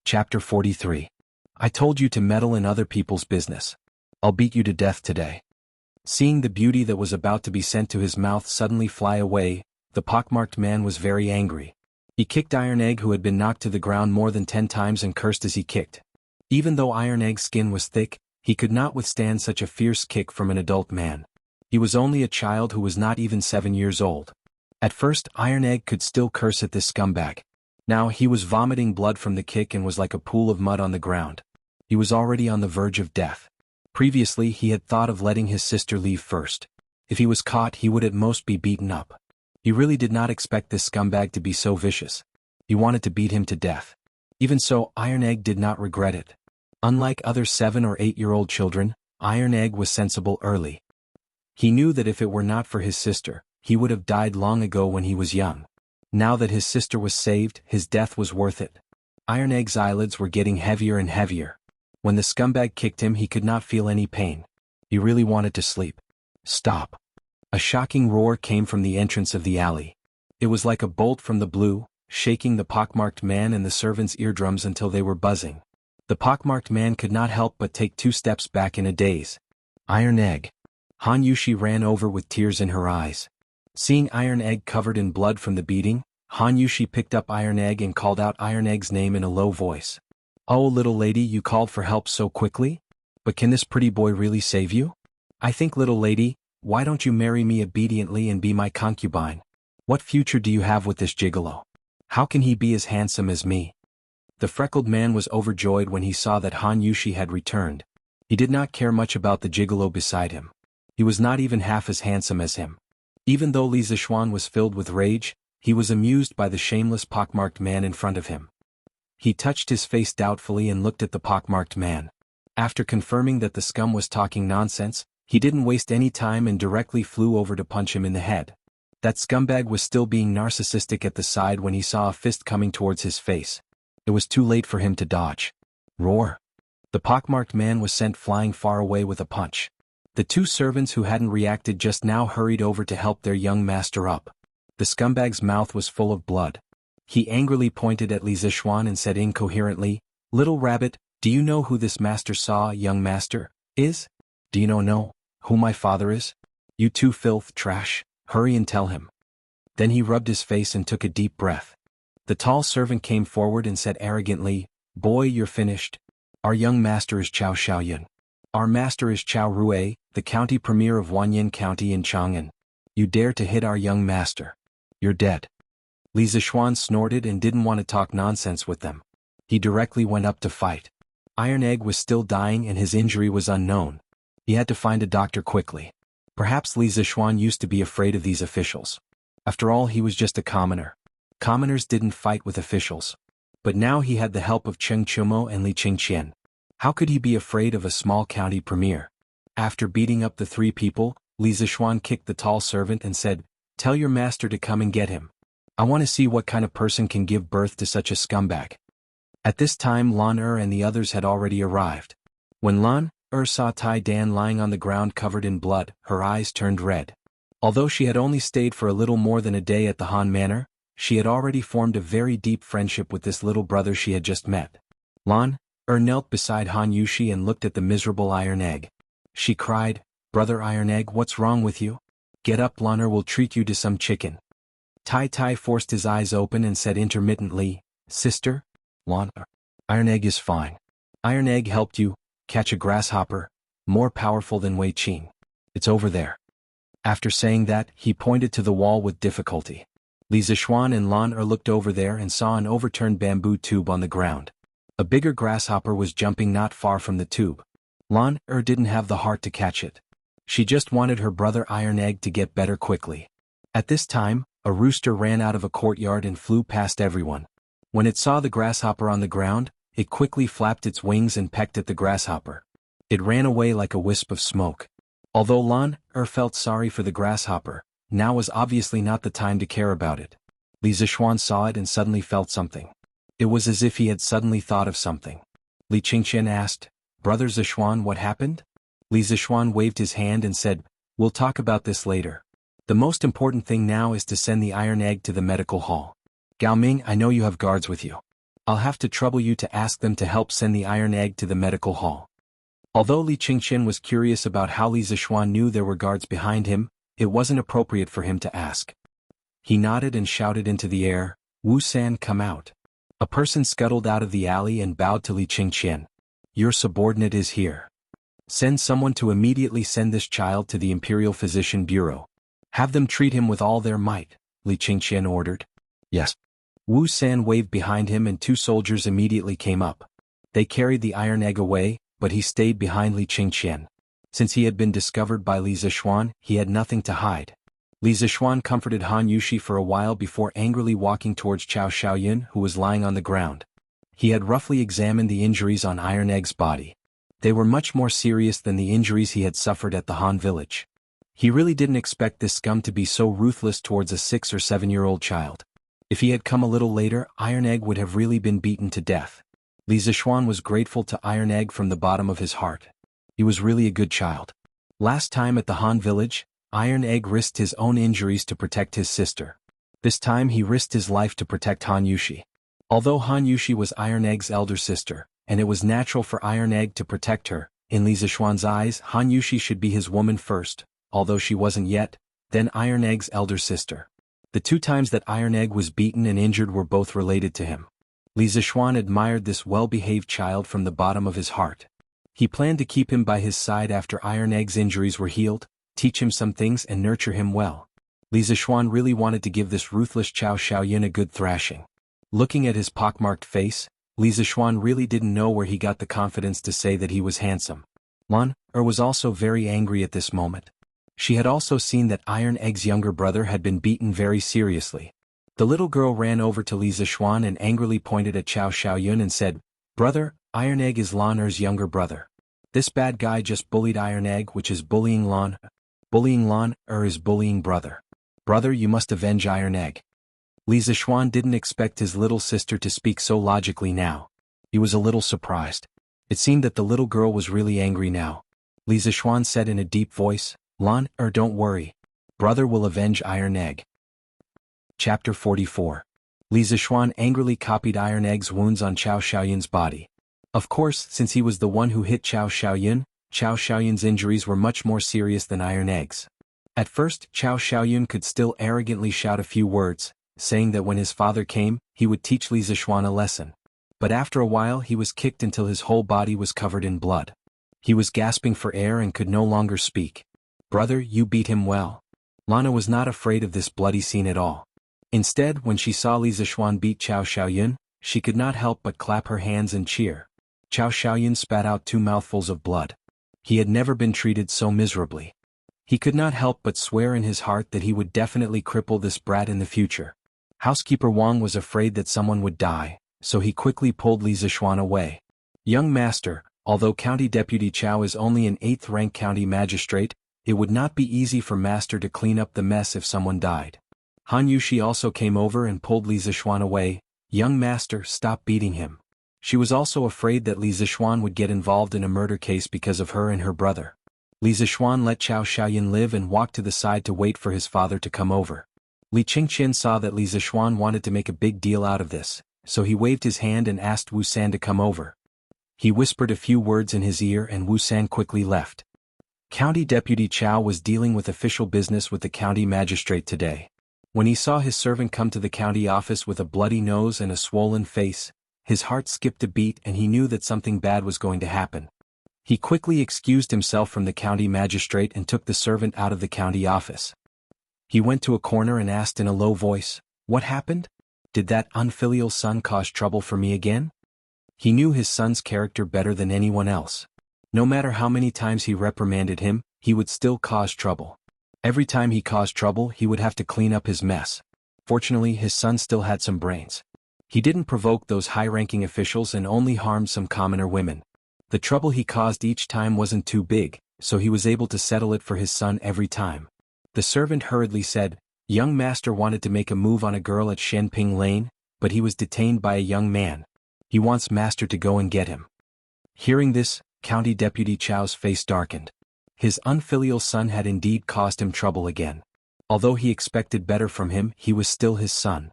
Chapter 43. I told you to meddle in other people's business. I'll beat you to death today. Seeing the beauty that was about to be sent to his mouth suddenly fly away, the pockmarked man was very angry. He kicked Iron Egg, who had been knocked to the ground more than 10 times, and cursed as he kicked. Even though Iron Egg's skin was thick, he could not withstand such a fierce kick from an adult man. He was only a child who was not even 7 years old. At first, Iron Egg could still curse at this scumbag. Now he was vomiting blood from the kick and was like a pool of mud on the ground. He was already on the verge of death. Previously he had thought of letting his sister leave first. If he was caught, he would at most be beaten up. He really did not expect this scumbag to be so vicious. He wanted to beat him to death. Even so, Iron Egg did not regret it. Unlike other 7 or 8-year-old children, Iron Egg was sensible early. He knew that if it were not for his sister, he would have died long ago when he was young. Now that his sister was saved, his death was worth it. Iron Egg's eyelids were getting heavier and heavier. When the scumbag kicked him, he could not feel any pain. He really wanted to sleep. Stop. A shocking roar came from the entrance of the alley. It was like a bolt from the blue, shaking the pockmarked man and the servants' eardrums until they were buzzing. The pockmarked man could not help but take 2 steps back in a daze. Iron Egg. Han Yushi ran over with tears in her eyes. Seeing Iron Egg covered in blood from the beating, Han Yushi picked up Iron Egg and called out Iron Egg's name in a low voice. "Oh, little lady, you called for help so quickly? But can this pretty boy really save you? I think, little lady, why don't you marry me obediently and be my concubine? What future do you have with this gigolo? How can he be as handsome as me?" The freckled man was overjoyed when he saw that Han Yushi had returned. He did not care much about the gigolo beside him. He was not even half as handsome as him. Even though Li Zixuan was filled with rage, he was amused by the shameless pockmarked man in front of him. He touched his face doubtfully and looked at the pockmarked man. After confirming that the scum was talking nonsense, he didn't waste any time and directly flew over to punch him in the head. That scumbag was still being narcissistic at the side when he saw a fist coming towards his face. It was too late for him to dodge. Roar! The pockmarked man was sent flying far away with a punch. The 2 servants who hadn't reacted just now hurried over to help their young master up. The scumbag's mouth was full of blood. He angrily pointed at Li Zixuan and said incoherently, "Little rabbit, do you know who this master saw, young master, is? Do you know who my father is? You 2 filth trash, hurry and tell him." Then he rubbed his face and took a deep breath. The tall servant came forward and said arrogantly, "Boy, you're finished. Our young master is Chao Xiaoyun. Our master is Chao Rue, the county premier of Wanyan County in Chang'an. You dare to hit our young master. You're dead." Li Zixuan snorted and didn't want to talk nonsense with them. He directly went up to fight. Iron Egg was still dying and his injury was unknown. He had to find a doctor quickly. Perhaps Li Zixuan used to be afraid of these officials. After all, he was just a commoner. Commoners didn't fight with officials. But now he had the help of Cheng Chumo and Li Qingqian. How could he be afraid of a small county premier? After beating up the 3 people, Li Zixuan kicked the tall servant and said, "Tell your master to come and get him. I want to see what kind of person can give birth to such a scumbag." At this time Lan and the others had already arrived. When Lan saw Tai Dan lying on the ground covered in blood, her eyes turned red. Although she had only stayed for a little more than a day at the Han Manor, she had already formed a very deep friendship with this little brother she had just met. Lan knelt beside Han Yushi and looked at the miserable Iron Egg. She cried, "Brother Iron Egg, what's wrong with you? Get up, Lan will treat you to some chicken." Tai forced his eyes open and said intermittently, "Sister? Lan, Iron Egg is fine. Iron Egg helped you catch a grasshopper, more powerful than Wei Qing. It's over there." After saying that, he pointed to the wall with difficulty. Li Zixuan and Lan looked over there and saw an overturned bamboo tube on the ground. A bigger grasshopper was jumping not far from the tube. Lan didn't have the heart to catch it. She just wanted her brother Iron Egg to get better quickly. At this time, a rooster ran out of a courtyard and flew past everyone. When it saw the grasshopper on the ground, it quickly flapped its wings and pecked at the grasshopper. It ran away like a wisp of smoke. Although Lan felt sorry for the grasshopper, now was obviously not the time to care about it. Li Zixuan saw it and suddenly felt something. It was as if he had suddenly thought of something. Li Qingqian asked, "Brother Zixuan, what happened?" Li Zixuan waved his hand and said, "We'll talk about this later. The most important thing now is to send the Iron Egg to the medical hall. Gao Ming, I know you have guards with you. I'll have to trouble you to ask them to help send the iron egg to the medical hall. Although Li Qingqian was curious about how Li Zixuan knew there were guards behind him, it wasn't appropriate for him to ask. He nodded and shouted into the air, "Wu San, come out." A person scuttled out of the alley and bowed to Li Qingqian. "Your subordinate is here. Send someone to immediately send this child to the Imperial Physician Bureau. Have them treat him with all their might," Li Qingqian ordered. "Yes." Wu San waved behind him and 2 soldiers immediately came up. They carried the iron egg away, but he stayed behind Li Qingqian. Since he had been discovered by Li Zixuan, he had nothing to hide. Li Zixuan comforted Han Yushi for a while before angrily walking towards Chao Xiaoyun, who was lying on the ground. He had roughly examined the injuries on Iron Egg's body. They were much more serious than the injuries he had suffered at the Han village. He really didn't expect this scum to be so ruthless towards a 6 or 7-year-old child. If he had come a little later, Iron Egg would have really been beaten to death. Li Zixuan was grateful to Iron Egg from the bottom of his heart. He was really a good child. Last time at the Han village, Iron Egg risked his own injuries to protect his sister. This time he risked his life to protect Han Yushi. Although Han Yushi was Iron Egg's elder sister, and it was natural for Iron Egg to protect her, in Li Zixuan's eyes Han Yushi should be his woman first, although she wasn't yet, then Iron Egg's elder sister. The 2 times that Iron Egg was beaten and injured were both related to him. Li Zixuan admired this well-behaved child from the bottom of his heart. He planned to keep him by his side after Iron Egg's injuries were healed, teach him some things and nurture him well. Li Zixuan really wanted to give this ruthless Chao Xiaoyun a good thrashing. Looking at his pockmarked face, Li Zixuan really didn't know where he got the confidence to say that he was handsome. Lan was also very angry at this moment. She had also seen that Iron Egg's younger brother had been beaten very seriously. The little girl ran over to Li Zixuan and angrily pointed at Chao Xiaoyun and said, "Brother, Iron Egg is Lan younger brother. This bad guy just bullied Iron Egg, which is bullying Lan. Bullying Lan is bullying brother. Brother, you must avenge Iron Egg." Li Zixuan didn't expect his little sister to speak so logically now. He was a little surprised. It seemed that the little girl was really angry now. Li Zixuan said in a deep voice, "Lan, don't worry. Brother will avenge Iron Egg." Chapter 44. Li Zixuan angrily copied Iron Egg's wounds on Chao Xiaoyun's body. Of course, since he was the one who hit Chao Xiaoyun's injuries were much more serious than Iron Egg's. At first, Chao Xiaoyun could still arrogantly shout a few words, saying that when his father came, he would teach Li Zixuan a lesson. But after a while he was kicked until his whole body was covered in blood. He was gasping for air and could no longer speak. "Brother, you beat him well." Lana was not afraid of this bloody scene at all. Instead, when she saw Li Zixuan beat Chao Xiaoyun, she could not help but clap her hands and cheer. Chao Xiaoyun spat out 2 mouthfuls of blood. He had never been treated so miserably. He could not help but swear in his heart that he would definitely cripple this brat in the future. Housekeeper Wang was afraid that someone would die, so he quickly pulled Li Zixuan away. "Young master, although County Deputy Chao is only an 8th-rank county magistrate, it would not be easy for master to clean up the mess if someone died." Han Yushi also came over and pulled Li Zixuan away. "Young master, stop beating him." She was also afraid that Li Zixuan would get involved in a murder case because of her and her brother. Li Zixuan let Chao Xiaoyun live and walked to the side to wait for his father to come over. Li Qingqian saw that Li Zixuan wanted to make a big deal out of this, so he waved his hand and asked Wu San to come over. He whispered a few words in his ear and Wu San quickly left. County Deputy Chao was dealing with official business with the county magistrate today. When he saw his servant come to the county office with a bloody nose and a swollen face, his heart skipped a beat and he knew that something bad was going to happen. He quickly excused himself from the county magistrate and took the servant out of the county office. He went to a corner and asked in a low voice, "What happened? Did that unfilial son cause trouble for me again?" He knew his son's character better than anyone else. No matter how many times he reprimanded him, he would still cause trouble. Every time he caused trouble he would have to clean up his mess. Fortunately his son still had some brains. He didn't provoke those high-ranking officials and only harmed some commoner women. The trouble he caused each time wasn't too big, so he was able to settle it for his son every time. The servant hurriedly said, "Young master wanted to make a move on a girl at Shenping Lane, but he was detained by a young man. He wants master to go and get him." Hearing this, County Deputy Chao's face darkened. His unfilial son had indeed caused him trouble again. Although he expected better from him, he was still his son.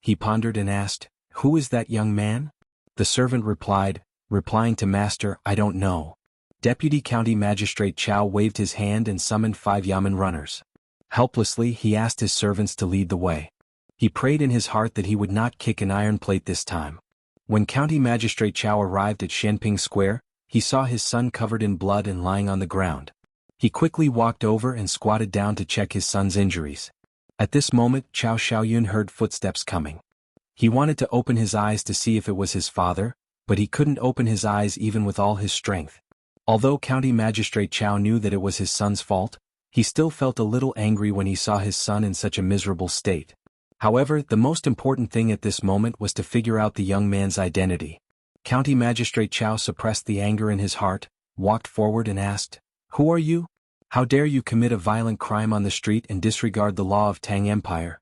He pondered and asked, "Who is that young man?" The servant replied, replying to master, "I don't know." Deputy County Magistrate Chow waved his hand and summoned 5 yamen runners. Helplessly, he asked his servants to lead the way. He prayed in his heart that he would not kick an iron plate this time. When County Magistrate Chow arrived at Shenping Square, he saw his son covered in blood and lying on the ground. He quickly walked over and squatted down to check his son's injuries. At this moment, Chow Xiaoyun heard footsteps coming. He wanted to open his eyes to see if it was his father, but he couldn't open his eyes even with all his strength. Although County Magistrate Chow knew that it was his son's fault, he still felt a little angry when he saw his son in such a miserable state. However, the most important thing at this moment was to figure out the young man's identity. County Magistrate Chow suppressed the anger in his heart, walked forward and asked, "Who are you? How dare you commit a violent crime on the street and disregard the law of Tang Empire?"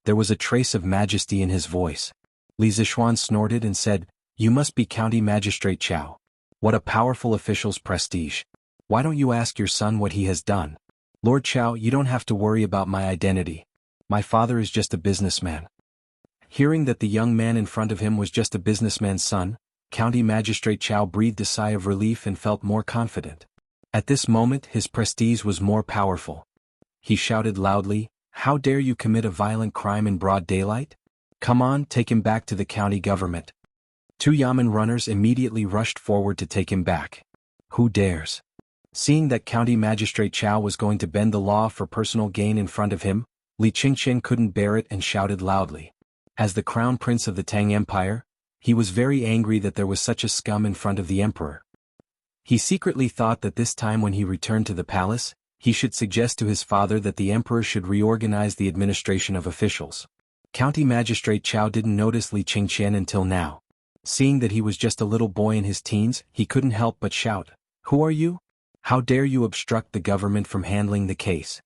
There was a trace of majesty in his voice. Li Zixuan snorted and said, "You must be County Magistrate Chow. What a powerful official's prestige. Why don't you ask your son what he has done?" "Lord Chow, you don't have to worry about my identity. My father is just a businessman." Hearing that the young man in front of him was just a businessman's son, County Magistrate Chow breathed a sigh of relief and felt more confident. At this moment, his prestige was more powerful. He shouted loudly, "How dare you commit a violent crime in broad daylight? Come on, take him back to the county government." 2 yamen runners immediately rushed forward to take him back. "Who dares?" Seeing that County Magistrate Chow was going to bend the law for personal gain in front of him, Li Qingqian couldn't bear it and shouted loudly. As the crown prince of the Tang Empire, he was very angry that there was such a scum in front of the emperor. He secretly thought that this time when he returned to the palace, he should suggest to his father that the emperor should reorganize the administration of officials. County Magistrate Chow didn't notice Li Qingqian until now. Seeing that he was just a little boy in his teens, he couldn't help but shout, "Who are you? How dare you obstruct the government from handling the case?"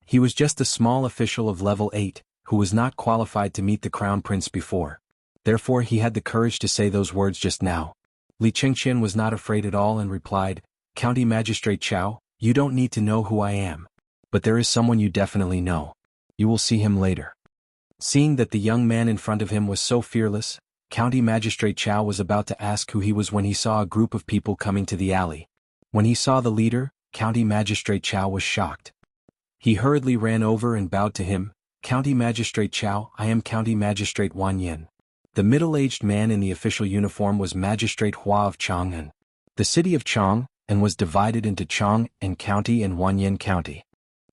He was just a small official of level 8, who was not qualified to meet the crown prince before. Therefore he had the courage to say those words just now. Li Qingqian was not afraid at all and replied, "County Magistrate Chow, you don't need to know who I am. But there is someone you definitely know. You will see him later." Seeing that the young man in front of him was so fearless, County Magistrate Chow was about to ask who he was when he saw a group of people coming to the alley. When he saw the leader, County Magistrate Chow was shocked. He hurriedly ran over and bowed to him, "County Magistrate Chow, I am County Magistrate Wan Yin." The middle-aged man in the official uniform was Magistrate Hua of Chang'an. The city of Chang and was divided into Chang'an County and Wanyan County.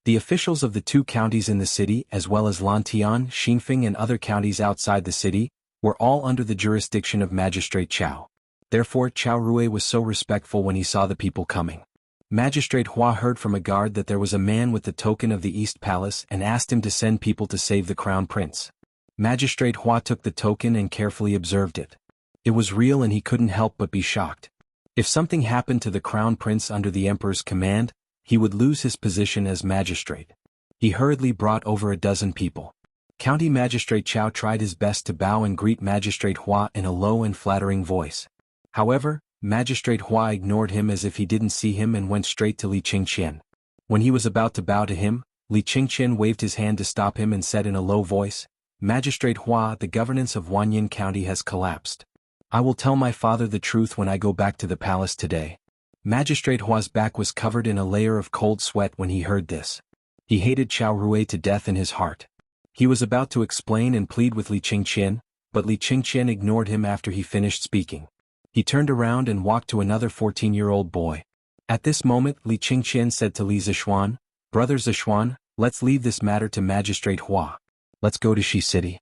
The officials of the 2 counties in the city as well as Lantian, Xinfeng and other counties outside the city, were all under the jurisdiction of Magistrate Chow. Therefore Chow Rui was so respectful when he saw the people coming. Magistrate Hua heard from a guard that there was a man with the token of the East Palace and asked him to send people to save the crown prince. Magistrate Hua took the token and carefully observed it. It was real and he couldn't help but be shocked. If something happened to the crown prince under the emperor's command, he would lose his position as magistrate. He hurriedly brought over a dozen people. County Magistrate Chow tried his best to bow and greet Magistrate Hua in a low and flattering voice. However, Magistrate Hua ignored him as if he didn't see him and went straight to Li Qingqian. When he was about to bow to him, Li Qingqian waved his hand to stop him and said in a low voice, "Magistrate Hua, the governance of Wanyan County has collapsed. I will tell my father the truth when I go back to the palace today." Magistrate Hua's back was covered in a layer of cold sweat when he heard this. He hated Chow Rui to death in his heart. He was about to explain and plead with Li Qingqian, but Li Qingqian ignored him after he finished speaking. He turned around and walked to another 14-year-old boy. At this moment Li Qingqian said to Li Zixuan, "Brother Zixuan, let's leave this matter to Magistrate Hua. Let's go to Shi City."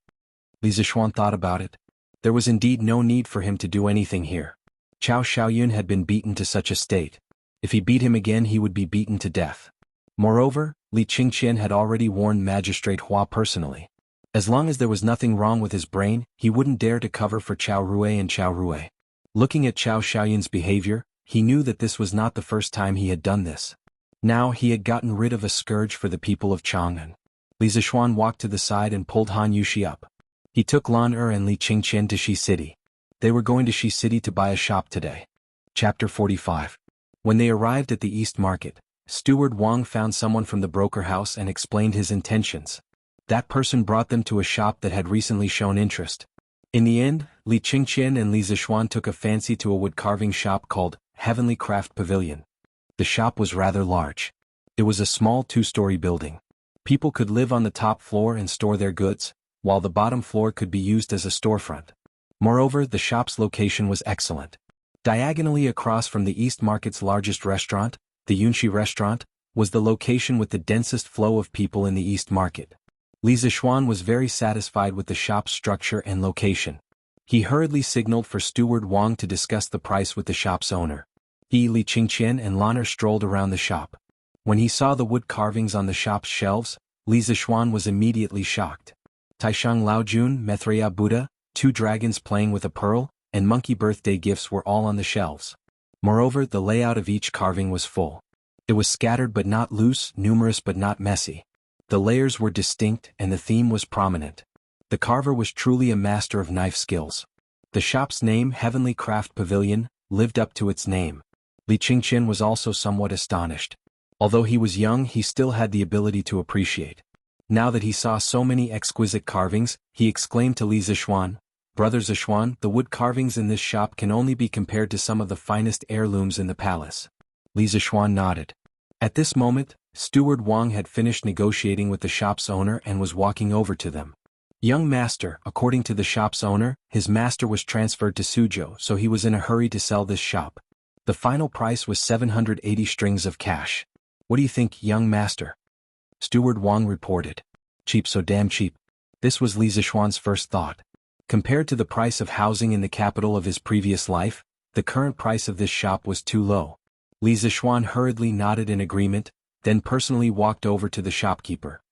Li Zixuan thought about it. There was indeed no need for him to do anything here. Chow Xiaoyun had been beaten to such a state. If he beat him again he would be beaten to death. Moreover, Li Qingqian had already warned Magistrate Hua personally. As long as there was nothing wrong with his brain, he wouldn't dare to cover for Chow Rui and Chow Rui. Looking at Chow Xiaoyun's behavior, he knew that this was not the first time he had done this. Now he had gotten rid of a scourge for the people of Chang'an. Li Zixuan walked to the side and pulled Han Yushi up. He took Lan and Li Qingqian to Shi City. They were going to Shi City to buy a shop today. Chapter 45. When they arrived at the East Market, Steward Wang found someone from the broker house and explained his intentions. That person brought them to a shop that had recently shown interest. In the end, Li Qingqian and Li Zixuan took a fancy to a wood-carving shop called Heavenly Craft Pavilion. The shop was rather large. It was a small two-story building. People could live on the top floor and store their goods, while the bottom floor could be used as a storefront. Moreover, the shop's location was excellent. Diagonally across from the East Market's largest restaurant, the Yunxi restaurant, was the location with the densest flow of people in the East Market. Li Zixuan was very satisfied with the shop's structure and location. He hurriedly signaled for Steward Wang to discuss the price with the shop's owner. He, Li Qingqian and Lanner strolled around the shop. When he saw the wood carvings on the shop's shelves, Li Zixuan was immediately shocked. Taishang Laojun, Maitreya Buddha, 2 dragons playing with a pearl, and monkey birthday gifts were all on the shelves. Moreover, the layout of each carving was full. It was scattered but not loose, numerous but not messy. The layers were distinct and the theme was prominent. The carver was truly a master of knife skills. The shop's name, Heavenly Craft Pavilion, lived up to its name. Li Qingqian was also somewhat astonished. Although he was young, he still had the ability to appreciate. Now that he saw so many exquisite carvings, he exclaimed to Li Zixuan, "Brother Zixuan, the wood carvings in this shop can only be compared to some of the finest heirlooms in the palace." Li Zixuan nodded. At this moment, Steward Wang had finished negotiating with the shop's owner and was walking over to them. Young master, according to the shop's owner, his master was transferred to Suzhou, so he was in a hurry to sell this shop. The final price was 780 strings of cash. "What do you think, young master?" Steward Wang reported. "Cheap, so damn cheap." This was Li Zixuan's first thought. Compared to the price of housing in the capital of his previous life, the current price of this shop was too low. Li Zixuan hurriedly nodded in agreement, then personally walked over to the shopkeeper.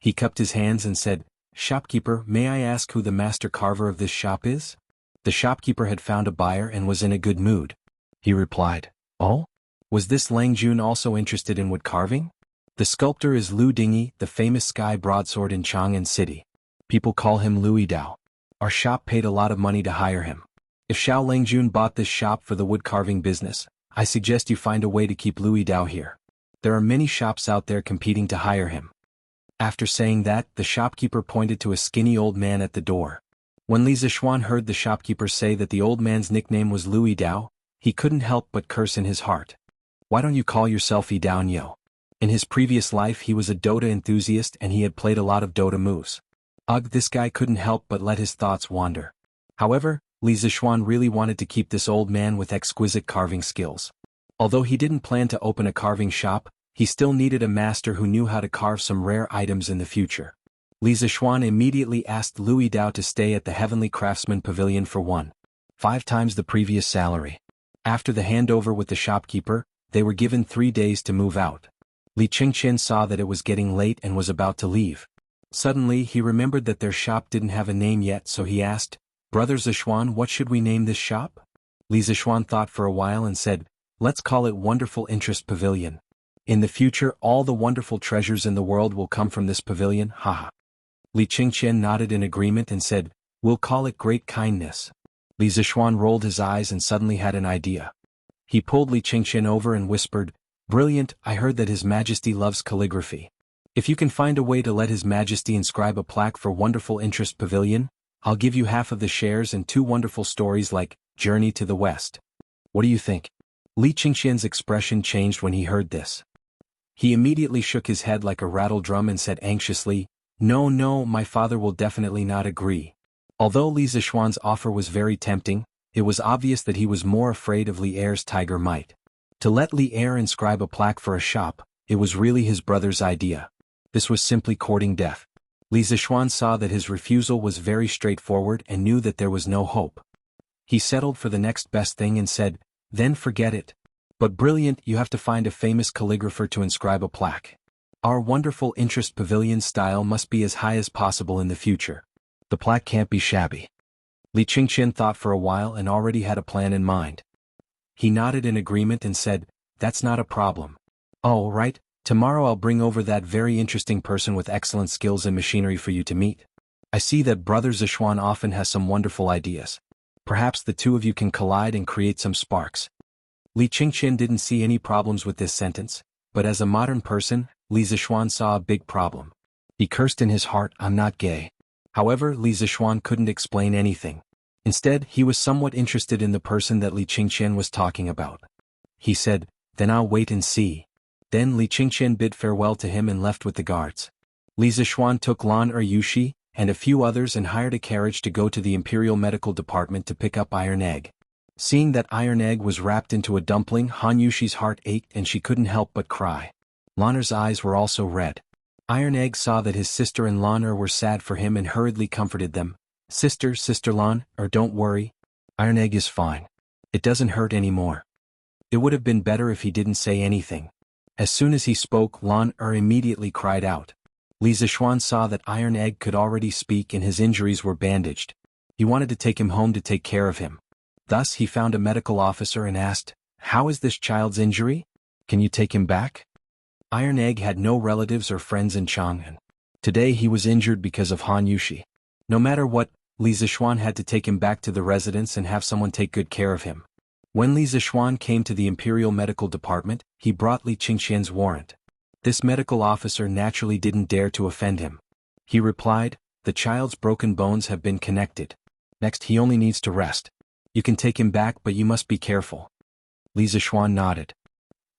He cupped his hands and said, "Shopkeeper, may I ask who the master carver of this shop is?" The shopkeeper had found a buyer and was in a good mood. He replied, "Oh? Was this Lang Jun also interested in wood carving?" "The sculptor is Lu Dingyi, the famous sky broadsword in Chang'an City. People call him Louis Dao. Our shop paid a lot of money to hire him. If Xiao Langjun bought this shop for the wood carving business, I suggest you find a way to keep Louis Dao here. There are many shops out there competing to hire him." After saying that, the shopkeeper pointed to a skinny old man at the door. When Li Zixuan heard the shopkeeper say that the old man's nickname was Louis Dao, he couldn't help but curse in his heart. "Why don't you call yourself Yi Dao Niu?" In his previous life he was a Dota enthusiast and he had played a lot of Dota moves. Ugh, this guy couldn't help but let his thoughts wander. However, Li Zixuan really wanted to keep this old man with exquisite carving skills. Although he didn't plan to open a carving shop, he still needed a master who knew how to carve some rare items in the future. Li Zixuan immediately asked Louis Dao to stay at the Heavenly Craftsman Pavilion for 1.5 times the previous salary. After the handover with the shopkeeper, they were given 3 days to move out. Li Qingqian saw that it was getting late and was about to leave. Suddenly he remembered that their shop didn't have a name yet, so he asked, "Brother Zixuan, what should we name this shop?" Li Zixuan thought for a while and said, "Let's call it Wonderful Interest Pavilion. In the future all the wonderful treasures in the world will come from this pavilion, haha." Li Qingqian nodded in agreement and said, "We'll call it Great Kindness." Li Zixuan rolled his eyes and suddenly had an idea. He pulled Li Qingqian over and whispered, "Brilliant, I heard that His Majesty loves calligraphy. If you can find a way to let His Majesty inscribe a plaque for Wonderful Interest Pavilion, I'll give you half of the shares and 2 wonderful stories like Journey to the West. What do you think?" Li Qingqian's expression changed when he heard this. He immediately shook his head like a rattle drum and said anxiously, No, my father will definitely not agree." Although Li Zixuan's offer was very tempting, it was obvious that he was more afraid of Li Er's tiger might. To let Li Er inscribe a plaque for a shop, it was really his brother's idea. This was simply courting death. Li Zixuan saw that his refusal was very straightforward and knew that there was no hope. He settled for the next best thing and said, "Then forget it. But brilliant, you have to find a famous calligrapher to inscribe a plaque. Our Wonderful Interest Pavilion style must be as high as possible in the future. The plaque can't be shabby." Li Qingqian thought for a while and already had a plan in mind. He nodded in agreement and said, "That's not a problem. Oh, right, tomorrow I'll bring over that very interesting person with excellent skills in machinery for you to meet. I see that Brother Zixuan often has some wonderful ideas. Perhaps the two of you can collide and create some sparks." Li Qingqian didn't see any problems with this sentence, but as a modern person, Li Zixuan saw a big problem. He cursed in his heart, "I'm not gay. However, Li Zixuan couldn't explain anything. Instead, he was somewhat interested in the person that Li Qingqian was talking about. He said, "Then I'll wait and see." Then Li Qingqian bid farewell to him and left with the guards. Li Zixuan took Lan Yushi and a few others and hired a carriage to go to the Imperial Medical Department to pick up Iron Egg. Seeing that Iron Egg was wrapped into a dumpling, Han Yushi's heart ached and she couldn't help but cry. Lan'er's eyes were also red. Iron Egg saw that his sister and Lan'er were sad for him and hurriedly comforted them. Sister Lan, don't worry. Iron Egg is fine. It doesn't hurt anymore." It would have been better if he didn't say anything. As soon as he spoke, Lan'er immediately cried out. Li Zixuan saw that Iron Egg could already speak and his injuries were bandaged. He wanted to take him home to take care of him. Thus he found a medical officer and asked, "How is this child's injury? Can you take him back?" Iron Egg had no relatives or friends in Chang'an. Today he was injured because of Han Yushi. No matter what, Li Zixuan had to take him back to the residence and have someone take good care of him. When Li Zixuan came to the Imperial Medical Department, he brought Li Qingqian's warrant. This medical officer naturally didn't dare to offend him. He replied, "The child's broken bones have been connected. Next he only needs to rest. You can take him back, but you must be careful." Li Zixuan nodded.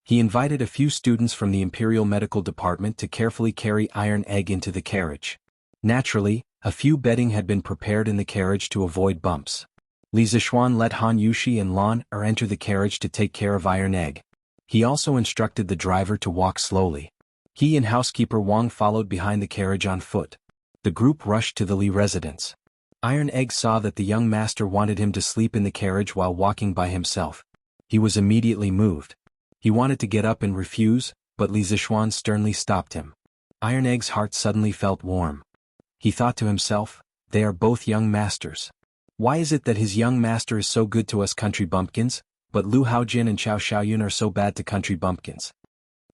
He invited a few students from the Imperial Medical Department to carefully carry Iron Egg into the carriage. Naturally, a few bedding had been prepared in the carriage to avoid bumps. Li Zixuan let Han Yushi and Lan'er enter the carriage to take care of Iron Egg. He also instructed the driver to walk slowly. He and housekeeper Wang followed behind the carriage on foot. The group rushed to the Li residence. Iron Egg saw that the young master wanted him to sleep in the carriage while walking by himself. He was immediately moved. He wanted to get up and refuse, but Li Zixuan sternly stopped him. Iron Egg's heart suddenly felt warm. He thought to himself, "They are both young masters. Why is it that his young master is so good to us country bumpkins, but Lu Haojin and Qiao Xiaoyun are so bad to country bumpkins?"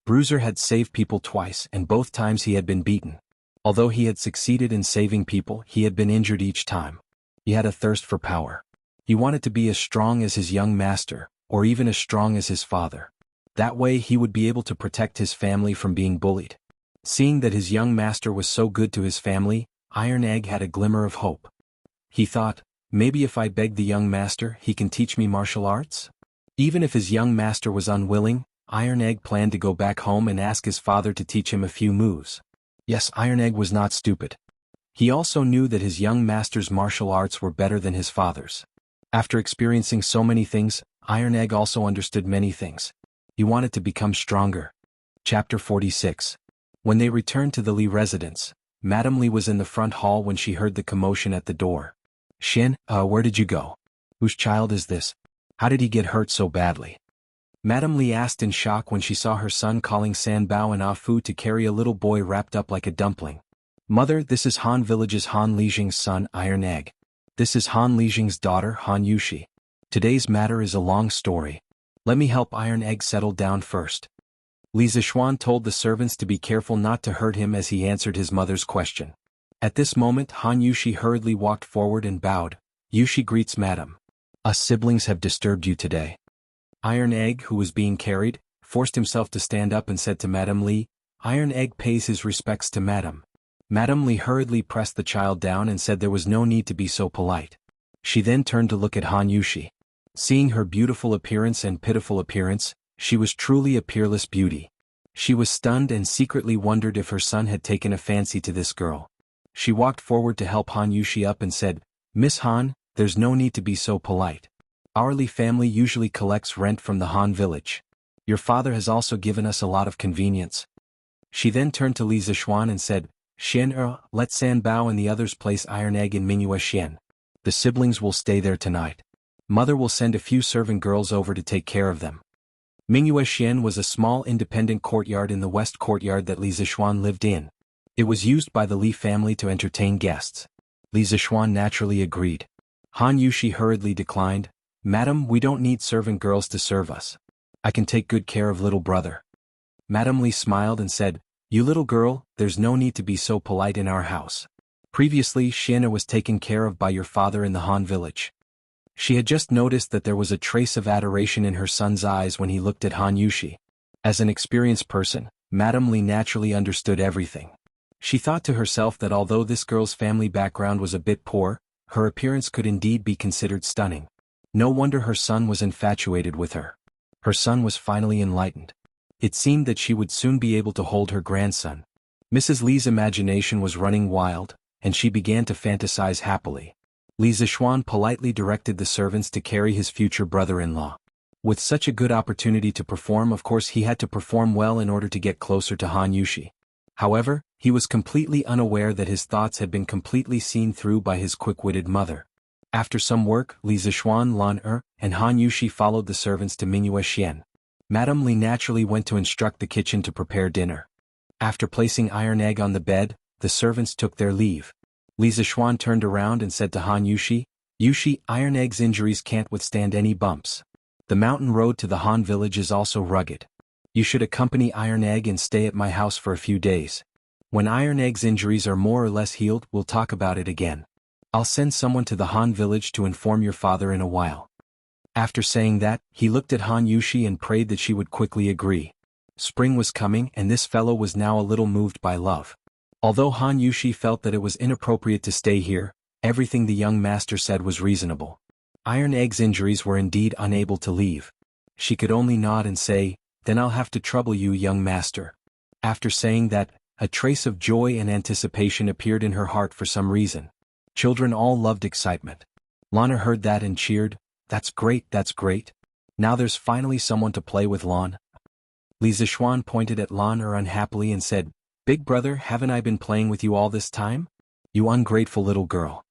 Bruiser had saved people twice and both times he had been beaten. Although he had succeeded in saving people, he had been injured each time. He had a thirst for power. He wanted to be as strong as his young master, or even as strong as his father. That way he would be able to protect his family from being bullied. Seeing that his young master was so good to his family, Iron Egg had a glimmer of hope. He thought, maybe if I beg the young master, he can teach me martial arts? Even if his young master was unwilling, Iron Egg planned to go back home and ask his father to teach him a few moves. Yes, Iron Egg was not stupid. He also knew that his young master's martial arts were better than his father's. After experiencing so many things, Iron Egg also understood many things. He wanted to become stronger. Chapter 46. When they returned to the Li residence, Madame Li was in the front hall when she heard the commotion at the door. "Xin, where did you go? Whose child is this? How did he get hurt so badly?" Madame Li asked in shock when she saw her son calling San Bao and Ah Fu to carry a little boy wrapped up like a dumpling. "Mother, this is Han Village's Han Lijing's son, Iron Egg. This is Han Lijing's daughter, Han Yushi. Today's matter is a long story. Let me help Iron Egg settle down first." Li Zixuan told the servants to be careful not to hurt him as he answered his mother's question. At this moment Han Yushi hurriedly walked forward and bowed. "Yushi greets Madam. Us siblings have disturbed you today." Iron Egg, who was being carried, forced himself to stand up and said to Madame Li, "Iron Egg pays his respects to Madam." Madame Li hurriedly pressed the child down and said there was no need to be so polite. She then turned to look at Han Yushi. Seeing her beautiful appearance and pitiful appearance, she was truly a peerless beauty. She was stunned and secretly wondered if her son had taken a fancy to this girl. She walked forward to help Han Yushi up and said, "Miss Han, there's no need to be so polite. Our Li family usually collects rent from the Han village. Your father has also given us a lot of convenience." She then turned to Li Zixuan and said, "Xian, let San Bao and the others place Iron Egg in Mingyue Xian. The siblings will stay there tonight. Mother will send a few servant girls over to take care of them." Mingyue Xian was a small independent courtyard in the west courtyard that Li Zixuan lived in. It was used by the Li family to entertain guests. Li Zixuan naturally agreed. Han Yushi hurriedly declined, "Madam, we don't need servant girls to serve us. I can take good care of little brother." Madame Li smiled and said, "You little girl, there's no need to be so polite in our house. Previously Xiana was taken care of by your father in the Han village." She had just noticed that there was a trace of adoration in her son's eyes when he looked at Han Yushi. As an experienced person, Madame Li naturally understood everything. She thought to herself that although this girl's family background was a bit poor, her appearance could indeed be considered stunning. No wonder her son was infatuated with her. Her son was finally enlightened. It seemed that she would soon be able to hold her grandson. Mrs. Li's imagination was running wild, and she began to fantasize happily. Li Zishuan politely directed the servants to carry his future brother-in-law. With such a good opportunity to perform, of course he had to perform well in order to get closer to Han Yushi. However, he was completely unaware that his thoughts had been completely seen through by his quick-witted mother. After some work, Li Zishuan, Lan and Han Yushi followed the servants to Mingyue Xian. Madame Li naturally went to instruct the kitchen to prepare dinner. After placing iron egg on the bed, the servants took their leave. Li Zishuan turned around and said to Han Yushi, "Yushi, iron egg's injuries can't withstand any bumps. The mountain road to the Han village is also rugged. You should accompany Iron Egg and stay at my house for a few days. When Iron Egg's injuries are more or less healed, we'll talk about it again. I'll send someone to the Han village to inform your father in a while." After saying that, he looked at Han Yushi and prayed that she would quickly agree. Spring was coming and this fellow was now a little moved by love. Although Han Yushi felt that it was inappropriate to stay here, everything the young master said was reasonable. Iron Egg's injuries were indeed unable to leave. She could only nod and say, "Then I'll have to trouble you, young master." After saying that, a trace of joy and anticipation appeared in her heart for some reason. Children all loved excitement. Lana heard that and cheered, "That's great, that's great. Now there's finally someone to play with, Lan." Li Zishuan pointed at Lan unhappily and said, "Big brother, haven't I been playing with you all this time? You ungrateful little girl."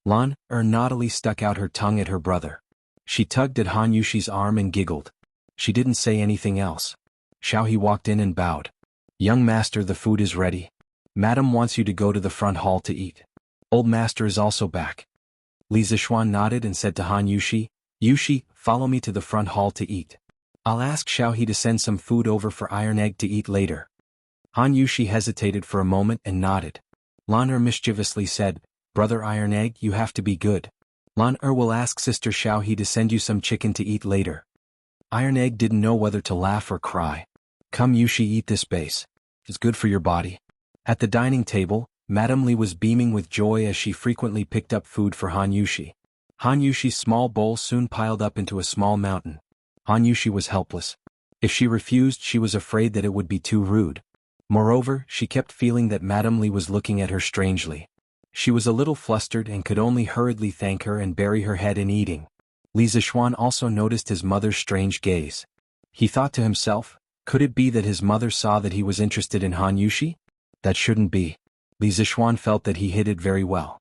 Lan naughtily stuck out her tongue at her brother. She tugged at Han Yushi's arm and giggled. She didn't say anything else. Xiaohe walked in and bowed. "Young master, the food is ready. Madam wants you to go to the front hall to eat. Old master is also back." Li Zishuan nodded and said to Han Yushi, "Yushi, follow me to the front hall to eat. I'll ask Xiaohe to send some food over for Iron Egg to eat later." Han Yushi hesitated for a moment and nodded. Lan mischievously said, "Brother Iron Egg, you have to be good. Lan will ask Sister Xiaohe to send you some chicken to eat later." Iron Egg didn't know whether to laugh or cry. "Come Yushi, eat this base. It's good for your body." At the dining table, Madame Li was beaming with joy as she frequently picked up food for Han Yushi. Han Yushi's small bowl soon piled up into a small mountain. Han Yushi was helpless. If she refused, she was afraid that it would be too rude. Moreover, she kept feeling that Madame Li was looking at her strangely. She was a little flustered and could only hurriedly thank her and bury her head in eating. Li Zishuan also noticed his mother's strange gaze. He thought to himself, could it be that his mother saw that he was interested in Han Yushi? That shouldn't be. Li Zishuan felt that he hid it very well.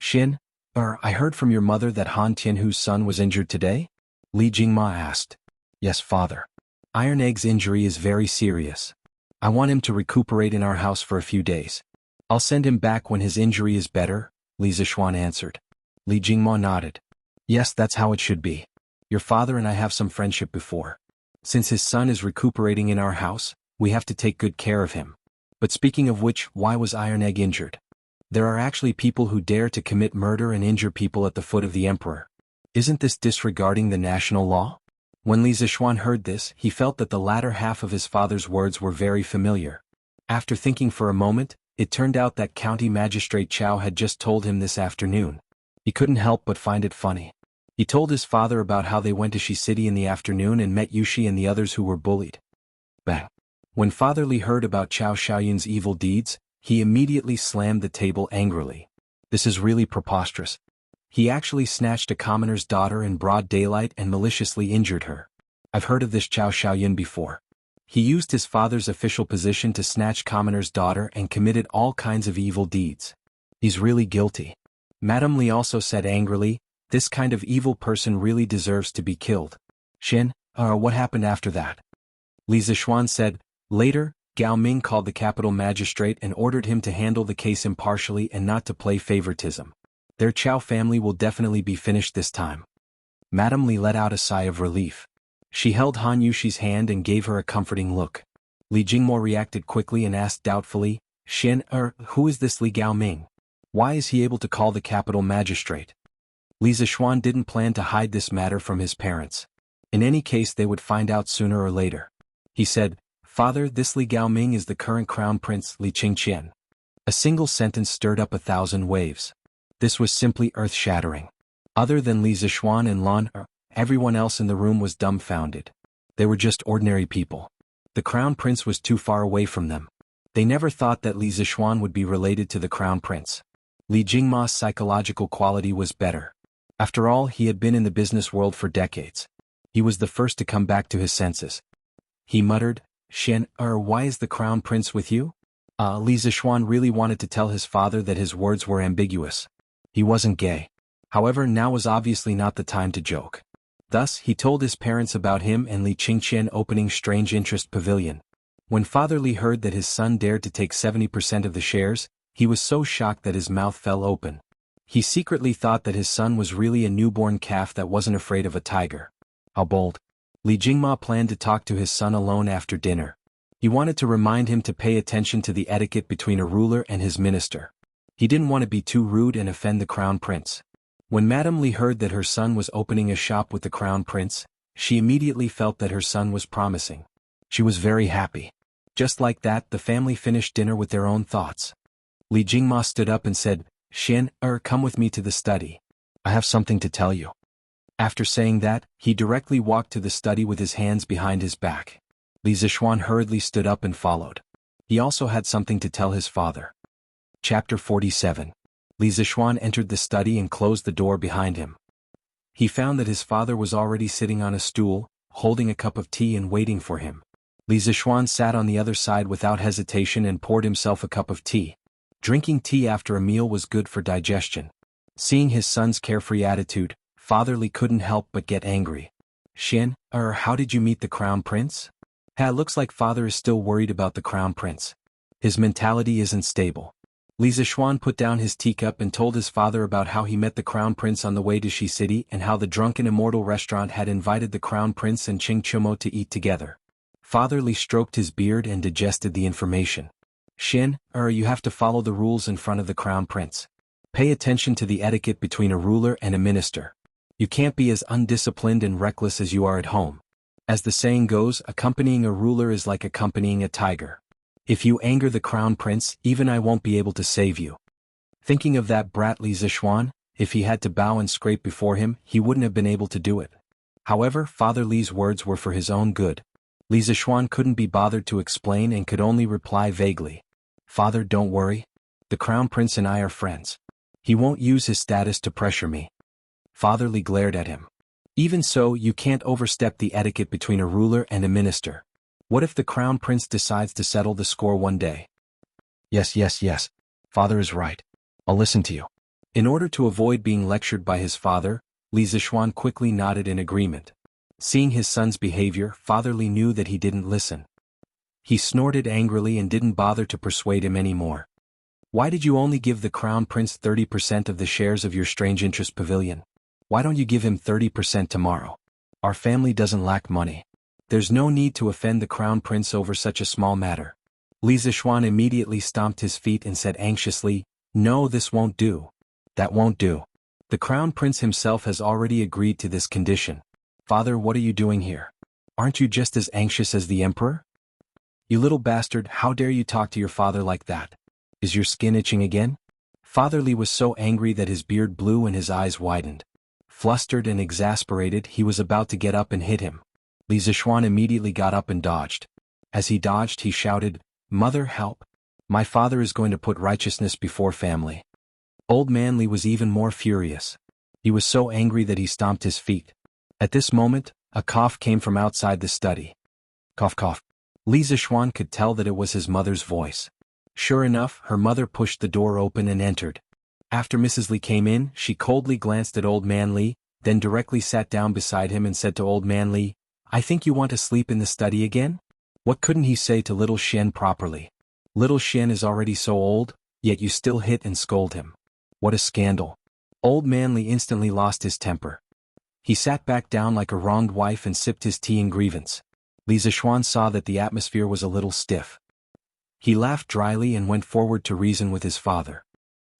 "Xin, I heard from your mother that Han Tianhu's son was injured today?" Li Jingma asked. "Yes, father. Iron Egg's injury is very serious. I want him to recuperate in our house for a few days. I'll send him back when his injury is better," Li Zishuan answered. Li Jingma nodded. "Yes, that's how it should be. Your father and I have some friendship before. Since his son is recuperating in our house, we have to take good care of him. But speaking of which, why was Iron Egg injured? There are actually people who dare to commit murder and injure people at the foot of the emperor. Isn't this disregarding the national law?" When Li Zishuan heard this, he felt that the latter half of his father's words were very familiar. After thinking for a moment, it turned out that County Magistrate Chow had just told him this afternoon. He couldn't help but find it funny. He told his father about how they went to Shi City in the afternoon and met Yushi and the others who were bullied. Bang. When Father Li heard about Chow Xiaoyun's evil deeds, he immediately slammed the table angrily. This is really preposterous. He actually snatched a commoner's daughter in broad daylight and maliciously injured her. I've heard of this Chow Xiaoyun before. He used his father's official position to snatch commoner's daughter and committed all kinds of evil deeds. He's really guilty. Madame Li also said angrily, "This kind of evil person really deserves to be killed." Xin, what happened after that? Li Zishuan said, "Later, Gao Ming called the capital magistrate and ordered him to handle the case impartially and not to play favoritism. Their Chow family will definitely be finished this time." Madame Li let out a sigh of relief. She held Han Yushi's hand and gave her a comforting look. Li Jingmo reacted quickly and asked doubtfully, "Xin, who is this Li Gao Ming? Why is he able to call the capital magistrate?" Li Zishuan didn't plan to hide this matter from his parents. In any case, they would find out sooner or later. He said, "Father, this Li Gao Ming is the current crown prince, Li Qingqian. A single sentence stirred up 1,000 waves. This was simply earth-shattering. Other than Li Zixuan and Lan Er, everyone else in the room was dumbfounded. They were just ordinary people. The Crown Prince was too far away from them. They never thought that Li Zixuan would be related to the Crown Prince. Li Jingma's psychological quality was better. After all, he had been in the business world for decades. He was the first to come back to his senses. He muttered, "Shen, why is the Crown Prince with you?" Li Zixuan really wanted to tell his father that his words were ambiguous. He wasn't gay. However, now was obviously not the time to joke. Thus, he told his parents about him and Li Qingqian opening Strange Interest Pavilion. When Father Li heard that his son dared to take 70% of the shares, he was so shocked that his mouth fell open. He secretly thought that his son was really a newborn calf that wasn't afraid of a tiger. How bold. Li Jingma planned to talk to his son alone after dinner. He wanted to remind him to pay attention to the etiquette between a ruler and his minister. He didn't want to be too rude and offend the Crown Prince. When Madame Li heard that her son was opening a shop with the Crown Prince, she immediately felt that her son was promising. She was very happy. Just like that, the family finished dinner with their own thoughts. Li Jingma stood up and said, "Shen, come with me to the study. I have something to tell you." After saying that, he directly walked to the study with his hands behind his back. Li Zixuan hurriedly stood up and followed. He also had something to tell his father. Chapter 47. Li Zixuan entered the study and closed the door behind him. He found that his father was already sitting on a stool, holding a cup of tea and waiting for him. Li Zixuan sat on the other side without hesitation and poured himself a cup of tea. Drinking tea after a meal was good for digestion. Seeing his son's carefree attitude, Father Li couldn't help but get angry. "Shen, how did you meet the Crown Prince?" Looks like father is still worried about the Crown Prince. His mentality isn't stable. Li Zixuan put down his teacup and told his father about how he met the Crown Prince on the way to Shi City and how the drunken immortal restaurant had invited the Crown Prince and Qing Chumo to eat together. Father Li stroked his beard and digested the information. "Shen, you have to follow the rules in front of the Crown Prince. Pay attention to the etiquette between a ruler and a minister. You can't be as undisciplined and reckless as you are at home. As the saying goes, accompanying a ruler is like accompanying a tiger. If you anger the Crown Prince, even I won't be able to save you." Thinking of that brat Li Zixuan, if he had to bow and scrape before him, he wouldn't have been able to do it. However, Father Li's words were for his own good. Li Zixuan couldn't be bothered to explain and could only reply vaguely. "Father, don't worry. The Crown Prince and I are friends. He won't use his status to pressure me." Father Li glared at him. "Even so, you can't overstep the etiquette between a ruler and a minister. What if the Crown Prince decides to settle the score one day?" Yes. Father is right. I'll listen to you." In order to avoid being lectured by his father, Li Zixuan quickly nodded in agreement. Seeing his son's behavior, Father Li knew that he didn't listen. He snorted angrily and didn't bother to persuade him anymore. "Why did you only give the Crown Prince 30% of the shares of your Strange Interest Pavilion? Why don't you give him 30% tomorrow? Our family doesn't lack money. There's no need to offend the Crown Prince over such a small matter." Li Zixuan immediately stomped his feet and said anxiously, "No, this won't do. That won't do. The Crown Prince himself has already agreed to this condition. Father, what are you doing here? Aren't you just as anxious as the Emperor?" "You little bastard, how dare you talk to your father like that? Is your skin itching again?" Father Li was so angry that his beard blew and his eyes widened. Flustered and exasperated, he was about to get up and hit him. Li Zixuan immediately got up and dodged. As he dodged, he shouted, "Mother, help! My father is going to put righteousness before family." Old Man Li was even more furious. He was so angry that he stomped his feet. At this moment, a cough came from outside the study. Cough, cough. Li Zixuan could tell that it was his mother's voice. Sure enough, her mother pushed the door open and entered. After Mrs. Li came in, she coldly glanced at Old Man Li, then directly sat down beside him and said to Old Man Li, "I think you want to sleep in the study again?" What couldn't he say to little Shen properly? Little Shen is already so old, yet you still hit and scold him. What a scandal. Old Man Li instantly lost his temper. He sat back down like a wronged wife and sipped his tea in grievance. Li Zixuan saw that the atmosphere was a little stiff. He laughed dryly and went forward to reason with his father.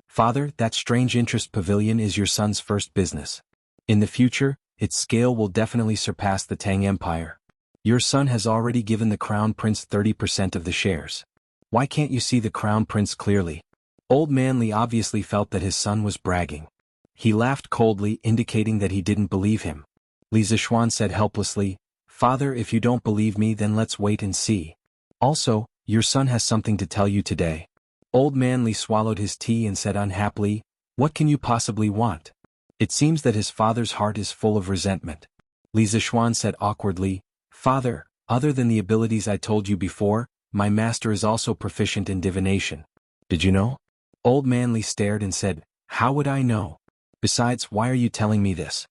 "Father, that Strange Interest Pavilion is your son's first business. In the future, its scale will definitely surpass the Tang Empire. Your son has already given the Crown Prince 30% of the shares. Why can't you see the Crown Prince clearly? Old Man Li obviously felt that his son was bragging. He laughed coldly, indicating that he didn't believe him. Li Zishuan said helplessly, "Father, if you don't believe me, then let's wait and see. Also, your son has something to tell you today." Old Man Li swallowed his tea and said unhappily, "What can you possibly want?" It seems that his father's heart is full of resentment. Li Zishuan said awkwardly, "Father, other than the abilities I told you before, my master is also proficient in divination. Did you know?" Old Man Li stared and said, "How would I know? Besides, why are you telling me this?"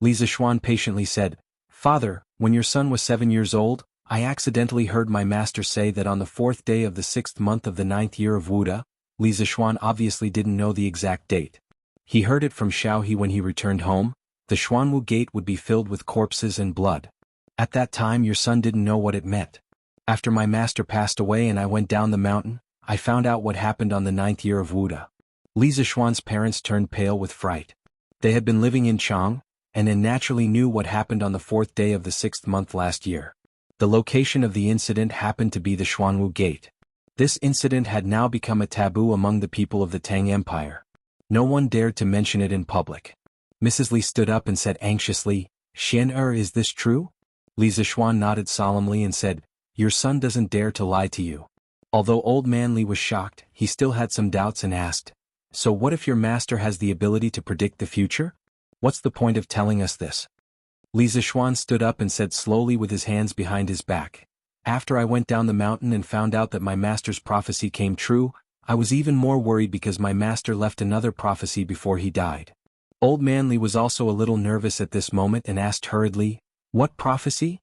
Li Zishuan patiently said, "Father, when your son was 7 years old, I accidentally heard my master say that on the 4th day of the 6th month of the 9th year of Wuda." Li Zishuan obviously didn't know the exact date. He heard it from Xiaohe when he returned home. The Xuanwu gate would be filled with corpses and blood. At that time your son didn't know what it meant. After my master passed away and I went down the mountain, I found out what happened on the 9th year of Wuda. Li Zishuan's parents turned pale with fright. They had been living in Chang, and then naturally knew what happened on the 4th day of the 6th month last year. The location of the incident happened to be the Xuanwu Gate. This incident had now become a taboo among the people of the Tang Empire. No one dared to mention it in public. Mrs. Li stood up and said anxiously, "Xian is this true?" Li Zishuan nodded solemnly and said, "Your son doesn't dare to lie to you." Although Old Man Li was shocked, he still had some doubts and asked, "So what if your master has the ability to predict the future? What's the point of telling us this?" Li Zishuan stood up and said slowly with his hands behind his back, "After I went down the mountain and found out that my master's prophecy came true, I was even more worried because my master left another prophecy before he died." Old Man Li was also a little nervous at this moment and asked hurriedly, "What prophecy?"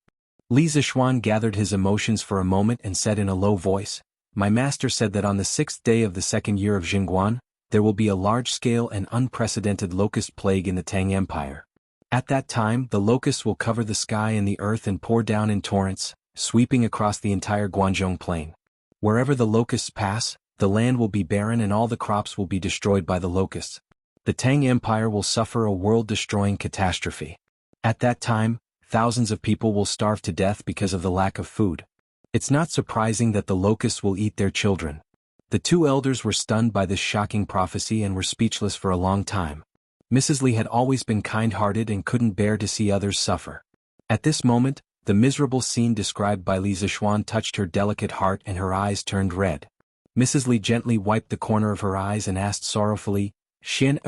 Li Zishuan gathered his emotions for a moment and said in a low voice, "My master said that on the 6th day of the 2nd year of Jingguan, there will be a large-scale and unprecedented locust plague in the Tang Empire. At that time, the locusts will cover the sky and the earth and pour down in torrents, sweeping across the entire Guanzhong plain. Wherever the locusts pass, the land will be barren and all the crops will be destroyed by the locusts. The Tang Empire will suffer a world-destroying catastrophe. At that time, thousands of people will starve to death because of the lack of food. It's not surprising that the locusts will eat their children." The two elders were stunned by this shocking prophecy and were speechless for a long time. Mrs. Li had always been kind-hearted and couldn't bear to see others suffer. At this moment, the miserable scene described by Li Zishuan touched her delicate heart and her eyes turned red. Mrs. Li gently wiped the corner of her eyes and asked sorrowfully, "Xian,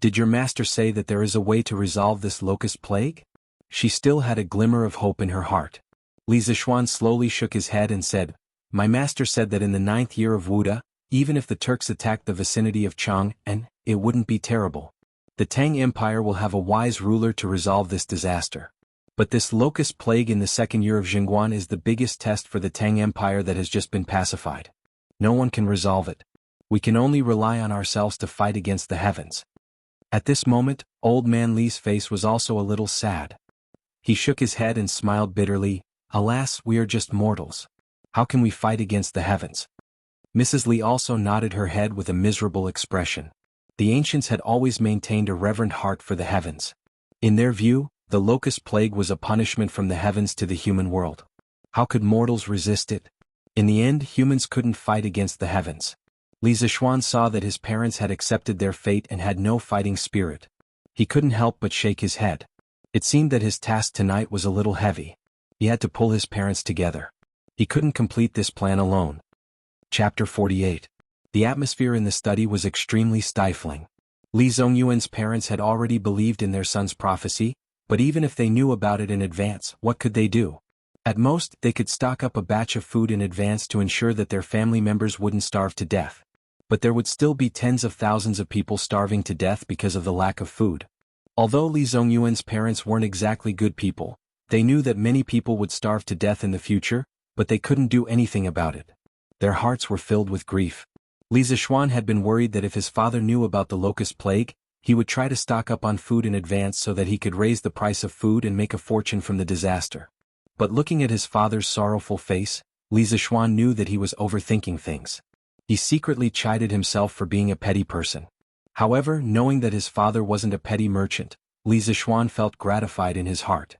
did your master say that there is a way to resolve this locust plague?" She still had a glimmer of hope in her heart. Li Zishuan slowly shook his head and said, "My master said that in the 9th year of Wuda, even if the Turks attacked the vicinity of Chang, it wouldn't be terrible. The Tang Empire will have a wise ruler to resolve this disaster. But this locust plague in the 2nd year of Jingguan is the biggest test for the Tang Empire that has just been pacified. No one can resolve it. We can only rely on ourselves to fight against the heavens." At this moment, Old Man Li's face was also a little sad. He shook his head and smiled bitterly, "Alas, we are just mortals. How can we fight against the heavens?" Mrs. Li also nodded her head with a miserable expression. The ancients had always maintained a reverent heart for the heavens. In their view, the locust plague was a punishment from the heavens to the human world. How could mortals resist it? In the end, humans couldn't fight against the heavens. Li Zishuan saw that his parents had accepted their fate and had no fighting spirit. He couldn't help but shake his head. It seemed that his task tonight was a little heavy. He had to pull his parents together. He couldn't complete this plan alone. Chapter 48. The atmosphere in the study was extremely stifling. Li Zongyuan's parents had already believed in their son's prophecy, but even if they knew about it in advance, what could they do? At most, they could stock up a batch of food in advance to ensure that their family members wouldn't starve to death. But there would still be tens of thousands of people starving to death because of the lack of food. Although Li Zongyuan's parents weren't exactly good people, they knew that many people would starve to death in the future, but they couldn't do anything about it. Their hearts were filled with grief. Li Zishuan had been worried that if his father knew about the locust plague, he would try to stock up on food in advance so that he could raise the price of food and make a fortune from the disaster. But looking at his father's sorrowful face, Li Zishuan knew that he was overthinking things. He secretly chided himself for being a petty person. However, knowing that his father wasn't a petty merchant, Li Zishuan felt gratified in his heart.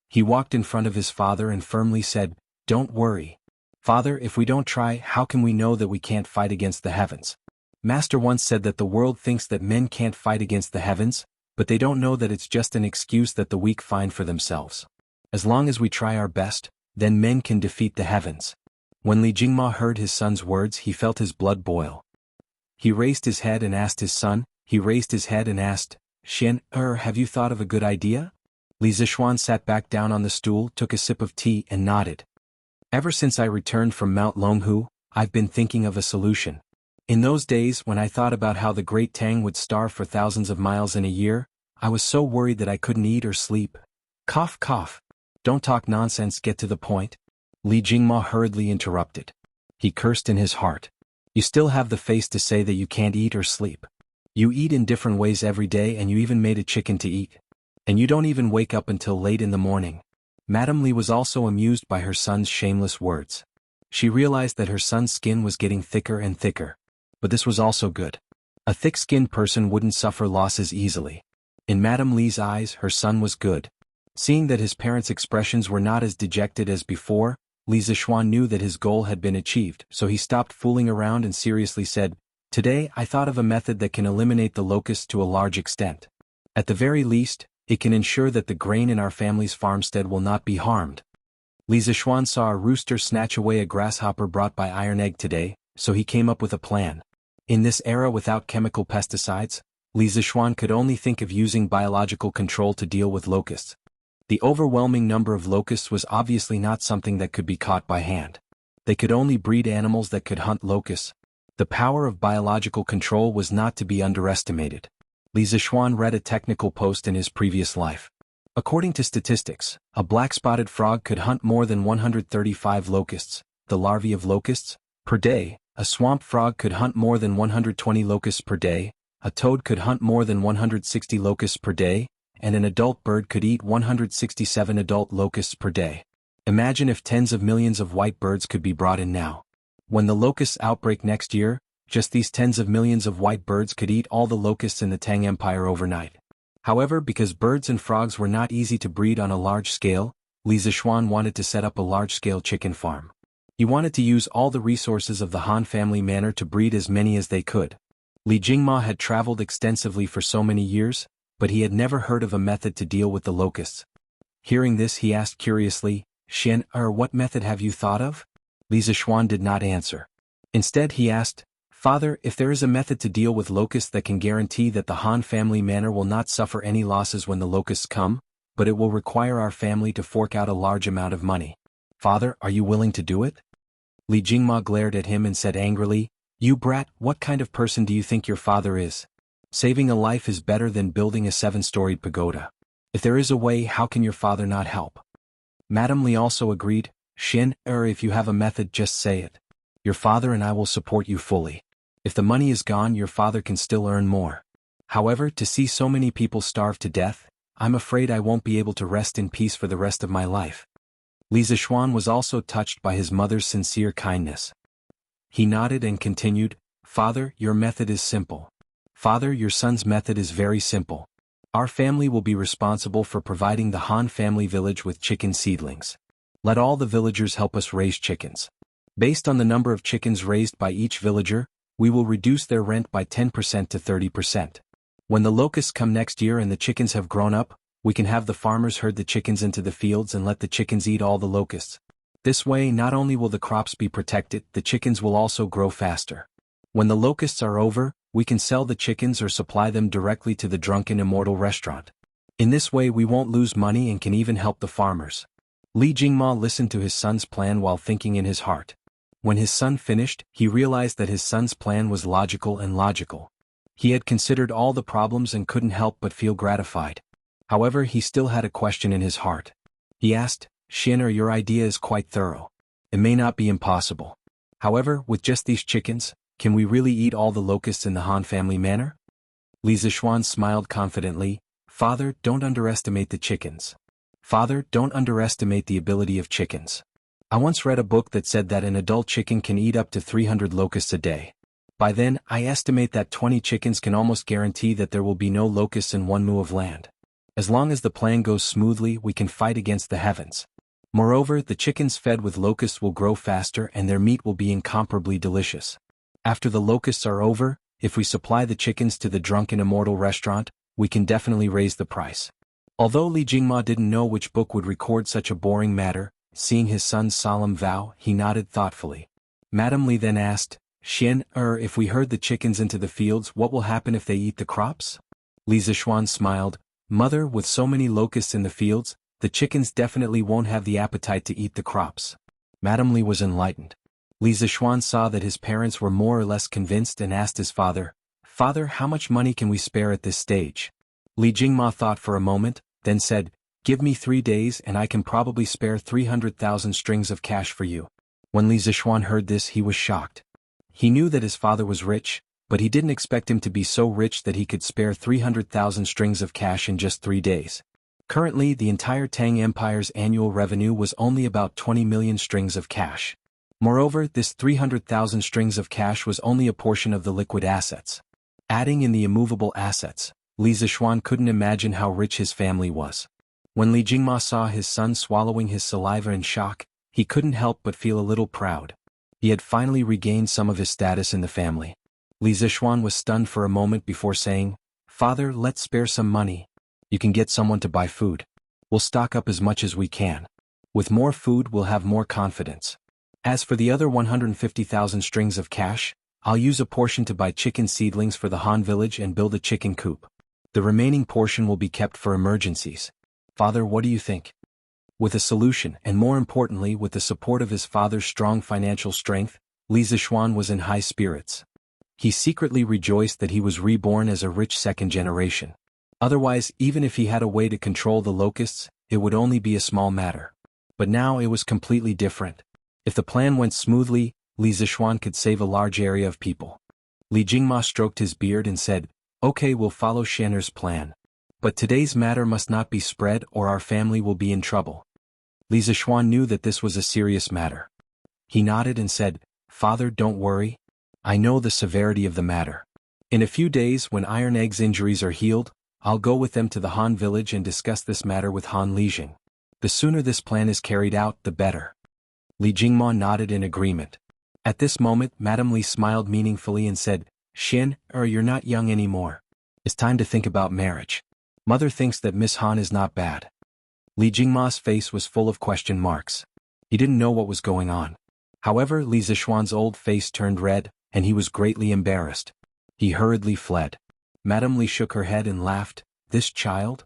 He walked in front of his father and firmly said, "Don't worry. Father, if we don't try, how can we know that we can't fight against the heavens?" Master once said that the world thinks that men can't fight against the heavens, but they don't know that it's just an excuse that the weak find for themselves. As long as we try our best, then men can defeat the heavens. When Li Jingma heard his son's words, he felt his blood boil. He raised his head and asked his son, Xian, have you thought of a good idea? Li Zishuan sat back down on the stool, took a sip of tea and nodded. Ever since I returned from Mount Longhu, I've been thinking of a solution. In those days when I thought about how the Great Tang would starve for thousands of miles in a year, I was so worried that I couldn't eat or sleep. Cough, cough. Don't talk nonsense, get to the point. Li Jingma hurriedly interrupted. He cursed in his heart. You still have the face to say that you can't eat or sleep. You eat in different ways every day, and you even made a chicken to eat. And you don't even wake up until late in the morning. Madame Li was also amused by her son's shameless words. She realized that her son's skin was getting thicker and thicker. But this was also good. A thick-skinned person wouldn't suffer losses easily. In Madame Li's eyes, her son was good. Seeing that his parents' expressions were not as dejected as before, Li Zishuan knew that his goal had been achieved, so he stopped fooling around and seriously said, Today I thought of a method that can eliminate the locusts to a large extent. At the very least, it can ensure that the grain in our family's farmstead will not be harmed. Li Zishuan saw a rooster snatch away a grasshopper brought by Iron Egg today, so he came up with a plan. In this era without chemical pesticides, Li Zishuan could only think of using biological control to deal with locusts. The overwhelming number of locusts was obviously not something that could be caught by hand. They could only breed animals that could hunt locusts. The power of biological control was not to be underestimated. Li Zishuan read a technical post in his previous life. According to statistics, a black-spotted frog could hunt more than 135 locusts, the larvae of locusts, per day. A swamp frog could hunt more than 120 locusts per day, a toad could hunt more than 160 locusts per day, and an adult bird could eat 167 adult locusts per day. Imagine if tens of millions of white birds could be brought in now. When the locusts outbreak next year, just these tens of millions of white birds could eat all the locusts in the Tang Empire overnight. However, because birds and frogs were not easy to breed on a large scale, Li Zishuan wanted to set up a large-scale chicken farm. He wanted to use all the resources of the Han family manor to breed as many as they could. Li Jingma had traveled extensively for so many years, but he had never heard of a method to deal with the locusts. Hearing this, he asked curiously, Xian, what method have you thought of? Li Zishuan did not answer. Instead he asked, Father, if there is a method to deal with locusts that can guarantee that the Han family manor will not suffer any losses when the locusts come, but it will require our family to fork out a large amount of money. Father, are you willing to do it? Li Jingma glared at him and said angrily, You brat, what kind of person do you think your father is? Saving a life is better than building a 7-storied pagoda. If there is a way, how can your father not help? Madame Li also agreed, Xian, if you have a method, just say it. Your father and I will support you fully. If the money is gone, your father can still earn more. However, to see so many people starve to death, I'm afraid I won't be able to rest in peace for the rest of my life. Li Zishuan was also touched by his mother's sincere kindness. He nodded and continued, Father, your method is simple. Father, your son's method is very simple. Our family will be responsible for providing the Han family village with chicken seedlings. Let all the villagers help us raise chickens. Based on the number of chickens raised by each villager, we will reduce their rent by 10% to 30%. When the locusts come next year and the chickens have grown up, we can have the farmers herd the chickens into the fields and let the chickens eat all the locusts. This way, not only will the crops be protected, the chickens will also grow faster. When the locusts are over, we can sell the chickens or supply them directly to the drunken immortal restaurant. In this way we won't lose money and can even help the farmers. Li Jingma listened to his son's plan while thinking in his heart. When his son finished, he realized that his son's plan was logical. He had considered all the problems and couldn't help but feel gratified. However, he still had a question in his heart. He asked, Xian, your idea is quite thorough. It may not be impossible. However, with just these chickens, can we really eat all the locusts in the Han family manor? Li Zishuan smiled confidently, Father, don't underestimate the chickens. Father, don't underestimate the ability of chickens. I once read a book that said that an adult chicken can eat up to 300 locusts a day. By then, I estimate that 20 chickens can almost guarantee that there will be no locusts in 1 mu of land. As long as the plan goes smoothly, we can fight against the heavens. Moreover, the chickens fed with locusts will grow faster and their meat will be incomparably delicious. After the locusts are over, if we supply the chickens to the drunken immortal restaurant, we can definitely raise the price. Although Li Jingma didn't know which book would record such a boring matter, seeing his son's solemn vow, he nodded thoughtfully. Madame Li then asked, Xian, if we herd the chickens into the fields, what will happen if they eat the crops? Li Zishuan smiled, Mother, with so many locusts in the fields, the chickens definitely won't have the appetite to eat the crops. Madame Li was enlightened. Li Zishuan saw that his parents were more or less convinced and asked his father, Father, how much money can we spare at this stage? Li Jingma thought for a moment, then said, Give me 3 days and I can probably spare 300,000 strings of cash for you. When Li Zishuan heard this, he was shocked. He knew that his father was rich, but he didn't expect him to be so rich that he could spare 300,000 strings of cash in just 3 days. Currently, the entire Tang Empire's annual revenue was only about 20 million strings of cash. Moreover, this 300,000 strings of cash was only a portion of the liquid assets. Adding in the immovable assets, Li Zishuan couldn't imagine how rich his family was. When Li Jingma saw his son swallowing his saliva in shock, he couldn't help but feel a little proud. He had finally regained some of his status in the family. Li Zishuan was stunned for a moment before saying, Father, let's spare some money. You can get someone to buy food. We'll stock up as much as we can. With more food we'll have more confidence. As for the other 150,000 strings of cash, I'll use a portion to buy chicken seedlings for the Han village and build a chicken coop. The remaining portion will be kept for emergencies. Father, what do you think? With a solution, and more importantly with the support of his father's strong financial strength, Li Zishuan was in high spirits. He secretly rejoiced that he was reborn as a rich second generation. Otherwise, even if he had a way to control the locusts, it would only be a small matter. But now it was completely different. If the plan went smoothly, Li Zishuan could save a large area of people. Li Jingma stroked his beard and said, Okay, we'll follow Xianer's plan. But today's matter must not be spread or our family will be in trouble. Li Zishuan knew that this was a serious matter. He nodded and said, Father, don't worry. I know the severity of the matter. In a few days, when Iron Egg's injuries are healed, I'll go with them to the Han village and discuss this matter with Han Lijing. The sooner this plan is carried out, the better. Li Jingma nodded in agreement. At this moment, Madame Li smiled meaningfully and said, Xian, you're not young anymore. It's time to think about marriage. Mother thinks that Miss Han is not bad. Li Jingma's face was full of question marks. He didn't know what was going on. However, Li Zishuan's old face turned red, and he was greatly embarrassed. He hurriedly fled. Madame Li shook her head and laughed, This child?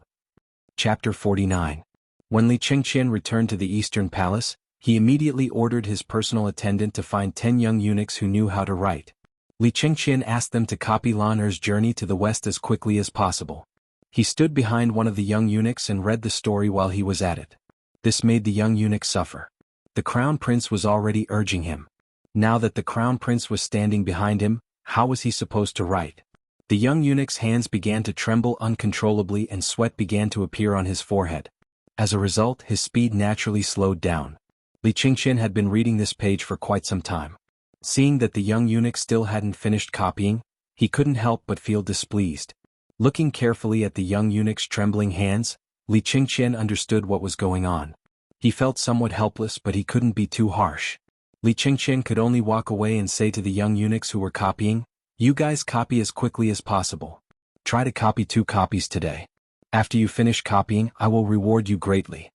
Chapter 49. When Li Chengqian returned to the Eastern Palace, he immediately ordered his personal attendant to find 10 young eunuchs who knew how to write. Li Chengqian asked them to copy Lan Er's journey to the west as quickly as possible. He stood behind one of the young eunuchs and read the story while he was at it. This made the young eunuch suffer. The crown prince was already urging him. Now that the crown prince was standing behind him, how was he supposed to write? The young eunuch's hands began to tremble uncontrollably and sweat began to appear on his forehead. As a result, his speed naturally slowed down. Li Chengqian had been reading this page for quite some time. Seeing that the young eunuch still hadn't finished copying, he couldn't help but feel displeased. Looking carefully at the young eunuch's trembling hands, Li Chengqian understood what was going on. He felt somewhat helpless, but he couldn't be too harsh. Li Chengqian could only walk away and say to the young eunuchs who were copying, You guys copy as quickly as possible. Try to copy 2 copies today. After you finish copying, I will reward you greatly.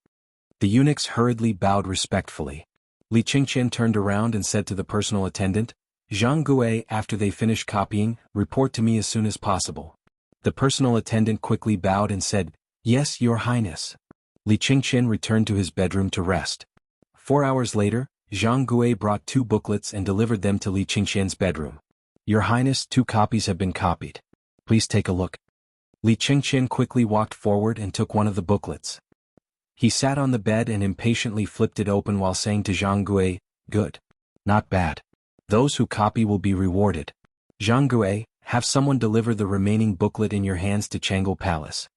The eunuchs hurriedly bowed respectfully. Li Chengqian turned around and said to the personal attendant, Jianghu, after they finish copying, report to me as soon as possible. The personal attendant quickly bowed and said, Yes, Your Highness. Li Chengqian returned to his bedroom to rest. 4 hours later, Zhang Gui brought 2 booklets and delivered them to Li Chengqian's bedroom. Your Highness, 2 copies have been copied. Please take a look. Li Chengqian quickly walked forward and took one of the booklets. He sat on the bed and impatiently flipped it open while saying to Zhang Gui, Good. Not bad. Those who copy will be rewarded. Zhang Gui, have someone deliver the remaining booklet in your hands to Jianghu Palace.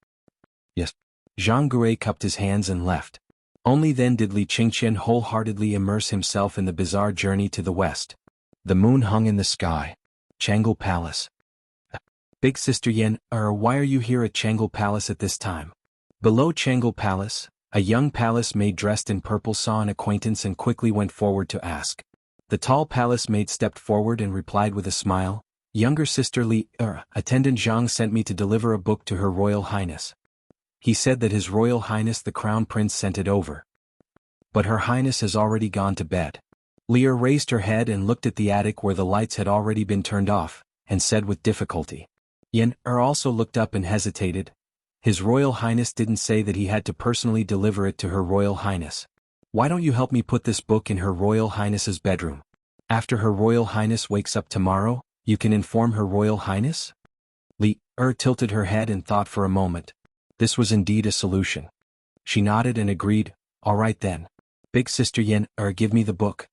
Yes. Zhang Gui cupped his hands and left. Only then did Li Chengqian wholeheartedly immerse himself in the bizarre journey to the west. The moon hung in the sky. Jianghu Palace. Big Sister Yan, why are you here at Jianghu Palace at this time? Below Jianghu Palace, a young palace maid dressed in purple saw an acquaintance and quickly went forward to ask. The tall palace maid stepped forward and replied with a smile, Younger sister Li, Attendant Zhang sent me to deliver a book to Her Royal Highness. He said that His Royal Highness the Crown Prince sent it over. But Her Highness has already gone to bed. Li raised her head and looked at the attic where the lights had already been turned off, and said with difficulty. Yan also looked up and hesitated. His Royal Highness didn't say that he had to personally deliver it to Her Royal Highness. Why don't you help me put this book in Her Royal Highness's bedroom? After Her Royal Highness wakes up tomorrow, you can inform Her Royal Highness? Li tilted her head and thought for a moment. This was indeed a solution. She nodded and agreed, all right then. Big sister Yan, give me the book.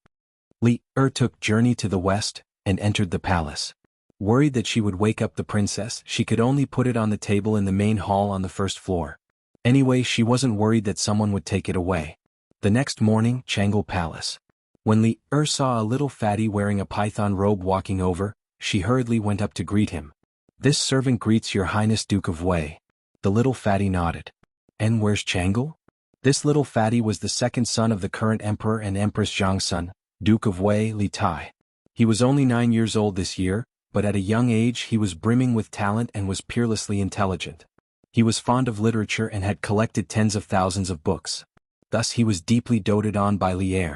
Li took Journey to the West, and entered the palace. Worried that she would wake up the princess, she could only put it on the table in the main hall on the first floor. Anyway, she wasn't worried that someone would take it away. The next morning, Jianghu Palace. When Li saw a little fatty wearing a python robe walking over, she hurriedly went up to greet him. This servant greets Your Highness Duke of Wei. The little fatty nodded. And where's Jianghu? This little fatty was the second son of the current emperor and empress Zhang's son, Duke of Wei Li Tai. He was only 9 years old this year, but at a young age he was brimming with talent and was peerlessly intelligent. He was fond of literature and had collected tens of thousands of books. Thus he was deeply doted on by Li.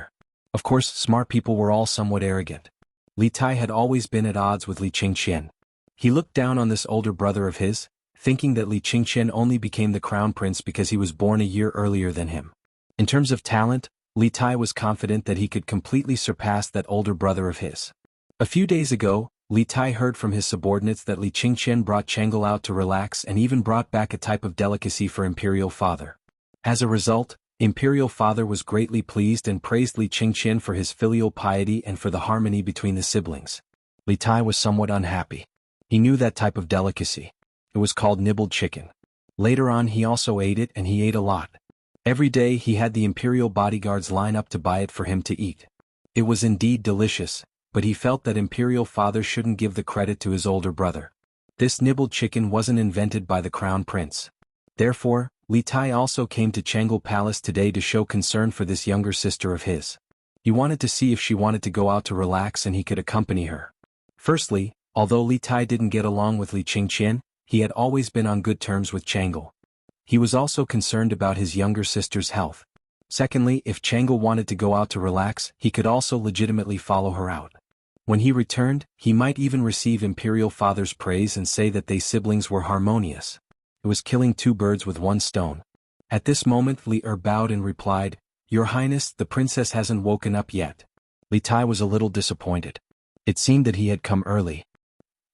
Of course, smart people were all somewhat arrogant. Li Tai had always been at odds with Li Qingqian. He looked down on this older brother of his, thinking that Li Qingqian only became the crown prince because he was born a year earlier than him. In terms of talent, Li Tai was confident that he could completely surpass that older brother of his. A few days ago, Li Tai heard from his subordinates that Li Qingqian brought Jianghu out to relax and even brought back a type of delicacy for Imperial Father. As a result, Imperial Father was greatly pleased and praised Li Qingqian for his filial piety and for the harmony between the siblings. Li Tai was somewhat unhappy. He knew that type of delicacy. It was called nibbled chicken. Later on he also ate it, and he ate a lot. Every day he had the imperial bodyguards line up to buy it for him to eat. It was indeed delicious, but he felt that Imperial Father shouldn't give the credit to his older brother. This nibbled chicken wasn't invented by the crown prince. Therefore, Li Tai also came to Jianghu Palace today to show concern for this younger sister of his. He wanted to see if she wanted to go out to relax and he could accompany her. Firstly, although Li Tai didn't get along with Li Qingqian, he had always been on good terms with Jianghu. He was also concerned about his younger sister's health. Secondly, if Jianghu wanted to go out to relax, he could also legitimately follow her out. When he returned, he might even receive Imperial Father's praise and say that they siblings were harmonious. It was killing two birds with one stone. At this moment Li bowed and replied, Your Highness, the princess hasn't woken up yet. Li Tai was a little disappointed. It seemed that he had come early.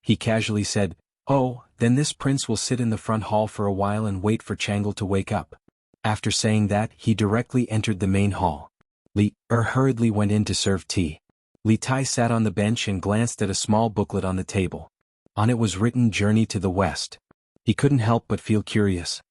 He casually said, Oh, then this prince will sit in the front hall for a while and wait for Jianghu to wake up. After saying that, he directly entered the main hall. Li hurriedly went in to serve tea. Li Tai sat on the bench and glanced at a small booklet on the table. On it was written Journey to the West. He couldn't help but feel curious.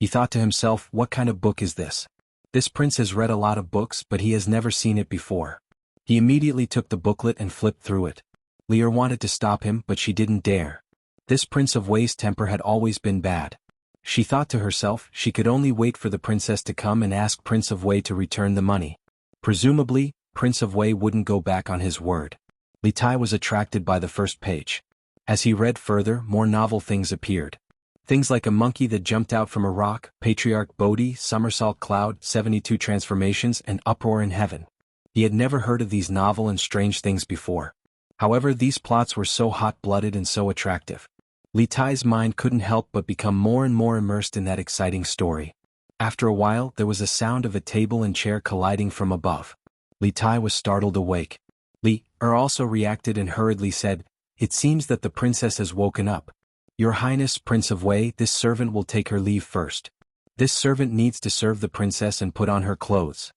He thought to himself, what kind of book is this? This prince has read a lot of books, but he has never seen it before. He immediately took the booklet and flipped through it. Li wanted to stop him, but she didn't dare. This Prince of Wei's temper had always been bad. She thought to herself she could only wait for the princess to come and ask Prince of Wei to return the money. Presumably, Prince of Wei wouldn't go back on his word. Li Tai was attracted by the first page. As he read further, more novel things appeared. Things like a monkey that jumped out from a rock, Patriarch Bodhi, Somersault Cloud, 72 Transformations, and Uproar in Heaven. He had never heard of these novel and strange things before. However, these plots were so hot-blooded and so attractive. Li Tai's mind couldn't help but become more and more immersed in that exciting story. After a while, there was a sound of a table and chair colliding from above. Li Tai was startled awake. Li also reacted and hurriedly said, It seems that the princess has woken up. Your Highness, Prince of Wei, this servant will take her leave first. This servant needs to serve the princess and put on her clothes.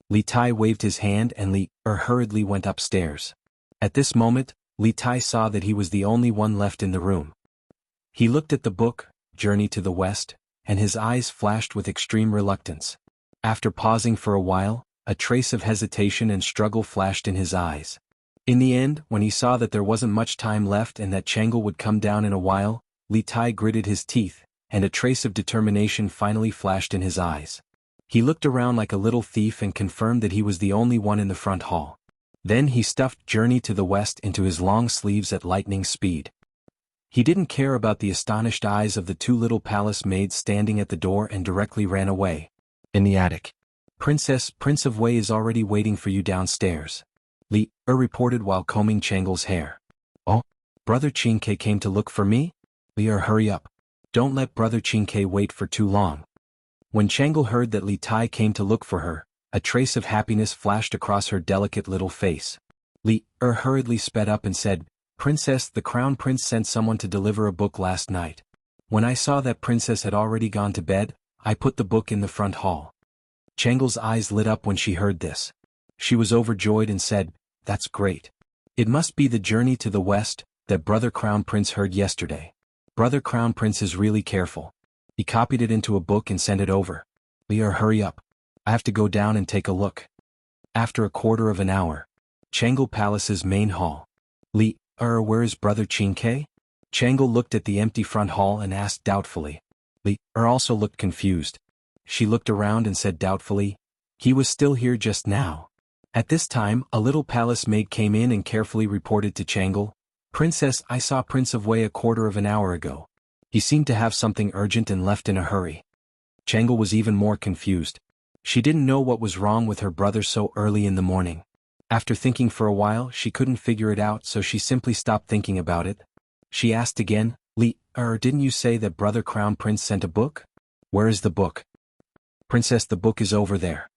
Li Tai waved his hand and Li hurriedly went upstairs. At this moment, Li Tai saw that he was the only one left in the room. He looked at the book, Journey to the West, and his eyes flashed with extreme reluctance. After pausing for a while, a trace of hesitation and struggle flashed in his eyes. In the end, when he saw that there wasn't much time left and that Jianghu would come down in a while, Li Tai gritted his teeth, and a trace of determination finally flashed in his eyes. He looked around like a little thief and confirmed that he was the only one in the front hall. Then he stuffed Journey to the West into his long sleeves at lightning speed. He didn't care about the astonished eyes of the two little palace maids standing at the door and directly ran away. In the attic. Prince of Wei is already waiting for you downstairs. Li reported while combing Changle's hair. Oh, Brother Qingke came to look for me? Li hurry up. Don't let Brother Qingke wait for too long. When Changle heard that Li Tai came to look for her, a trace of happiness flashed across her delicate little face. Li hurriedly sped up and said, Princess, the Crown Prince sent someone to deliver a book last night. When I saw that Princess had already gone to bed, I put the book in the front hall. Changle's eyes lit up when she heard this. She was overjoyed and said, That's great. It must be the Journey to the West that Brother Crown Prince heard yesterday. Brother Crown Prince is really careful. He copied it into a book and sent it over. Li hurry up. I have to go down and take a look. After a quarter of an hour. Changle Palace's main hall. Li where is Brother Qingke? Changle looked at the empty front hall and asked doubtfully. Li also looked confused. She looked around and said doubtfully, He was still here just now. At this time, a little palace maid came in and carefully reported to Changle, Princess, I saw Prince of Wei a quarter of an hour ago. He seemed to have something urgent and left in a hurry. Changle was even more confused. She didn't know what was wrong with her brother so early in the morning. After thinking for a while, she couldn't figure it out, so she simply stopped thinking about it. She asked again, Li, didn't you say that Brother Crown Prince sent a book? Where is the book? Princess, the book is over there.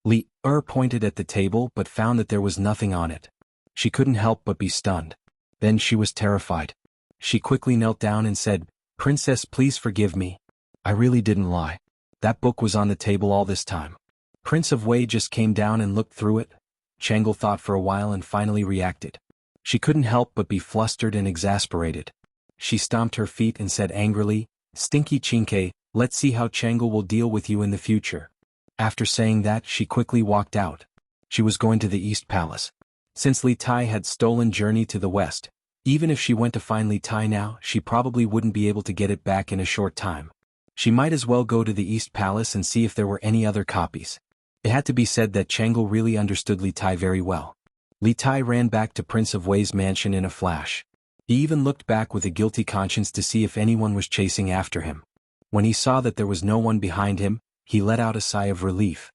Li pointed at the table but found that there was nothing on it. She couldn't help but be stunned. Then she was terrified. She quickly knelt down and said, Princess, please forgive me. I really didn't lie. That book was on the table all this time. Prince of Wei just came down and looked through it. Changle thought for a while and finally reacted. She couldn't help but be flustered and exasperated. She stomped her feet and said angrily, Stinky Qingke, let's see how Changle will deal with you in the future. After saying that, she quickly walked out. She was going to the East Palace. Since Li Tai had stolen Journey to the West, even if she went to find Li Tai now, she probably wouldn't be able to get it back in a short time. She might as well go to the East Palace and see if there were any other copies. It had to be said that Changle really understood Li Tai very well. Li Tai ran back to Prince of Wei's mansion in a flash. He even looked back with a guilty conscience to see if anyone was chasing after him. When he saw that there was no one behind him, he let out a sigh of relief.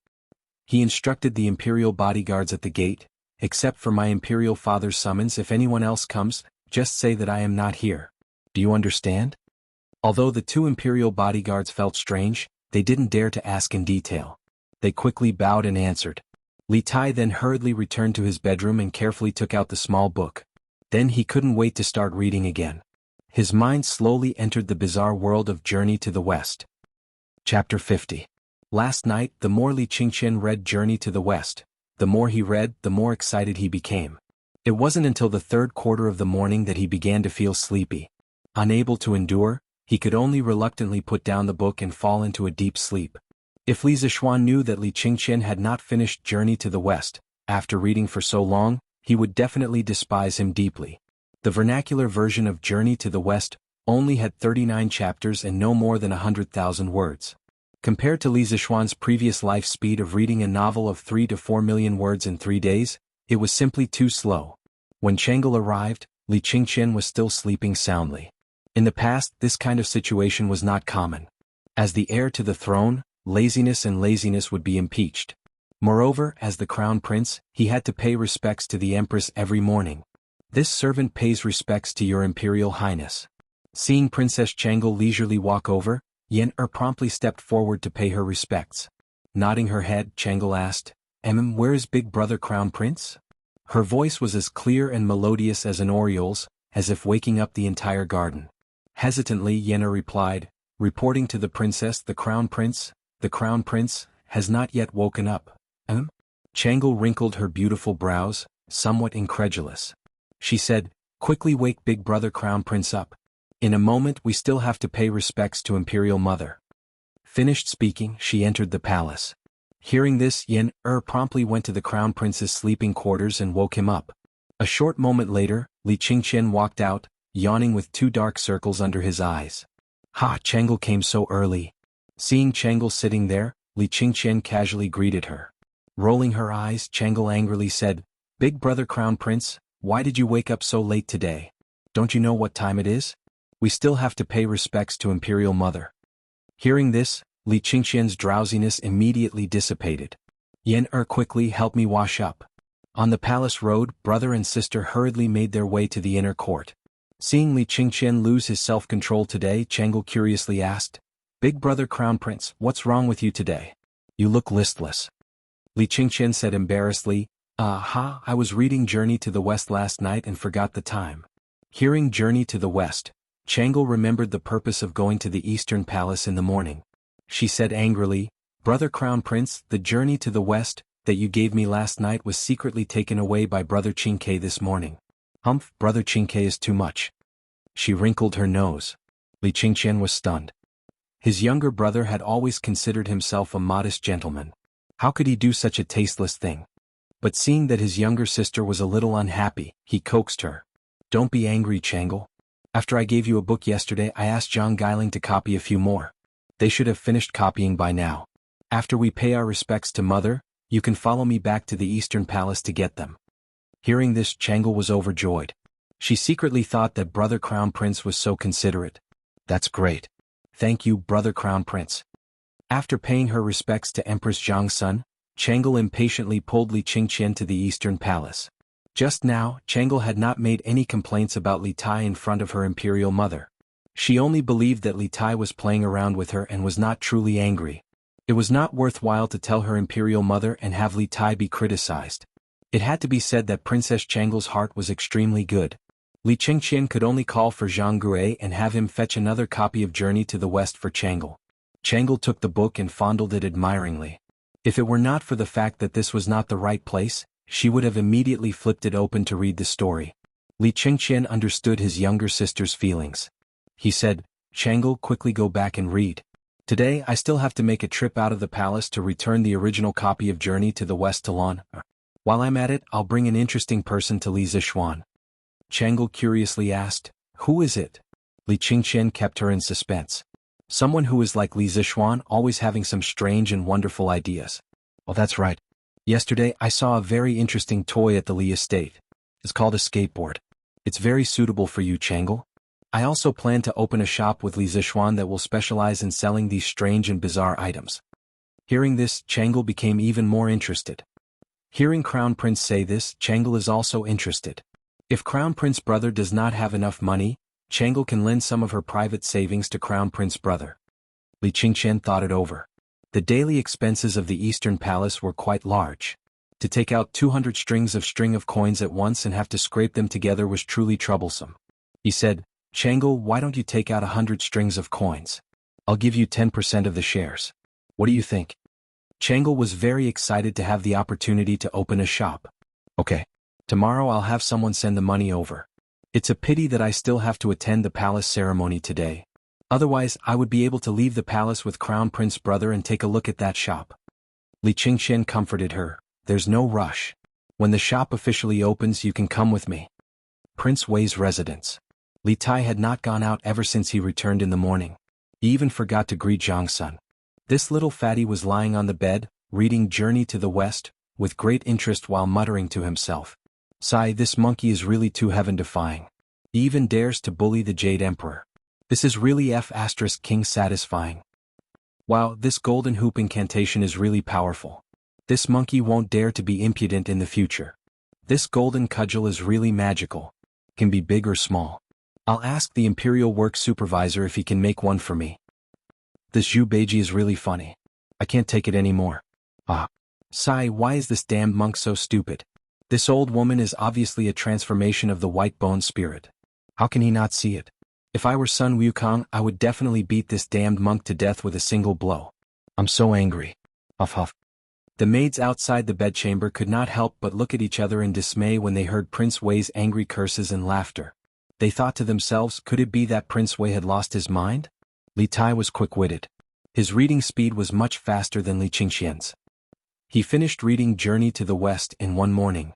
He instructed the imperial bodyguards at the gate, Except for my imperial father's summons, if anyone else comes, just say that I am not here. Do you understand? Although the two imperial bodyguards felt strange, they didn't dare to ask in detail. They quickly bowed and answered. Li Tai then hurriedly returned to his bedroom and carefully took out the small book. Then he couldn't wait to start reading again. His mind slowly entered the bizarre world of Journey to the West. Chapter 50. Last night, the more Li Qingqian read Journey to the West, the more he read, the more excited he became. It wasn't until the third quarter of the morning that he began to feel sleepy. Unable to endure, he could only reluctantly put down the book and fall into a deep sleep. If Li Zishuan knew that Li Qingqian had not finished Journey to the West, after reading for so long, he would definitely despise him deeply. The vernacular version of Journey to the West only had 39 chapters and no more than 100,000 words. Compared to Li Zishuan's previous life speed of reading a novel of 3 to 4 million words in 3 days, it was simply too slow. When Changle arrived, Li Qingqian was still sleeping soundly. In the past, this kind of situation was not common. As the heir to the throne, laziness would be impeached. Moreover, as the crown prince, he had to pay respects to the empress every morning. This servant pays respects to your imperial highness. Seeing Princess Changle leisurely walk over, Yen-er promptly stepped forward to pay her respects. Nodding her head, Changle asked, where is big brother crown prince? Her voice was as clear and melodious as an oriole's, as if waking up the entire garden. Hesitantly, Yen-er replied, reporting to the princess, the crown prince has not yet woken up. Changle wrinkled her beautiful brows, somewhat incredulous. She said, quickly wake big brother crown prince up. In a moment we still have to pay respects to imperial mother. Finished speaking, she entered the palace. Hearing this, Yen-er promptly went to the crown prince's sleeping quarters and woke him up. A short moment later, Li Qingqian walked out, yawning with 2 dark circles under his eyes. Ha! Changle came so early. Seeing Changle sitting there, Li Qingqian casually greeted her. Rolling her eyes, Changle angrily said, Big brother Crown Prince, why did you wake up so late today? Don't you know what time it is? We still have to pay respects to Imperial Mother. Hearing this, Li Qingxian's drowsiness immediately dissipated. Yan quickly help me wash up. On the palace road, brother and sister hurriedly made their way to the inner court. Seeing Li Qingxian lose his self-control today, Jianghu curiously asked, Big brother Crown Prince, what's wrong with you today? You look listless. Li Qingxian said embarrassedly, I was reading Journey to the West last night and forgot the time. Hearing Journey to the West, Jianghu remembered the purpose of going to the Eastern Palace in the morning. She said angrily, Brother Crown Prince, the Journey to the West that you gave me last night was secretly taken away by Brother Qingke this morning. Humph, Brother Qingke is too much. She wrinkled her nose. Li Qingxian was stunned. His younger brother had always considered himself a modest gentleman. How could he do such a tasteless thing? But seeing that his younger sister was a little unhappy, he coaxed her. Don't be angry, Jianghu. After I gave you a book yesterday, I asked Zhang Gailing to copy a few more. They should have finished copying by now. After we pay our respects to Mother, you can follow me back to the Eastern Palace to get them. Hearing this, Jianghu was overjoyed. She secretly thought that Brother Crown Prince was so considerate. That's great. Thank you, Brother Crown Prince. After paying her respects to Empress Zhang's son, Jianghu impatiently pulled Li Qingxian to the Eastern Palace. Just now, Jianghu had not made any complaints about Li Tai in front of her imperial mother. She only believed that Li Tai was playing around with her and was not truly angry. It was not worthwhile to tell her imperial mother and have Li Tai be criticized. It had to be said that Princess Jianghu's heart was extremely good. Li Qingxian could only call for Zhang Gui and have him fetch another copy of Journey to the West for Jianghu. Jianghu took the book and fondled it admiringly. If it were not for the fact that this was not the right place, she would have immediately flipped it open to read the story. Li Qingxian understood his younger sister's feelings. He said, Jianghu, quickly go back and read. Today I still have to make a trip out of the palace to return the original copy of Journey to the West to Lan. While I'm at it, I'll bring an interesting person to Li Zixuan. Jianghu curiously asked, Who is it? Li Qingxian kept her in suspense. Someone who is like Li Zixuan, always having some strange and wonderful ideas. Oh, that's right. Yesterday I saw a very interesting toy at the Li estate. It's called a skateboard. It's very suitable for you, Jianghu. I also plan to open a shop with Li Zixuan that will specialize in selling these strange and bizarre items. Hearing this, Jianghu became even more interested. Hearing Crown Prince say this, Jianghu is also interested. If Crown Prince brother does not have enough money, Jianghu can lend some of her private savings to Crown Prince brother. Li Qingxian thought it over. The daily expenses of the Eastern Palace were quite large. To take out 200 strings of coins at once and have to scrape them together was truly troublesome. He said, Jianghu, why don't you take out 100 strings of coins? I'll give you 10% of the shares. What do you think? Jianghu was very excited to have the opportunity to open a shop. Okay. Tomorrow I'll have someone send the money over. It's a pity that I still have to attend the palace ceremony today. Otherwise, I would be able to leave the palace with Crown Prince brother and take a look at that shop. Li Qingxian comforted her. There's no rush. When the shop officially opens, you can come with me. Prince Wei's residence. Li Tai had not gone out ever since he returned in the morning. He even forgot to greet Zhang's son. This little fatty was lying on the bed, reading Journey to the West, with great interest while muttering to himself. Sigh, this monkey is really too heaven-defying. He even dares to bully the Jade Emperor. This is really King satisfying. Wow, this golden hoop incantation is really powerful. This monkey won't dare to be impudent in the future. This golden cudgel is really magical. Can be big or small. I'll ask the Imperial Work Supervisor if he can make one for me. This Zhu Beiji is really funny. I can't take it anymore. Sigh, why is this damned monk so stupid? This old woman is obviously a transformation of the white bone spirit. How can he not see it? If I were Sun Wukong, I would definitely beat this damned monk to death with a single blow. I'm so angry. Huff huff. The maids outside the bedchamber could not help but look at each other in dismay when they heard Prince Wei's angry curses and laughter. They thought to themselves, could it be that Prince Wei had lost his mind? Li Tai was quick-witted. His reading speed was much faster than Li Qingxian's. He finished reading Journey to the West in one morning.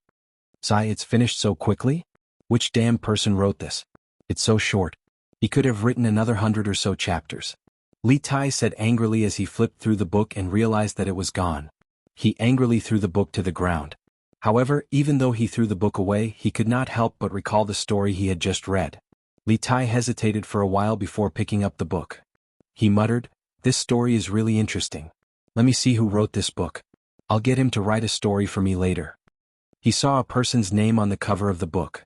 Sigh, it's finished so quickly? Which damn person wrote this? It's so short. He could have written another 100 or so chapters. Li Tai said angrily as he flipped through the book and realized that it was gone. He angrily threw the book to the ground. However, even though he threw the book away, he could not help but recall the story he had just read. Li Tai hesitated for a while before picking up the book. He muttered, "This story is really interesting. Let me see who wrote this book. I'll get him to write a story for me later." He saw a person's name on the cover of the book.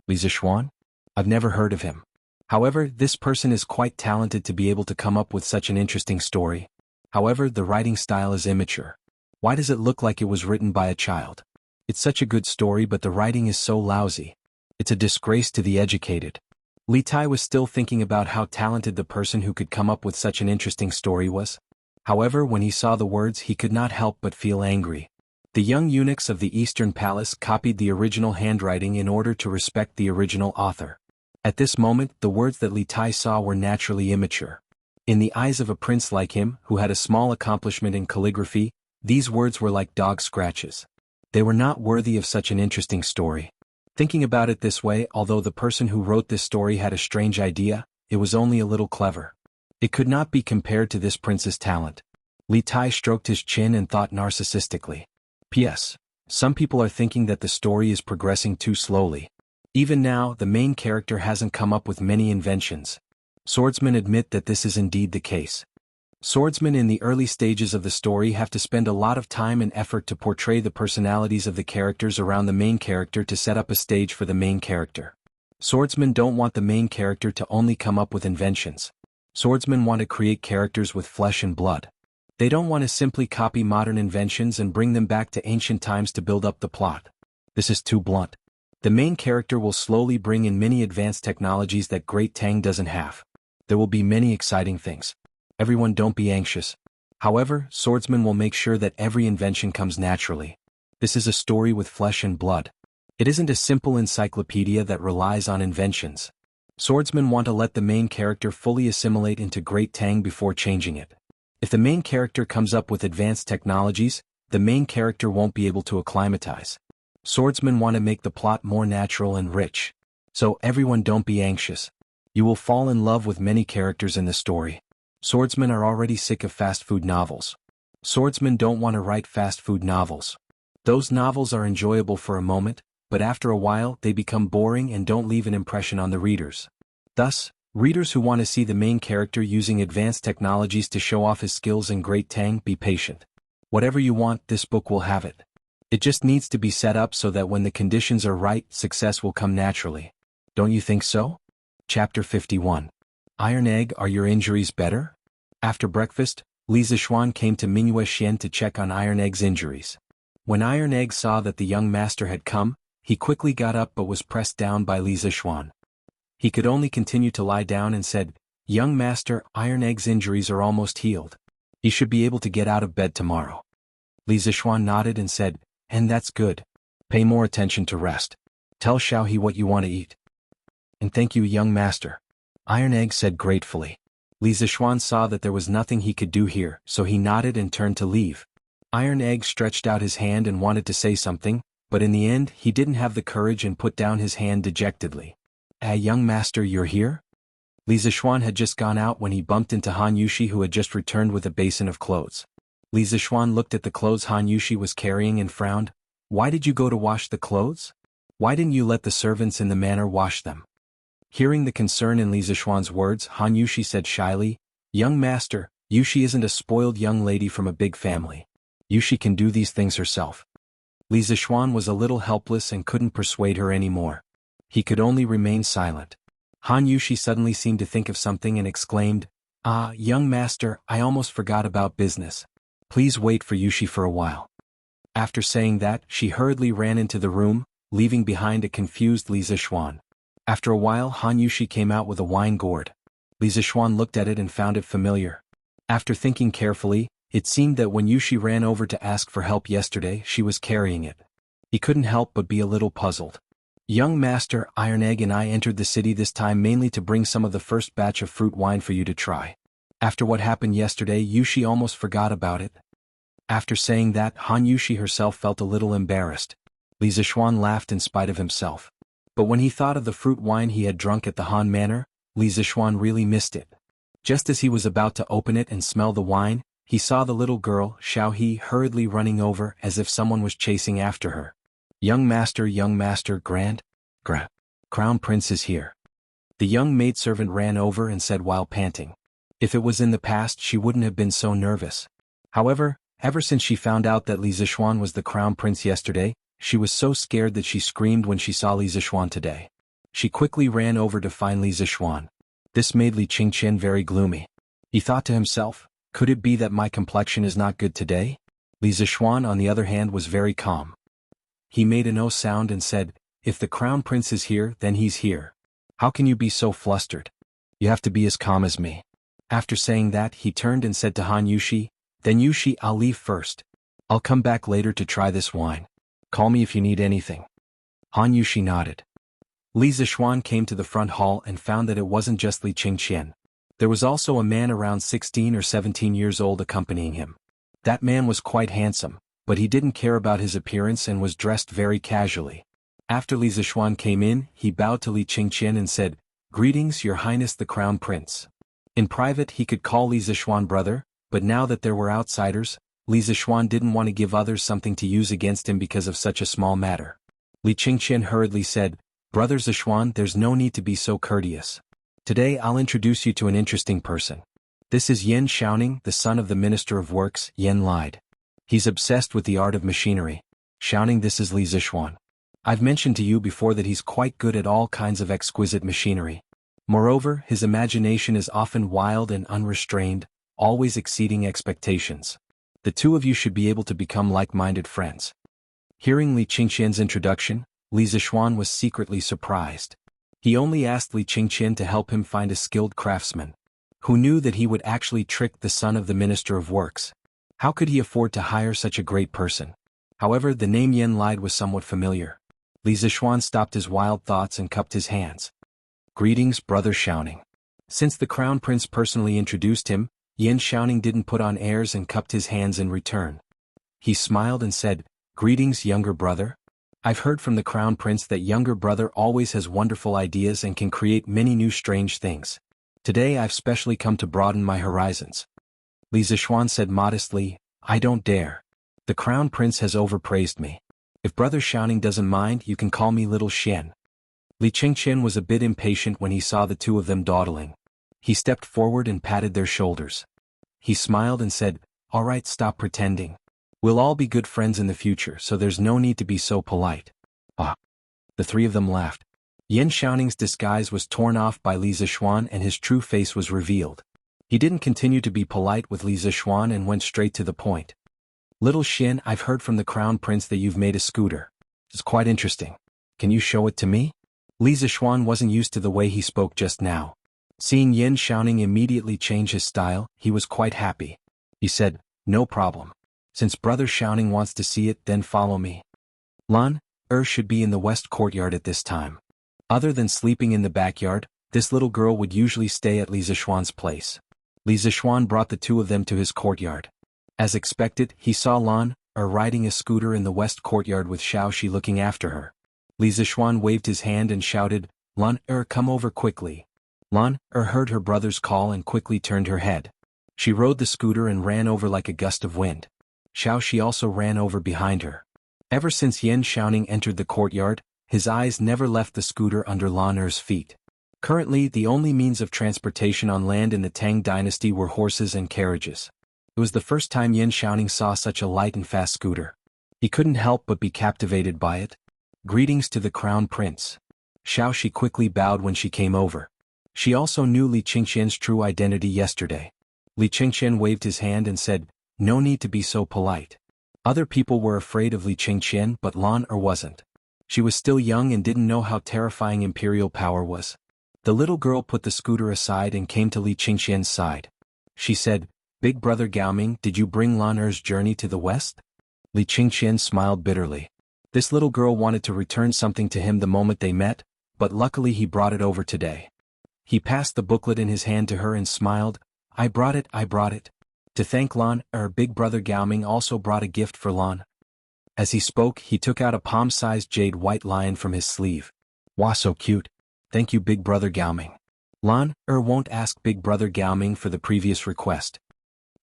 Li Zishuan? I've never heard of him. However, this person is quite talented to be able to come up with such an interesting story. However, the writing style is immature. Why does it look like it was written by a child? It's such a good story, but the writing is so lousy. It's a disgrace to the educated. Li Tai was still thinking about how talented the person who could come up with such an interesting story was. However, when he saw the words, he could not help but feel angry. The young eunuchs of the Eastern Palace copied the original handwriting in order to respect the original author. At this moment, the words that Li Tai saw were naturally immature. In the eyes of a prince like him, who had a small accomplishment in calligraphy, these words were like dog scratches. They were not worthy of such an interesting story. Thinking about it this way, although the person who wrote this story had a strange idea, it was only a little clever. It could not be compared to this prince's talent. Li Tai stroked his chin and thought narcissistically. P.S. Some people are thinking that the story is progressing too slowly. Even now, the main character hasn't come up with many inventions. Swordsmen admit that this is indeed the case. Swordsmen in the early stages of the story have to spend a lot of time and effort to portray the personalities of the characters around the main character to set up a stage for the main character. Swordsmen don't want the main character to only come up with inventions. Swordsmen want to create characters with flesh and blood. They don't want to simply copy modern inventions and bring them back to ancient times to build up the plot. This is too blunt. The main character will slowly bring in many advanced technologies that Great Tang doesn't have. There will be many exciting things. Everyone don't be anxious. However, Swordsman will make sure that every invention comes naturally. This is a story with flesh and blood. It isn't a simple encyclopedia that relies on inventions. Swordsmen want to let the main character fully assimilate into Great Tang before changing it. If the main character comes up with advanced technologies, the main character won't be able to acclimatize. Swordsmen want to make the plot more natural and rich. So everyone don't be anxious. You will fall in love with many characters in the story. Swordsmen are already sick of fast food novels. Swordsmen don't want to write fast food novels. Those novels are enjoyable for a moment, but after a while they become boring and don't leave an impression on the readers. Thus, readers who want to see the main character using advanced technologies to show off his skills in Great Tang, be patient. Whatever you want, this book will have it. It just needs to be set up so that when the conditions are right, success will come naturally. Don't you think so? Chapter 51. Iron Egg, are your injuries better? After breakfast, Li Zishuan came to Mingyue Xian to check on Iron Egg's injuries. When Iron Egg saw that the young master had come, he quickly got up but was pressed down by Li Zishuan. He could only continue to lie down and said, "Young master, Iron Egg's injuries are almost healed. He should be able to get out of bed tomorrow." Li Zishuan nodded and said, "And that's good. Pay more attention to rest. Tell Xiaohe what you want to eat." "And thank you, young master," Iron Egg said gratefully. Li Zishuan saw that there was nothing he could do here, so he nodded and turned to leave. Iron Egg stretched out his hand and wanted to say something, but in the end he didn't have the courage and put down his hand dejectedly. Young master, you're here?" Li Zishuan had just gone out when he bumped into Han Yushi, who had just returned with a basin of clothes. Li Zishuan looked at the clothes Han Yushi was carrying and frowned. "Why did you go to wash the clothes? Why didn't you let the servants in the manor wash them?" Hearing the concern in Li Zishuan's words, Han Yushi said shyly, "Young master, Yushi isn't a spoiled young lady from a big family. Yushi can do these things herself." Li Zishuan was a little helpless and couldn't persuade her anymore. He could only remain silent. Han Yushi suddenly seemed to think of something and exclaimed, Young master, I almost forgot about business. Please wait for Yushi for a while." After saying that, she hurriedly ran into the room, leaving behind a confused Li Zishuan. After a while, Han Yushi came out with a wine gourd. Li Zishuan looked at it and found it familiar. After thinking carefully, it seemed that when Yushi ran over to ask for help yesterday, she was carrying it. He couldn't help but be a little puzzled. "Young master, Iron Egg and I entered the city this time mainly to bring some of the first batch of fruit wine for you to try. After what happened yesterday, Yushi almost forgot about it." After saying that, Han Yushi herself felt a little embarrassed. Li Zishuan laughed in spite of himself. But when he thought of the fruit wine he had drunk at the Han Manor, Li Zishuan really missed it. Just as he was about to open it and smell the wine, he saw the little girl, Xiaohe, hurriedly running over as if someone was chasing after her. Young master, Crown Prince is here. The young maidservant ran over and said while panting. If it was in the past she wouldn't have been so nervous. However, ever since she found out that Li Zixuan was the Crown Prince yesterday, she was so scared that she screamed when she saw Li Zixuan today. She quickly ran over to find Li Zixuan. This made Li Qingqian very gloomy. He thought to himself, could it be that my complexion is not good today? Li Zixuan on the other hand was very calm. He made a no sound and said, if the Crown Prince is here, then he's here. How can you be so flustered? You have to be as calm as me. After saying that, he turned and said to Han Yushi, then Yushi, I'll leave first. I'll come back later to try this wine. Call me if you need anything. Han Yushi nodded. Li Zixuan came to the front hall and found that it wasn't just Li Qingqian. There was also a man around 16 or 17 years old accompanying him. That man was quite handsome, but he didn't care about his appearance and was dressed very casually. After Li Zixuan came in, he bowed to Li Qingqian and said, greetings, Your Highness the Crown Prince. In private he could call Li Zixuan brother, but now that there were outsiders, Li Zixuan didn't want to give others something to use against him because of such a small matter. Li Qingqian hurriedly said, Brother Zixuan, there's no need to be so courteous. Today I'll introduce you to an interesting person. This is Yan Xiaoning, the son of the Minister of Works, Yan lied. He's obsessed with the art of machinery. Xiaoning, this is Li Zixuan. I've mentioned to you before that he's quite good at all kinds of exquisite machinery. Moreover, his imagination is often wild and unrestrained, always exceeding expectations. The two of you should be able to become like-minded friends. Hearing Li Qingqian's introduction, Li Zixuan was secretly surprised. He only asked Li Qingqian to help him find a skilled craftsman. Who knew that he would actually trick the son of the Minister of Works? How could he afford to hire such a great person? However, the name Yan lied was somewhat familiar. Li Zixuan stopped his wild thoughts and cupped his hands. Greetings, Brother Xiaoning. Since the Crown Prince personally introduced him, Yan Xiaoning didn't put on airs and cupped his hands in return. He smiled and said, Greetings, younger brother. I've heard from the Crown Prince that younger brother always has wonderful ideas and can create many new strange things. Today I've specially come to broaden my horizons. Li Zixuan said modestly, I don't dare. The Crown Prince has overpraised me. If Brother Xiaoning doesn't mind, you can call me Little Xian. Li Qingqian was a bit impatient when he saw the two of them dawdling. He stepped forward and patted their shoulders. He smiled and said, All right, stop pretending. We'll all be good friends in the future, so there's no need to be so polite. Ah. The three of them laughed. Yan Xiaoning's disguise was torn off by Li Zixuan and his true face was revealed. He didn't continue to be polite with Li Zixuan and went straight to the point. Little Xian, I've heard from the Crown Prince that you've made a scooter. It's quite interesting. Can you show it to me? Li Zixuan wasn't used to the way he spoke just now. Seeing Yan Xiaoning immediately change his style, he was quite happy. He said, No problem. Since Brother Xiaoning wants to see it, then follow me. Lan should be in the west courtyard at this time. Other than sleeping in the backyard, this little girl would usually stay at Li Zixuan's place. Li Zixuan brought the two of them to his courtyard. As expected, he saw Lan riding a scooter in the west courtyard with Xiaoxi looking after her. Li Zixuan waved his hand and shouted, Lan come over quickly. Lan heard her brother's call and quickly turned her head. She rode the scooter and ran over like a gust of wind. Xiaoxi also ran over behind her. Ever since Yan Xiaoning entered the courtyard, his eyes never left the scooter under Lan feet. Currently, the only means of transportation on land in the Tang dynasty were horses and carriages. It was the first time Yan Xiaoning saw such a light and fast scooter. He couldn't help but be captivated by it. Greetings to the Crown Prince. Xiaoxi quickly bowed when she came over. She also knew Li Qingqian's true identity yesterday. Li Qingqian waved his hand and said, No need to be so polite. Other people were afraid of Li Qingqian, but Lan wasn't. She was still young and didn't know how terrifying imperial power was. The little girl put the scooter aside and came to Li Qingqian's side. She said, Big brother Gaoming, did you bring Lan journey to the west? Li Qingqian smiled bitterly. This little girl wanted to return something to him the moment they met, but luckily he brought it over today. He passed the booklet in his hand to her and smiled, I brought it. To thank Lan, big brother Gaoming also brought a gift for Lan. As he spoke, he took out a palm-sized jade white lion from his sleeve. Wow, so cute. Thank you, big brother Gaoming. Lan won't ask big brother Gaoming for the previous request.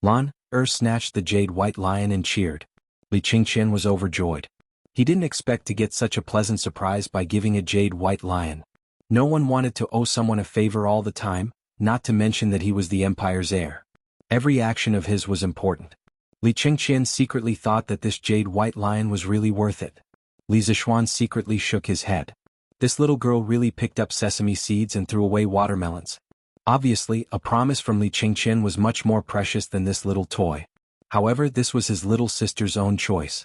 Lan snatched the jade white lion and cheered. Li Qingqian was overjoyed. He didn't expect to get such a pleasant surprise by giving a jade white lion. No one wanted to owe someone a favor all the time, not to mention that he was the empire's heir. Every action of his was important. Li Chengqian secretly thought that this jade white lion was really worth it. Li Zishuan secretly shook his head. This little girl really picked up sesame seeds and threw away watermelons. Obviously, a promise from Li Chengqian was much more precious than this little toy. However, this was his little sister's own choice.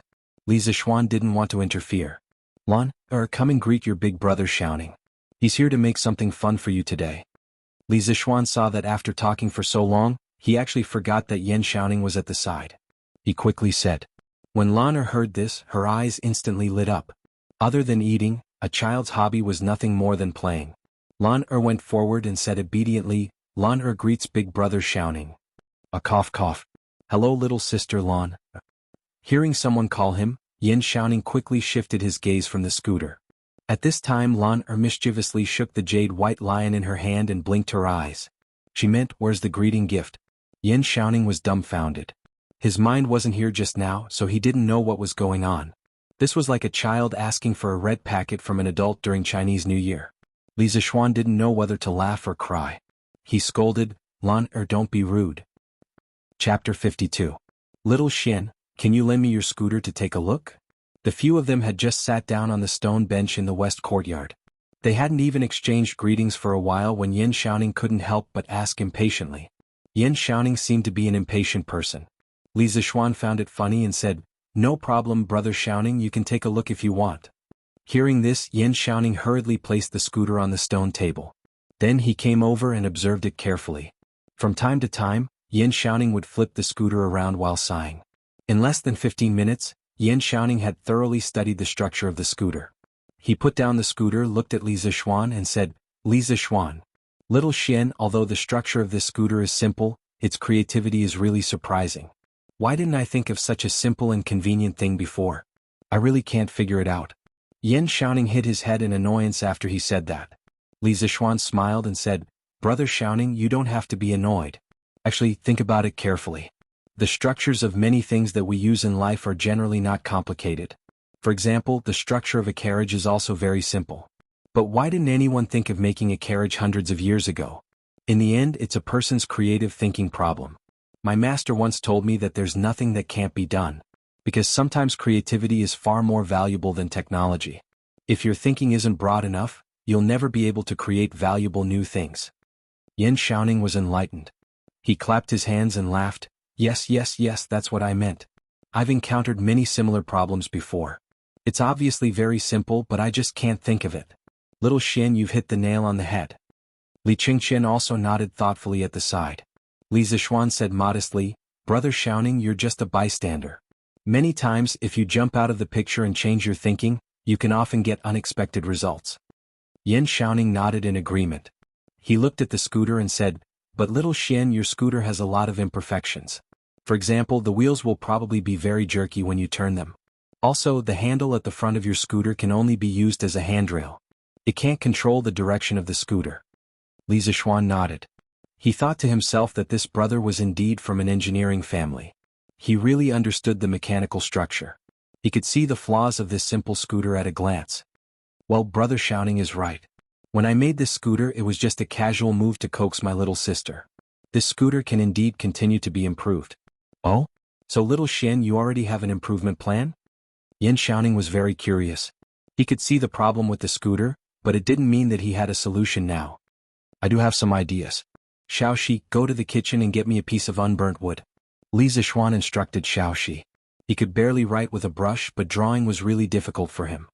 Li Zishuan didn't want to interfere. Lan, come and greet your big brother Xiaoning. He's here to make something fun for you today. Li Zishuan saw that after talking for so long, he actually forgot that Yan Xiaoning was at the side. He quickly said. When Lan heard this, her eyes instantly lit up. Other than eating, a child's hobby was nothing more than playing. Lan went forward and said obediently, Lan greets big brother Xiaoning. A cough cough. Hello little sister Lan. Hearing someone call him, Yan Xiaoning quickly shifted his gaze from the scooter. At this time Lan mischievously shook the jade white lion in her hand and blinked her eyes. She meant, where's the greeting gift? Yan Xiaoning was dumbfounded. His mind wasn't here just now, so he didn't know what was going on. This was like a child asking for a red packet from an adult during Chinese New Year. Li Zishuan didn't know whether to laugh or cry. He scolded, Lan don't be rude. Chapter 52. Little Xian, can you lend me your scooter to take a look? The few of them had just sat down on the stone bench in the west courtyard. They hadn't even exchanged greetings for a while when Yan Xiaoning couldn't help but ask impatiently. Yan Xiaoning seemed to be an impatient person. Li Zishuan found it funny and said, No problem brother Xiaoning, you can take a look if you want. Hearing this, Yan Xiaoning hurriedly placed the scooter on the stone table. Then he came over and observed it carefully. From time to time, Yan Xiaoning would flip the scooter around while sighing. In less than 15 minutes, Yan Xiaoning had thoroughly studied the structure of the scooter. He put down the scooter, looked at Li Zishuan and said, Li Zishuan. Little Xian, although the structure of this scooter is simple, its creativity is really surprising. Why didn't I think of such a simple and convenient thing before? I really can't figure it out. Yan Xiaoning hit his head in annoyance after he said that. Li Zishuan smiled and said, Brother Xiaoning, you don't have to be annoyed. Actually, think about it carefully. The structures of many things that we use in life are generally not complicated. For example, the structure of a carriage is also very simple. But why didn't anyone think of making a carriage hundreds of years ago? In the end, it's a person's creative thinking problem. My master once told me that there's nothing that can't be done. Because sometimes creativity is far more valuable than technology. If your thinking isn't broad enough, you'll never be able to create valuable new things. Yan Xiaoning was enlightened. He clapped his hands and laughed, Yes, that's what I meant. I've encountered many similar problems before. It's obviously very simple, but I just can't think of it. Little Xian, you've hit the nail on the head. Li Chengqian also nodded thoughtfully at the side. Li Zishuan said modestly, Brother Xiaoning, you're just a bystander. Many times, if you jump out of the picture and change your thinking, you can often get unexpected results. Yan Xiaoning nodded in agreement. He looked at the scooter and said, But little Xian, your scooter has a lot of imperfections. For example, the wheels will probably be very jerky when you turn them. Also, the handle at the front of your scooter can only be used as a handrail. It can't control the direction of the scooter. Li Zishuan nodded. He thought to himself that this brother was indeed from an engineering family. He really understood the mechanical structure. He could see the flaws of this simple scooter at a glance. Well, brother Xiaoning is right. When I made this scooter, it was just a casual move to coax my little sister. This scooter can indeed continue to be improved. Oh? So little Xian, you already have an improvement plan? Yan Xiaoning was very curious. He could see the problem with the scooter, but it didn't mean that he had a solution now. I do have some ideas. Xiaoxi, go to the kitchen and get me a piece of unburnt wood. Li Zishuan instructed Xiaoxi. He could barely write with a brush, but drawing was really difficult for him.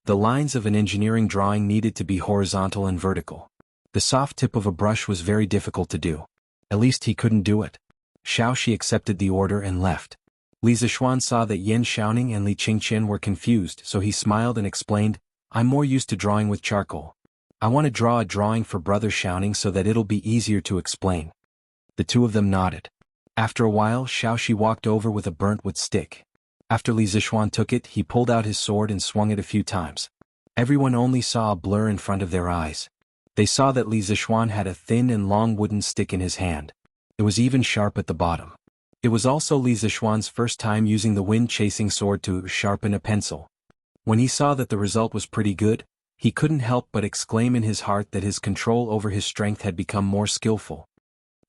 The lines of an engineering drawing needed to be horizontal and vertical. The soft tip of a brush was very difficult to do. At least he couldn't do it. Xiaoxi accepted the order and left. Li Zishuan saw that Yan Xiaoning and Li Chengqian were confused, so he smiled and explained, I'm more used to drawing with charcoal. I want to draw a drawing for Brother Xiaoning so that it'll be easier to explain. The two of them nodded. After a while, Xiaoxi walked over with a burnt wood stick. After Li Zishuan took it, he pulled out his sword and swung it a few times. Everyone only saw a blur in front of their eyes. They saw that Li Zishuan had a thin and long wooden stick in his hand. It was even sharp at the bottom. It was also Li Zishuan's first time using the wind-chasing sword to sharpen a pencil. When he saw that the result was pretty good, he couldn't help but exclaim in his heart that his control over his strength had become more skillful.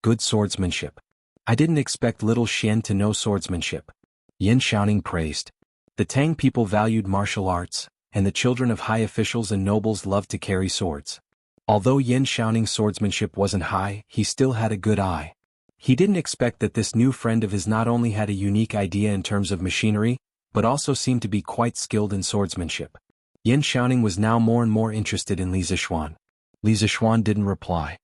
Good swordsmanship. I didn't expect little Xian to know swordsmanship. Yan Xiaoning praised. The Tang people valued martial arts, and the children of high officials and nobles loved to carry swords. Although Yan Xiaoning's swordsmanship wasn't high, he still had a good eye. He didn't expect that this new friend of his not only had a unique idea in terms of machinery, but also seemed to be quite skilled in swordsmanship. Yan Xiaoning was now more and more interested in Li Zixuan. Li Zixuan didn't reply.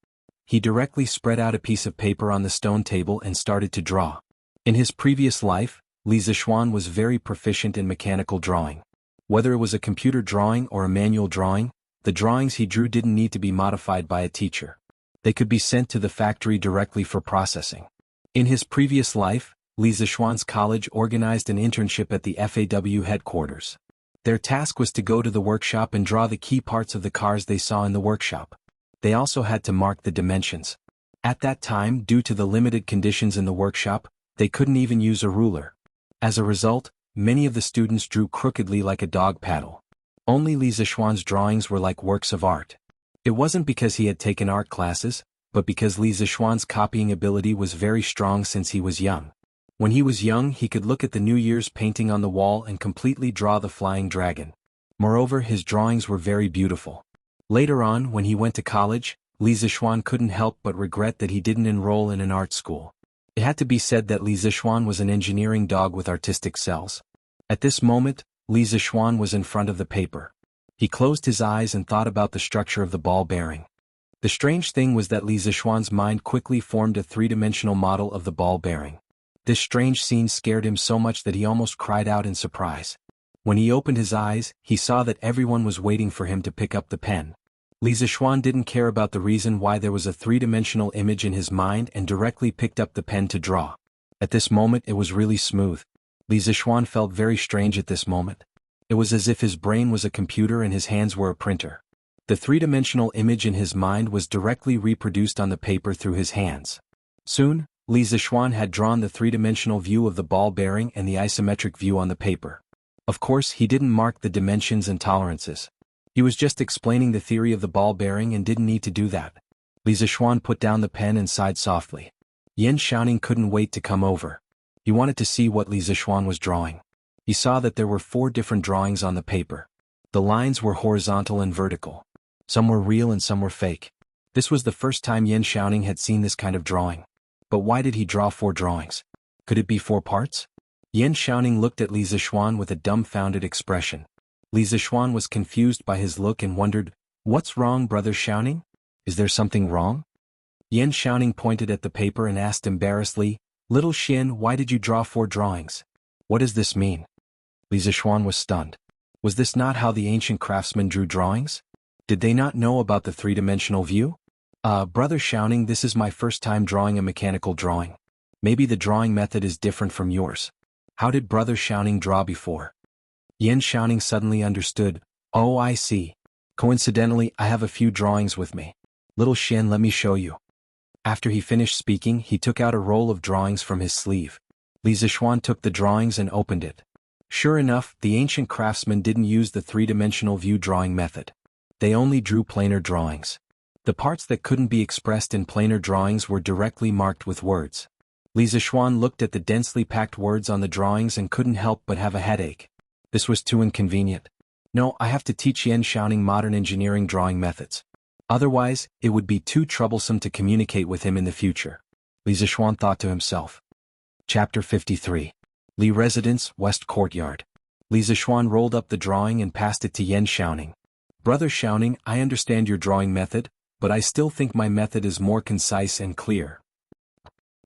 He directly spread out a piece of paper on the stone table and started to draw. In his previous life, Li Zixuan was very proficient in mechanical drawing. Whether it was a computer drawing or a manual drawing, the drawings he drew didn't need to be modified by a teacher. They could be sent to the factory directly for processing. In his previous life, Li Zixuan's college organized an internship at the FAW headquarters. Their task was to go to the workshop and draw the key parts of the cars they saw in the workshop. They also had to mark the dimensions. At that time, due to the limited conditions in the workshop, they couldn't even use a ruler. As a result, many of the students drew crookedly like a dog paddle. Only Li Zixuan's drawings were like works of art. It wasn't because he had taken art classes, but because Li Zixuan's copying ability was very strong since he was young. When he was young, he could look at the New Year's painting on the wall and completely draw the flying dragon. Moreover, his drawings were very beautiful. Later on, when he went to college, Li Zixuan couldn't help but regret that he didn't enroll in an art school. It had to be said that Li Zixuan was an engineering dog with artistic cells. At this moment, Li Zixuan was in front of the paper. He closed his eyes and thought about the structure of the ball bearing. The strange thing was that Li Zixuan's mind quickly formed a three-dimensional model of the ball bearing. This strange scene scared him so much that he almost cried out in surprise. When he opened his eyes, he saw that everyone was waiting for him to pick up the pen. Li Zixuan didn't care about the reason why there was a three-dimensional image in his mind and directly picked up the pen to draw. At this moment, it was really smooth. Li Zixuan felt very strange at this moment. It was as if his brain was a computer and his hands were a printer. The three-dimensional image in his mind was directly reproduced on the paper through his hands. Soon, Li Zixuan had drawn the three-dimensional view of the ball bearing and the isometric view on the paper. Of course, he didn't mark the dimensions and tolerances. He was just explaining the theory of the ball bearing and didn't need to do that. Li Zixuan put down the pen and sighed softly. Yan Xiaoning couldn't wait to come over. He wanted to see what Li Zixuan was drawing. He saw that there were 4 different drawings on the paper. The lines were horizontal and vertical. Some were real and some were fake. This was the first time Yan Xiaoning had seen this kind of drawing. But why did he draw 4 drawings? Could it be 4 parts? Yan Xiaoning looked at Li Zixuan with a dumbfounded expression. Li Zixuan was confused by his look and wondered, "What's wrong, brother Xiaoning? Is there something wrong?" Yan Xiaoning pointed at the paper and asked embarrassedly, "Little Xian, why did you draw 4 drawings? What does this mean?" Li Zixuan was stunned. Was this not how the ancient craftsmen drew drawings? Did they not know about the three-dimensional view? Brother Xiaoning, this is my first time drawing a mechanical drawing. Maybe the drawing method is different from yours. How did brother Xiaoning draw before? Yan Xiaoning suddenly understood. Oh, I see. Coincidentally, I have a few drawings with me. Little Xian, let me show you. After he finished speaking, he took out a roll of drawings from his sleeve. Li Zixuan took the drawings and opened it. Sure enough, the ancient craftsmen didn't use the three-dimensional view drawing method. They only drew planar drawings. The parts that couldn't be expressed in planar drawings were directly marked with words. Li Zixuan looked at the densely packed words on the drawings and couldn't help but have a headache. This was too inconvenient. No, I have to teach Yan Xiaoning modern engineering drawing methods. Otherwise, it would be too troublesome to communicate with him in the future. Li Zixuan thought to himself. Chapter 53. Li Residence, West Courtyard. Li Zixuan rolled up the drawing and passed it to Yan Xiaoning. Brother Xiaoning, I understand your drawing method, but I still think my method is more concise and clear.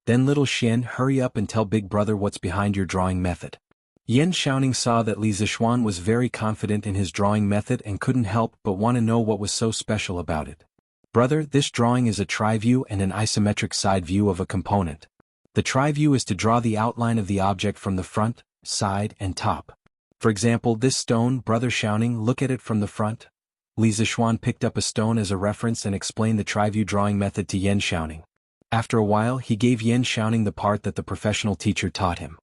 Then little Xian, hurry up and tell big brother what's behind your drawing method. Yan Xiaoning saw that Li Zixuan was very confident in his drawing method and couldn't help but want to know what was so special about it. Brother, this drawing is a tri-view and an isometric side view of a component. The tri-view is to draw the outline of the object from the front, side, and top. For example, this stone, brother Xiaoning, look at it from the front. Li Zixuan picked up a stone as a reference and explained the tri-view drawing method to Yan Xiaoning. After a while, he gave Yan Xiaoning the part that the professional teacher taught him.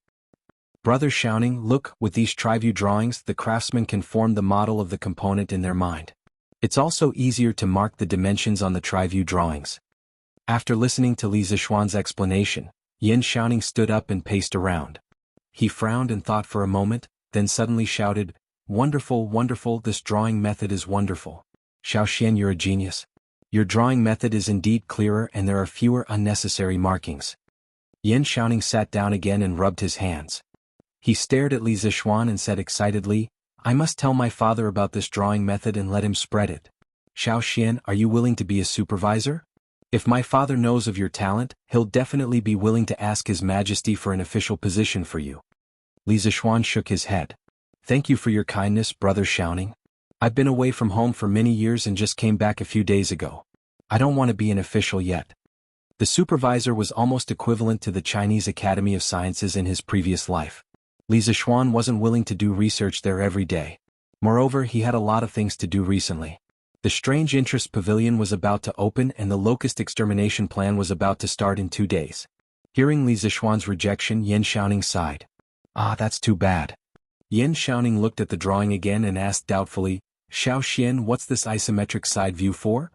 Brother shouting, look, with these tri-view drawings the craftsman can form the model of the component in their mind. It's also easier to mark the dimensions on the tri-view drawings. After listening to Li Zixuan's explanation, Yin Xiaoning stood up and paced around. He frowned and thought for a moment, then suddenly shouted, "Wonderful, wonderful, this drawing method is wonderful. Xiaoxian, you're a genius. Your drawing method is indeed clearer and there are fewer unnecessary markings." Yin Xiaoning sat down again and rubbed his hands. He stared at Li Zixuan and said excitedly, "I must tell my father about this drawing method and let him spread it. Xiaoxian, are you willing to be a supervisor? If my father knows of your talent, he'll definitely be willing to ask His Majesty for an official position for you." Li Zixuan shook his head. "Thank you for your kindness, Brother Xiaoning. I've been away from home for many years and just came back a few days ago. I don't want to be an official yet." The supervisor was almost equivalent to the Chinese Academy of Sciences in his previous life. Li Zixuan wasn't willing to do research there every day. Moreover, he had a lot of things to do recently. The Strange Interest Pavilion was about to open and the locust extermination plan was about to start in 2 days. Hearing Li Zixuan's rejection, Yin Xiaoning sighed. "Ah, that's too bad." Yin Xiaoning looked at the drawing again and asked doubtfully, "Xiaoxian, what's this isometric side view for?"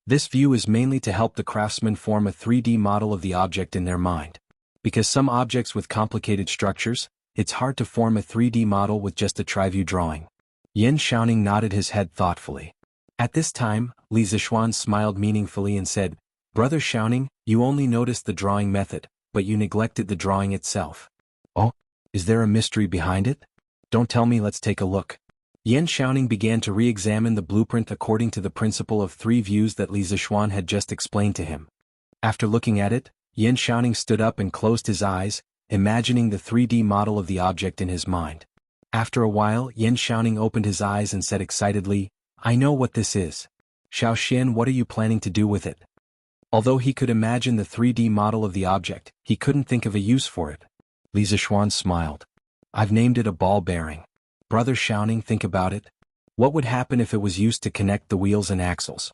This view is mainly to help the craftsman form a 3D model of the object in their mind. Because some objects with complicated structures, it's hard to form a 3D model with just a tri-view drawing. Yin Xiaoning nodded his head thoughtfully. At this time, Li Zixuan smiled meaningfully and said, "Brother Xiaoning, you only noticed the drawing method, but you neglected the drawing itself." "Oh, is there a mystery behind it? Don't tell me, let's take a look." Yin Xiaoning began to re-examine the blueprint according to the principle of 3 views that Li Zixuan had just explained to him. After looking at it, Yin Xiaoning stood up and closed his eyes, imagining the 3D model of the object in his mind. After a while, Yin Xiaoning opened his eyes and said excitedly, "I know what this is. Xiaoxian, what are you planning to do with it?" Although he could imagine the 3D model of the object, he couldn't think of a use for it. Li Zixuan smiled. "I've named it a ball bearing. Brother Xiaoning, think about it. What would happen if it was used to connect the wheels and axles?"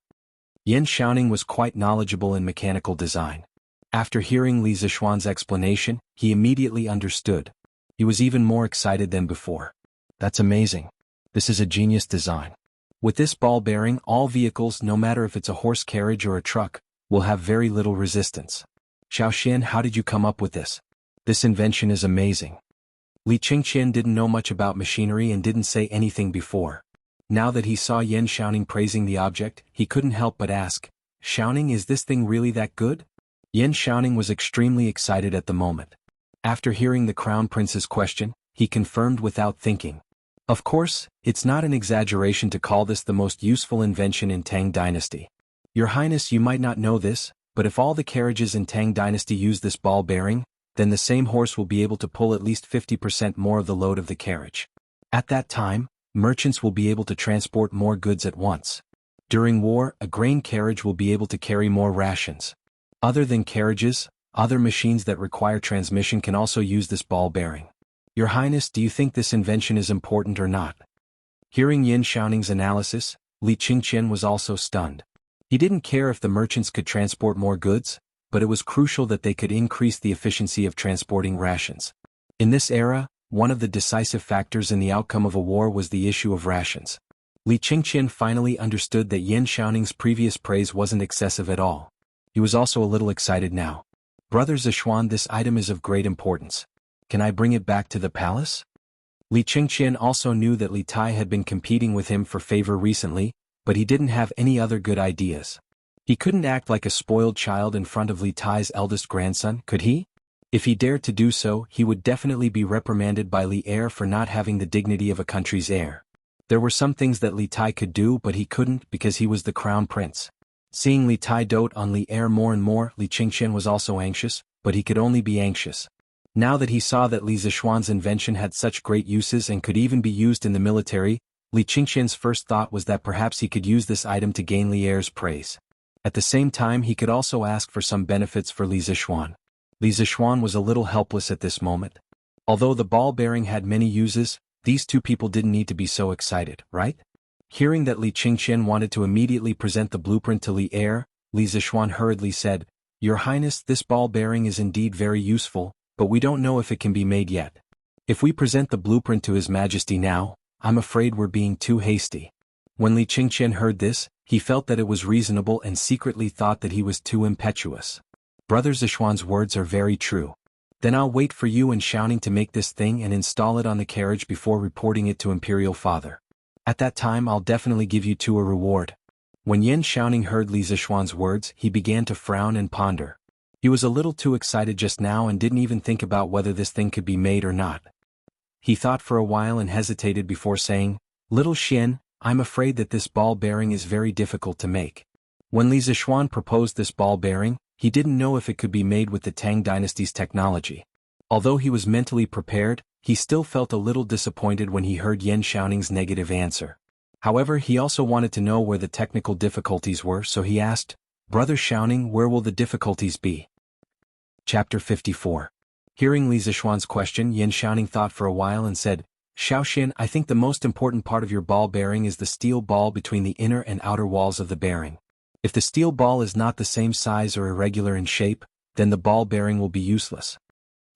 Yin Xiaoning was quite knowledgeable in mechanical design. After hearing Li Zixuan's explanation, he immediately understood. He was even more excited than before. "That's amazing. This is a genius design. With this ball bearing, all vehicles, no matter if it's a horse carriage or a truck, will have very little resistance." "Xiaoxian, how did you come up with this? This invention is amazing." Li Qingqian didn't know much about machinery and didn't say anything before. Now that he saw Yin Xiaoning praising the object, he couldn't help but ask, "Xiaoning, is this thing really that good?" Yin Xiaoning was extremely excited at the moment. After hearing the Crown Prince's question, he confirmed without thinking. "Of course, it's not an exaggeration to call this the most useful invention in Tang Dynasty. Your Highness, you might not know this, but if all the carriages in Tang Dynasty use this ball bearing, then the same horse will be able to pull at least 50% more of the load of the carriage. At that time, merchants will be able to transport more goods at once. During war, a grain carriage will be able to carry more rations. Other than carriages, other machines that require transmission can also use this ball bearing. Your Highness, do you think this invention is important or not?" Hearing Yin Xiaoning's analysis, Li Qingqian was also stunned. He didn't care if the merchants could transport more goods, but it was crucial that they could increase the efficiency of transporting rations. In this era, one of the decisive factors in the outcome of a war was the issue of rations. Li Qingqian finally understood that Yin Xiaoning's previous praise wasn't excessive at all. He was also a little excited now. "Brother Zixuan, this item is of great importance. Can I bring it back to the palace?" Li Qingqian also knew that Li Tai had been competing with him for favor recently, but he didn't have any other good ideas. He couldn't act like a spoiled child in front of Li Tai's eldest grandson, could he? If he dared to do so, he would definitely be reprimanded by Li Er for not having the dignity of a country's heir. There were some things that Li Tai could do but he couldn't because he was the crown prince. Seeing Li Tai dote on Li Er more and more, Li Qingqian was also anxious, but he could only be anxious. Now that he saw that Li Zixuan's invention had such great uses and could even be used in the military, Li Qingqian's first thought was that perhaps he could use this item to gain Li Er's praise. At the same time, he could also ask for some benefits for Li Zixuan. Li Zixuan was a little helpless at this moment. Although the ball bearing had many uses, these two people didn't need to be so excited, right? Hearing that Li Qingqian wanted to immediately present the blueprint to Li Er, Li Zixuan hurriedly said, "Your Highness, this ball bearing is indeed very useful, but we don't know if it can be made yet." If we present the blueprint to His Majesty now, I'm afraid we're being too hasty. When Li Qingqian heard this, he felt that it was reasonable and secretly thought that he was too impetuous. Brother Zishuan's words are very true. Then I'll wait for you and Xiaoning to make this thing and install it on the carriage before reporting it to Imperial Father. At that time I'll definitely give you two a reward. When Yan Xiaoning heard Li Zishuan's words, he began to frown and ponder. He was a little too excited just now and didn't even think about whether this thing could be made or not. He thought for a while and hesitated before saying, "Little Xian, I'm afraid that this ball bearing is very difficult to make." When Li Zishuan proposed this ball bearing, he didn't know if it could be made with the Tang dynasty's technology. Although he was mentally prepared, he still felt a little disappointed when he heard Yan Xiaoning's negative answer. However, he also wanted to know where the technical difficulties were, so he asked, "Brother Xiaoning, where will the difficulties be?" Chapter 54. Hearing Li Zishuan's question, Yan Xiaoning thought for a while and said, "Xiaoxian, I think the most important part of your ball bearing is the steel ball between the inner and outer walls of the bearing. If the steel ball is not the same size or irregular in shape, then the ball bearing will be useless."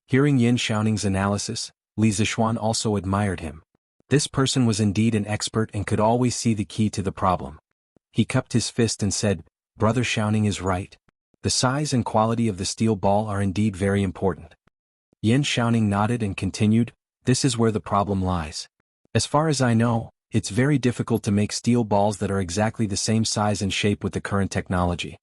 Hearing Yan Xiaoning's analysis, Li Zishuan also admired him. This person was indeed an expert and could always see the key to the problem. He cupped his fist and said, "Brother Xiaoning is right. The size and quality of the steel ball are indeed very important." Yan Xiaoning nodded and continued, "This is where the problem lies. As far as I know, it's very difficult to make steel balls that are exactly the same size and shape with the current technology."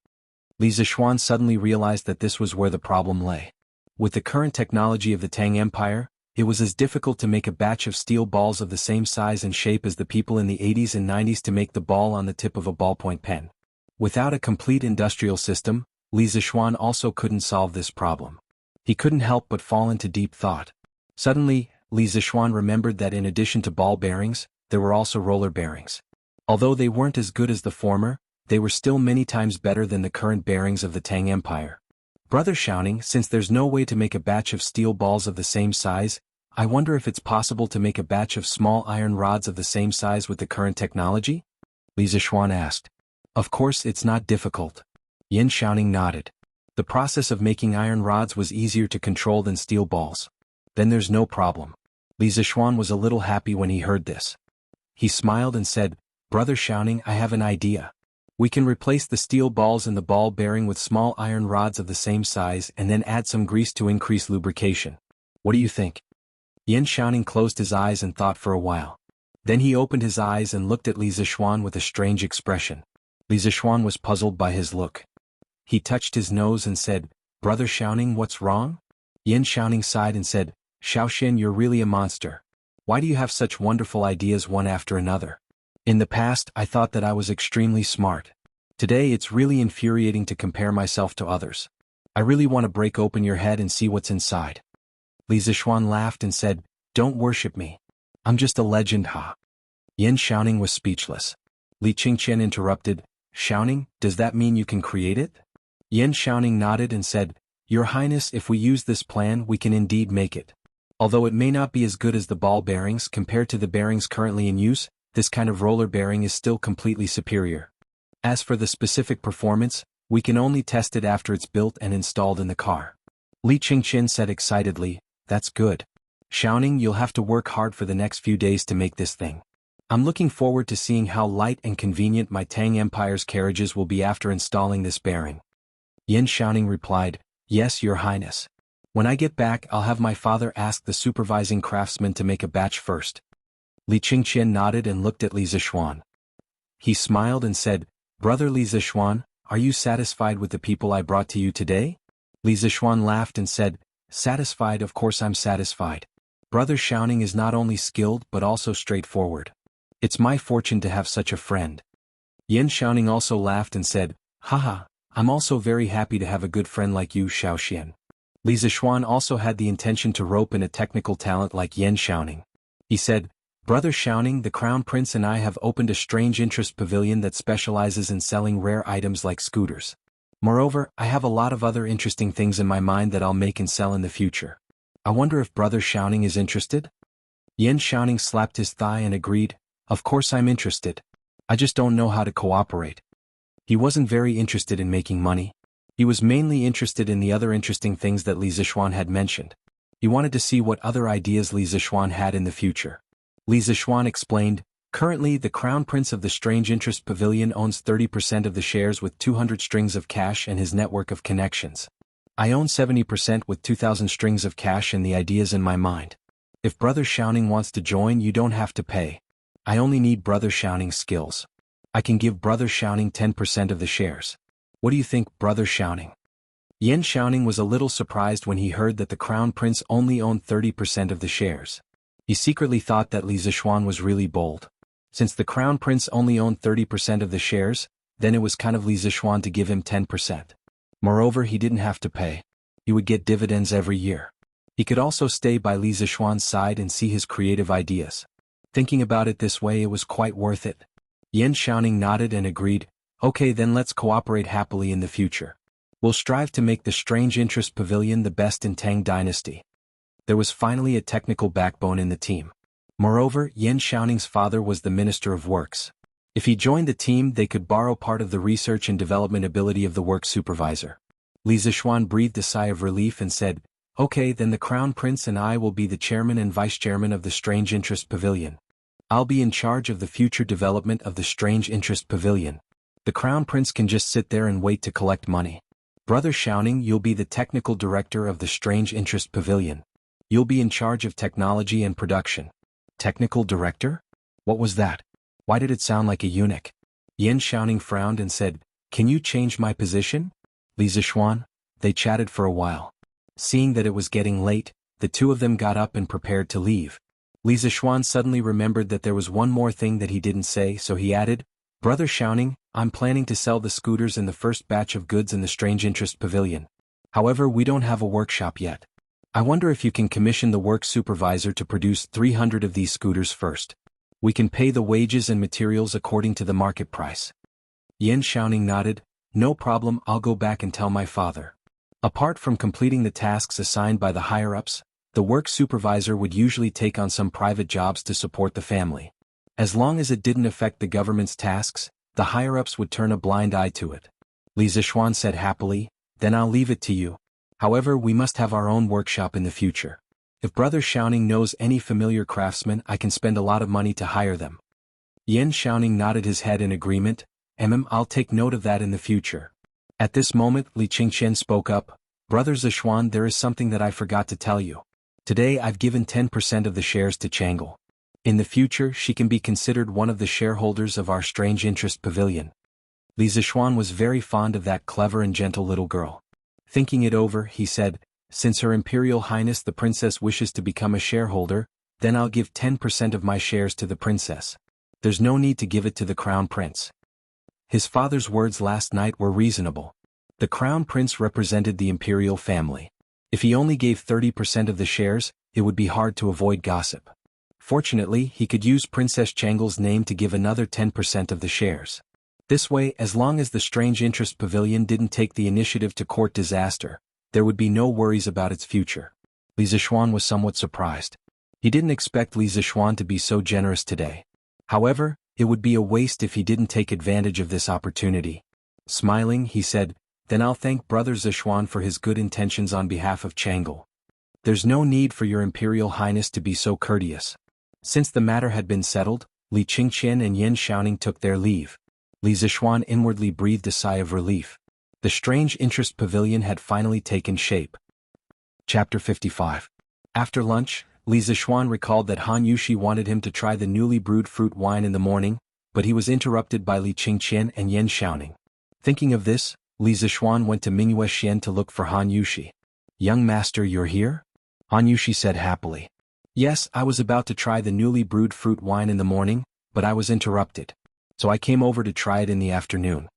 Li Zishuan suddenly realized that this was where the problem lay. With the current technology of the Tang Empire, it was as difficult to make a batch of steel balls of the same size and shape as the people in the 80s and 90s to make the ball on the tip of a ballpoint pen. Without a complete industrial system, Li Zishuan also couldn't solve this problem. He couldn't help but fall into deep thought. Suddenly, Li Zishuan remembered that in addition to ball bearings, there were also roller bearings. Although they weren't as good as the former, they were still many times better than the current bearings of the Tang Empire. "Brother Xiaoning, since there's no way to make a batch of steel balls of the same size, I wonder if it's possible to make a batch of small iron rods of the same size with the current technology?" Li Zishuan asked. "Of course it's not difficult." Yan Xiaoning nodded. The process of making iron rods was easier to control than steel balls. "Then there's no problem." Li Zishuan was a little happy when he heard this. He smiled and said, "Brother Xiaoning, I have an idea. We can replace the steel balls in the ball bearing with small iron rods of the same size and then add some grease to increase lubrication. What do you think?" Yan Xiaoning closed his eyes and thought for a while. Then he opened his eyes and looked at Li Zishuan with a strange expression. Li Zishuan was puzzled by his look. He touched his nose and said, "Brother Xiaoning, what's wrong?" Yan Xiaoning sighed and said, "Xiaoxian, you're really a monster. Why do you have such wonderful ideas one after another? In the past, I thought that I was extremely smart. Today it's really infuriating to compare myself to others. I really want to break open your head and see what's inside." Li Zishuan laughed and said, "Don't worship me. I'm just a legend, ha." Yan Xiaoning was speechless. Li Qingqian interrupted, "Xiaoning, does that mean you can create it?" Yan Xiaoning nodded and said, "Your Highness, if we use this plan we can indeed make it. Although it may not be as good as the ball bearings compared to the bearings currently in use, this kind of roller bearing is still completely superior. As for the specific performance, we can only test it after it's built and installed in the car." Li Qingqian said excitedly, "That's good. Xiaoning, you'll have to work hard for the next few days to make this thing. I'm looking forward to seeing how light and convenient my Tang Empire's carriages will be after installing this bearing." Yan Xiaoning replied, "Yes, Your Highness. When I get back I'll have my father ask the supervising craftsman to make a batch first." Li Qingqian nodded and looked at Li Zishuan. He smiled and said, "Brother Li Zishuan, are you satisfied with the people I brought to you today?" Li Zishuan laughed and said, "Satisfied, of course I'm satisfied. Brother Xiaoning is not only skilled but also straightforward. It's my fortune to have such a friend." Yan Xiaoning also laughed and said, "Haha, I'm also very happy to have a good friend like you, Xiaoxian." Li Zishuan also had the intention to rope in a technical talent like Yan Xiaoning. He said, "Brother Xiaoning, the Crown Prince and I have opened a strange interest pavilion that specializes in selling rare items like scooters. Moreover, I have a lot of other interesting things in my mind that I'll make and sell in the future. I wonder if Brother Xiaoning is interested?" Yan Xiaoning slapped his thigh and agreed, "Of course I'm interested. I just don't know how to cooperate." He wasn't very interested in making money. He was mainly interested in the other interesting things that Li Zishuan had mentioned. He wanted to see what other ideas Li Zixuan had in the future. Li Zixuan explained, "Currently, the Crown Prince of the Strange Interest Pavilion owns 30% of the shares with 200 strings of cash and his network of connections. I own 70% with 2,000 strings of cash and the ideas in my mind. If Brother Xiaoning wants to join, you don't have to pay. I only need Brother Xiaoning's skills. I can give Brother Xiaoning 10% of the shares. What do you think, Brother Xiaoning?" Yan Xiaoning was a little surprised when he heard that the Crown Prince only owned 30% of the shares. He secretly thought that Li Zixuan was really bold. Since the Crown Prince only owned 30% of the shares, then it was kind of Li Zixuan to give him 10%. Moreover, he didn't have to pay. He would get dividends every year. He could also stay by Li Zixuan's side and see his creative ideas. Thinking about it this way, it was quite worth it. Yan Xiaoning nodded and agreed, "Okay, then let's cooperate happily in the future. We'll strive to make the Strange Interest Pavilion the best in Tang Dynasty." There was finally a technical backbone in the team. Moreover, Yan Xiaoning's father was the Minister of Works. If he joined the team, they could borrow part of the research and development ability of the works supervisor. Li Zixuan breathed a sigh of relief and said, "Okay, then the Crown Prince and I will be the chairman and vice chairman of the Strange Interest Pavilion. I'll be in charge of the future development of the Strange Interest Pavilion. The Crown Prince can just sit there and wait to collect money. Brother Xiaoning, you'll be the technical director of the Strange Interest Pavilion. You'll be in charge of technology and production." Technical director? What was that? Why did it sound like a eunuch? Yan Xiaoning frowned and said, "Can you change my position?" Li Zixuan? They chatted for a while. Seeing that it was getting late, the two of them got up and prepared to leave. Li Zixuan suddenly remembered that there was one more thing that he didn't say, so he added, "Brother Xiaoning, I'm planning to sell the scooters in the first batch of goods in the Strange Interest Pavilion. However, we don't have a workshop yet. I wonder if you can commission the work supervisor to produce 300 of these scooters first. We can pay the wages and materials according to the market price." Yan Xiaoning nodded, "No problem, I'll go back and tell my father." Apart from completing the tasks assigned by the higher-ups, the work supervisor would usually take on some private jobs to support the family. As long as it didn't affect the government's tasks, the higher-ups would turn a blind eye to it. Li Zixuan said happily, "Then I'll leave it to you. However, we must have our own workshop in the future. If Brother Xiaoning knows any familiar craftsmen, I can spend a lot of money to hire them." Yan Xiaoning nodded his head in agreement, I'll take note of that in the future." At this moment, Li Qingqian spoke up, "Brother Zixuan, there is something that I forgot to tell you. Today I've given 10% of the shares to Jianghu. In the future, she can be considered one of the shareholders of our Strange Interest Pavilion." Li Zixuan was very fond of that clever and gentle little girl. Thinking it over, he said, "Since Her Imperial Highness the Princess wishes to become a shareholder, then I'll give 10% of my shares to the princess. There's no need to give it to the Crown Prince." His father's words last night were reasonable. The Crown Prince represented the imperial family. If he only gave 30% of the shares, it would be hard to avoid gossip. Fortunately, he could use Princess Changle's name to give another 10% of the shares. This way, as long as the Strange Interest Pavilion didn't take the initiative to court disaster, there would be no worries about its future. Li Zixuan was somewhat surprised. He didn't expect Li Zixuan to be so generous today. However, it would be a waste if he didn't take advantage of this opportunity. Smiling, he said, "Then I'll thank Brother Zixuan for his good intentions on behalf of Jianghu. There's no need for your Imperial Highness to be so courteous." Since the matter had been settled, Li Qingqian and Yan Xiaoning took their leave. Li Zixuan inwardly breathed a sigh of relief. The Strange Interest Pavilion had finally taken shape. Chapter 55. After lunch, Li Zixuan recalled that Han Yushi wanted him to try the newly brewed fruit wine in the morning, but he was interrupted by Li Qingqian and Yan Xiaoning. Thinking of this, Li Zixuan went to Mingyue Xian to look for Han Yushi. "Young master, you're here?" Han Yushi said happily. "Yes, I was about to try the newly brewed fruit wine in the morning, but I was interrupted. So I came over to try it in the afternoon."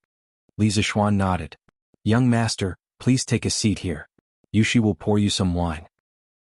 Li Zixuan nodded. "Young master, please take a seat here. Yushi will pour you some wine."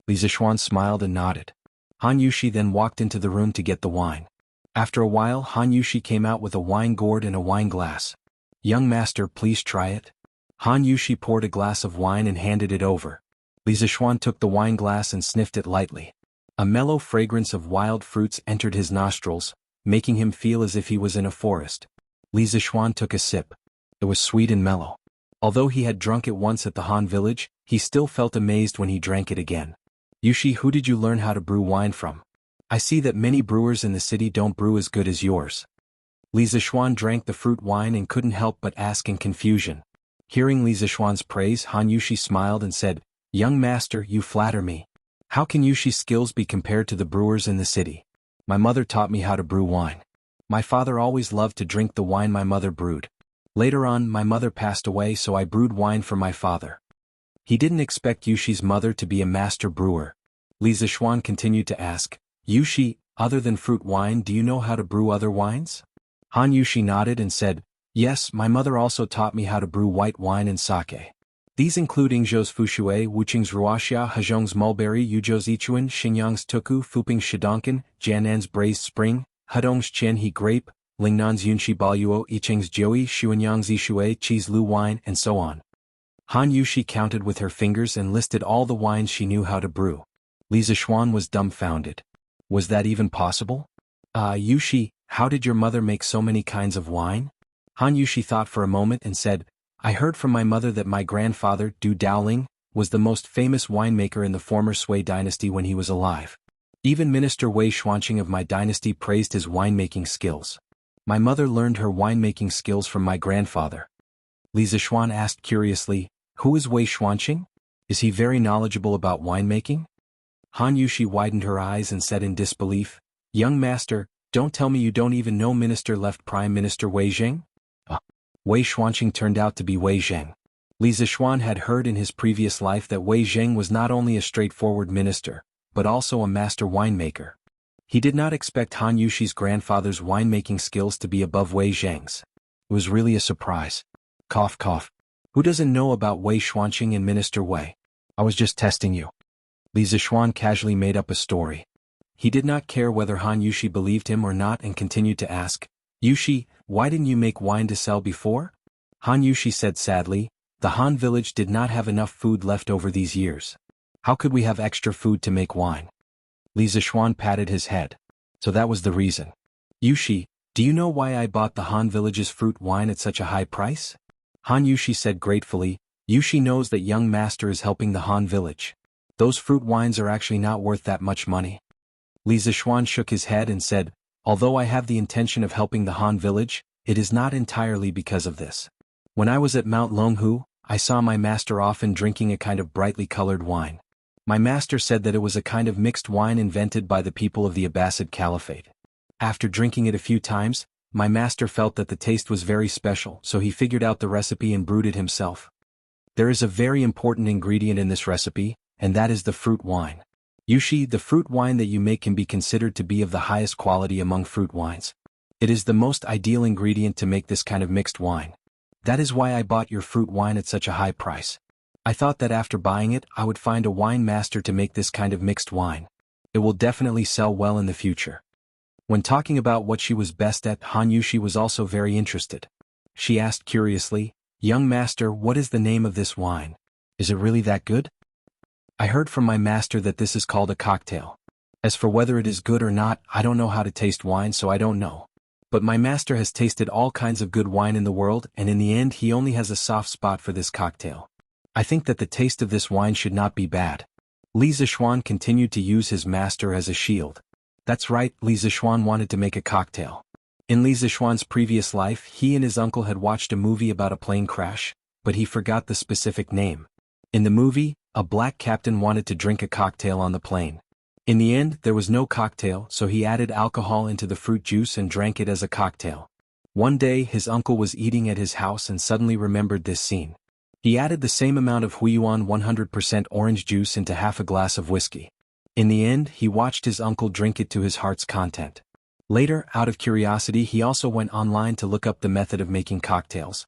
Li Zixuan smiled and nodded. Han Yushi then walked into the room to get the wine. After a while, Han Yushi came out with a wine gourd and a wine glass. "Young master, please try it." Han Yushi poured a glass of wine and handed it over. Li Zixuan took the wine glass and sniffed it lightly. A mellow fragrance of wild fruits entered his nostrils, making him feel as if he was in a forest. Li Zixuan took a sip. It was sweet and mellow. Although he had drunk it once at the Han village, he still felt amazed when he drank it again. Yushi, who did you learn how to brew wine from? I see that many brewers in the city don't brew as good as yours. Li Zishuan drank the fruit wine and couldn't help but ask in confusion. Hearing Li Zishuan's praise, Han Yushi smiled and said, "Young master, you flatter me. How can Yushi's skills be compared to the brewers in the city? My mother taught me how to brew wine. My father always loved to drink the wine my mother brewed. Later on, my mother passed away, so I brewed wine for my father." He didn't expect Yushi's mother to be a master brewer. Li Zishuan continued to ask, "Yushi, other than fruit wine, do you know how to brew other wines?" Han Yushi nodded and said, "Yes, my mother also taught me how to brew white wine and sake. These include Yingzhou's Fushui, Wuqing's Ruoxia, Hezhong's Mulberry, Yuzhou's Ichuan, Xinjiang's Tuku, Fuping's Shidonkan, Jiannan's Braised Spring, Hedong's Qianhe Grape, Lingnan's Yunshi Baoyuo, Icheng's Jiui, Xuanyang's Ishui, Cheese Lu Wine, and so on." Han Yushi counted with her fingers and listed all the wines she knew how to brew. Li Zishuan was dumbfounded. Was that even possible? Yushi, how did your mother make so many kinds of wine? Han Yushi thought for a moment and said, "I heard from my mother that my grandfather, Du Daoling, was the most famous winemaker in the former Sui dynasty when he was alive. Even Minister Wei Xuanqing of my dynasty praised his winemaking skills. My mother learned her winemaking skills from my grandfather." Li Zishuan asked curiously, "Who is Wei Xuanqing? Is he very knowledgeable about winemaking?" Han Yushi widened her eyes and said in disbelief, "Young master, don't tell me you don't even know Minister-left Prime Minister Wei Zheng?" Wei Xuanqing turned out to be Wei Zheng. Li Zishuan had heard in his previous life that Wei Zheng was not only a straightforward minister, but also a master winemaker. He did not expect Han Yushi's grandfather's winemaking skills to be above Wei Zheng's. It was really a surprise. Cough cough. Who doesn't know about Wei Xuanqing and Minister Wei? I was just testing you. Li Zishuan casually made up a story. He did not care whether Han Yushi believed him or not and continued to ask, "Yushi, why didn't you make wine to sell before?" Han Yushi said sadly, "The Han village did not have enough food left over these years. How could we have extra food to make wine?" Li Zishuan patted his head. "So that was the reason. Yushi, do you know why I bought the Han village's fruit wine at such a high price?" Han Yushi said gratefully, "Yushi knows that young master is helping the Han village. Those fruit wines are actually not worth that much money." Li Zishuan shook his head and said, "Although I have the intention of helping the Han village, it is not entirely because of this. When I was at Mount Longhu, I saw my master often drinking a kind of brightly colored wine. My master said that it was a kind of mixed wine invented by the people of the Abbasid Caliphate. After drinking it a few times, my master felt that the taste was very special, so he figured out the recipe and brewed it himself. There is a very important ingredient in this recipe, and that is the fruit wine. Yushi, the fruit wine that you make can be considered to be of the highest quality among fruit wines. It is the most ideal ingredient to make this kind of mixed wine. That is why I bought your fruit wine at such a high price. I thought that after buying it, I would find a wine master to make this kind of mixed wine. It will definitely sell well in the future." When talking about what she was best at, Han Yushi was also very interested. She asked curiously, "Young master, what is the name of this wine? Is it really that good?" "I heard from my master that this is called a cocktail. As for whether it is good or not, I don't know how to taste wine, so I don't know. But my master has tasted all kinds of good wine in the world, and in the end he only has a soft spot for this cocktail. I think that the taste of this wine should not be bad." Li Zishuan continued to use his master as a shield. That's right, Li Zishuan wanted to make a cocktail. In Li Zishuan's previous life, he and his uncle had watched a movie about a plane crash, but he forgot the specific name. In the movie, a black captain wanted to drink a cocktail on the plane. In the end, there was no cocktail, so he added alcohol into the fruit juice and drank it as a cocktail. One day, his uncle was eating at his house and suddenly remembered this scene. He added the same amount of Huiyuan 100% orange juice into half a glass of whiskey. In the end, he watched his uncle drink it to his heart's content. Later, out of curiosity, he also went online to look up the method of making cocktails.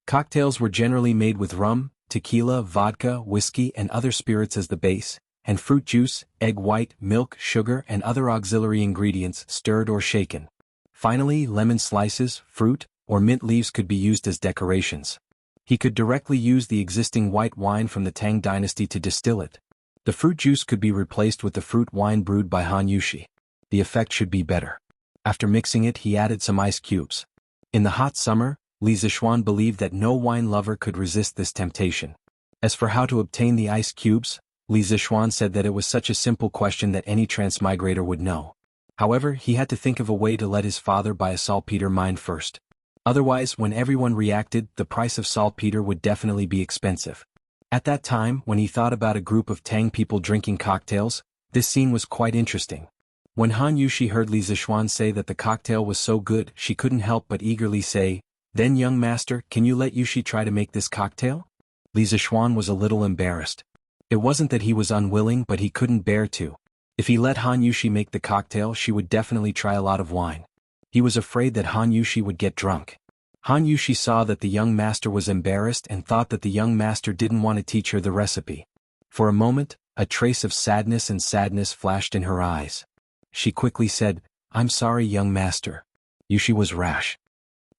Cocktails were generally made with rum, tequila, vodka, whiskey, and other spirits as the base, and fruit juice, egg white, milk, sugar, and other auxiliary ingredients stirred or shaken. Finally, lemon slices, fruit, or mint leaves could be used as decorations. He could directly use the existing white wine from the Tang dynasty to distill it. The fruit juice could be replaced with the fruit wine brewed by Han Yushi. The effect should be better. After mixing it, he added some ice cubes. In the hot summer, Li Zishuan believed that no wine lover could resist this temptation. As for how to obtain the ice cubes, Li Zixuan said that it was such a simple question that any transmigrator would know. However, he had to think of a way to let his father buy a saltpeter mine first. Otherwise, when everyone reacted, the price of saltpeter would definitely be expensive. At that time, when he thought about a group of Tang people drinking cocktails, this scene was quite interesting. When Han Yushi heard Li Zixuan say that the cocktail was so good, she couldn't help but eagerly say, "Then young master, can you let Yushi try to make this cocktail?" Li Zixuan was a little embarrassed. It wasn't that he was unwilling, but he couldn't bear to. If he let Han Yushi make the cocktail, she would definitely try a lot of wine. He was afraid that Han Yushi would get drunk. Han Yushi saw that the young master was embarrassed and thought that the young master didn't want to teach her the recipe. For a moment, a trace of sadness flashed in her eyes. She quickly said, "I'm sorry, young master." Yushi was rash.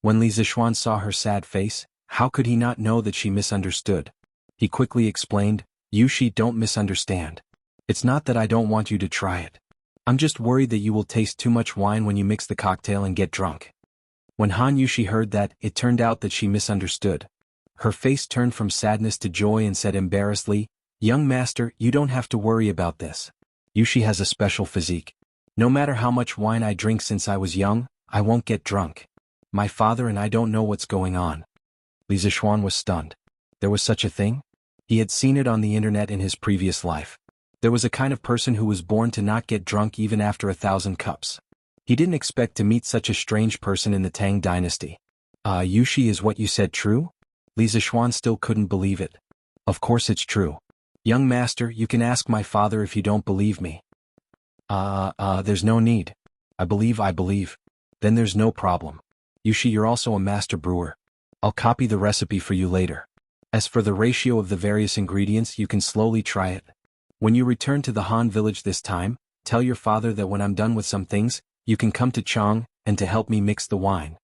When Li Zixuan saw her sad face, how could he not know that she misunderstood? He quickly explained, "Yushi, don't misunderstand. It's not that I don't want you to try it. I'm just worried that you will taste too much wine when you mix the cocktail and get drunk." When Han Yushi heard that, it turned out that she misunderstood. Her face turned from sadness to joy and said embarrassedly, "Young master, you don't have to worry about this. Yushi has a special physique. No matter how much wine I drink since I was young, I won't get drunk. My father and I don't know what's going on." Li Zixuan was stunned. There was such a thing? He had seen it on the internet in his previous life. There was a kind of person who was born to not get drunk even after 1,000 cups. He didn't expect to meet such a strange person in the Tang dynasty. Yushi, is what you said true?" Li Zixuan still couldn't believe it. "Of course it's true. Young master, you can ask my father if you don't believe me." There's no need. I believe. Then there's no problem. Yushi, you're also a master brewer. I'll copy the recipe for you later. As for the ratio of the various ingredients, you can slowly try it. When you return to the Han village this time, tell your father that when I'm done with some things, you can come to Chang and to help me mix the wine.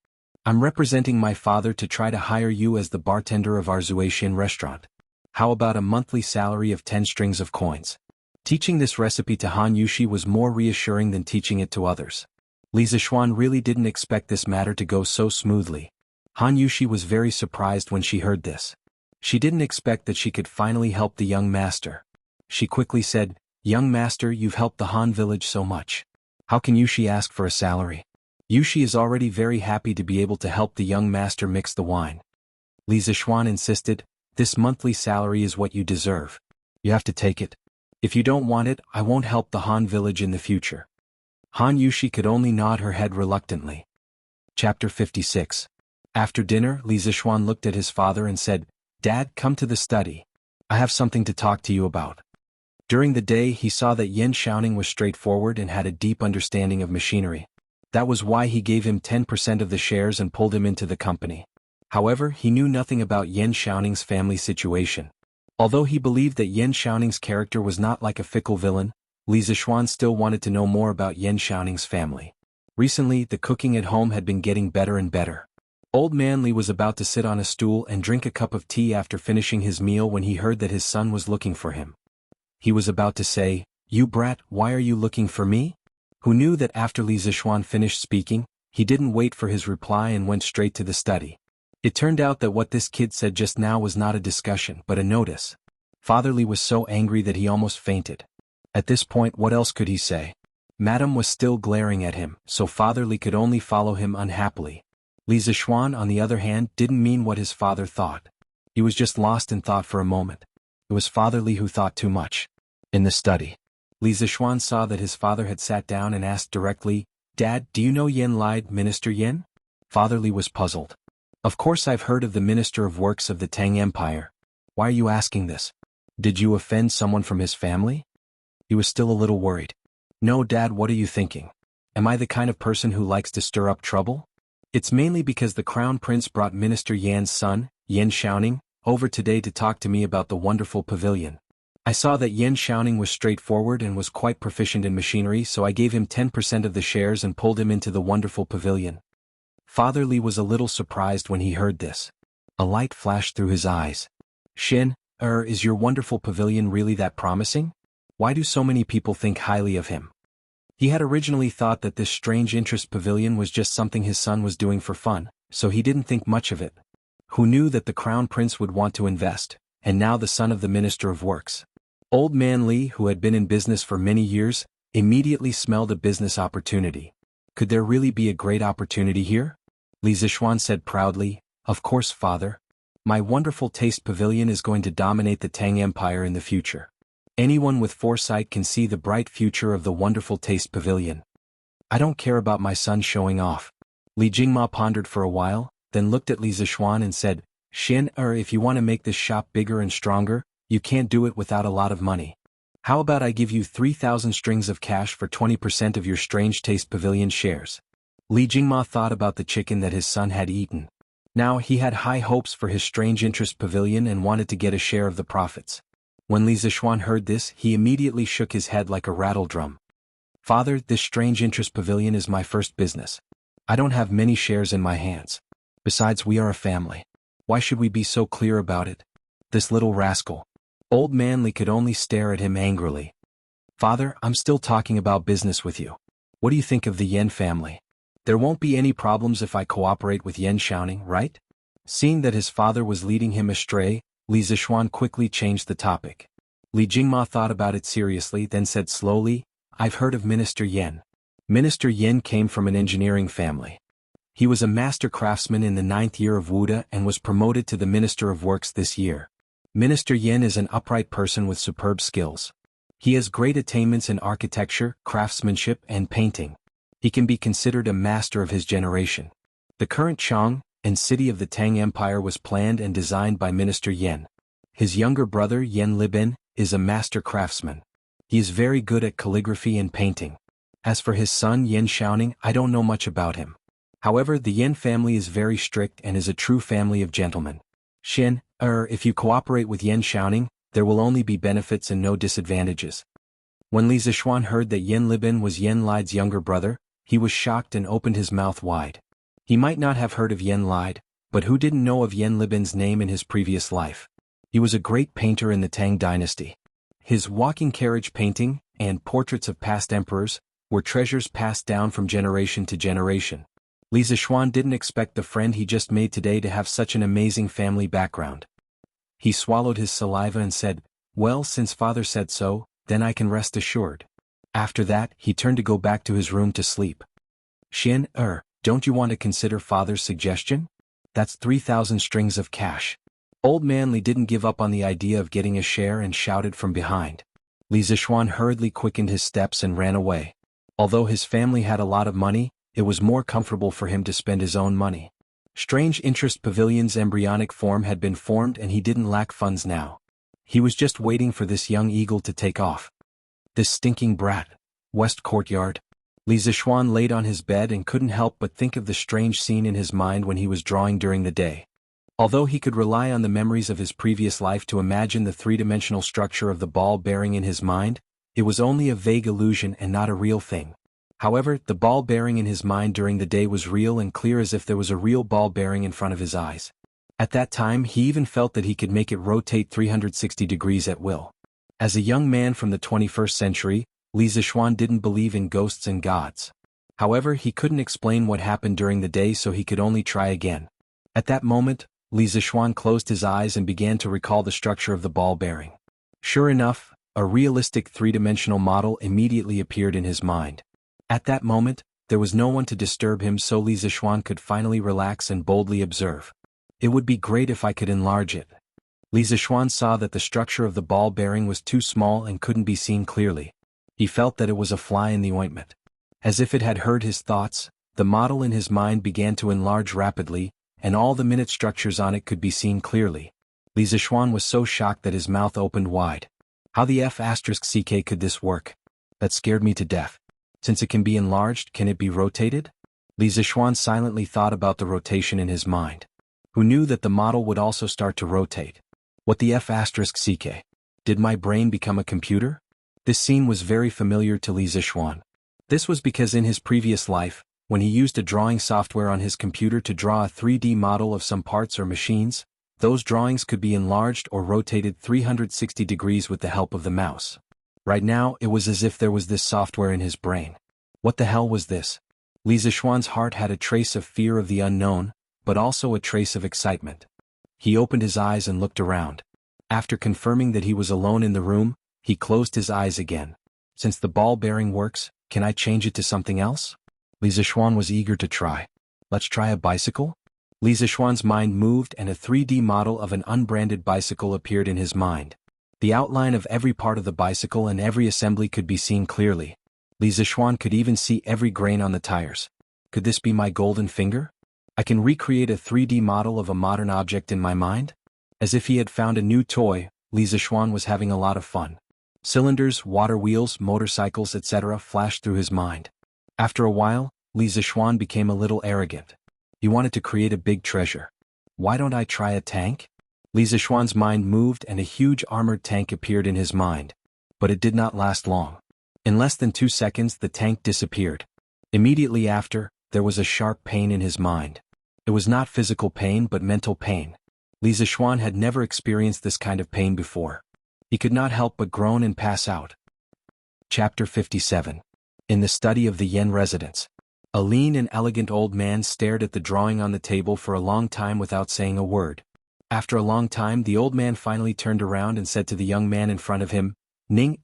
I'm representing my father to try to hire you as the bartender of our Zuaxian restaurant. How about a monthly salary of 10 strings of coins? Teaching this recipe to Han Yushi was more reassuring than teaching it to others. Li Zixuan really didn't expect this matter to go so smoothly. Han Yushi was very surprised when she heard this. She didn't expect that she could finally help the young master. She quickly said, "Young master, you've helped the Han village so much. How can Yushi ask for a salary?" Yushi is already very happy to be able to help the young master mix the wine. Li Zixuan insisted, "This monthly salary is what you deserve. You have to take it. If you don't want it, I won't help the Han village in the future." Han Yushi could only nod her head reluctantly. Chapter 56. After dinner, Li Zixuan looked at his father and said, "Dad, come to the study. I have something to talk to you about." During the day, he saw that Yan Xiaoning was straightforward and had a deep understanding of machinery. That was why he gave him 10% of the shares and pulled him into the company. However, he knew nothing about Yan Xiaoning's family situation. Although he believed that Yan Xiaoning's character was not like a fickle villain, Li Zixuan still wanted to know more about Yan Xiaoning's family. Recently, the cooking at home had been getting better and better. Old man Li was about to sit on a stool and drink a cup of tea after finishing his meal when he heard that his son was looking for him. He was about to say, "You brat, why are you looking for me?" Who knew that after Li Zixuan finished speaking, he didn't wait for his reply and went straight to the study. It turned out that what this kid said just now was not a discussion but a notice. Father Li was so angry that he almost fainted. At this point, what else could he say? Madam was still glaring at him, so Father Li could only follow him unhappily. Li Zixuan, on the other hand, didn't mean what his father thought. He was just lost in thought for a moment. It was Father Li who thought too much. In the study, Li Zixuan saw that his father had sat down and asked directly, "Dad, do you know Yan Lied, Minister Yan?" Father Li was puzzled. "Of course I've heard of the Minister of Works of the Tang Empire. Why are you asking this? Did you offend someone from his family?" He was still a little worried. "No, Dad, what are you thinking? Am I the kind of person who likes to stir up trouble? It's mainly because the Crown Prince brought Minister Yan's son, Yan Xiaoning, over today to talk to me about the wonderful pavilion. I saw that Yan Xiaoning was straightforward and was quite proficient in machinery, so I gave him 10% of the shares and pulled him into the wonderful pavilion." Father Li was a little surprised when he heard this. A light flashed through his eyes. "Shin, is your wonderful pavilion really that promising? Why do so many people think highly of him?" He had originally thought that this strange interest pavilion was just something his son was doing for fun, so he didn't think much of it. Who knew that the Crown Prince would want to invest, and now the son of the Minister of Works? Old man Li, who had been in business for many years, immediately smelled a business opportunity. Could there really be a great opportunity here? Li Zixuan said proudly, "Of course, father. My wonderful taste pavilion is going to dominate the Tang Empire in the future. Anyone with foresight can see the bright future of the wonderful taste pavilion. I don't care about my son showing off." Li Jingma pondered for a while, then looked at Li Zixuan and said, if you want to make this shop bigger and stronger, you can't do it without a lot of money. How about I give you 3,000 strings of cash for 20% of your Strange Taste Pavilion shares? Li Jingma thought about the chicken that his son had eaten. Now he had high hopes for his Strange Interest Pavilion and wanted to get a share of the profits. When Li Zixuan heard this, he immediately shook his head like a rattle drum. "Father, this Strange Interest Pavilion is my first business. I don't have many shares in my hands. Besides, we are a family. Why should we be so clear about it? This little rascal." Old man Li could only stare at him angrily. "Father, I'm still talking about business with you. What do you think of the Yan family? There won't be any problems if I cooperate with Yan Xiaoning, right?" Seeing that his father was leading him astray, Li Zixuan quickly changed the topic. Li Jingma thought about it seriously, then said slowly, "I've heard of Minister Yan. Minister Yan came from an engineering family. He was a master craftsman in the 9th year of Wuda and was promoted to the Minister of Works this year. Minister Yan is an upright person with superb skills. He has great attainments in architecture, craftsmanship, and painting. He can be considered a master of his generation. The current Chang and city of the Tang Empire was planned and designed by Minister Yan. His younger brother Yan Liben is a master craftsman. He is very good at calligraphy and painting. As for his son Yan Xiaoning, I don't know much about him. However, the Yan family is very strict and is a true family of gentlemen. If you cooperate with Yan Xiaoning, there will only be benefits and no disadvantages." When Li Zixuan heard that Yan Liben was Yan Lide's younger brother, he was shocked and opened his mouth wide. He might not have heard of Yan Lide, but who didn't know of Yan Liben's name in his previous life? He was a great painter in the Tang dynasty. His walking carriage painting and portraits of past emperors were treasures passed down from generation to generation. Li Zixuan didn't expect the friend he just made today to have such an amazing family background. He swallowed his saliva and said, "Well, since father said so, then I can rest assured." After that, he turned to go back to his room to sleep. Don't you want to consider father's suggestion? That's 3,000 strings of cash." Old man Li didn't give up on the idea of getting a share and shouted from behind. Li Zixuan hurriedly quickened his steps and ran away. Although his family had a lot of money, it was more comfortable for him to spend his own money. Strange Interest Pavilion's embryonic form had been formed and he didn't lack funds now. He was just waiting for this young eagle to take off. This stinking brat. West Courtyard. Li Zixuan laid on his bed and couldn't help but think of the strange scene in his mind when he was drawing during the day. Although he could rely on the memories of his previous life to imagine the three-dimensional structure of the ball bearing in his mind, it was only a vague illusion and not a real thing. However, the ball bearing in his mind during the day was real and clear as if there was a real ball bearing in front of his eyes. At that time he even felt that he could make it rotate 360 degrees at will. As a young man from the 21st century, Li Zixuan didn't believe in ghosts and gods. However, he couldn't explain what happened during the day, so he could only try again. At that moment, Li Zixuan closed his eyes and began to recall the structure of the ball bearing. Sure enough, a realistic three-dimensional model immediately appeared in his mind. At that moment, there was no one to disturb him, so Li Zixuan could finally relax and boldly observe. It would be great if I could enlarge it. Li Zixuan saw that the structure of the ball bearing was too small and couldn't be seen clearly. He felt that it was a fly in the ointment. As if it had heard his thoughts, the model in his mind began to enlarge rapidly, and all the minute structures on it could be seen clearly. Li Zixuan was so shocked that his mouth opened wide. How the F***ck could this work? That scared me to death. Since it can be enlarged, can it be rotated? Li Zixuan silently thought about the rotation in his mind. Who knew that the model would also start to rotate? What the F***ck? Did my brain become a computer? This scene was very familiar to Li Zixuan. This was because in his previous life, when he used a drawing software on his computer to draw a 3D model of some parts or machines, those drawings could be enlarged or rotated 360 degrees with the help of the mouse. Right now, it was as if there was this software in his brain. What the hell was this? Li Zixuan's heart had a trace of fear of the unknown, but also a trace of excitement. He opened his eyes and looked around. After confirming that he was alone in the room, He closed his eyes again. Since the ball bearing works, can I change it to something else? Li Zixuan was eager to try. Let's try a bicycle? Li Zixuan's mind moved and a 3D model of an unbranded bicycle appeared in his mind. The outline of every part of the bicycle and every assembly could be seen clearly. Li Zixuan could even see every grain on the tires. Could this be my golden finger? I can recreate a 3D model of a modern object in my mind? As if he had found a new toy, Li Zixuan was having a lot of fun. Cylinders, water wheels, motorcycles, etc. flashed through his mind. After a while, Li Zixuan became a little arrogant. He wanted to create a big treasure. Why don't I try a tank? Li Zixuan's mind moved and a huge armored tank appeared in his mind. But it did not last long. In less than 2 seconds the tank disappeared. Immediately after, there was a sharp pain in his mind. It was not physical pain but mental pain. Li Zixuan had never experienced this kind of pain before. He could not help but groan and pass out. Chapter 57. In the study of the Yen residence. A lean and elegant old man stared at the drawing on the table for a long time without saying a word. After a long time the old man finally turned around and said to the young man in front of him, Ning,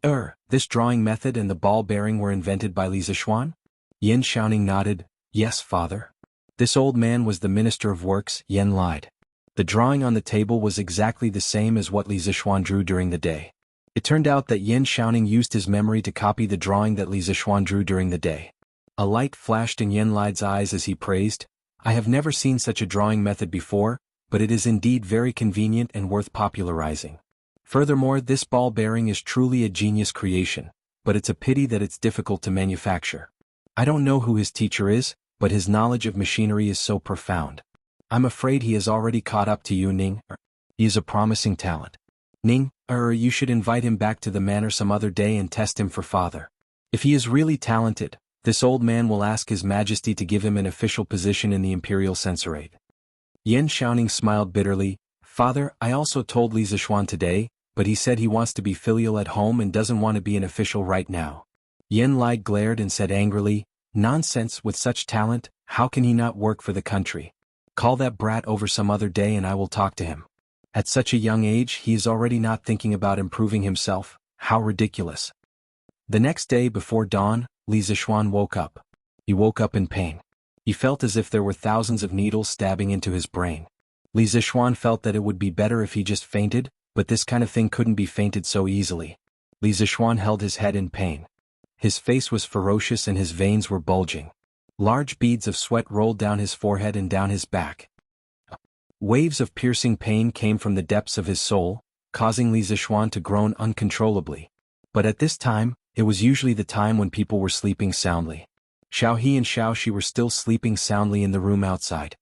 this drawing method and the ball bearing were invented by Li Zixuan? Yen Xiaoning nodded, yes, father. This old man was the Minister of Works. Yen lied. The drawing on the table was exactly the same as what Li Zixuan drew during the day. It turned out that Yen Xiaoning used his memory to copy the drawing that Li Zixuan drew during the day. A light flashed in Yen Lide's eyes as he praised, I have never seen such a drawing method before, but it is indeed very convenient and worth popularizing. Furthermore, this ball bearing is truly a genius creation, but it's a pity that it's difficult to manufacture. I don't know who his teacher is, but his knowledge of machinery is so profound. I'm afraid he has already caught up to you, Ning. He is a promising talent. Ning, you should invite him back to the manor some other day and test him for father. If he is really talented, this old man will ask His Majesty to give him an official position in the Imperial Censorate. Yen Xiaoning smiled bitterly, Father, I also told Li Zixuan today, but he said he wants to be filial at home and doesn't want to be an official right now. Yen Lai glared and said angrily, Nonsense, with such talent, how can he not work for the country? Call that brat over some other day and I will talk to him. At such a young age he is already not thinking about improving himself, how ridiculous. The next day before dawn, Li Zixuan woke up. He woke up in pain. He felt as if there were thousands of needles stabbing into his brain. Li Zixuan felt that it would be better if he just fainted, but this kind of thing couldn't be fainted so easily. Li Zixuan held his head in pain. His face was ferocious and his veins were bulging. Large beads of sweat rolled down his forehead and down his back. Waves of piercing pain came from the depths of his soul, causing Li Zixuan to groan uncontrollably. But at this time, it was usually the time when people were sleeping soundly. Xiao He and Xiao Shi were still sleeping soundly in the room outside.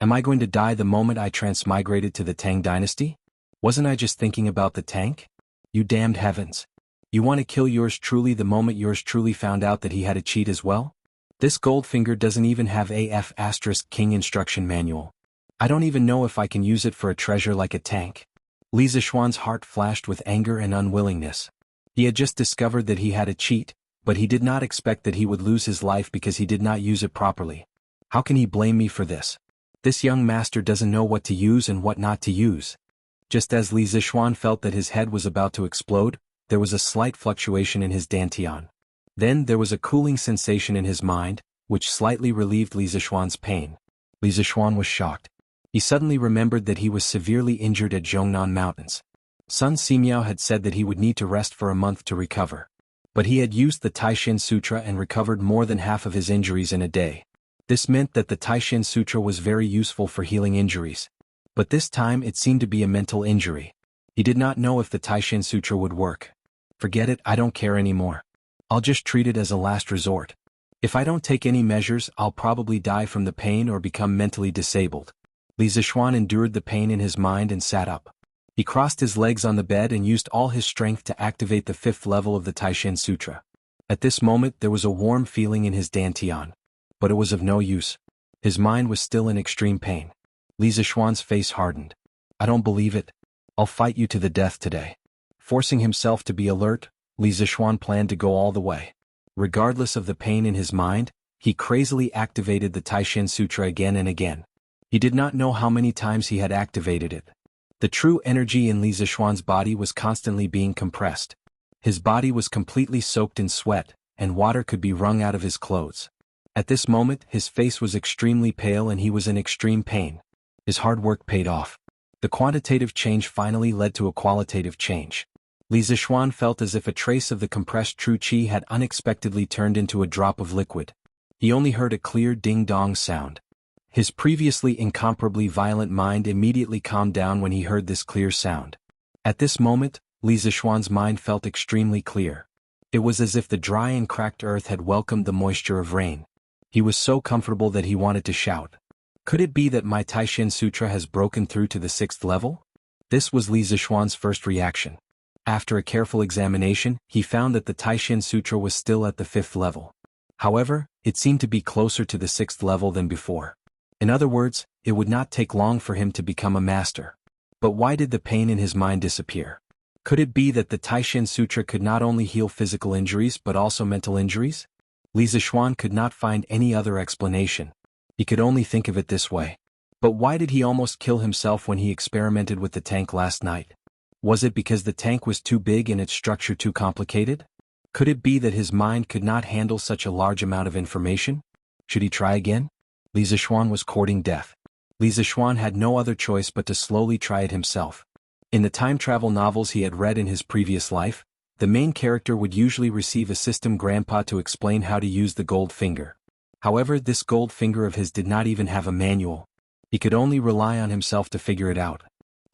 Am I going to die the moment I transmigrated to the Tang dynasty? Wasn't I just thinking about the tank? You damned heavens. You want to kill yours truly the moment yours truly found out that he had a cheat as well? This Goldfinger doesn't even have AF * King instruction manual. I don't even know if I can use it for a treasure like a tank. Li Zixuan's heart flashed with anger and unwillingness. He had just discovered that he had a cheat, but he did not expect that he would lose his life because he did not use it properly. How can he blame me for this? This young master doesn't know what to use and what not to use. Just as Li Zixuan felt that his head was about to explode, there was a slight fluctuation in his dantian. Then there was a cooling sensation in his mind, which slightly relieved Li Zixuan's pain. Li Zixuan was shocked. He suddenly remembered that he was severely injured at Zhongnan Mountains. Sun Simiao had said that he would need to rest for a month to recover. But he had used the Taishin Sutra and recovered more than half of his injuries in a day. This meant that the Taishin Sutra was very useful for healing injuries. But this time it seemed to be a mental injury. He did not know if the Taishin Sutra would work. Forget it, I don't care anymore. I'll just treat it as a last resort. If I don't take any measures, I'll probably die from the pain or become mentally disabled. Li Zixuan endured the pain in his mind and sat up. He crossed his legs on the bed and used all his strength to activate the 5th level of the Taishin Sutra. At this moment there was a warm feeling in his dantian. But it was of no use. His mind was still in extreme pain. Li Zixuan's face hardened. I don't believe it. I'll fight you to the death today. Forcing himself to be alert, Li Zixuan planned to go all the way. Regardless of the pain in his mind, he crazily activated the Taishin Sutra again and again. He did not know how many times he had activated it. The true energy in Li Zixuan's body was constantly being compressed. His body was completely soaked in sweat, and water could be wrung out of his clothes. At this moment, his face was extremely pale and he was in extreme pain. His hard work paid off. The quantitative change finally led to a qualitative change. Li Zixuan felt as if a trace of the compressed true qi had unexpectedly turned into a drop of liquid. He only heard a clear ding-dong sound. His previously incomparably violent mind immediately calmed down when he heard this clear sound. At this moment, Li Zixuan's mind felt extremely clear. It was as if the dry and cracked earth had welcomed the moisture of rain. He was so comfortable that he wanted to shout. Could it be that my Taishan Sutra has broken through to the 6th level? This was Li Zixuan's first reaction. After a careful examination, he found that the Taishan Sutra was still at the 5th level. However, it seemed to be closer to the 6th level than before. In other words, it would not take long for him to become a master. But why did the pain in his mind disappear? Could it be that the Taishan Sutra could not only heal physical injuries but also mental injuries? Li Zixuan could not find any other explanation. He could only think of it this way. But why did he almost kill himself when he experimented with the tank last night? Was it because the tank was too big and its structure too complicated? Could it be that his mind could not handle such a large amount of information? Should he try again? Li Zixuan was courting death. Li Zixuan had no other choice but to slowly try it himself. In the time travel novels he had read in his previous life, the main character would usually receive a system grandpa to explain how to use the gold finger. However, this gold finger of his did not even have a manual. He could only rely on himself to figure it out.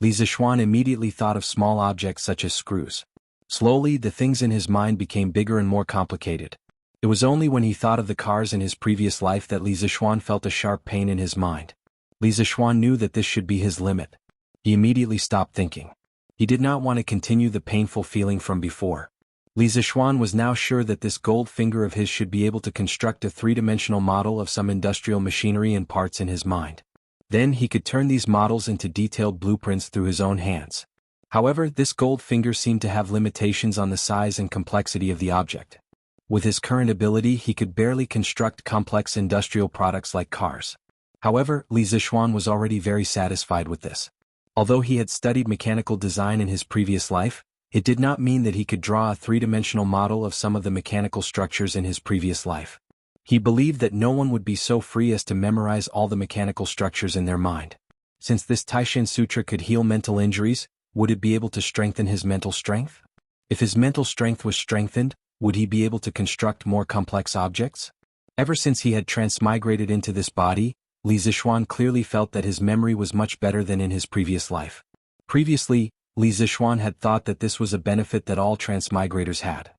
Li Zixuan immediately thought of small objects such as screws. Slowly, the things in his mind became bigger and more complicated. It was only when he thought of the cars in his previous life that Li Zixuan felt a sharp pain in his mind. Li Zixuan knew that this should be his limit. He immediately stopped thinking. He did not want to continue the painful feeling from before. Li Zixuan was now sure that this gold finger of his should be able to construct a three-dimensional model of some industrial machinery and parts in his mind. Then he could turn these models into detailed blueprints through his own hands. However, this gold finger seemed to have limitations on the size and complexity of the object. With his current ability, he could barely construct complex industrial products like cars. However, Li Zixuan was already very satisfied with this. Although he had studied mechanical design in his previous life, it did not mean that he could draw a three-dimensional model of some of the mechanical structures in his previous life. He believed that no one would be so free as to memorize all the mechanical structures in their mind. Since this Taishan Sutra could heal mental injuries, would it be able to strengthen his mental strength? If his mental strength was strengthened, would he be able to construct more complex objects? Ever since he had transmigrated into this body, Li Zixuan clearly felt that his memory was much better than in his previous life. Previously, Li Zixuan had thought that this was a benefit that all transmigrators had.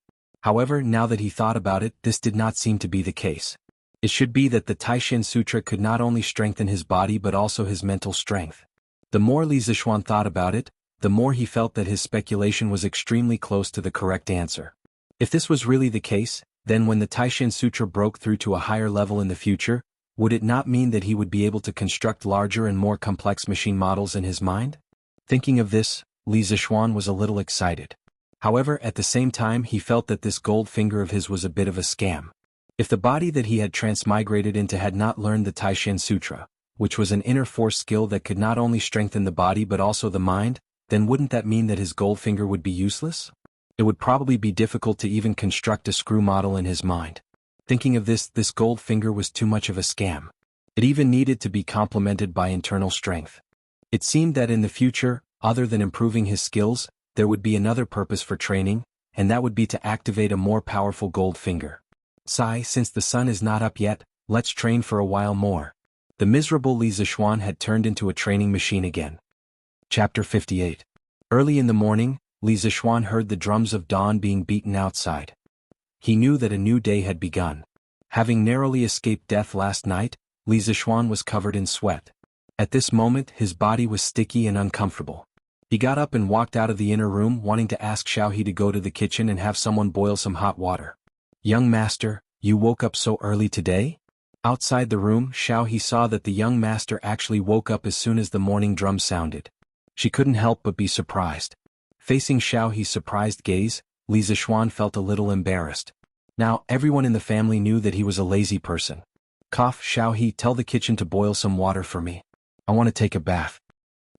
However, now that he thought about it, this did not seem to be the case. It should be that the Taishan Sutra could not only strengthen his body but also his mental strength. The more Li Zixuan thought about it, the more he felt that his speculation was extremely close to the correct answer. If this was really the case, then when the Taishan Sutra broke through to a higher level in the future, would it not mean that he would be able to construct larger and more complex machine models in his mind? Thinking of this, Li Zixuan was a little excited. However, at the same time he felt that this gold finger of his was a bit of a scam. If the body that he had transmigrated into had not learned the Taishan Sutra, which was an inner force skill that could not only strengthen the body but also the mind, then wouldn't that mean that his gold finger would be useless? It would probably be difficult to even construct a screw model in his mind. Thinking of this gold finger was too much of a scam. It even needed to be complemented by internal strength. It seemed that in the future, other than improving his skills, there would be another purpose for training, and that would be to activate a more powerful gold finger. Sigh, since the sun is not up yet, let's train for a while more. The miserable Li Zixuan had turned into a training machine again. Chapter 58. Early in the morning, Li Zixuan heard the drums of dawn being beaten outside. He knew that a new day had begun. Having narrowly escaped death last night, Li Zixuan was covered in sweat. At this moment, his body was sticky and uncomfortable. He got up and walked out of the inner room, wanting to ask Xiaohe to go to the kitchen and have someone boil some hot water. "Young master, you woke up so early today?" Outside the room, Xiaohe saw that the young master actually woke up as soon as the morning drum sounded. She couldn't help but be surprised. Facing Xiaohe's surprised gaze, Li Zixuan felt a little embarrassed. Now, everyone in the family knew that he was a lazy person. "Cough, Xiaohe, tell the kitchen to boil some water for me. I want to take a bath."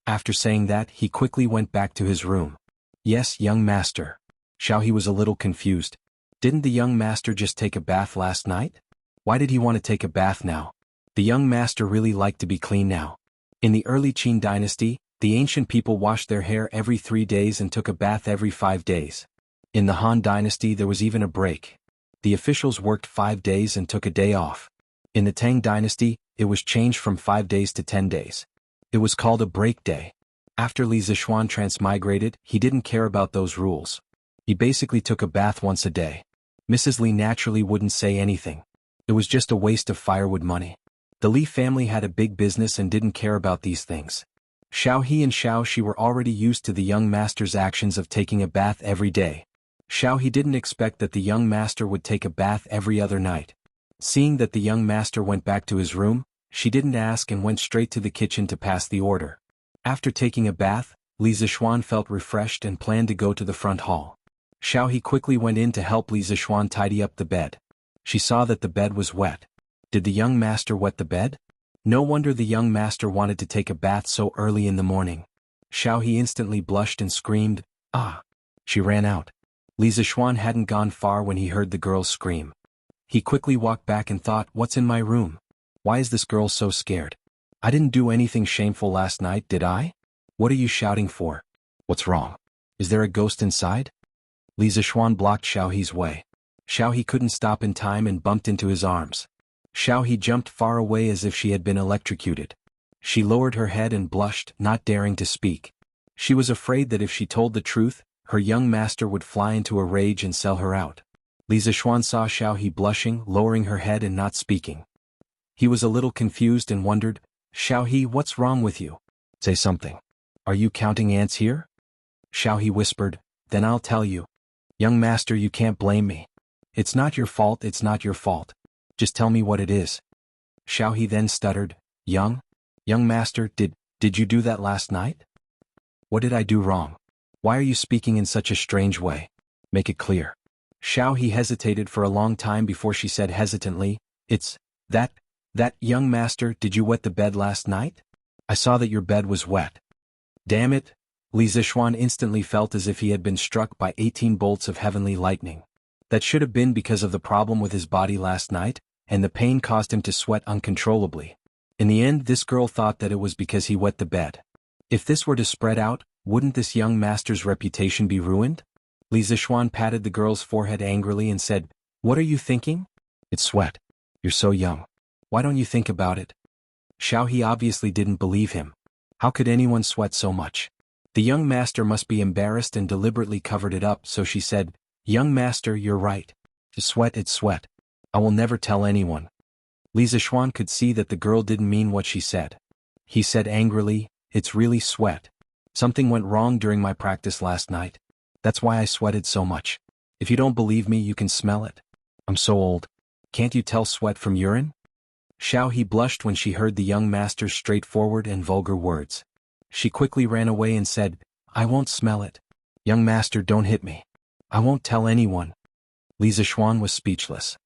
After saying that, he quickly went back to his room. "Yes, young master." Xiao He was a little confused. Didn't the young master just take a bath last night? Why did he want to take a bath now? The young master really liked to be clean now. In the early Qin dynasty, the ancient people washed their hair every 3 days and took a bath every 5 days. In the Han dynasty there was even a break. The officials worked 5 days and took a day off. In the Tang dynasty, it was changed from 5 days to 10 days. It was called a break day. After Li Zixuan transmigrated, he didn't care about those rules. He basically took a bath once a day. Mrs. Li naturally wouldn't say anything. It was just a waste of firewood money. The Li family had a big business and didn't care about these things. Xiao He and Xiao Shi were already used to the young master's actions of taking a bath every day. Xiao He didn't expect that the young master would take a bath every other night. Seeing that the young master went back to his room, she didn't ask and went straight to the kitchen to pass the order. After taking a bath, Li Zixuan felt refreshed and planned to go to the front hall. Xiao He quickly went in to help Li Zixuan tidy up the bed. She saw that the bed was wet. Did the young master wet the bed? No wonder the young master wanted to take a bath so early in the morning. Xiao He instantly blushed and screamed, "Ah!" She ran out. Li Zixuan hadn't gone far when he heard the girl's scream. He quickly walked back and thought, "What's in my room? Why is this girl so scared? I didn't do anything shameful last night, did I? What are you shouting for? What's wrong? Is there a ghost inside?" Li Zixuan blocked Xiao He's way. Xiao He couldn't stop in time and bumped into his arms. Xiao He jumped far away as if she had been electrocuted. She lowered her head and blushed, not daring to speak. She was afraid that if she told the truth, her young master would fly into a rage and sell her out. Li Zixuan saw Xiao He blushing, lowering her head and not speaking. He was a little confused and wondered, "Xiao He, what's wrong with you? Say something. Are you counting ants here?" Xiao He whispered, "Then I'll tell you. Young master, you can't blame me. It's not your fault, it's not your fault. Just tell me what it is." Xiao He then stuttered, Young master, did you do that last night? What did I do wrong? Why are you speaking in such a strange way? Make it clear." Xiao He hesitated for a long time before she said hesitantly, "It's that young master, did you wet the bed last night? I saw that your bed was wet." Damn it! Li Zixuan instantly felt as if he had been struck by 18 bolts of heavenly lightning. That should have been because of the problem with his body last night, and the pain caused him to sweat uncontrollably. In the end, this girl thought that it was because he wet the bed. If this were to spread out, wouldn't this young master's reputation be ruined? Li Zixuan patted the girl's forehead angrily and said, "What are you thinking? It's sweat. You're so young. Why don't you think about it?" Xiao He obviously didn't believe him. How could anyone sweat so much? The young master must be embarrassed and deliberately covered it up, so she said, "Young master, you're right. It's sweat. I will never tell anyone." Li Zixuan could see that the girl didn't mean what she said. He said angrily, "It's really sweat. Something went wrong during my practice last night. That's why I sweated so much. If you don't believe me, you can smell it. I'm so old. Can't you tell sweat from urine?" Xiao He blushed when she heard the young master's straightforward and vulgar words. She quickly ran away and said, "I won't smell it. Young master, don't hit me. I won't tell anyone." Li Zixuan was speechless.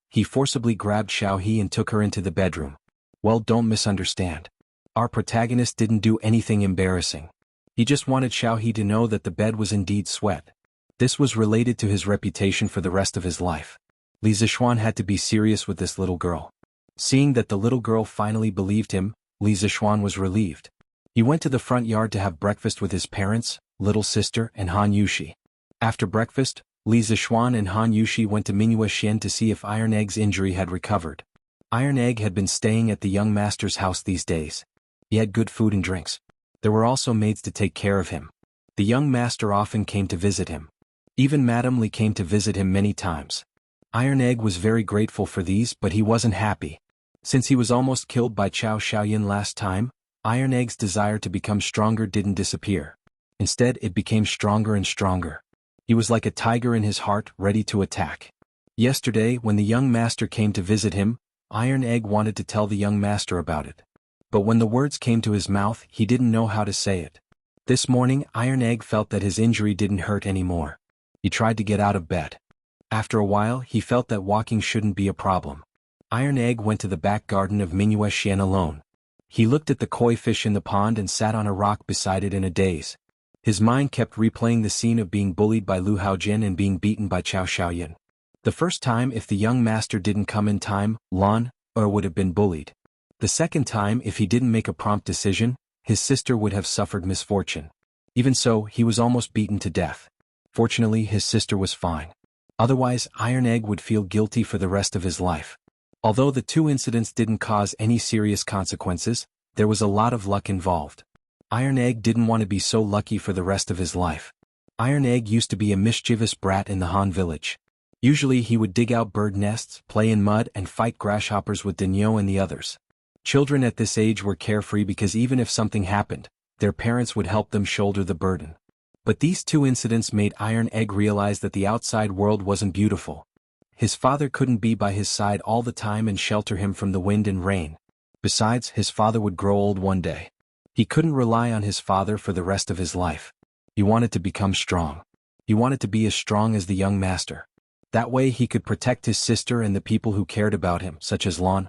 He forcibly grabbed Xiao He and took her into the bedroom. Well, don't misunderstand. Our protagonist didn't do anything embarrassing. He just wanted Xiao He to know that the bed was indeed sweat. This was related to his reputation for the rest of his life. Li Zixuan had to be serious with this little girl. Seeing that the little girl finally believed him, Li Zixuan was relieved. He went to the front yard to have breakfast with his parents, little sister, and Han Yushi. After breakfast, Li Zixuan and Han Yushi went to Mingyue to see if Iron Egg's injury had recovered. Iron Egg had been staying at the young master's house these days. He had good food and drinks. There were also maids to take care of him. The young master often came to visit him. Even Madame Li came to visit him many times. Iron Egg was very grateful for these, but he wasn't happy. Since he was almost killed by Chao Xiaoyan last time, Iron Egg's desire to become stronger didn't disappear. Instead, it became stronger and stronger. He was like a tiger in his heart, ready to attack. Yesterday, when the young master came to visit him, Iron Egg wanted to tell the young master about it. But when the words came to his mouth, he didn't know how to say it. This morning, Iron Egg felt that his injury didn't hurt anymore. He tried to get out of bed. After a while, he felt that walking shouldn't be a problem. Iron Egg went to the back garden of Mingyue alone. He looked at the koi fish in the pond and sat on a rock beside it in a daze. His mind kept replaying the scene of being bullied by Lu Haojin and being beaten by Cao Xiaoyan. The first time, if the young master didn't come in time, Lan would have been bullied. The second time, if he didn't make a prompt decision, his sister would have suffered misfortune. Even so, he was almost beaten to death. Fortunately, his sister was fine. Otherwise, Iron Egg would feel guilty for the rest of his life. Although the two incidents didn't cause any serious consequences, there was a lot of luck involved. Iron Egg didn't want to be so lucky for the rest of his life. Iron Egg used to be a mischievous brat in the Han village. Usually he would dig out bird nests, play in mud and fight grasshoppers with Dinyo and the others. Children at this age were carefree because even if something happened, their parents would help them shoulder the burden. But these two incidents made Iron Egg realize that the outside world wasn't beautiful. His father couldn't be by his side all the time and shelter him from the wind and rain. Besides, his father would grow old one day. He couldn't rely on his father for the rest of his life. He wanted to become strong. He wanted to be as strong as the young master. That way he could protect his sister and the people who cared about him, such as Lan.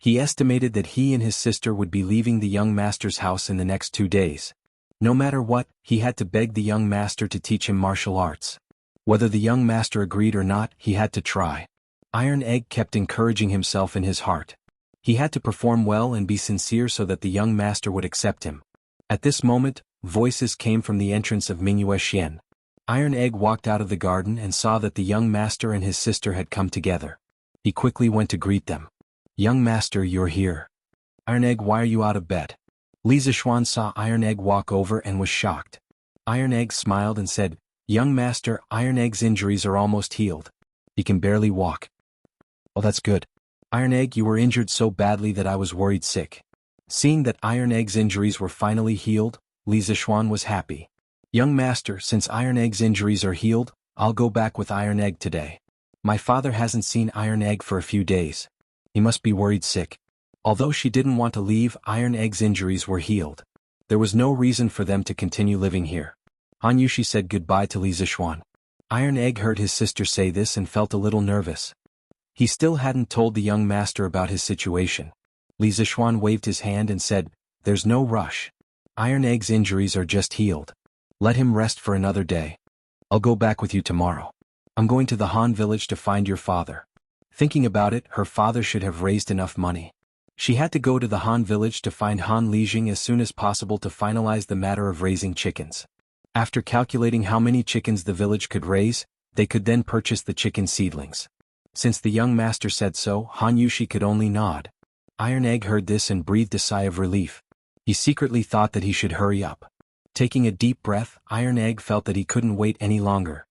He estimated that he and his sister would be leaving the young master's house in the next 2 days. No matter what, he had to beg the young master to teach him martial arts. Whether the young master agreed or not, he had to try. Iron Egg kept encouraging himself in his heart. He had to perform well and be sincere so that the young master would accept him. At this moment, voices came from the entrance of Mingyue Xian. Iron Egg walked out of the garden and saw that the young master and his sister had come together. He quickly went to greet them. "Young master, you're here. Iron Egg, why are you out of bed?" Li Zixuan saw Iron Egg walk over and was shocked. Iron Egg smiled and said, "Young master, Iron Egg's injuries are almost healed. He can barely walk." "Oh, that's good. Iron Egg, you were injured so badly that I was worried sick." Seeing that Iron Egg's injuries were finally healed, Li Zixuan was happy. "Young master, since Iron Egg's injuries are healed, I'll go back with Iron Egg today. My father hasn't seen Iron Egg for a few days. He must be worried sick." Although she didn't want to leave, Iron Egg's injuries were healed. There was no reason for them to continue living here. Han Yushi said goodbye to Li Zixuan. Iron Egg heard his sister say this and felt a little nervous. He still hadn't told the young master about his situation. Li Zixuan waved his hand and said, "There's no rush. Iron Egg's injuries are just healed. Let him rest for another day. I'll go back with you tomorrow. I'm going to the Han village to find your father." Thinking about it, her father should have raised enough money. She had to go to the Han village to find Han Lijing as soon as possible to finalize the matter of raising chickens. After calculating how many chickens the village could raise, they could then purchase the chicken seedlings. Since the young master said so, Han Yushi could only nod. Iron Egg heard this and breathed a sigh of relief. He secretly thought that he should hurry up. Taking a deep breath, Iron Egg felt that he couldn't wait any longer.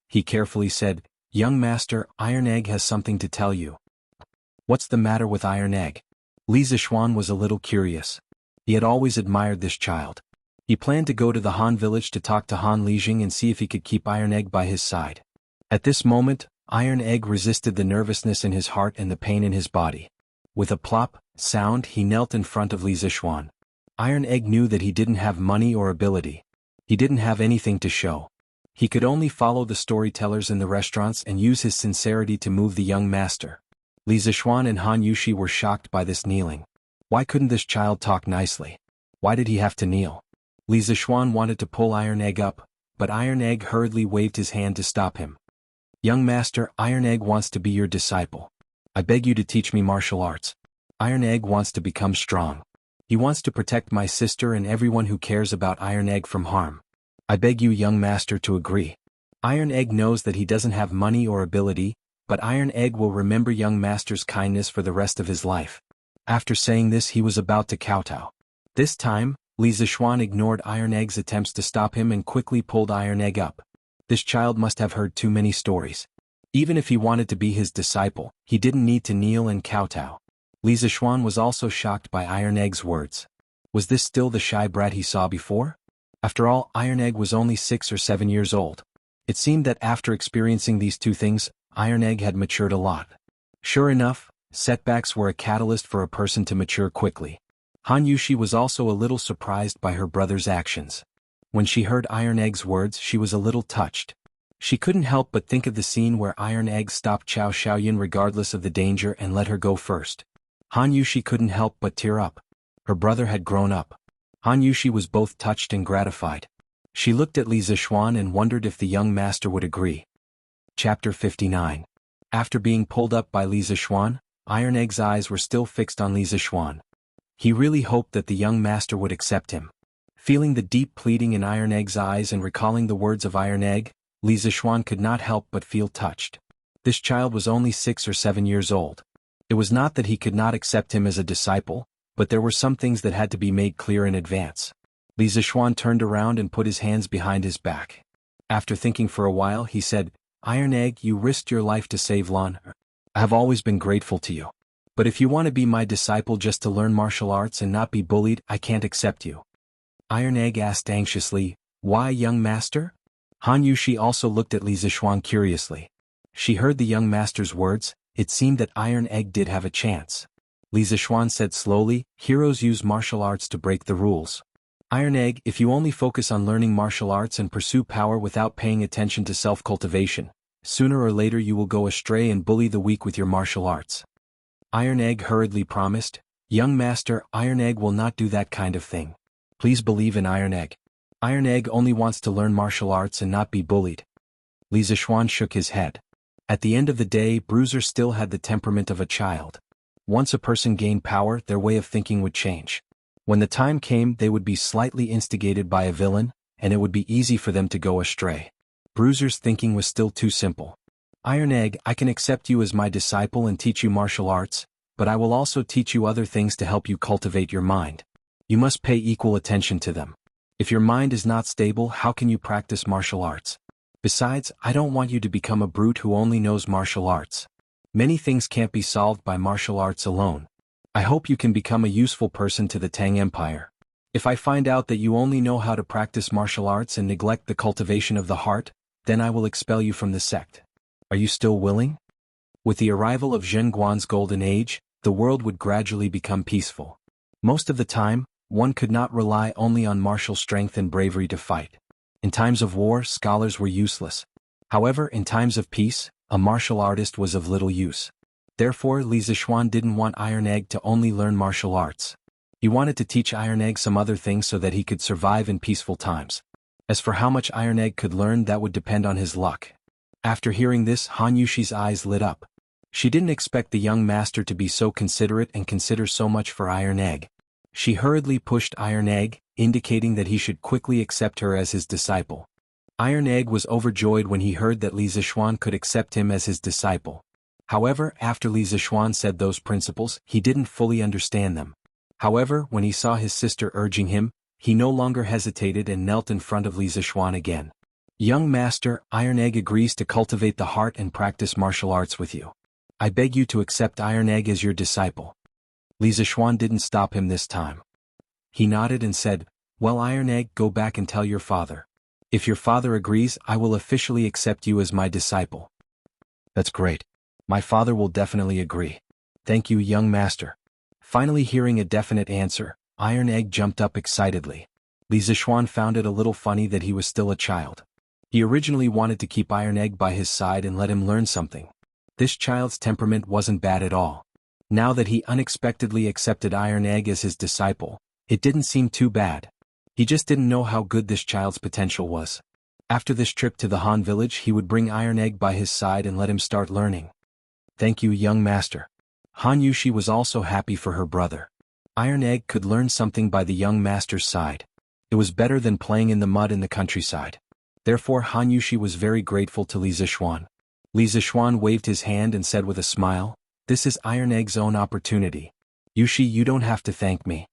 He carefully said, "Young master, Iron Egg has something to tell you." "What's the matter with Iron Egg?" Li Zixuan was a little curious. He had always admired this child. He planned to go to the Han village to talk to Han Lijing and see if he could keep Iron Egg by his side. At this moment, Iron Egg resisted the nervousness in his heart and the pain in his body. With a plop sound, he knelt in front of Li Zixuan. Iron Egg knew that he didn't have money or ability. He didn't have anything to show. He could only follow the storytellers in the restaurants and use his sincerity to move the young master. Li Zixuan and Han Yushi were shocked by this kneeling. Why couldn't this child talk nicely? Why did he have to kneel? Li Zixuan wanted to pull Iron Egg up, but Iron Egg hurriedly waved his hand to stop him. "Young master, Iron Egg wants to be your disciple. I beg you to teach me martial arts. Iron Egg wants to become strong. He wants to protect my sister and everyone who cares about Iron Egg from harm. I beg you, young master, to agree." Iron Egg knows that he doesn't have money or ability, but Iron Egg will remember young master's kindness for the rest of his life. After saying this, he was about to kowtow. This time, Li Zixuan ignored Iron Egg's attempts to stop him and quickly pulled Iron Egg up. This child must have heard too many stories. Even if he wanted to be his disciple, he didn't need to kneel and kowtow. Li Zixuan was also shocked by Iron Egg's words. Was this still the shy brat he saw before? After all, Iron Egg was only 6 or 7 years old. It seemed that after experiencing these two things, Iron Egg had matured a lot. Sure enough, setbacks were a catalyst for a person to mature quickly. Han Yushi was also a little surprised by her brother's actions. When she heard Iron Egg's words, she was a little touched. She couldn't help but think of the scene where Iron Egg stopped Cao Xiaoyan regardless of the danger and let her go first. Han Yushi couldn't help but tear up. Her brother had grown up. Han Yushi was both touched and gratified. She looked at Li Zixuan and wondered if the young master would agree. Chapter 59. After being pulled up by Li Zixuan, Iron Egg's eyes were still fixed on Li Zixuan. He really hoped that the young master would accept him. Feeling the deep pleading in Iron Egg's eyes and recalling the words of Iron Egg, Li Zixuan could not help but feel touched. This child was only 6 or 7 years old. It was not that he could not accept him as a disciple, but there were some things that had to be made clear in advance. Li Zixuan turned around and put his hands behind his back. After thinking for a while, he said, "Iron Egg, you risked your life to save Lan. I have always been grateful to you. But if you want to be my disciple just to learn martial arts and not be bullied, I can't accept you." Iron Egg asked anxiously, "Why, young master?" Han Yushi also looked at Li Zixuan curiously. She heard the young master's words. It seemed that Iron Egg did have a chance. Li Zixuan said slowly, "Heroes use martial arts to break the rules. Iron Egg, if you only focus on learning martial arts and pursue power without paying attention to self-cultivation, sooner or later you will go astray and bully the weak with your martial arts." Iron Egg hurriedly promised, "Young master, Iron Egg will not do that kind of thing. Please believe in Iron Egg. Iron Egg only wants to learn martial arts and not be bullied." Li Zixuan shook his head. At the end of the day, Bruiser still had the temperament of a child. Once a person gained power, their way of thinking would change. When the time came, they would be slightly instigated by a villain, and it would be easy for them to go astray. Bruiser's thinking was still too simple. "Iron Egg, I can accept you as my disciple and teach you martial arts, but I will also teach you other things to help you cultivate your mind. You must pay equal attention to them. If your mind is not stable, how can you practice martial arts? Besides, I don't want you to become a brute who only knows martial arts. Many things can't be solved by martial arts alone. I hope you can become a useful person to the Tang Empire. If I find out that you only know how to practice martial arts and neglect the cultivation of the heart, then I will expel you from the sect. Are you still willing?" With the arrival of Zhen Guan's golden age, the world would gradually become peaceful. Most of the time, one could not rely only on martial strength and bravery to fight. In times of war, scholars were useless. However, in times of peace, a martial artist was of little use. Therefore, Li Zixuan didn't want Iron Egg to only learn martial arts. He wanted to teach Iron Egg some other things so that he could survive in peaceful times. As for how much Iron Egg could learn, that would depend on his luck. After hearing this, Han Yushi's eyes lit up. She didn't expect the young master to be so considerate and consider so much for Iron Egg. She hurriedly pushed Iron Egg, indicating that he should quickly accept her as his disciple. Iron Egg was overjoyed when he heard that Li Zixuan could accept him as his disciple. However, after Li Zixuan said those principles, he didn't fully understand them. However, when he saw his sister urging him, he no longer hesitated and knelt in front of Li Zixuan again. "Young master, Iron Egg agrees to cultivate the heart and practice martial arts with you. I beg you to accept Iron Egg as your disciple." Li Zixuan didn't stop him this time. He nodded and said, "Well, Iron Egg, go back and tell your father. If your father agrees, I will officially accept you as my disciple." "That's great. My father will definitely agree. Thank you, young master." Finally hearing a definite answer, Iron Egg jumped up excitedly. Li Zixuan found it a little funny that he was still a child. He originally wanted to keep Iron Egg by his side and let him learn something. This child's temperament wasn't bad at all. Now that he unexpectedly accepted Iron Egg as his disciple, it didn't seem too bad. He just didn't know how good this child's potential was. After this trip to the Han village, he would bring Iron Egg by his side and let him start learning. "Thank you, young master." Han Yushi was also happy for her brother. Iron Egg could learn something by the young master's side. It was better than playing in the mud in the countryside. Therefore Han Yushi was very grateful to Li Zixuan. Li Zixuan waved his hand and said with a smile, "This is Iron Egg's own opportunity. Yushi, you don't have to thank me."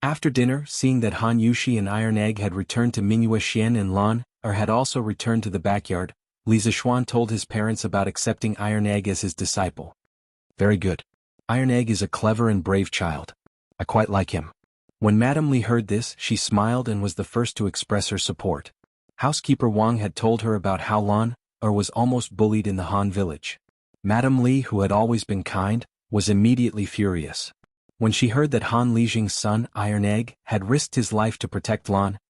After dinner, seeing that Han Yushi and Iron Egg had returned to Mingyue Xian and Lan, or had also returned to the backyard, Li Zixuan told his parents about accepting Iron Egg as his disciple. "Very good. Iron Egg is a clever and brave child. I quite like him." When Madame Li heard this, she smiled and was the first to express her support. Housekeeper Wang had told her about how Lan, was almost bullied in the Han village. Madame Li, who had always been kind, was immediately furious. When she heard that Han Lijing's son, Iron Egg, had risked his life to protect Lan,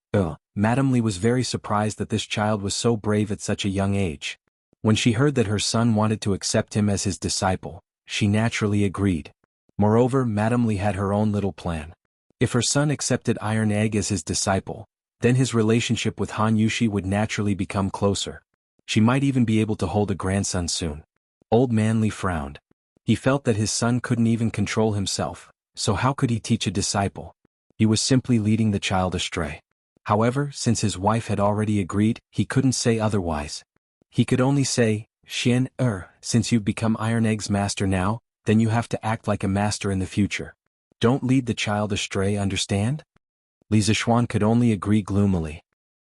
Madame Li was very surprised that this child was so brave at such a young age. When she heard that her son wanted to accept him as his disciple, she naturally agreed. Moreover, Madame Li had her own little plan. If her son accepted Iron Egg as his disciple, Then his relationship with Han Yushi would naturally become closer. She might even be able to hold a grandson soon. Old Man Li frowned. He felt that his son couldn't even control himself, so how could he teach a disciple? He was simply leading the child astray. However, since his wife had already agreed, he couldn't say otherwise. He could only say, Xian, since you've become Iron Egg's master now, then you have to act like a master in the future. Don't lead the child astray, understand? Li Zishuan could only agree gloomily.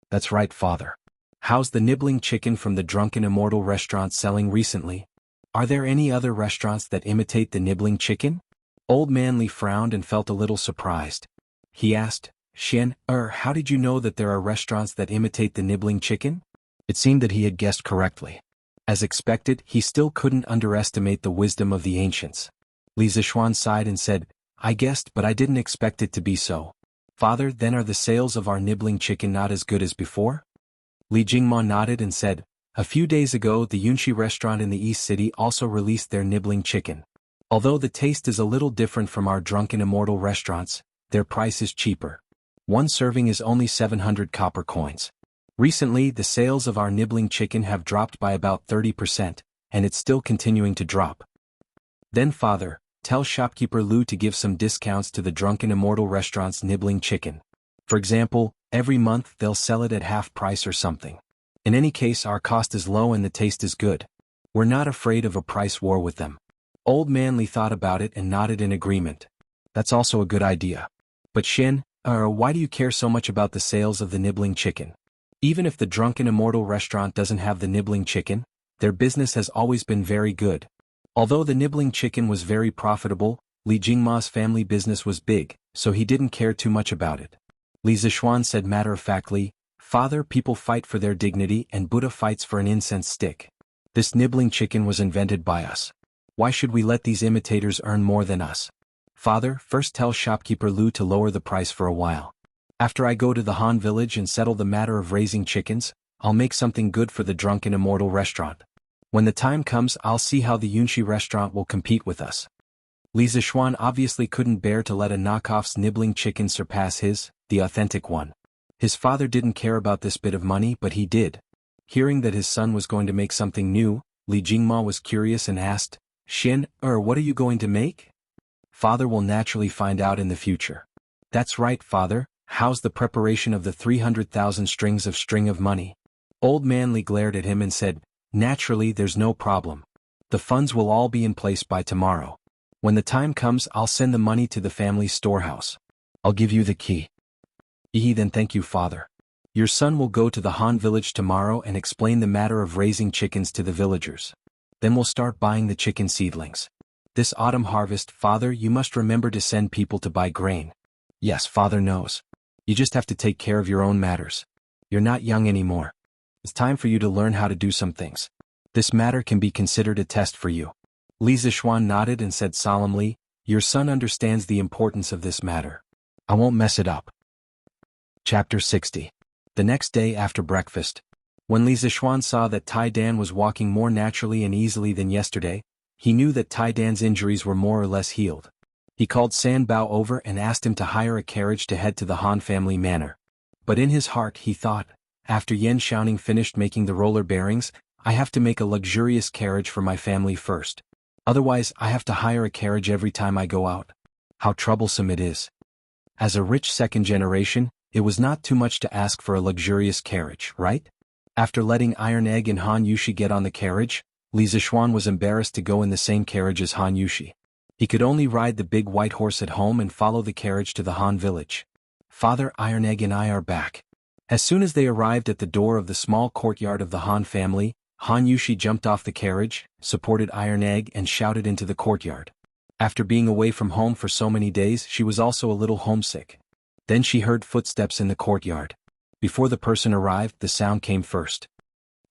That's right, father. How's the nibbling chicken from the Drunken Immortal restaurant selling recently? Are there any other restaurants that imitate the nibbling chicken? Old Man Li frowned and felt a little surprised. He asked, Xian, how did you know that there are restaurants that imitate the nibbling chicken? It seemed that he had guessed correctly. As expected, he still couldn't underestimate the wisdom of the ancients. Li Zishuan sighed and said, I guessed, but I didn't expect it to be so. Father, then are the sales of our nibbling chicken not as good as before? Li Jingma nodded and said, a few days ago the Yunxi restaurant in the East City also released their nibbling chicken. Although the taste is a little different from our Drunken Immortal restaurants, their price is cheaper. One serving is only 700 copper coins. Recently, the sales of our nibbling chicken have dropped by about 30%, and it's still continuing to drop. Then father, tell shopkeeper Lu to give some discounts to the Drunken Immortal restaurant's nibbling chicken. For example, every month they'll sell it at half price or something. In any case, our cost is low and the taste is good. We're not afraid of a price war with them. Old Man Li thought about it and nodded in agreement. That's also a good idea. But Shin, why do you care so much about the sales of the nibbling chicken? Even if the Drunken Immortal restaurant doesn't have the nibbling chicken, their business has always been very good. Although the nibbling chicken was very profitable, Li Jingma's family business was big, so he didn't care too much about it. Li Zishuan said matter-of-factly, Father, people fight for their dignity and Buddha fights for an incense stick. This nibbling chicken was invented by us. Why should we let these imitators earn more than us? Father, first tell shopkeeper Lu to lower the price for a while. After I go to the Han village and settle the matter of raising chickens, I'll make something good for the Drunken Immortal restaurant. When the time comes, I'll see how the Yunxi restaurant will compete with us. Li Zishuan obviously couldn't bear to let a knockoff's nibbling chicken surpass the authentic one. His father didn't care about this bit of money, but he did. Hearing that his son was going to make something new, Li Jingma was curious and asked, Shin, what are you going to make? Father will naturally find out in the future. That's right, father. How's the preparation of the 300,000 strings of string of money? Old Man Li glared at him and said, naturally, there's no problem. The funds will all be in place by tomorrow. When the time comes, I'll send the money to the family's storehouse. I'll give you the key. Then thank you, father. Your son will go to the Han village tomorrow and explain the matter of raising chickens to the villagers. Then we'll start buying the chicken seedlings. This autumn harvest, father, you must remember to send people to buy grain. Yes, father knows. You just have to take care of your own matters. You're not young anymore. It's time for you to learn how to do some things. This matter can be considered a test for you. Li Zishuan nodded and said solemnly, your son understands the importance of this matter. I won't mess it up. Chapter 60. The next day after breakfast, when Li Zishuan saw that Tai Dan was walking more naturally and easily than yesterday, he knew that Tai Dan's injuries were more or less healed. He called San Bao over and asked him to hire a carriage to head to the Han family manor. But in his heart he thought, after Yan Xiaoning finished making the roller bearings, I have to make a luxurious carriage for my family first. Otherwise I have to hire a carriage every time I go out. How troublesome it is. As a rich second generation, it was not too much to ask for a luxurious carriage, right? After letting Iron Egg and Han Yushi get on the carriage, Li Zishuan was embarrassed to go in the same carriage as Han Yushi. He could only ride the big white horse at home and follow the carriage to the Han village. Father, Iron Egg and I are back. As soon as they arrived at the door of the small courtyard of the Han family, Han Yushi jumped off the carriage, supported Iron Egg and shouted into the courtyard. After being away from home for so many days, she was also a little homesick. Then she heard footsteps in the courtyard. Before the person arrived, the sound came first.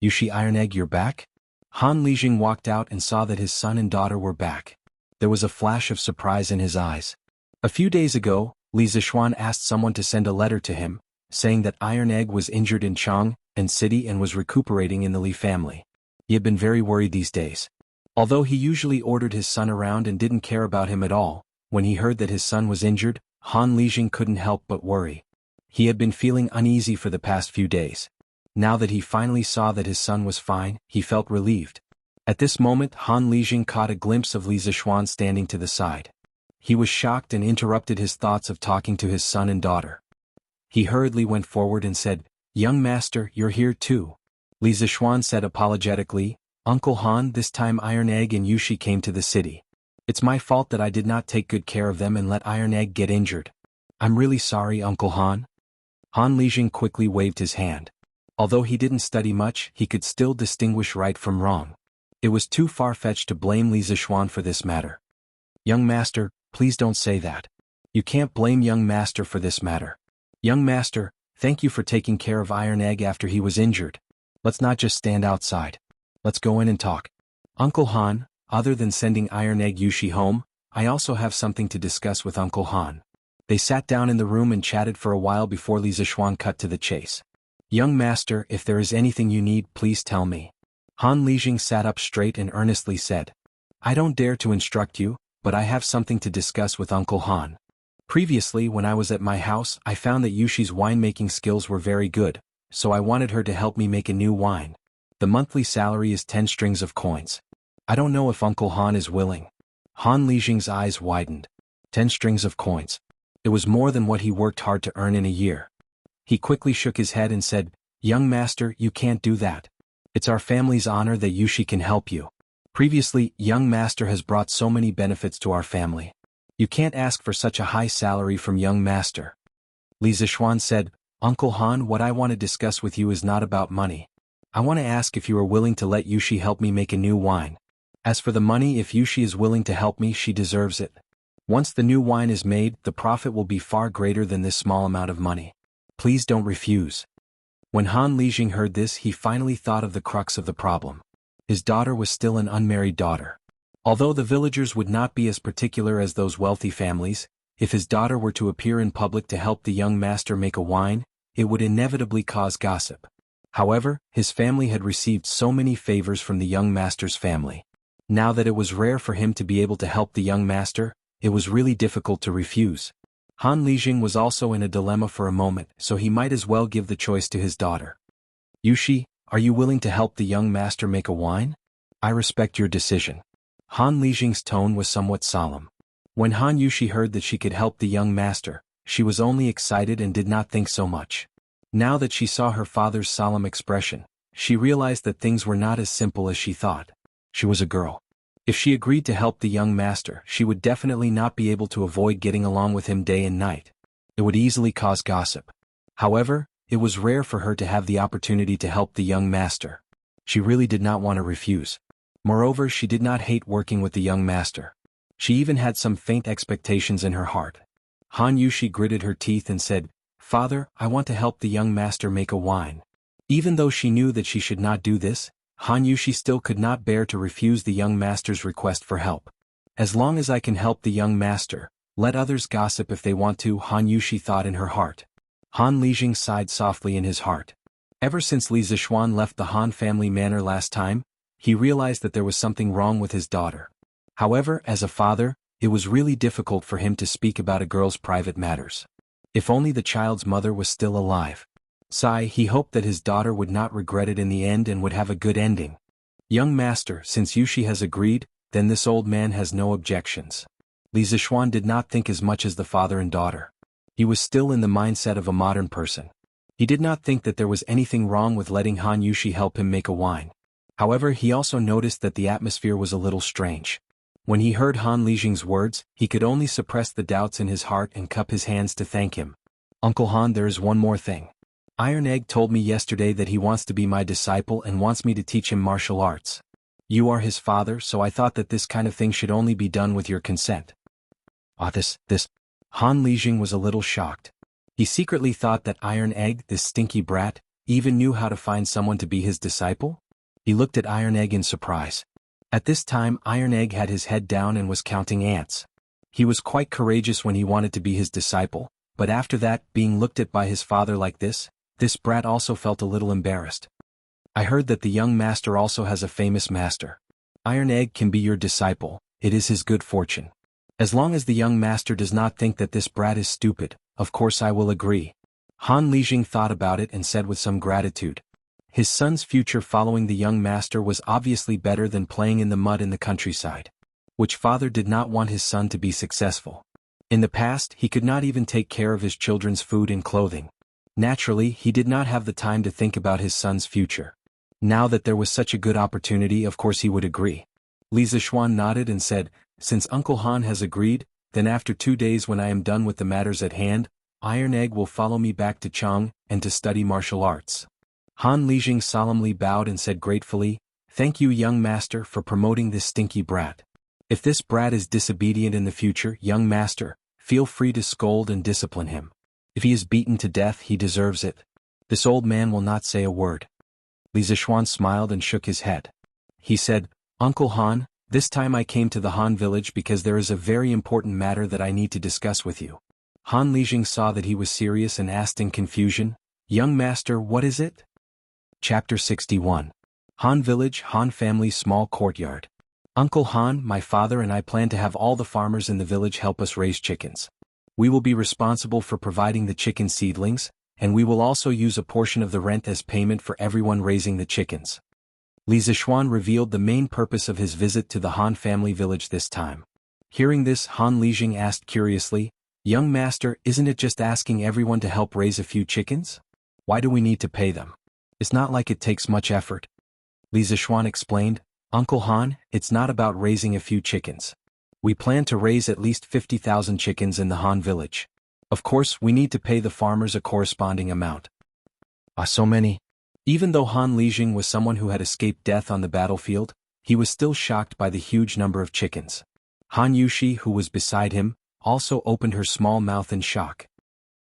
Yushi, Iron Egg, you're back? Han Lijing walked out and saw that his son and daughter were back. There was a flash of surprise in his eyes. A few days ago, Li Zishuan asked someone to send a letter to him, saying that Iron Egg was injured in Chang'an City and was recuperating in the Li family. He had been very worried these days. Although he usually ordered his son around and didn't care about him at all, when he heard that his son was injured, Han Lijing couldn't help but worry. He had been feeling uneasy for the past few days. Now that he finally saw that his son was fine, he felt relieved. At this moment Han Lijing caught a glimpse of Li Zixuan standing to the side. He was shocked and interrupted his thoughts of talking to his son and daughter. He hurriedly went forward and said, "Young master, you're here too." Li Zixuan said apologetically, "Uncle Han, this time Iron Egg and Yushi came to the city. It's my fault that I did not take good care of them and let Iron Egg get injured. I'm really sorry, Uncle Han." Han Lijing quickly waved his hand. Although he didn't study much, he could still distinguish right from wrong. It was too far-fetched to blame Li Zixuan for this matter. "Young master, please don't say that. You can't blame young master for this matter. Young master, thank you for taking care of Iron Egg after he was injured. Let's not just stand outside. Let's go in and talk. Uncle Han, other than sending Iron Egg Yushi home, I also have something to discuss with Uncle Han." They sat down in the room and chatted for a while before Li Zixuan cut to the chase. "Young master, if there is anything you need, please tell me." Han Lijing sat up straight and earnestly said, "I don't dare to instruct you, but I have something to discuss with Uncle Han. Previously when I was at my house I found that Yushi's winemaking skills were very good, so I wanted her to help me make a new wine. The monthly salary is 10 strings of coins. I don't know if Uncle Han is willing." Han Lijing's eyes widened. 10 strings of coins. It was more than what he worked hard to earn in a year. He quickly shook his head and said, "Young master, you can't do that. It's our family's honor that Yushi can help you. Previously, young master has brought so many benefits to our family. You can't ask for such a high salary from young master." Li Zixuan said, "Uncle Han, what I want to discuss with you is not about money. I want to ask if you are willing to let Yushi help me make a new wine. As for the money, if Yushi is willing to help me, she deserves it. Once the new wine is made, the profit will be far greater than this small amount of money. Please don't refuse." When Han Lijing heard this, he finally thought of the crux of the problem. His daughter was still an unmarried daughter. Although the villagers would not be as particular as those wealthy families, if his daughter were to appear in public to help the young master make a wine, it would inevitably cause gossip. However, his family had received so many favors from the young master's family. Now that it was rare for him to be able to help the young master, it was really difficult to refuse. Han Lijing was also in a dilemma for a moment, so he might as well give the choice to his daughter. "Yushi, are you willing to help the young master make a wine? I respect your decision." Han Lijing's tone was somewhat solemn. When Han Yushi heard that she could help the young master, she was only excited and did not think so much. Now that she saw her father's solemn expression, she realized that things were not as simple as she thought. She was a girl. If she agreed to help the young master, she would definitely not be able to avoid getting along with him day and night. It would easily cause gossip. However, it was rare for her to have the opportunity to help the young master. She really did not want to refuse. Moreover, she did not hate working with the young master. She even had some faint expectations in her heart. Han Yushi gritted her teeth and said, "Father, I want to help the young master make a wine." Even though she knew that she should not do this, Han Yushi still could not bear to refuse the young master's request for help. "As long as I can help the young master, let others gossip if they want to," Han Yushi thought in her heart. Han Lijing sighed softly in his heart. Ever since Li Zixuan left the Han family manor last time, he realized that there was something wrong with his daughter. However, as a father, it was really difficult for him to speak about a girl's private matters. If only the child's mother was still alive. He hoped that his daughter would not regret it in the end and would have a good ending. "Young master, since Yushi has agreed, then this old man has no objections." Li Zixuan did not think as much as the father and daughter. He was still in the mindset of a modern person. He did not think that there was anything wrong with letting Han Yushi help him make a wine. However, he also noticed that the atmosphere was a little strange. When he heard Han Lijing's words, he could only suppress the doubts in his heart and cup his hands to thank him. "Uncle Han, there is one more thing. Iron Egg told me yesterday that he wants to be my disciple and wants me to teach him martial arts. You are his father, so I thought that this kind of thing should only be done with your consent." This. Han Lijing was a little shocked. He secretly thought that Iron Egg, this stinky brat, even knew how to find someone to be his disciple. He looked at Iron Egg in surprise. At this time, Iron Egg had his head down and was counting ants. He was quite courageous when he wanted to be his disciple, but after that, being looked at by his father like this brat also felt a little embarrassed. "I heard that the young master also has a famous master. Iron Egg can be your disciple, it is his good fortune. As long as the young master does not think that this brat is stupid, of course I will agree." Han Lijing thought about it and said with some gratitude. His son's future following the young master was obviously better than playing in the mud in the countryside. Which father did not want his son to be successful? In the past, he could not even take care of his children's food and clothing. Naturally, he did not have the time to think about his son's future. Now that there was such a good opportunity, of course he would agree. Li Zishuan nodded and said, "Since Uncle Han has agreed, then after 2 days when I am done with the matters at hand, Iron Egg will follow me back to Chang and to study martial arts." Han Lijing solemnly bowed and said gratefully, "Thank you, young master, for promoting this stinky brat. If this brat is disobedient in the future, young master, feel free to scold and discipline him. If he is beaten to death, he deserves it. This old man will not say a word." Li Zishuan smiled and shook his head. He said, "Uncle Han, this time I came to the Han village because there is a very important matter that I need to discuss with you." Han Lijing saw that he was serious and asked in confusion, "Young master, what is it?" Chapter 61. Han Village, Han Family Small Courtyard. Uncle Han, my father and I plan to have all the farmers in the village help us raise chickens. We will be responsible for providing the chicken seedlings, and we will also use a portion of the rent as payment for everyone raising the chickens. Li Zishuan revealed the main purpose of his visit to the Han family village this time. Hearing this, Han Lijing asked curiously, "Young master, isn't it just asking everyone to help raise a few chickens? Why do we need to pay them? It's not like it takes much effort." Li Zishuan explained, "Uncle Han, it's not about raising a few chickens. We plan to raise at least 50,000 chickens in the Han village. Of course, we need to pay the farmers a corresponding amount." So many? Even though Han Lijing was someone who had escaped death on the battlefield, he was still shocked by the huge number of chickens. Han Yushi, who was beside him, also opened her small mouth in shock.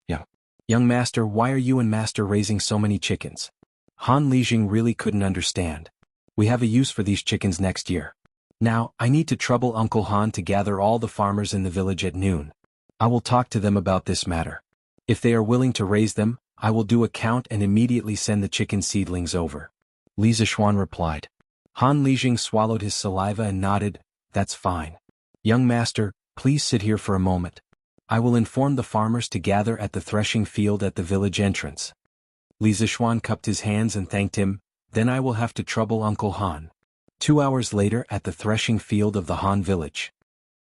"Yeah. Young master, why are you and master raising so many chickens?" Han Lijing really couldn't understand. "We have a use for these chickens next year. Now, I need to trouble Uncle Han to gather all the farmers in the village at noon. I will talk to them about this matter. If they are willing to raise them, I will do a count and immediately send the chicken seedlings over." Li Zishuan replied. Han Lijing swallowed his saliva and nodded, "That's fine. Young master, please sit here for a moment. I will inform the farmers to gather at the threshing field at the village entrance." Li Zishuan cupped his hands and thanked him, "Then I will have to trouble Uncle Han." 2 hours later at the threshing field of the Han village.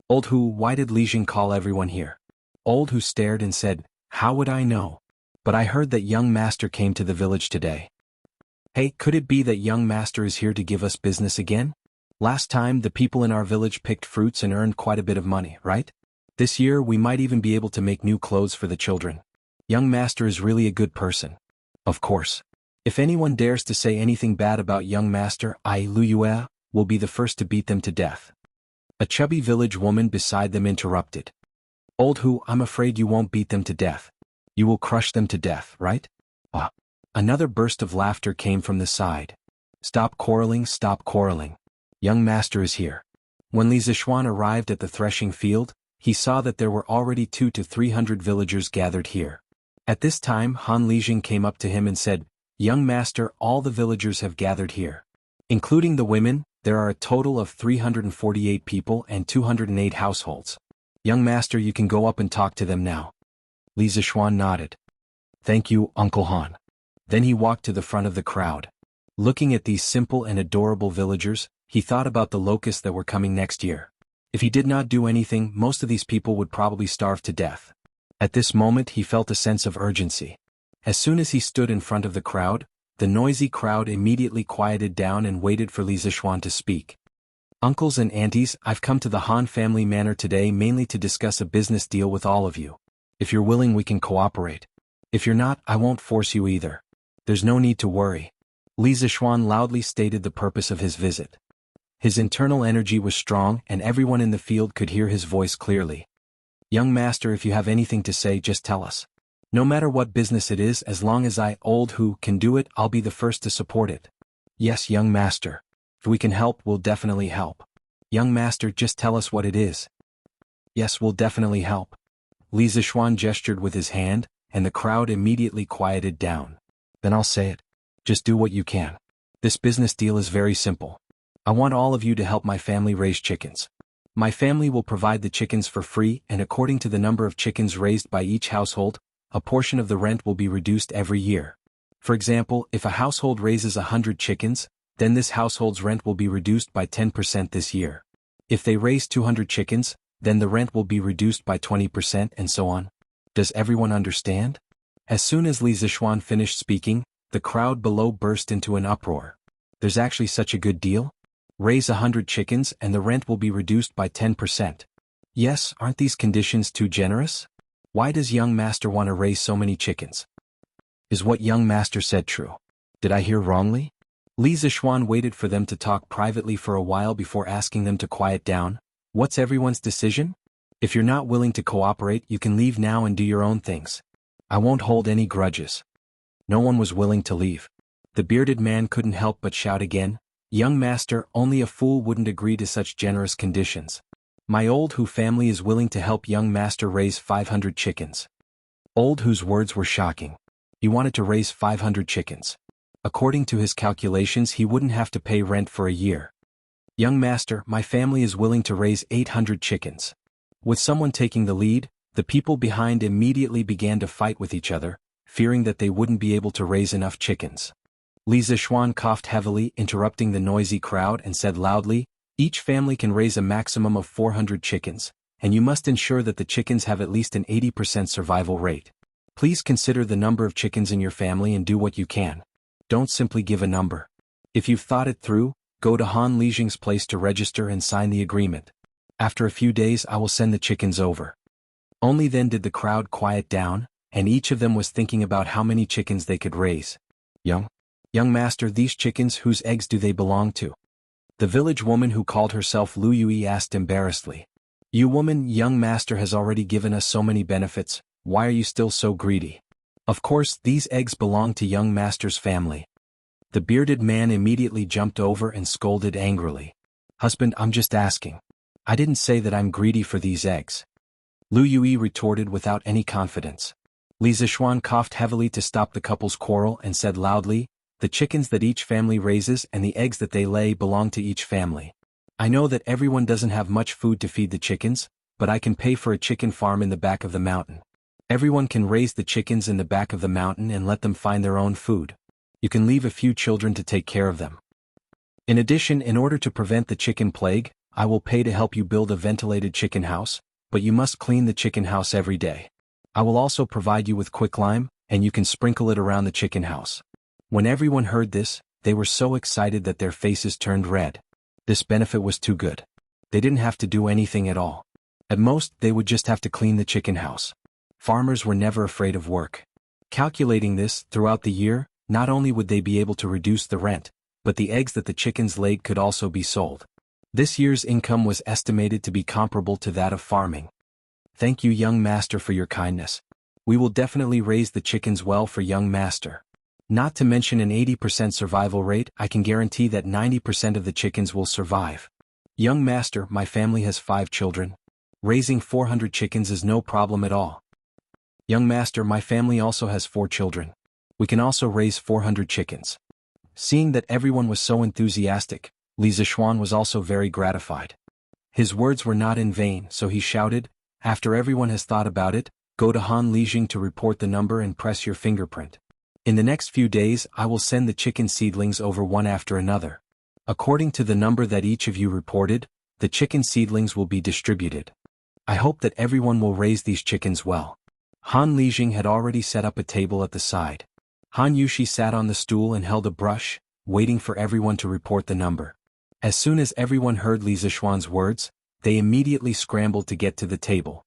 Old Hu, why did Lijing call everyone here? Old Hu stared and said, "How would I know? But I heard that young master came to the village today." "Hey, could it be that young master is here to give us business again? Last time the people in our village picked fruits and earned quite a bit of money, right? This year we might even be able to make new clothes for the children. Young master is really a good person." Of course. If anyone dares to say anything bad about young master, I, Lu Yue, will be the first to beat them to death. A chubby village woman beside them interrupted. "Old Hu, I'm afraid you won't beat them to death. You will crush them to death, right?" Another burst of laughter came from the side. Stop quarreling, stop quarreling. Young master is here." When Li Zishuan arrived at the threshing field, he saw that there were already 200 to 300 villagers gathered here. At this time Han Lijing came up to him and said, "Young master, all the villagers have gathered here. Including the women, there are a total of 348 people and 208 households. Young master, you can go up and talk to them now." Li Zishuan nodded. "Thank you, Uncle Han." Then he walked to the front of the crowd. Looking at these simple and adorable villagers, he thought about the locusts that were coming next year. If he did not do anything, most of these people would probably starve to death. At this moment he felt a sense of urgency. As soon as he stood in front of the crowd, the noisy crowd immediately quieted down and waited for Li Zishuan to speak. "Uncles and aunties, I've come to the Han family manor today mainly to discuss a business deal with all of you. If you're willing, we can cooperate. If you're not, I won't force you either. There's no need to worry." Li Zishuan loudly stated the purpose of his visit. His internal energy was strong and everyone in the field could hear his voice clearly. "Young master, if you have anything to say, just tell us. No matter what business it is, as long as I, Old Hu, can do it, I'll be the first to support it." "Yes, young master. If we can help, we'll definitely help." "Young master, just tell us what it is." "Yes, we'll definitely help." Li Zishuan gestured with his hand, and the crowd immediately quieted down. "Then I'll say it. Just do what you can. This business deal is very simple. I want all of you to help my family raise chickens. My family will provide the chickens for free, and according to the number of chickens raised by each household, a portion of the rent will be reduced every year. For example, if a household raises 100 chickens, then this household's rent will be reduced by 10% this year. If they raise 200 chickens, then the rent will be reduced by 20% and so on. Does everyone understand? As soon as Li Zishuan finished speaking, the crowd below burst into an uproar. There's actually such a good deal? Raise 100 chickens and the rent will be reduced by 10%. Yes, aren't these conditions too generous? Why does young master want to raise so many chickens? Is what young master said true? Did I hear wrongly? Li Zishuan waited for them to talk privately for a while before asking them to quiet down. What's everyone's decision? If you're not willing to cooperate, you can leave now and do your own things. I won't hold any grudges. No one was willing to leave. The bearded man couldn't help but shout again, "Young master, only a fool wouldn't agree to such generous conditions. My old Hu family is willing to help young master raise 500 chickens." Old Hu's words were shocking. He wanted to raise 500 chickens. According to his calculations, he wouldn't have to pay rent for a year. "Young master, my family is willing to raise 800 chickens." With someone taking the lead, the people behind immediately began to fight with each other, fearing that they wouldn't be able to raise enough chickens. Li Zishuan coughed heavily, interrupting the noisy crowd, and said loudly, "Each family can raise a maximum of 400 chickens, and you must ensure that the chickens have at least an 80% survival rate. Please consider the number of chickens in your family and do what you can. Don't simply give a number. If you've thought it through, go to Han Lijing's place to register and sign the agreement. After a few days I will send the chickens over." Only then did the crowd quiet down, and each of them was thinking about how many chickens they could raise. Young master, these chickens, whose eggs do they belong to?" The village woman who called herself Lu Yui asked embarrassedly. "You woman, young master has already given us so many benefits, why are you still so greedy? Of course, these eggs belong to young master's family." The bearded man immediately jumped over and scolded angrily. "Husband, I'm just asking. I didn't say that I'm greedy for these eggs." Lu Yui retorted without any confidence. Li Zishuan coughed heavily to stop the couple's quarrel and said loudly, "The chickens that each family raises and the eggs that they lay belong to each family. I know that everyone doesn't have much food to feed the chickens, but I can pay for a chicken farm in the back of the mountain. Everyone can raise the chickens in the back of the mountain and let them find their own food. You can leave a few children to take care of them. In addition, in order to prevent the chicken plague, I will pay to help you build a ventilated chicken house, but you must clean the chicken house every day. I will also provide you with quicklime, and you can sprinkle it around the chicken house." When everyone heard this, they were so excited that their faces turned red. This benefit was too good. They didn't have to do anything at all. At most, they would just have to clean the chicken house. Farmers were never afraid of work. Calculating this, throughout the year, not only would they be able to reduce the rent, but the eggs that the chickens laid could also be sold. This year's income was estimated to be comparable to that of farming. "Thank you, young master, for your kindness. We will definitely raise the chickens well for young master. Not to mention an 80% survival rate, I can guarantee that 90% of the chickens will survive. Young master, my family has 5 children. Raising 400 chickens is no problem at all. Young master, my family also has 4 children. We can also raise 400 chickens." Seeing that everyone was so enthusiastic, Li Zishuan was also very gratified. His words were not in vain, so he shouted, "After everyone has thought about it, go to Han Lijing to report the number and press your fingerprint. In the next few days I will send the chicken seedlings over one after another. According to the number that each of you reported, the chicken seedlings will be distributed. I hope that everyone will raise these chickens well." Han Lijing had already set up a table at the side. Han Yushi sat on the stool and held a brush, waiting for everyone to report the number. As soon as everyone heard Li Zishuan's words, they immediately scrambled to get to the table.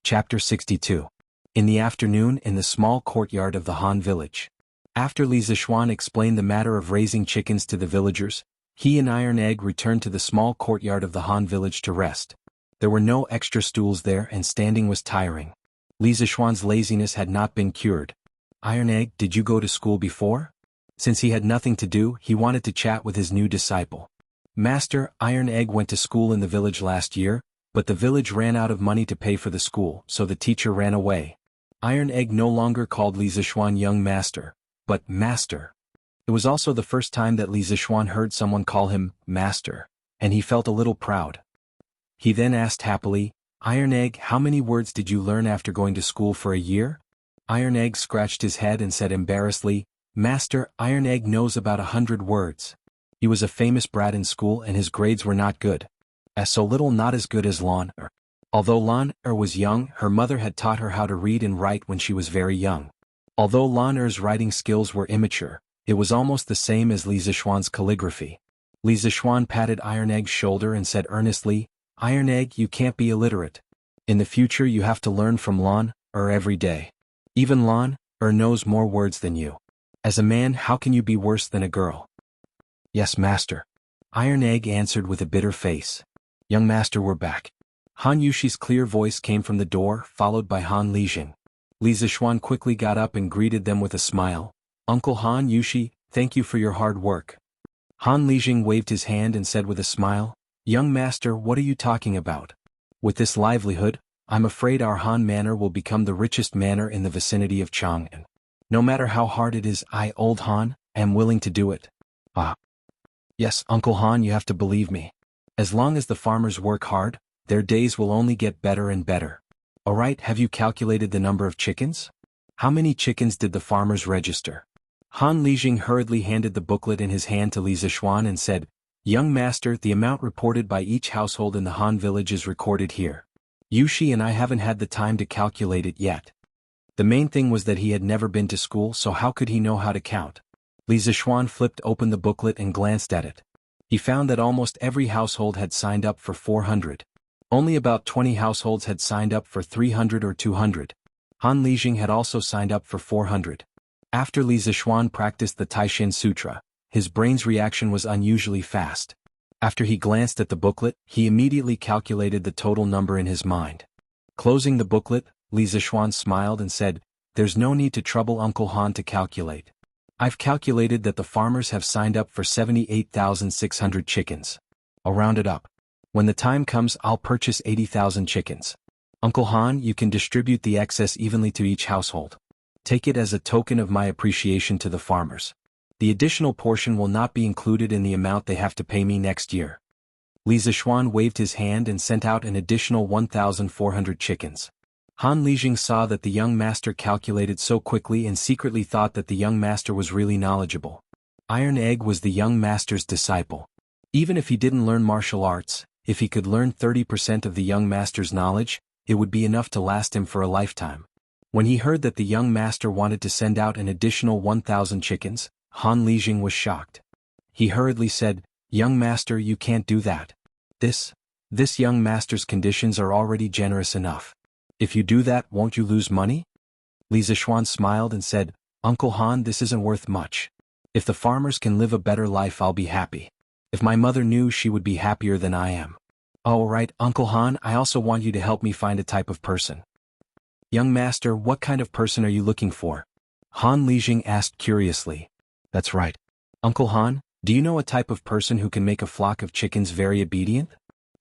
Chapter 62. In the afternoon, in the small courtyard of the Han village. After Li Zishuan explained the matter of raising chickens to the villagers, he and Iron Egg returned to the small courtyard of the Han village to rest. There were no extra stools there and standing was tiring. Li Zishuan's laziness had not been cured. "Iron Egg, did you go to school before?" Since he had nothing to do, he wanted to chat with his new disciple. "Master, Iron Egg went to school in the village last year, but the village ran out of money to pay for the school, so the teacher ran away." Iron Egg no longer called Li Zishuan young master, but master. It was also the first time that Li Zishuan heard someone call him master, and he felt a little proud. He then asked happily, "Iron Egg, how many words did you learn after going to school for a year?" Iron Egg scratched his head and said embarrassedly, Master, Iron Egg knows about 100 words. He was a famous brat in school and his grades were not good. As so little not as good as Lan Er. Although Lan Er was young, her mother had taught her how to read and write when she was very young. Although Lan Er's writing skills were immature, it was almost the same as Li Zishuan's calligraphy. Li Zishuan patted Iron Egg's shoulder and said earnestly, Iron Egg, you can't be illiterate. In the future you have to learn from Lan Er every day. Even Lan Er knows more words than you. As a man, how can you be worse than a girl? Yes, master. Iron Egg answered with a bitter face. Young master, we're back. Han Yushi's clear voice came from the door, followed by Han Lijing. Li Zishuan quickly got up and greeted them with a smile. Uncle Han Yushi, thank you for your hard work. Han Lijing waved his hand and said with a smile, Young master, what are you talking about? With this livelihood, I'm afraid our Han manor will become the richest manor in the vicinity of Chang'an. No matter how hard it is, I, old Han, am willing to do it. Ah. Yes, Uncle Han, you have to believe me. As long as the farmers work hard, their days will only get better and better. Alright, have you calculated the number of chickens? How many chickens did the farmers register? Han Lijing hurriedly handed the booklet in his hand to Li Zishuan and said, Young master, the amount reported by each household in the Han village is recorded here. Yushi and I haven't had the time to calculate it yet. The main thing was that he had never been to school, so how could he know how to count? Li Zishuan flipped open the booklet and glanced at it. He found that almost every household had signed up for 400. Only about 20 households had signed up for 300 or 200. Han Lijing had also signed up for 400. After Li Zishuan practiced the Taishin Sutra, his brain's reaction was unusually fast. After he glanced at the booklet, he immediately calculated the total number in his mind. Closing the booklet, Li Zishuan smiled and said, There's no need to trouble Uncle Han to calculate. I've calculated that the farmers have signed up for 78,600 chickens. I'll round it up. When the time comes, I'll purchase 80,000 chickens. Uncle Han, you can distribute the excess evenly to each household. Take it as a token of my appreciation to the farmers. The additional portion will not be included in the amount they have to pay me next year. Li Zishuan waved his hand and sent out an additional 1,400 chickens. Han Lijing saw that the young master calculated so quickly and secretly thought that the young master was really knowledgeable. Iron Egg was the young master's disciple. Even if he didn't learn martial arts, if he could learn 30% of the young master's knowledge, it would be enough to last him for a lifetime. When he heard that the young master wanted to send out an additional 1,000 chickens, Han Lijing was shocked. He hurriedly said, Young master, you can't do that. This young master's conditions are already generous enough. If you do that, won't you lose money? Li Zishuan smiled and said, Uncle Han, this isn't worth much. If the farmers can live a better life, I'll be happy. If my mother knew, she would be happier than I am. Oh, right, Uncle Han, I also want you to help me find a type of person. Young master, what kind of person are you looking for? Han Lijing asked curiously. That's right. Uncle Han, do you know a type of person who can make a flock of chickens very obedient?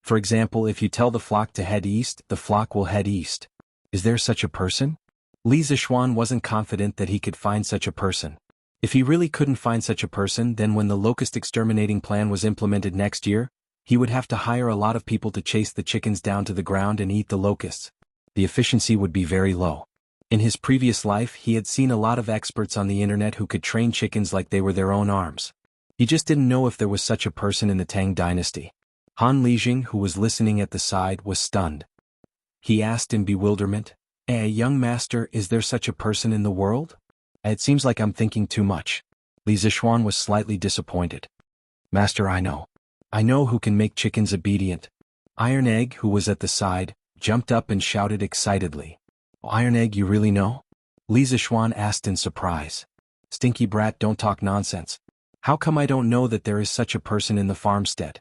For example, if you tell the flock to head east, the flock will head east. Is there such a person? Li Zishuan wasn't confident that he could find such a person. If he really couldn't find such a person, then when the locust exterminating plan was implemented next year, he would have to hire a lot of people to chase the chickens down to the ground and eat the locusts. The efficiency would be very low. In his previous life, he had seen a lot of experts on the internet who could train chickens like they were their own arms. He just didn't know if there was such a person in the Tang dynasty. Han Lijing, who was listening at the side, was stunned. He asked in bewilderment, Young master, is there such a person in the world? It seems like I'm thinking too much. Li Zishuan was slightly disappointed. Master, I know. I know who can make chickens obedient. Iron Egg, who was at the side, jumped up and shouted excitedly. Iron Egg, you really know? Li Zishuan asked in surprise. Stinky brat, don't talk nonsense. How come I don't know that there is such a person in the farmstead?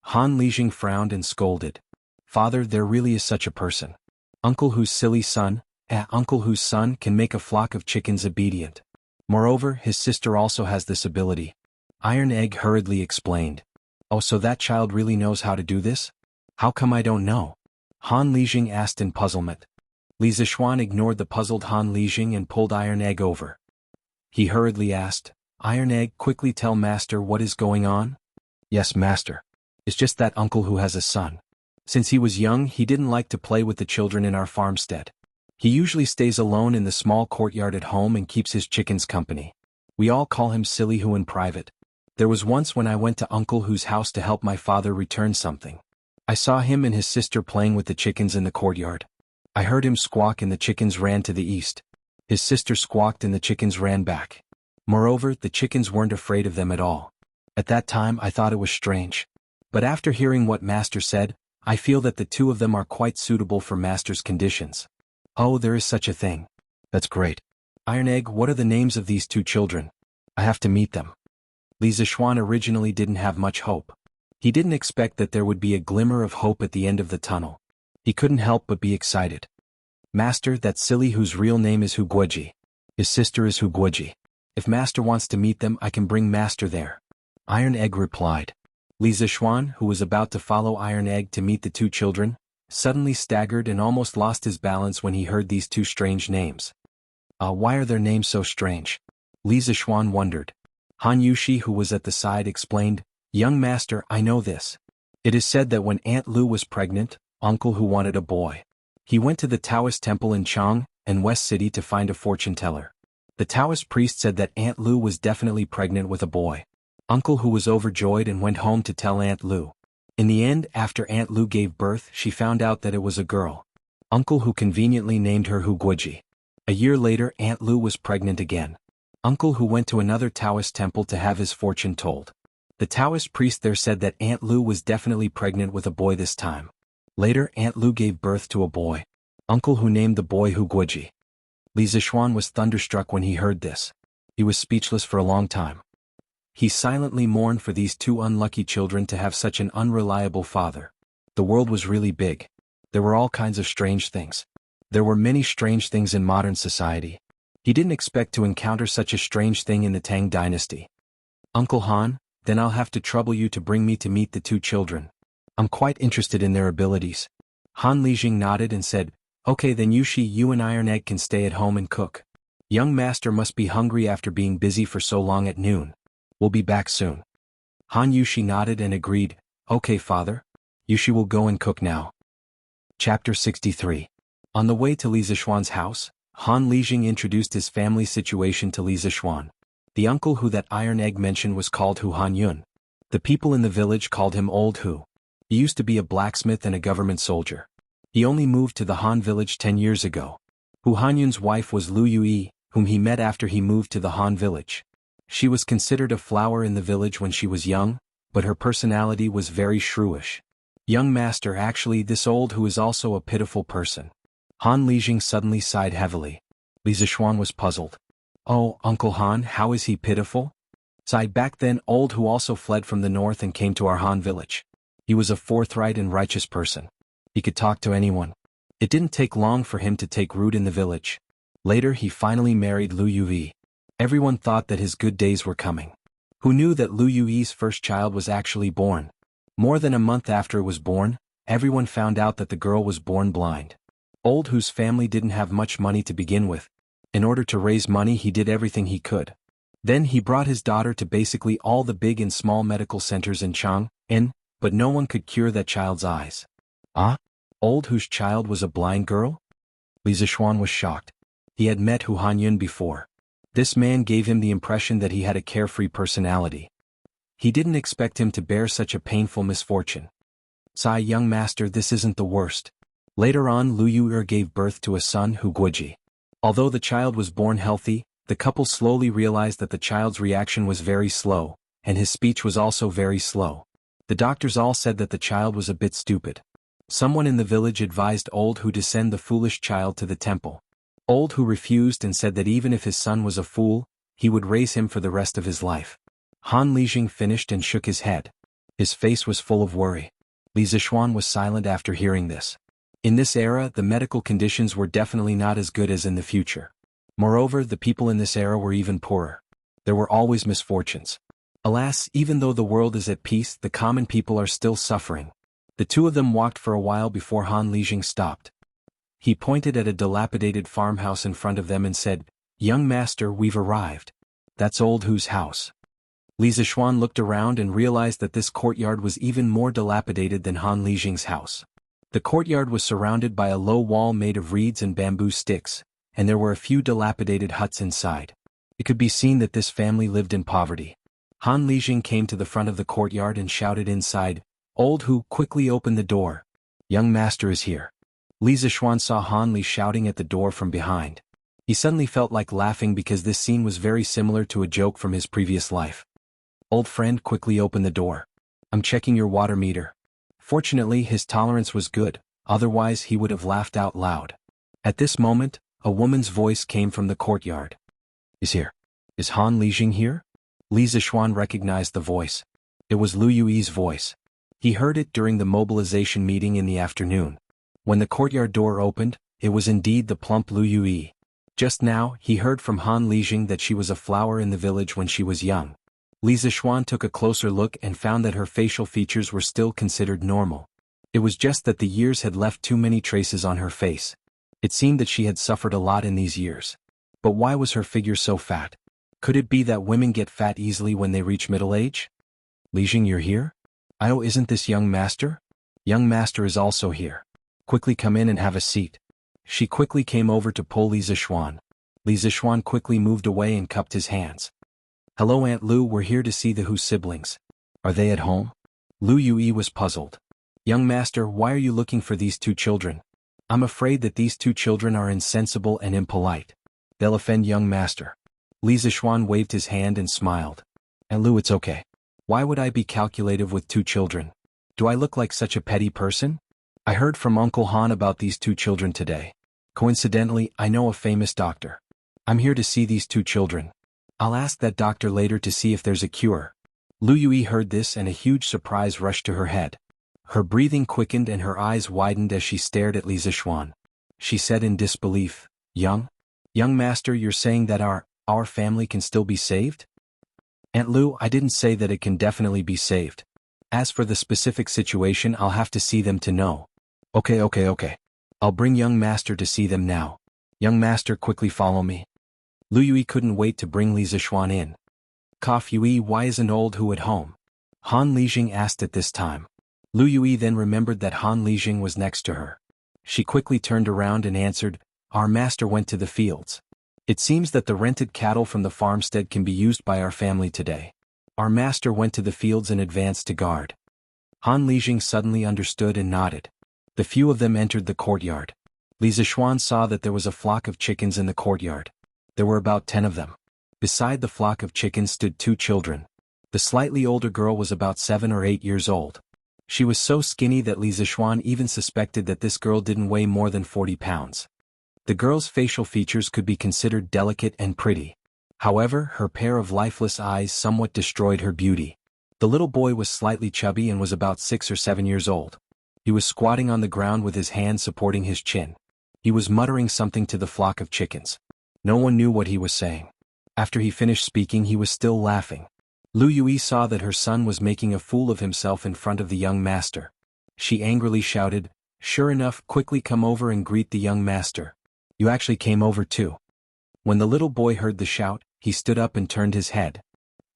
Han Lijing frowned and scolded. Father, there really is such a person. Uncle whose son can make a flock of chickens obedient. Moreover, his sister also has this ability. Iron Egg hurriedly explained. Oh, so that child really knows how to do this? How come I don't know? Han Lijing asked in puzzlement. Li Zishuan ignored the puzzled Han Lijing and pulled Iron Egg over. He hurriedly asked, Iron Egg, quickly tell master what is going on? Yes, master. It's just that uncle who has a son. Since he was young, he didn't like to play with the children in our farmstead. He usually stays alone in the small courtyard at home and keeps his chickens company. We all call him Silly Hu in private. There was once when I went to Uncle Hu's house to help my father return something. I saw him and his sister playing with the chickens in the courtyard. I heard him squawk and the chickens ran to the east. His sister squawked and the chickens ran back. Moreover, the chickens weren't afraid of them at all. At that time I thought it was strange. But after hearing what Master said, I feel that the two of them are quite suitable for Master's conditions. Oh, there is such a thing. That's great. Iron Egg, what are the names of these two children? I have to meet them. Li Zishuan originally didn't have much hope. He didn't expect that there would be a glimmer of hope at the end of the tunnel. He couldn't help but be excited. Master, that's Silly whose real name is Hu Guoji. His sister is Hu Guoji. If Master wants to meet them, I can bring Master there. Iron Egg replied. Li Zishuan, who was about to follow Iron Egg to meet the two children, suddenly staggered and almost lost his balance when he heard these two strange names. Why are their names so strange? Li Zishuan wondered. Han Yushi, who was at the side, explained, Young Master, I know this. It is said that when Aunt Lu was pregnant, Uncle Hu wanted a boy. He went to the Taoist temple in Chang and West City to find a fortune teller. The Taoist priest said that Aunt Lu was definitely pregnant with a boy. Uncle Hu was overjoyed and went home to tell Aunt Lu. In the end, after Aunt Lu gave birth, she found out that it was a girl. Uncle Hu conveniently named her Hu Guoji. A year later, Aunt Lu was pregnant again. Uncle Hu went to another Taoist temple to have his fortune told. The Taoist priest there said that Aunt Lu was definitely pregnant with a boy this time. Later, Aunt Lu gave birth to a boy. Uncle Hu named the boy Hu Guoji. Li Zishuan was thunderstruck when he heard this. He was speechless for a long time. He silently mourned for these two unlucky children to have such an unreliable father. The world was really big. There were all kinds of strange things. There were many strange things in modern society. He didn't expect to encounter such a strange thing in the Tang dynasty. Uncle Han, then I'll have to trouble you to bring me to meet the two children. I'm quite interested in their abilities. Han Lijing nodded and said, Okay then Yushi, you and Iron Egg can stay at home and cook. Young Master must be hungry after being busy for so long at noon. We'll be back soon. Han Yushi nodded and agreed, Okay father. Yushi will go and cook now. Chapter 63. On the way to Li Zishuan's house, Han Lijing introduced his family situation to Li Zishuan. The uncle who that Iron Egg mentioned was called Hu Han Yun. The people in the village called him Old Hu. He used to be a blacksmith and a government soldier. He only moved to the Han village 10 years ago. Hu Han Yun's wife was Lu Yui, whom he met after he moved to the Han village. She was considered a flower in the village when she was young, but her personality was very shrewish. Young Master, actually this Old Hu is also a pitiful person. Han Lijing suddenly sighed heavily. Li Zishuan was puzzled. Oh, Uncle Han, how is he pitiful? Sighed back then Old Hu also fled from the north and came to our Han village. He was a forthright and righteous person. He could talk to anyone. It didn't take long for him to take root in the village. Later he finally married Lu Yui. Everyone thought that his good days were coming. Who knew that Lu Yui's first child was actually born? More than a month after it was born, everyone found out that the girl was born blind. Old Hu's family didn't have much money to begin with. In order to raise money, he did everything he could. Then he brought his daughter to basically all the big and small medical centers in Chang'an, but no one could cure that child's eyes. Old Hu's child was a blind girl? Li Zishuan was shocked. He had met Hu Hanyun before. This man gave him the impression that he had a carefree personality. He didn't expect him to bear such a painful misfortune. Sigh, young master, this isn't the worst. Later on, Lu Yu'er gave birth to a son, Hu Guoji. Although the child was born healthy, the couple slowly realized that the child's reaction was very slow, and his speech was also very slow. The doctors all said that the child was a bit stupid. Someone in the village advised Old Hu to send the foolish child to the temple. Old Hu refused and said that even if his son was a fool, he would raise him for the rest of his life. Han Lijing finished and shook his head. His face was full of worry. Li Zishuan was silent after hearing this. In this era, the medical conditions were definitely not as good as in the future. Moreover, the people in this era were even poorer. There were always misfortunes. Alas, even though the world is at peace, the common people are still suffering. The two of them walked for a while before Han Lijing stopped. He pointed at a dilapidated farmhouse in front of them and said, Young master, we've arrived. That's Old Hu's house. Li Zishuan looked around and realized that this courtyard was even more dilapidated than Han Lijing's house. The courtyard was surrounded by a low wall made of reeds and bamboo sticks, and there were a few dilapidated huts inside. It could be seen that this family lived in poverty. Han Lijing came to the front of the courtyard and shouted inside. Old Hu quickly opened the door. Young master is here. Li Zixuan saw Han Li shouting at the door from behind. He suddenly felt like laughing because this scene was very similar to a joke from his previous life. Old friend quickly opened the door. I'm checking your water meter. Fortunately, his tolerance was good, otherwise he would have laughed out loud. At this moment, a woman's voice came from the courtyard. Is Han Lijing here? Li Zixuan recognized the voice. It was Lu Yui's voice. He heard it during the mobilization meeting in the afternoon. When the courtyard door opened, it was indeed the plump Lu Yui. Just now, he heard from Han Lijing that she was a flower in the village when she was young. Li Zixuan took a closer look and found that her facial features were still considered normal. It was just that the years had left too many traces on her face. It seemed that she had suffered a lot in these years. But why was her figure so fat? Could it be that women get fat easily when they reach middle age? Lijing, you're here? Oh, isn't this young master? Young master is also here. Quickly come in and have a seat. She quickly came over to pull Li Zixuan. Li Zixuan quickly moved away and cupped his hands. Hello Aunt Lu, we're here to see the Hu siblings. Are they at home? Lu Yui was puzzled. Young master, why are you looking for these two children? I'm afraid that these two children are insensible and impolite. They'll offend young master. Li Zixuan waved his hand and smiled. Aunt Lu, it's okay. Why would I be calculative with two children? Do I look like such a petty person? I heard from Uncle Han about these two children today. Coincidentally, I know a famous doctor. I'm here to see these two children. I'll ask that doctor later to see if there's a cure. Lu Yui heard this and a huge surprise rushed to her head. Her breathing quickened and her eyes widened as she stared at Li Zixuan. She said in disbelief, Young master, you're saying that our family can still be saved? Aunt Lu, I didn't say that it can definitely be saved. As for the specific situation, I'll have to see them to know. Okay. I'll bring young master to see them now. Young master, quickly follow me. Lu Yui couldn't wait to bring Li Zixuan in. Cough Yui, why isn't old Hu at home? Han Lijing asked at this time. Lu Yui then remembered that Han Lijing was next to her. She quickly turned around and answered, Our master went to the fields. It seems that the rented cattle from the farmstead can be used by our family today. Our master went to the fields in advance to guard. Han Lijing suddenly understood and nodded. The few of them entered the courtyard. Li Zixuan saw that there was a flock of chickens in the courtyard. There were about 10 of them. Beside the flock of chickens stood two children. The slightly older girl was about 7 or 8 years old. She was so skinny that Li Zixuan even suspected that this girl didn't weigh more than 40 pounds. The girl's facial features could be considered delicate and pretty. However, her pair of lifeless eyes somewhat destroyed her beauty. The little boy was slightly chubby and was about 6 or 7 years old. He was squatting on the ground with his hand supporting his chin. He was muttering something to the flock of chickens. No one knew what he was saying. After he finished speaking, he was still laughing. Lu Yui saw that her son was making a fool of himself in front of the young master. She angrily shouted, Sure enough, quickly come over and greet the young master. You actually came over too. When the little boy heard the shout, he stood up and turned his head.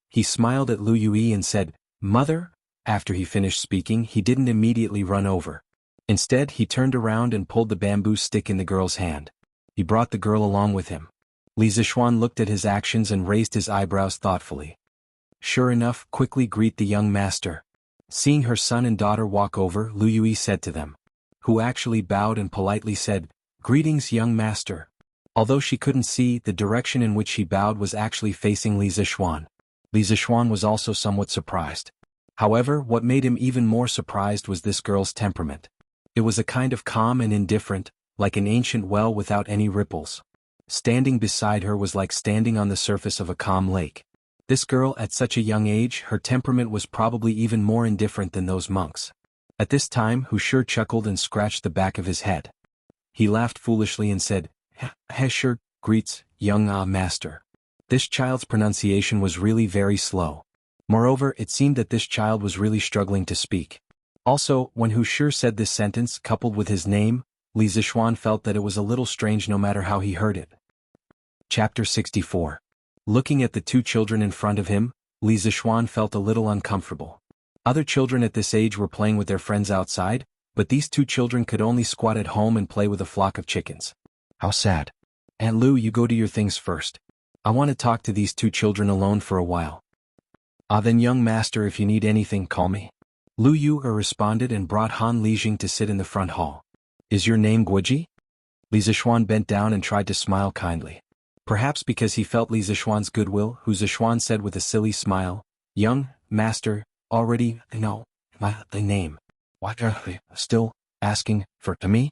He smiled at Lu Yui and said, Mother? After he finished speaking, he didn't immediately run over. Instead, he turned around and pulled the bamboo stick in the girl's hand. He brought the girl along with him. Li Zixuan looked at his actions and raised his eyebrows thoughtfully. Sure enough, quickly greet the young master. Seeing her son and daughter walk over, Lu Yui said to them, who actually bowed and politely said, Greetings, young master. Although she couldn't see, the direction in which he bowed was actually facing Li Zixuan. Li Zixuan was also somewhat surprised. However, what made him even more surprised was this girl's temperament. It was a kind of calm and indifferent, like an ancient well without any ripples. Standing beside her was like standing on the surface of a calm lake. This girl, at such a young age, her temperament was probably even more indifferent than those monks. At this time, Hu Sure chuckled and scratched the back of his head. He laughed foolishly and said, He Sure greets, young master. This child's pronunciation was really very slow. Moreover, it seemed that this child was really struggling to speak. Also, when Hu Sure said this sentence coupled with his name, Li Zixuan felt that it was a little strange no matter how he heard it. Chapter 64. Looking at the two children in front of him, Li Zixuan felt a little uncomfortable. Other children at this age were playing with their friends outside, But these two children could only squat at home and play with a flock of chickens. How sad. Aunt Lu, you go do your things first. I want to talk to these two children alone for a while. Ah, then young master, if you need anything, call me. Lu Yu responded and brought Han Lijing to sit in the front hall. Is your name Guoji? Li Zixuan bent down and tried to smile kindly. Perhaps because he felt Li Zixuan's goodwill, Hu Zixuan said with a silly smile, Young master, already know my name. Why are you still asking for me?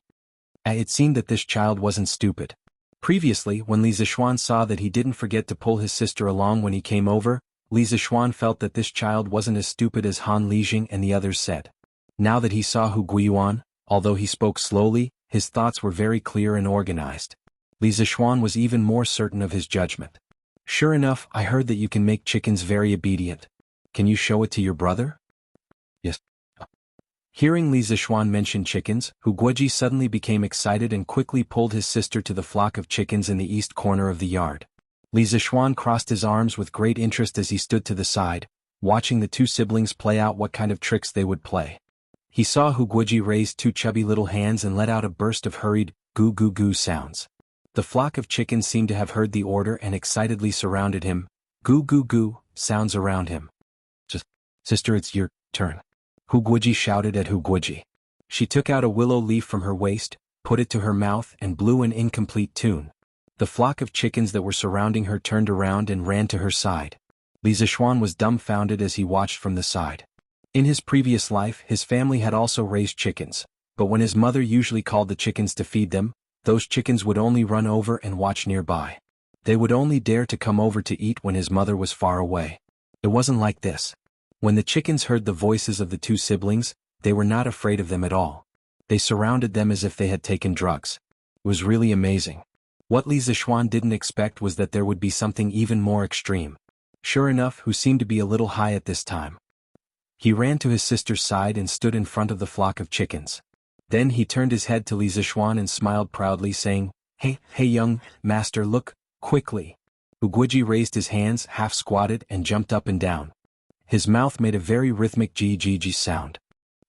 It seemed that this child wasn't stupid. Previously, when Li Zixuan saw that he didn't forget to pull his sister along when he came over, Li Zixuan felt that this child wasn't as stupid as Han Lijing and the others said. Now that he saw Hu Guiyuan, although he spoke slowly, his thoughts were very clear and organized. Li Zixuan was even more certain of his judgment. Sure enough, I heard that you can make chickens very obedient. Can you show it to your brother? Yes. Hearing Li Zixuan mention chickens, Hu Guoji suddenly became excited and quickly pulled his sister to the flock of chickens in the east corner of the yard. Li Zixuan crossed his arms with great interest as he stood to the side, watching the two siblings play out what kind of tricks they would play. He saw Hu Guoji raise two chubby little hands and let out a burst of hurried, goo-goo-goo sounds. The flock of chickens seemed to have heard the order and excitedly surrounded him, goo-goo-goo, sounds around him. Just, sister, it's your turn. Hu Guoji shouted at Hu Guoji. She took out a willow leaf from her waist, put it to her mouth and blew an incomplete tune. The flock of chickens that were surrounding her turned around and ran to her side. Li Zixuan was dumbfounded as he watched from the side. In his previous life, his family had also raised chickens, but when his mother usually called the chickens to feed them, those chickens would only run over and watch nearby. They would only dare to come over to eat when his mother was far away. It wasn't like this. When the chickens heard the voices of the two siblings, they were not afraid of them at all. They surrounded them as if they had taken drugs. It was really amazing. What Li Zixuan didn't expect was that there would be something even more extreme. Sure enough, Hu seemed to be a little high at this time. He ran to his sister's side and stood in front of the flock of chickens. Then he turned his head to Li Zixuan and smiled proudly, saying, Hey, young master, look, quickly. Hu Guoji raised his hands, half squatted, and jumped up and down. His mouth made a very rhythmic G sound.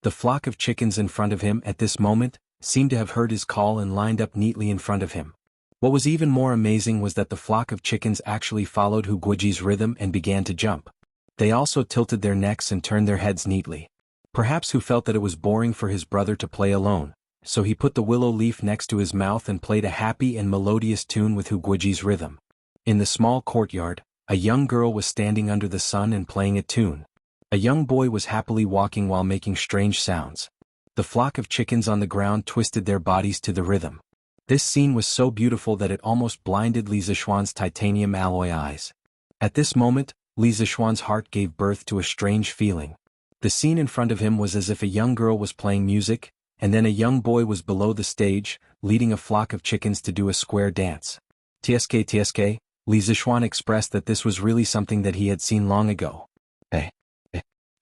The flock of chickens in front of him at this moment seemed to have heard his call and lined up neatly in front of him. What was even more amazing was that the flock of chickens actually followed Hu Guoji's rhythm and began to jump. They also tilted their necks and turned their heads neatly. Perhaps Hu felt that it was boring for his brother to play alone, so he put the willow leaf next to his mouth and played a happy and melodious tune with Hu Guoji's rhythm. In the small courtyard, a young girl was standing under the sun and playing a tune. A young boy was happily walking while making strange sounds. The flock of chickens on the ground twisted their bodies to the rhythm. This scene was so beautiful that it almost blinded Li Zixuan's titanium alloy eyes. At this moment, Li Zixuan's heart gave birth to a strange feeling. The scene in front of him was as if a young girl was playing music, and then a young boy was below the stage, leading a flock of chickens to do a square dance. TSK, Li Zixuan expressed that this was really something that he had seen long ago. Hey,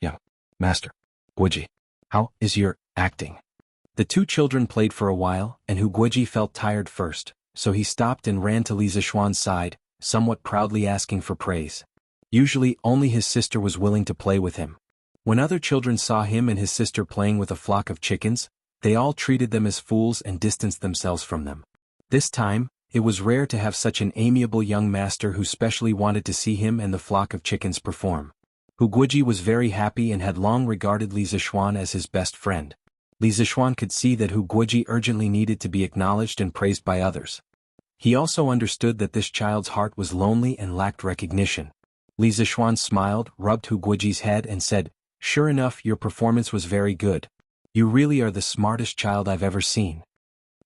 young master, Guoji, how is your acting? The two children played for a while, and Hu Guoji felt tired first, so he stopped and ran to Li Zixuan's side, somewhat proudly asking for praise. Usually, only his sister was willing to play with him. When other children saw him and his sister playing with a flock of chickens, they all treated them as fools and distanced themselves from them. This time, it was rare to have such an amiable young master who specially wanted to see him and the flock of chickens perform. Hu Guoji was very happy and had long regarded Li Zixuan as his best friend. Li Zixuan could see that Hu Guoji urgently needed to be acknowledged and praised by others. He also understood that this child's heart was lonely and lacked recognition. Li Zixuan smiled, rubbed Hu Guoji's head and said, Sure enough, your performance was very good. You really are the smartest child I've ever seen.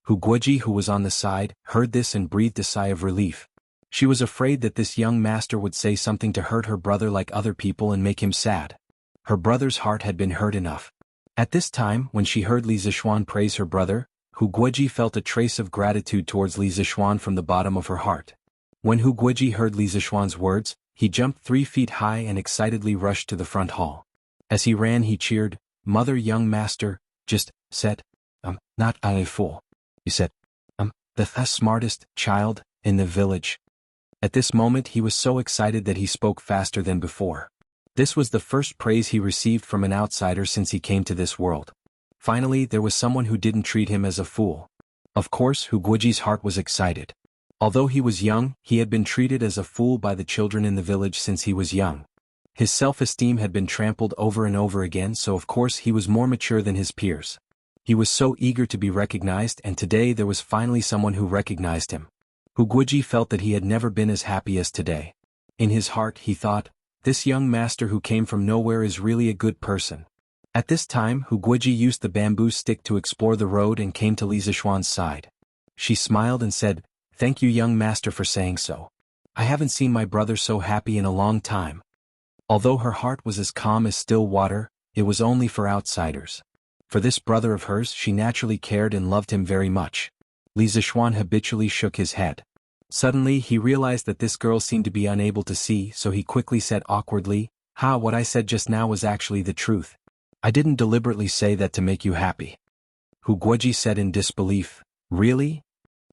Hu Guoji, who was on the side, heard this and breathed a sigh of relief. She was afraid that this young master would say something to hurt her brother like other people and make him sad. Her brother's heart had been hurt enough. At this time, when she heard Li Zixuan praise her brother, Hu Guoji felt a trace of gratitude towards Li Zixuan from the bottom of her heart. When Hu Guoji heard Li Zixuan's words, he jumped 3 feet high and excitedly rushed to the front hall. As he ran, he cheered, Mother, young master, just said, not a fool. He said, the smartest child in the village. At this moment he was so excited that he spoke faster than before. This was the first praise he received from an outsider since he came to this world. Finally, there was someone who didn't treat him as a fool. Of course, Hu Guiji's heart was excited. Although he was young, he had been treated as a fool by the children in the village since he was young. His self-esteem had been trampled over and over again, so of course he was more mature than his peers. He was so eager to be recognized, and today there was finally someone who recognized him. Hu Guiji felt that he had never been as happy as today. In his heart, he thought, this young master who came from nowhere is really a good person. At this time, Hu Guiji used the bamboo stick to explore the road and came to Li Zishuan's side. She smiled and said, "Thank you, young master, for saying so. I haven't seen my brother so happy in a long time." Although her heart was as calm as still water, it was only for outsiders. For this brother of hers, she naturally cared and loved him very much. Li Zishuan habitually shook his head. Suddenly, he realized that this girl seemed to be unable to see, so he quickly said awkwardly, what I said just now was actually the truth. I didn't deliberately say that to make you happy." Hu Guiji said in disbelief, "Really?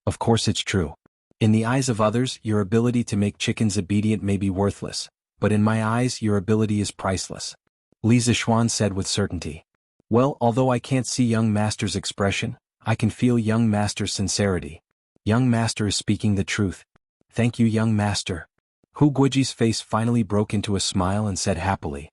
Of course it's true. In the eyes of others, your ability to make chickens obedient may be worthless, but in my eyes your ability is priceless." Li Zishuan said with certainty. "Well, although I can't see young master's expression, I can feel young master's sincerity. Young master is speaking the truth. Thank you, young master." Hu Guiji's face finally broke into a smile and said happily.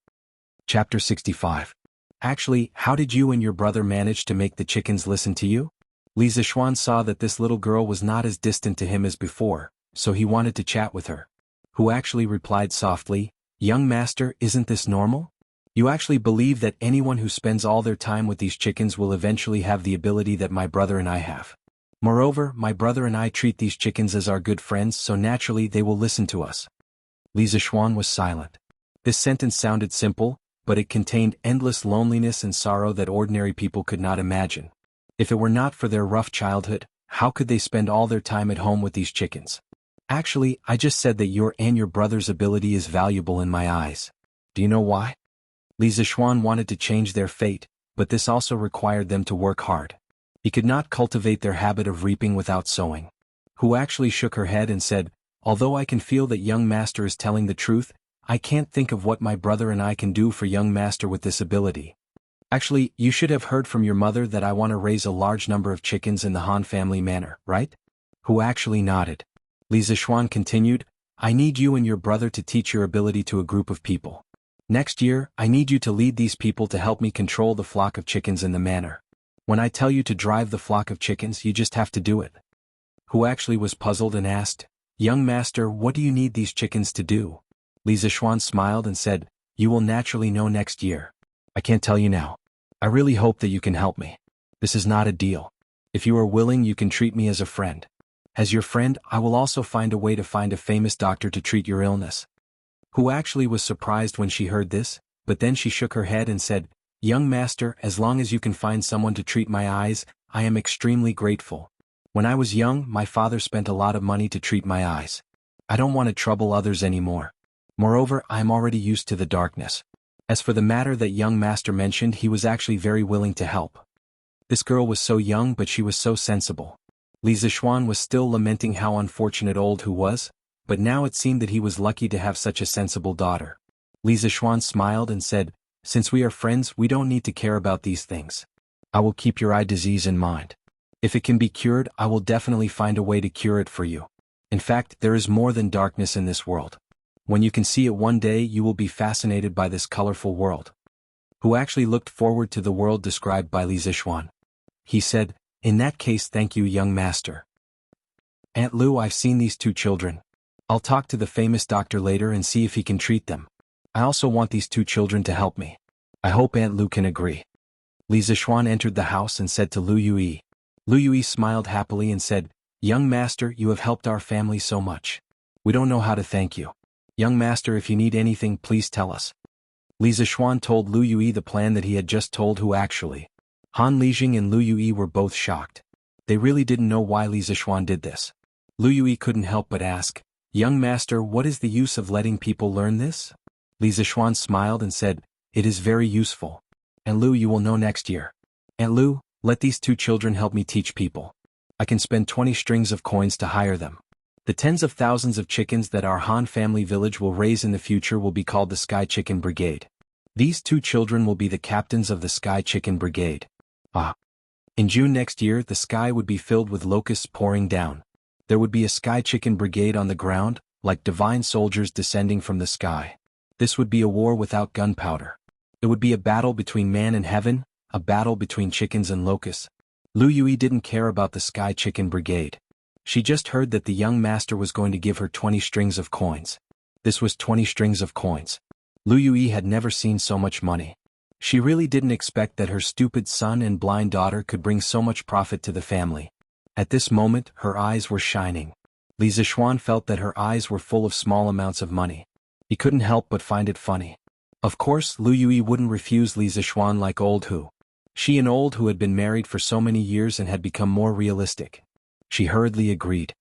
Chapter 65. Actually, how did you and your brother manage to make the chickens listen to you? Li Zishuan saw that this little girl was not as distant to him as before, so he wanted to chat with her. Hu actually replied softly, "Young master, isn't this normal? You actually believe that anyone who spends all their time with these chickens will eventually have the ability that my brother and I have. Moreover, my brother and I treat these chickens as our good friends, so naturally they will listen to us." Li Zishuan was silent. This sentence sounded simple, but it contained endless loneliness and sorrow that ordinary people could not imagine. If it were not for their rough childhood, how could they spend all their time at home with these chickens? Actually, I just said that your brother's ability is valuable in my eyes. Do you know why? Li Zishuan wanted to change their fate, but this also required them to work hard. He could not cultivate their habit of reaping without sowing. Hu actually shook her head and said, "Although I can feel that young master is telling the truth, I can't think of what my brother and I can do for young master with this ability. Actually, you should have heard from your mother that I want to raise a large number of chickens in the Han family manner, right?" Hu actually nodded. Li Zishuan continued, "I need you and your brother to teach your ability to a group of people. Next year, I need you to lead these people to help me control the flock of chickens in the manor. When I tell you to drive the flock of chickens, you just have to do it." Hu actually was puzzled and asked, "Young master, what do you need these chickens to do?" Li Zishuan smiled and said, "You will naturally know next year. I can't tell you now. I really hope that you can help me. This is not a deal. If you are willing, you can treat me as a friend. As your friend, I will also find a way to find a famous doctor to treat your illness." Hu actually was surprised when she heard this, but then she shook her head and said, "Young master, as long as you can find someone to treat my eyes, I am extremely grateful. When I was young, my father spent a lot of money to treat my eyes. I don't want to trouble others anymore. Moreover, I am already used to the darkness." As for the matter that young master mentioned, he was actually very willing to help. This girl was so young, but she was so sensible. Li Zishuan was still lamenting how unfortunate old Hu was, but now it seemed that he was lucky to have such a sensible daughter. Li Zishuan smiled and said, "Since we are friends, we don't need to care about these things. I will keep your eye disease in mind. If it can be cured, I will definitely find a way to cure it for you. In fact, there is more than darkness in this world. When you can see it one day, you will be fascinated by this colorful world." Hu actually looked forward to the world described by Li Zishuan. He said, "In that case, thank you, young master. Aunt Lu, I've seen these two children. I'll talk to the famous doctor later and see if he can treat them. I also want these two children to help me. I hope Aunt Lu can agree." Li Zishuan entered the house and said to Lu Yui. Lu Yui smiled happily and said, "Young master, you have helped our family so much. We don't know how to thank you. Young master, if you need anything, please tell us." Li Zishuan told Lu Yui the plan that he had just told Hu actually. Han Lijing and Lu Yui were both shocked. They really didn't know why Li Zishuan did this. Lu Yui couldn't help but ask, "Young master, what is the use of letting people learn this?" Li Zishuan smiled and said, "It is very useful. And Lu, you will know next year. Aunt Lu, let these two children help me teach people. I can spend 20 strings of coins to hire them. The tens of thousands of chickens that our Han family village will raise in the future will be called the Sky Chicken Brigade. These two children will be the captains of the Sky Chicken Brigade. Ah. In June next year, the sky would be filled with locusts pouring down. There would be a sky chicken brigade on the ground, like divine soldiers descending from the sky. This would be a war without gunpowder. It would be a battle between man and heaven, a battle between chickens and locusts. Lu Yui didn't care about the sky chicken brigade. She just heard that the young master was going to give her 20 strings of coins. This was 20 strings of coins. Lu Yui had never seen so much money. She really didn't expect that her stupid son and blind daughter could bring so much profit to the family. At this moment, her eyes were shining. Li Zixuan felt that her eyes were full of small amounts of money. He couldn't help but find it funny. Of course, Lu Yui wouldn't refuse Li Zixuan like Old Hu. She and Old Hu had been married for so many years and had become more realistic. She hurriedly agreed.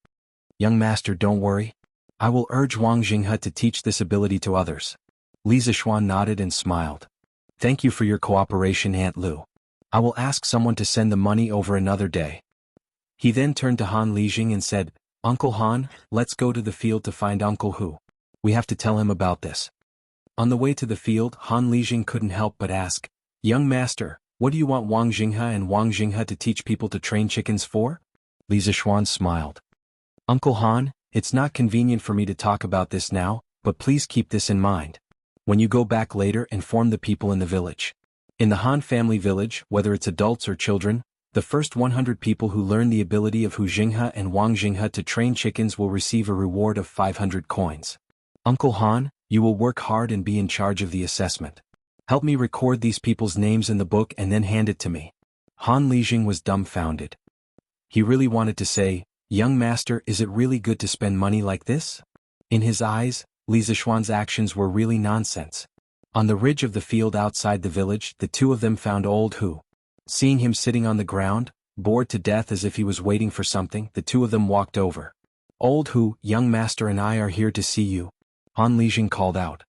Young master, don't worry. I will urge Wang Jinghe to teach this ability to others. Li Zixuan nodded and smiled. Thank you for your cooperation, Aunt Lu. I will ask someone to send the money over another day. He then turned to Han Lijing and said, Uncle Han, let's go to the field to find Uncle Hu. We have to tell him about this. On the way to the field, Han Lijing couldn't help but ask, Young master, what do you want Wang Jinghe and Wang Jinghe to teach people to train chickens for? Li Zixuan smiled. Uncle Han, it's not convenient for me to talk about this now, but please keep this in mind. When you go back later, inform the people in the village. In the Han family village, whether it's adults or children, the first 100 people who learn the ability of Hu Jinghe and Wang Jinghe to train chickens will receive a reward of 500 coins. Uncle Han, you will work hard and be in charge of the assessment. Help me record these people's names in the book and then hand it to me. Han Lijing was dumbfounded. He really wanted to say, Young master, is it really good to spend money like this? In his eyes, Li Zixuan's actions were really nonsense. On the ridge of the field outside the village, the two of them found Old Hu. Seeing him sitting on the ground, bored to death as if he was waiting for something, the two of them walked over. Old Hu, young master and I are here to see you. Han Lijing called out.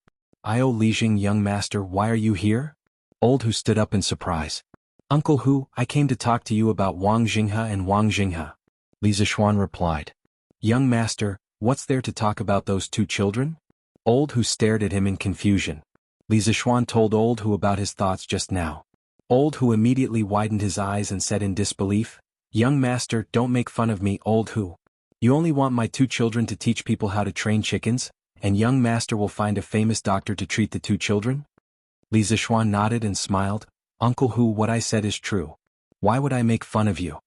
Io Lijing, young master, why are you here? Old Hu stood up in surprise. Uncle Hu, I came to talk to you about Wang Jinghe and Wang Jinghe. Li Zixuan replied. Young master, what's there to talk about those two children? Old Hu stared at him in confusion. Li Zixuan told Old Hu about his thoughts just now. Old Hu immediately widened his eyes and said in disbelief, Young master, don't make fun of me, Old Hu. You only want my two children to teach people how to train chickens, and young master will find a famous doctor to treat the two children? Li Zixuan nodded and smiled. Uncle Hu, what I said is true. Why would I make fun of you?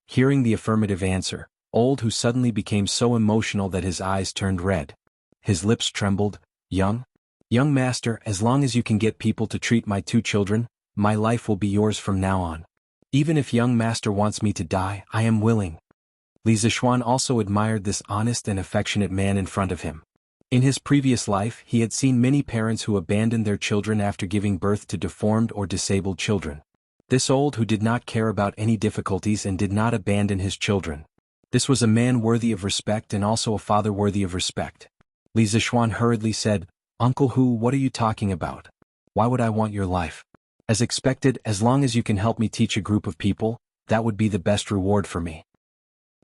Hearing the affirmative answer, Old Hu suddenly became so emotional that his eyes turned red. His lips trembled. Young master, as long as you can get people to treat my two children, my life will be yours from now on. Even if young master wants me to die, I am willing. Li Zixuan also admired this honest and affectionate man in front of him. In his previous life, he had seen many parents who abandoned their children after giving birth to deformed or disabled children. This Old Hu did not care about any difficulties and did not abandon his children. This was a man worthy of respect and also a father worthy of respect. Li Zixuan hurriedly said, Uncle Hu, what are you talking about? Why would I want your life? As expected, as long as you can help me teach a group of people, that would be the best reward for me.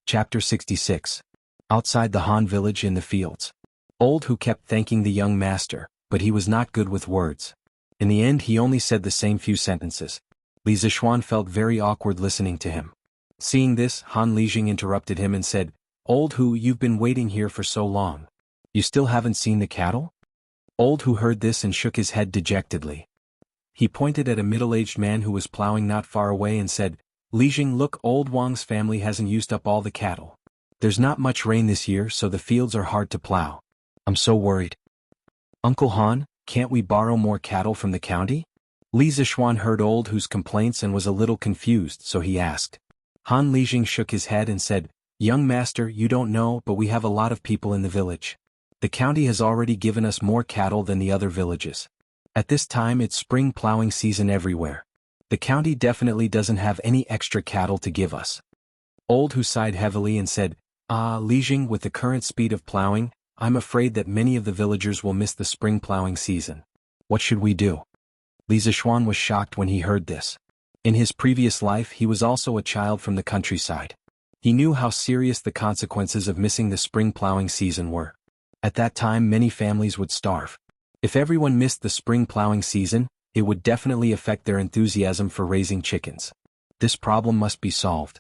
Chapter 66. Outside the Han village in the fields. Old Hu kept thanking the young master, but he was not good with words. In the end, he only said the same few sentences. Li Zixuan felt very awkward listening to him. Seeing this, Han Lijing interrupted him and said, Old Hu, you've been waiting here for so long. You still haven't seen the cattle? Old Hu heard this and shook his head dejectedly. He pointed at a middle-aged man who was plowing not far away and said, Lijing, look, old Wang's family hasn't used up all the cattle. There's not much rain this year, so the fields are hard to plow. I'm so worried. Uncle Han, can't we borrow more cattle from the county? Li Zixuan heard Old Hu's complaints and was a little confused, so he asked. Han Lijing shook his head and said, Young master, you don't know, but we have a lot of people in the village. The county has already given us more cattle than the other villages. At this time it's spring plowing season everywhere. The county definitely doesn't have any extra cattle to give us. Old Hu sighed heavily and said, Lijing, with the current speed of plowing, I'm afraid that many of the villagers will miss the spring plowing season. What should we do? Li Zixuan was shocked when he heard this. In his previous life he was also a child from the countryside. He knew how serious the consequences of missing the spring plowing season were. At that time many families would starve. If everyone missed the spring plowing season, it would definitely affect their enthusiasm for raising chickens. This problem must be solved.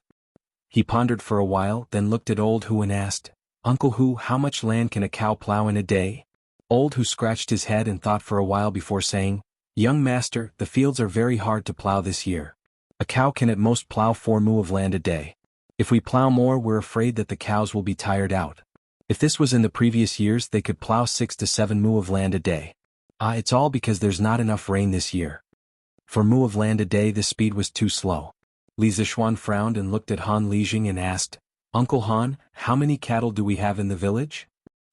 He pondered for a while, then looked at Old Hu and asked, Uncle Hu, how much land can a cow plow in a day? Old Hu scratched his head and thought for a while before saying, Young master, the fields are very hard to plow this year. A cow can at most plow 4 mu of land a day. If we plow more, we're afraid that the cows will be tired out. If this was in the previous years, they could plow 6 to 7 mu of land a day. It's all because there's not enough rain this year. For mu of land a day, the speed was too slow. Li Zishuan frowned and looked at Han Lijing and asked, Uncle Han, how many cattle do we have in the village?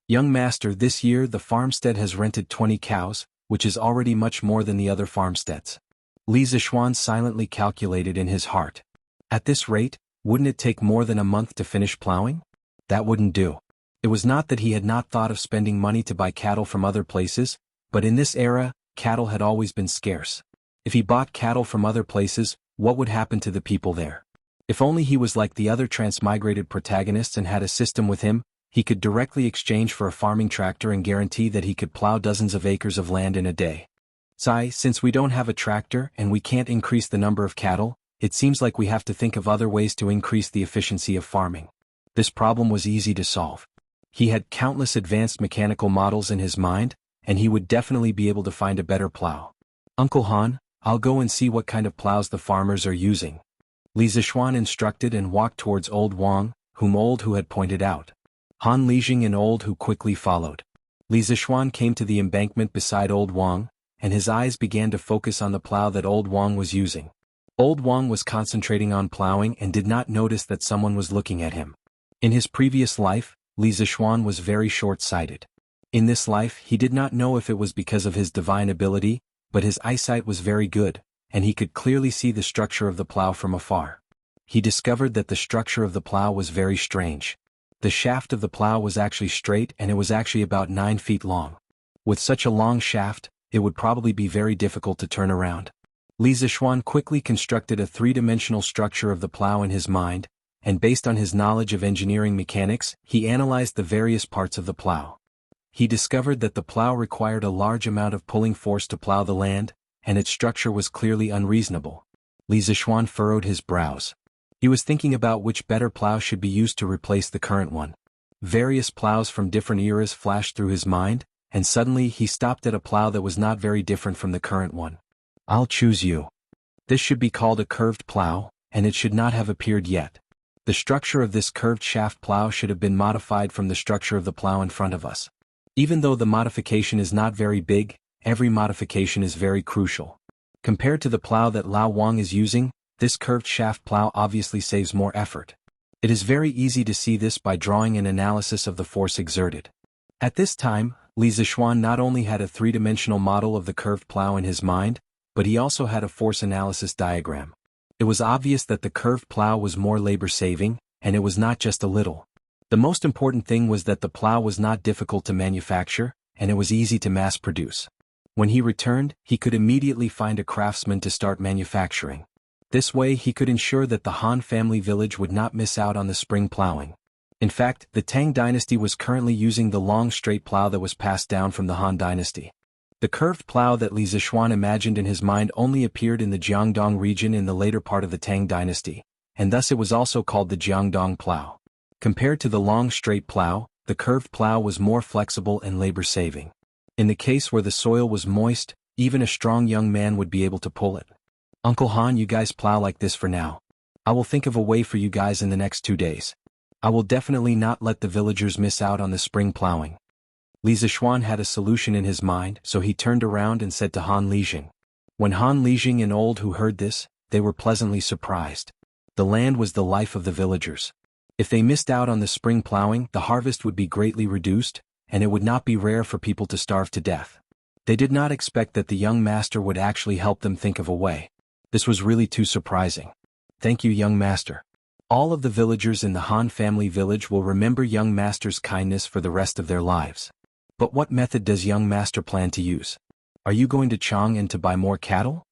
Young master, this year the farmstead has rented 20 cows, which is already much more than the other farmsteads. Li Zishuan silently calculated in his heart. At this rate, wouldn't it take more than a month to finish plowing? That wouldn't do. It was not that he had not thought of spending money to buy cattle from other places, but in this era, cattle had always been scarce. If he bought cattle from other places, what would happen to the people there? If only he was like the other transmigrated protagonists and had a system with him, he could directly exchange for a farming tractor and guarantee that he could plow dozens of acres of land in a day. Since we don't have a tractor and we can't increase the number of cattle, it seems like we have to think of other ways to increase the efficiency of farming. This problem was easy to solve. He had countless advanced mechanical models in his mind, and he would definitely be able to find a better plow. Uncle Han, I'll go and see what kind of plows the farmers are using. Li Zishuan instructed and walked towards Old Wang, whom Old Hu had pointed out. Han Lijing and Old Hu quickly followed. Li Zishuan came to the embankment beside Old Wang, and his eyes began to focus on the plow that Old Wang was using. Old Wang was concentrating on plowing and did not notice that someone was looking at him. In his previous life, Li Zishuan was very short-sighted. In this life, he did not know if it was because of his divine ability, but his eyesight was very good, and he could clearly see the structure of the plow from afar. He discovered that the structure of the plow was very strange. The shaft of the plow was actually straight and it was actually about 9 feet long. With such a long shaft, it would probably be very difficult to turn around. Li Zishuan quickly constructed a 3-dimensional structure of the plow in his mind, and based on his knowledge of engineering mechanics, he analyzed the various parts of the plow. He discovered that the plow required a large amount of pulling force to plow the land, and its structure was clearly unreasonable. Li Zishuan furrowed his brows. He was thinking about which better plow should be used to replace the current one. Various plows from different eras flashed through his mind, and suddenly he stopped at a plow that was not very different from the current one. I'll choose you. This should be called a curved plow, and it should not have appeared yet. The structure of this curved shaft plow should have been modified from the structure of the plow in front of us. Even though the modification is not very big, every modification is very crucial. Compared to the plow that Lao Wang is using, this curved shaft plow obviously saves more effort. It is very easy to see this by drawing an analysis of the force exerted. At this time, Li Zishuan not only had a 3-dimensional model of the curved plow in his mind, but he also had a force analysis diagram. It was obvious that the curved plow was more labor-saving, and it was not just a little. The most important thing was that the plow was not difficult to manufacture, and it was easy to mass-produce. When he returned, he could immediately find a craftsman to start manufacturing. This way he could ensure that the Han family village would not miss out on the spring plowing. In fact, the Tang dynasty was currently using the long straight plow that was passed down from the Han dynasty. The curved plow that Li Zishuan imagined in his mind only appeared in the Jiangdong region in the later part of the Tang dynasty, and thus it was also called the Jiangdong plow. Compared to the long straight plow, the curved plow was more flexible and labor-saving. In the case where the soil was moist, even a strong young man would be able to pull it. Uncle Han, you guys plow like this for now. I will think of a way for you guys in the next 2 days. I will definitely not let the villagers miss out on the spring plowing. Li Zishuan had a solution in his mind, so he turned around and said to Han Lijing. When Han Lijing and Old Hu heard this, they were pleasantly surprised. The land was the life of the villagers. If they missed out on the spring plowing, the harvest would be greatly reduced, and it would not be rare for people to starve to death. They did not expect that the young master would actually help them think of a way. This was really too surprising. Thank you, young master. All of the villagers in the Han family village will remember young master's kindness for the rest of their lives. But what method does young master plan to use? Are you going to Chang'an to buy more cattle?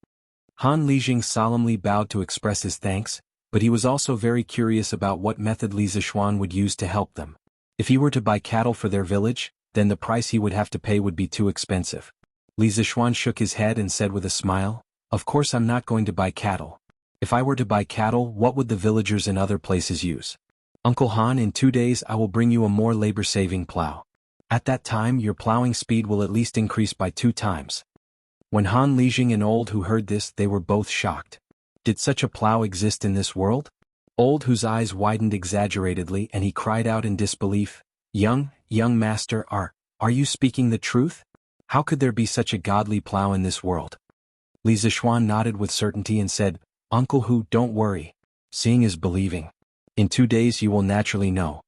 Han Lijing solemnly bowed to express his thanks, but he was also very curious about what method Li Zishuan would use to help them. If he were to buy cattle for their village, then the price he would have to pay would be too expensive. Li Zishuan shook his head and said with a smile, "Of course I'm not going to buy cattle. If I were to buy cattle, what would the villagers in other places use? Uncle Han, in 2 days I will bring you a more labor-saving plow. At that time your plowing speed will at least increase by 2 times. When Han Lijing and Old Hu heard this, they were both shocked. Did such a plow exist in this world? Old Hu's eyes widened exaggeratedly and he cried out in disbelief, young master, are you speaking the truth? How could there be such a godly plow in this world? Li Zishuan nodded with certainty and said, Uncle Hu, don't worry. Seeing is believing. In 2 days you will naturally know.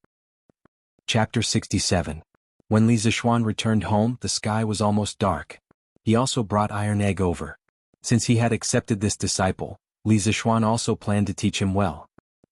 Chapter 67. When Li Zishuan returned home, the sky was almost dark. He also brought Iron Egg over. Since he had accepted this disciple, Li Zishuan also planned to teach him well.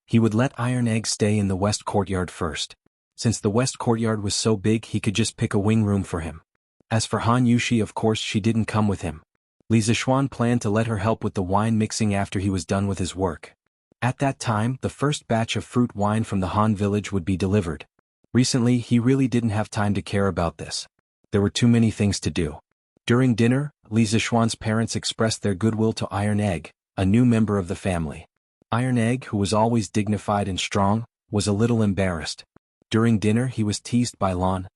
He would let Iron Egg stay in the west courtyard first. Since the west courtyard was so big, he could just pick a wing room for him. As for Han Yushi, of course she didn't come with him. Li Zishuan planned to let her help with the wine mixing after he was done with his work. At that time, the first batch of fruit wine from the Han village would be delivered. Recently, he really didn't have time to care about this. There were too many things to do. During dinner, Li Zishuan's parents expressed their goodwill to Iron Egg, a new member of the family. Iron Egg, who was always dignified and strong, was a little embarrassed. During dinner he was teased by Lan.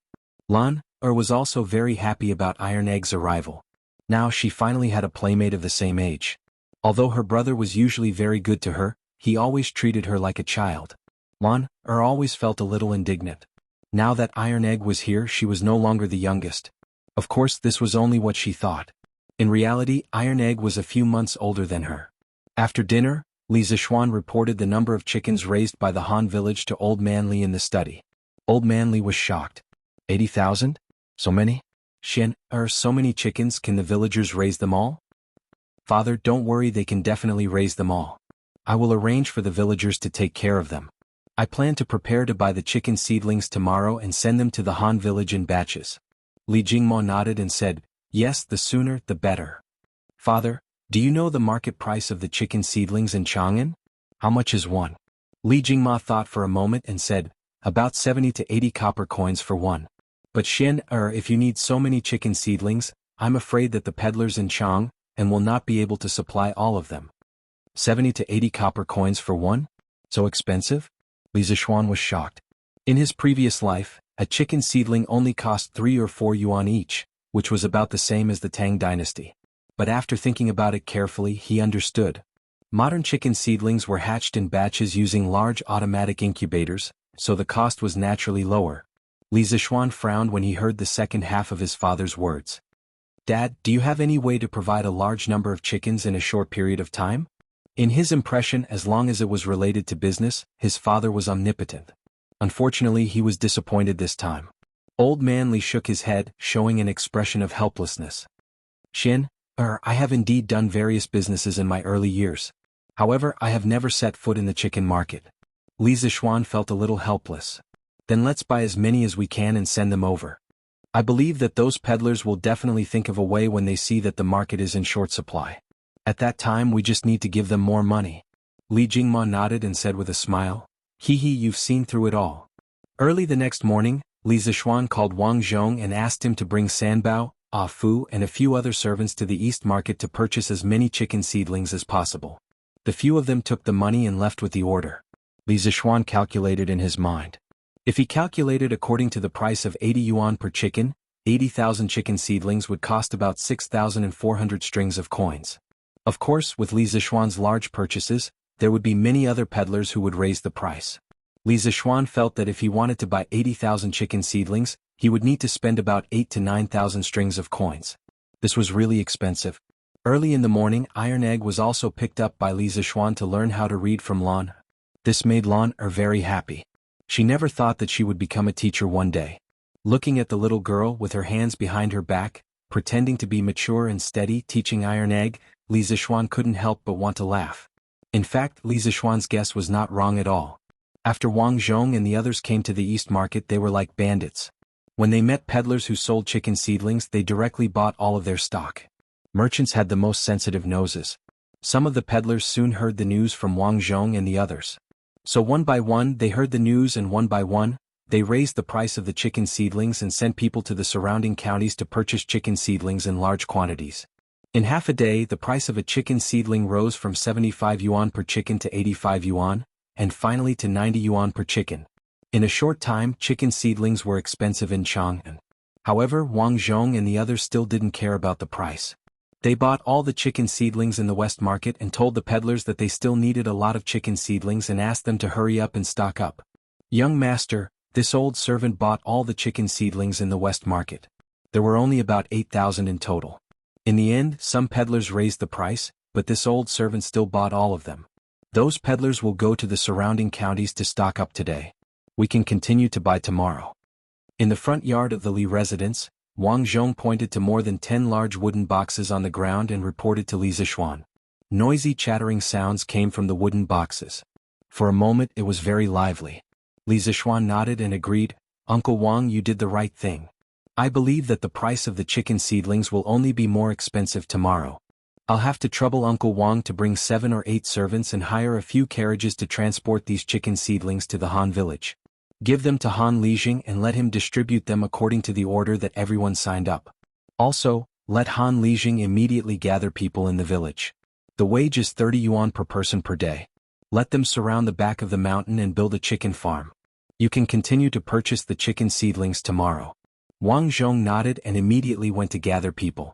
Was also very happy about Iron Egg's arrival. Now she finally had a playmate of the same age. Although her brother was usually very good to her, he always treated her like a child. Lan always felt a little indignant. Now that Iron Egg was here, she was no longer the youngest. Of course, this was only what she thought. In reality, Iron Egg was a few months older than her. After dinner, Li Zishuan reported the number of chickens raised by the Han village to Old Man Li in the study. Old Man Li was shocked. 80,000? So many? Shen, so many chickens, can the villagers raise them all? Father, don't worry, they can definitely raise them all. I will arrange for the villagers to take care of them. I plan to prepare to buy the chicken seedlings tomorrow and send them to the Han village in batches. Li Jingmo nodded and said, yes, the sooner the better. Father, do you know the market price of the chicken seedlings in Chang'an? How much is one? Li Jingma thought for a moment and said, about 70 to 80 copper coins for one. But Shen, if you need so many chicken seedlings, I'm afraid that the peddlers in Chang'an will not be able to supply all of them. 70 to 80 copper coins for one? So expensive? Li Zishuan was shocked. In his previous life, a chicken seedling only cost 3 or 4 yuan each, which was about the same as the Tang dynasty. But after thinking about it carefully, he understood. Modern chicken seedlings were hatched in batches using large automatic incubators, so the cost was naturally lower. Li Zishuan frowned when he heard the second half of his father's words. Dad, do you have any way to provide a large number of chickens in a short period of time? In his impression, as long as it was related to business, his father was omnipotent. Unfortunately, he was disappointed this time. Old Man Li shook his head, showing an expression of helplessness. Shin, I have indeed done various businesses in my early years. However, I have never set foot in the chicken market. Li Zishuan felt a little helpless. Then let's buy as many as we can and send them over. I believe that those peddlers will definitely think of a way when they see that the market is in short supply. At that time we just need to give them more money. Li Jingma nodded and said with a smile, you've seen through it all. Early the next morning, Li Zishuan called Wang Zhong and asked him to bring Sanbao, Fu and a few other servants to the east market to purchase as many chicken seedlings as possible. The few of them took the money and left with the order. Li Zishuan calculated in his mind. If he calculated according to the price of 80 yuan per chicken, 80,000 chicken seedlings would cost about 6,400 strings of coins. Of course, with Li Zishuan's large purchases, there would be many other peddlers who would raise the price. Li Zishuan felt that if he wanted to buy 80,000 chicken seedlings, he would need to spend about 8 to 9,000 strings of coins. This was really expensive. Early in the morning, Iron Egg was also picked up by Li Zishuan to learn how to read from Lan. This made Lan very happy. She never thought that she would become a teacher one day. Looking at the little girl with her hands behind her back, pretending to be mature and steady teaching Iron Egg, Li Zishuan couldn't help but want to laugh. In fact, Li Zishuan's guess was not wrong at all. After Wang Zhong and the others came to the east market, they were like bandits. When they met peddlers who sold chicken seedlings, they directly bought all of their stock. Merchants had the most sensitive noses. Some of the peddlers soon heard the news from Wang Zhong and the others. So one by one they heard the news, and one by one, they raised the price of the chicken seedlings and sent people to the surrounding counties to purchase chicken seedlings in large quantities. In half a day, the price of a chicken seedling rose from 75 yuan per chicken to 85 yuan, and finally to 90 yuan per chicken. In a short time, chicken seedlings were expensive in Chang'an. However, Wang Zhong and the others still didn't care about the price. They bought all the chicken seedlings in the West Market and told the peddlers that they still needed a lot of chicken seedlings and asked them to hurry up and stock up. "Young master," this old servant bought all the chicken seedlings in the West Market. There were only about 8,000 in total. In the end, some peddlers raised the price, but this old servant still bought all of them. "Those peddlers will go to the surrounding counties to stock up today. We can continue to buy tomorrow." In the front yard of the Li residence, Wang Zhong pointed to more than 10 large wooden boxes on the ground and reported to Li Zishuan. Noisy chattering sounds came from the wooden boxes. For a moment it was very lively. Li Zishuan nodded and agreed, "Uncle Wang, you did the right thing. I believe that the price of the chicken seedlings will only be more expensive tomorrow. I'll have to trouble Uncle Wang to bring 7 or 8 servants and hire a few carriages to transport these chicken seedlings to the Han village. Give them to Han Lijing and let him distribute them according to the order that everyone signed up. Also, let Han Lijing immediately gather people in the village. The wage is 30 yuan per person per day. Let them surround the back of the mountain and build a chicken farm. You can continue to purchase the chicken seedlings tomorrow." Wang Zhong nodded and immediately went to gather people.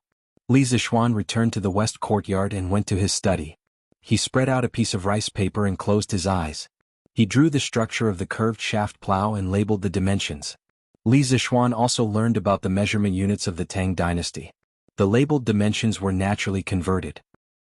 Li Zishuan returned to the west courtyard and went to his study. He spread out a piece of rice paper and closed his eyes. He drew the structure of the curved shaft plow and labeled the dimensions. Li Zishuan also learned about the measurement units of the Tang dynasty. The labeled dimensions were naturally converted.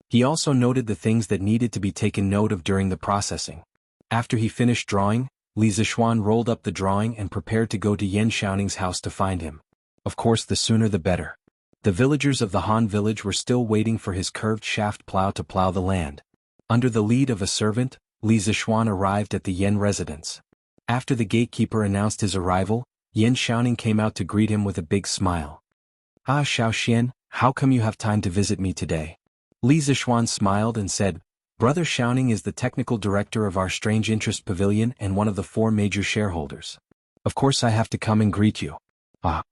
He also noted the things that needed to be taken note of during the processing. After he finished drawing, Li Zishuan rolled up the drawing and prepared to go to Yan Xiaoning's house to find him. Of course, the sooner the better. The villagers of the Han village were still waiting for his curved shaft plow to plow the land. Under the lead of a servant, Li Zishuan arrived at the Yan residence. After the gatekeeper announced his arrival, Yan Xiaoning came out to greet him with a big smile. "Ah, Xiaoxian, how come you have time to visit me today?" Li Zishuan smiled and said, "Brother Xiaoning is the technical director of our Strange Interest Pavilion and one of the 4 major shareholders. Of course I have to come and greet you." "Ah."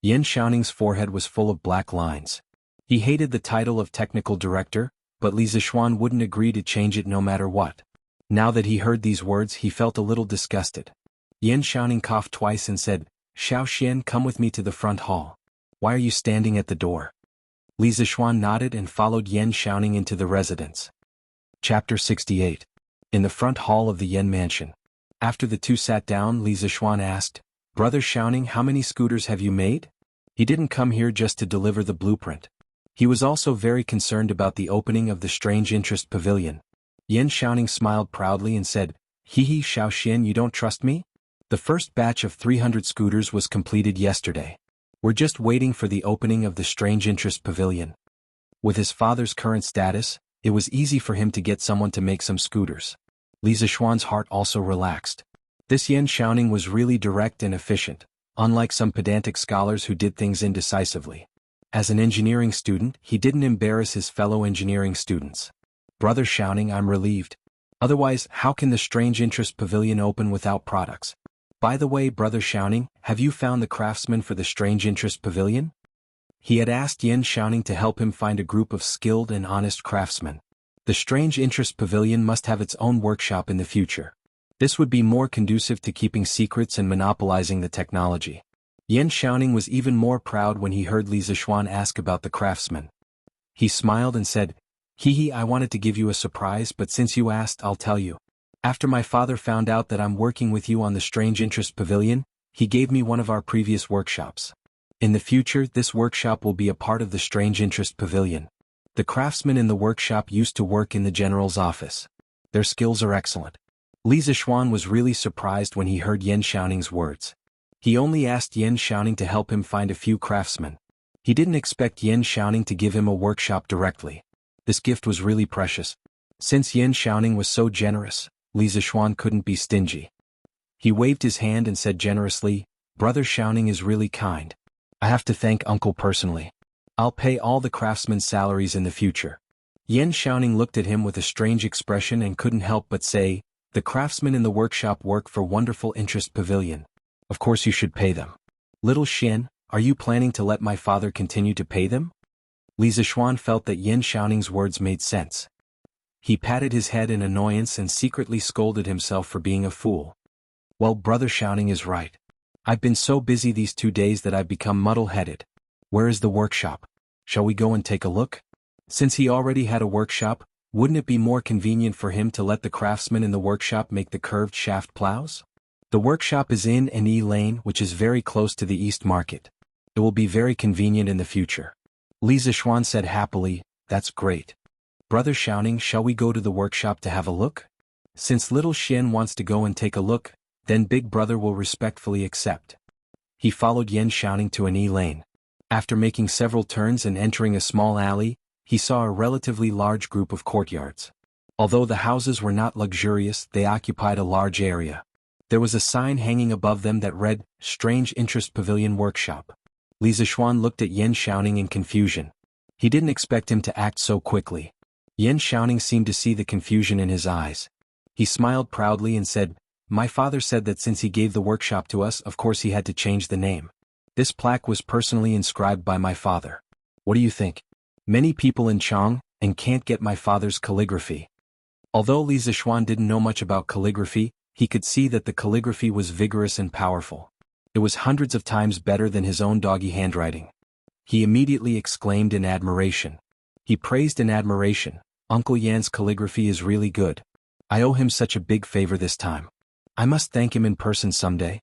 Yan Xiaoning's forehead was full of black lines. He hated the title of technical director, but Li Zishuan wouldn't agree to change it no matter what. Now that he heard these words, he felt a little disgusted. Yan Xiaoning coughed twice and said, "Xiaoxian, come with me to the front hall. Why are you standing at the door?" Li Zishuan nodded and followed Yan Xiaoning into the residence. Chapter 68. In the front hall of the Yan mansion. After the two sat down, Li Zishuan asked, "Brother Xiaoning, how many scooters have you made?" He didn't come here just to deliver the blueprint. He was also very concerned about the opening of the Strange Interest Pavilion. Yan Xiaoning smiled proudly and said, "Hee Xiaoxian, you don't trust me? The first batch of 300 scooters was completed yesterday. We're just waiting for the opening of the Strange Interest Pavilion." With his father's current status, it was easy for him to get someone to make some scooters. Li Zishuan's heart also relaxed. This Yan Xiaoning was really direct and efficient, unlike some pedantic scholars who did things indecisively. As an engineering student, he didn't embarrass his fellow engineering students. "Brother Xiaoning, I'm relieved. Otherwise, how can the Strange Interest Pavilion open without products? By the way, Brother Xiaoning, have you found the craftsman for the Strange Interest Pavilion?" He had asked Yan Xiaoning to help him find a group of skilled and honest craftsmen. The Strange Interest Pavilion must have its own workshop in the future. This would be more conducive to keeping secrets and monopolizing the technology. Yan Xiaoning was even more proud when he heard Li Zishuan ask about the craftsman. He smiled and said, "Hee, I wanted to give you a surprise, but since you asked, I'll tell you. After my father found out that I'm working with you on the Strange Interest Pavilion, he gave me one of our previous workshops. In the future, this workshop will be a part of the Strange Interest Pavilion. The craftsmen in the workshop used to work in the general's office. Their skills are excellent." Li Zishuan was really surprised when he heard Yan Xiaoning's words. He only asked Yan Xiaoning to help him find a few craftsmen. He didn't expect Yan Xiaoning to give him a workshop directly. This gift was really precious. Since Yan Xiaoning was so generous, Li Zishuan couldn't be stingy. He waved his hand and said generously, "Brother Xiaoning is really kind. I have to thank Uncle personally. I'll pay all the craftsmen's salaries in the future." Yan Xiaoning looked at him with a strange expression and couldn't help but say, "The craftsmen in the workshop work for Wonderful Interest Pavilion. Of course you should pay them." "Little Xian, are you planning to let my father continue to pay them?" Li Zixuan felt that Yin Xiaoning's words made sense. He patted his head in annoyance and secretly scolded himself for being a fool. Well, Brother Xiaoning is right. I've been so busy these 2 days that I've become muddle-headed. Where is the workshop? Shall we go and take a look? Since he already had a workshop, wouldn't it be more convenient for him to let the craftsmen in the workshop make the curved shaft plows? The workshop is in an E lane which is very close to the East Market. It will be very convenient in the future. Li Zixuan said happily, that's great. Brother Xiaoning, shall we go to the workshop to have a look? Since little Xin wants to go and take a look, then big brother will respectfully accept. He followed Yin Xiaoning to an E lane. After making several turns and entering a small alley, he saw a relatively large group of courtyards. Although the houses were not luxurious, they occupied a large area. There was a sign hanging above them that read, Strange Interest Pavilion Workshop. Li Zixuan looked at Yin Xiaoning in confusion. He didn't expect him to act so quickly. Yin Xiaoning seemed to see the confusion in his eyes. He smiled proudly and said, My father said that since he gave the workshop to us, of course he had to change the name. This plaque was personally inscribed by my father. What do you think? Many people in Chang and can't get my father's calligraphy. Although Li Zixuan didn't know much about calligraphy, he could see that the calligraphy was vigorous and powerful. It was hundreds of times better than his own doggy handwriting. He immediately exclaimed in admiration. He praised in admiration, Uncle Yan's calligraphy is really good. I owe him such a big favor this time. I must thank him in person someday.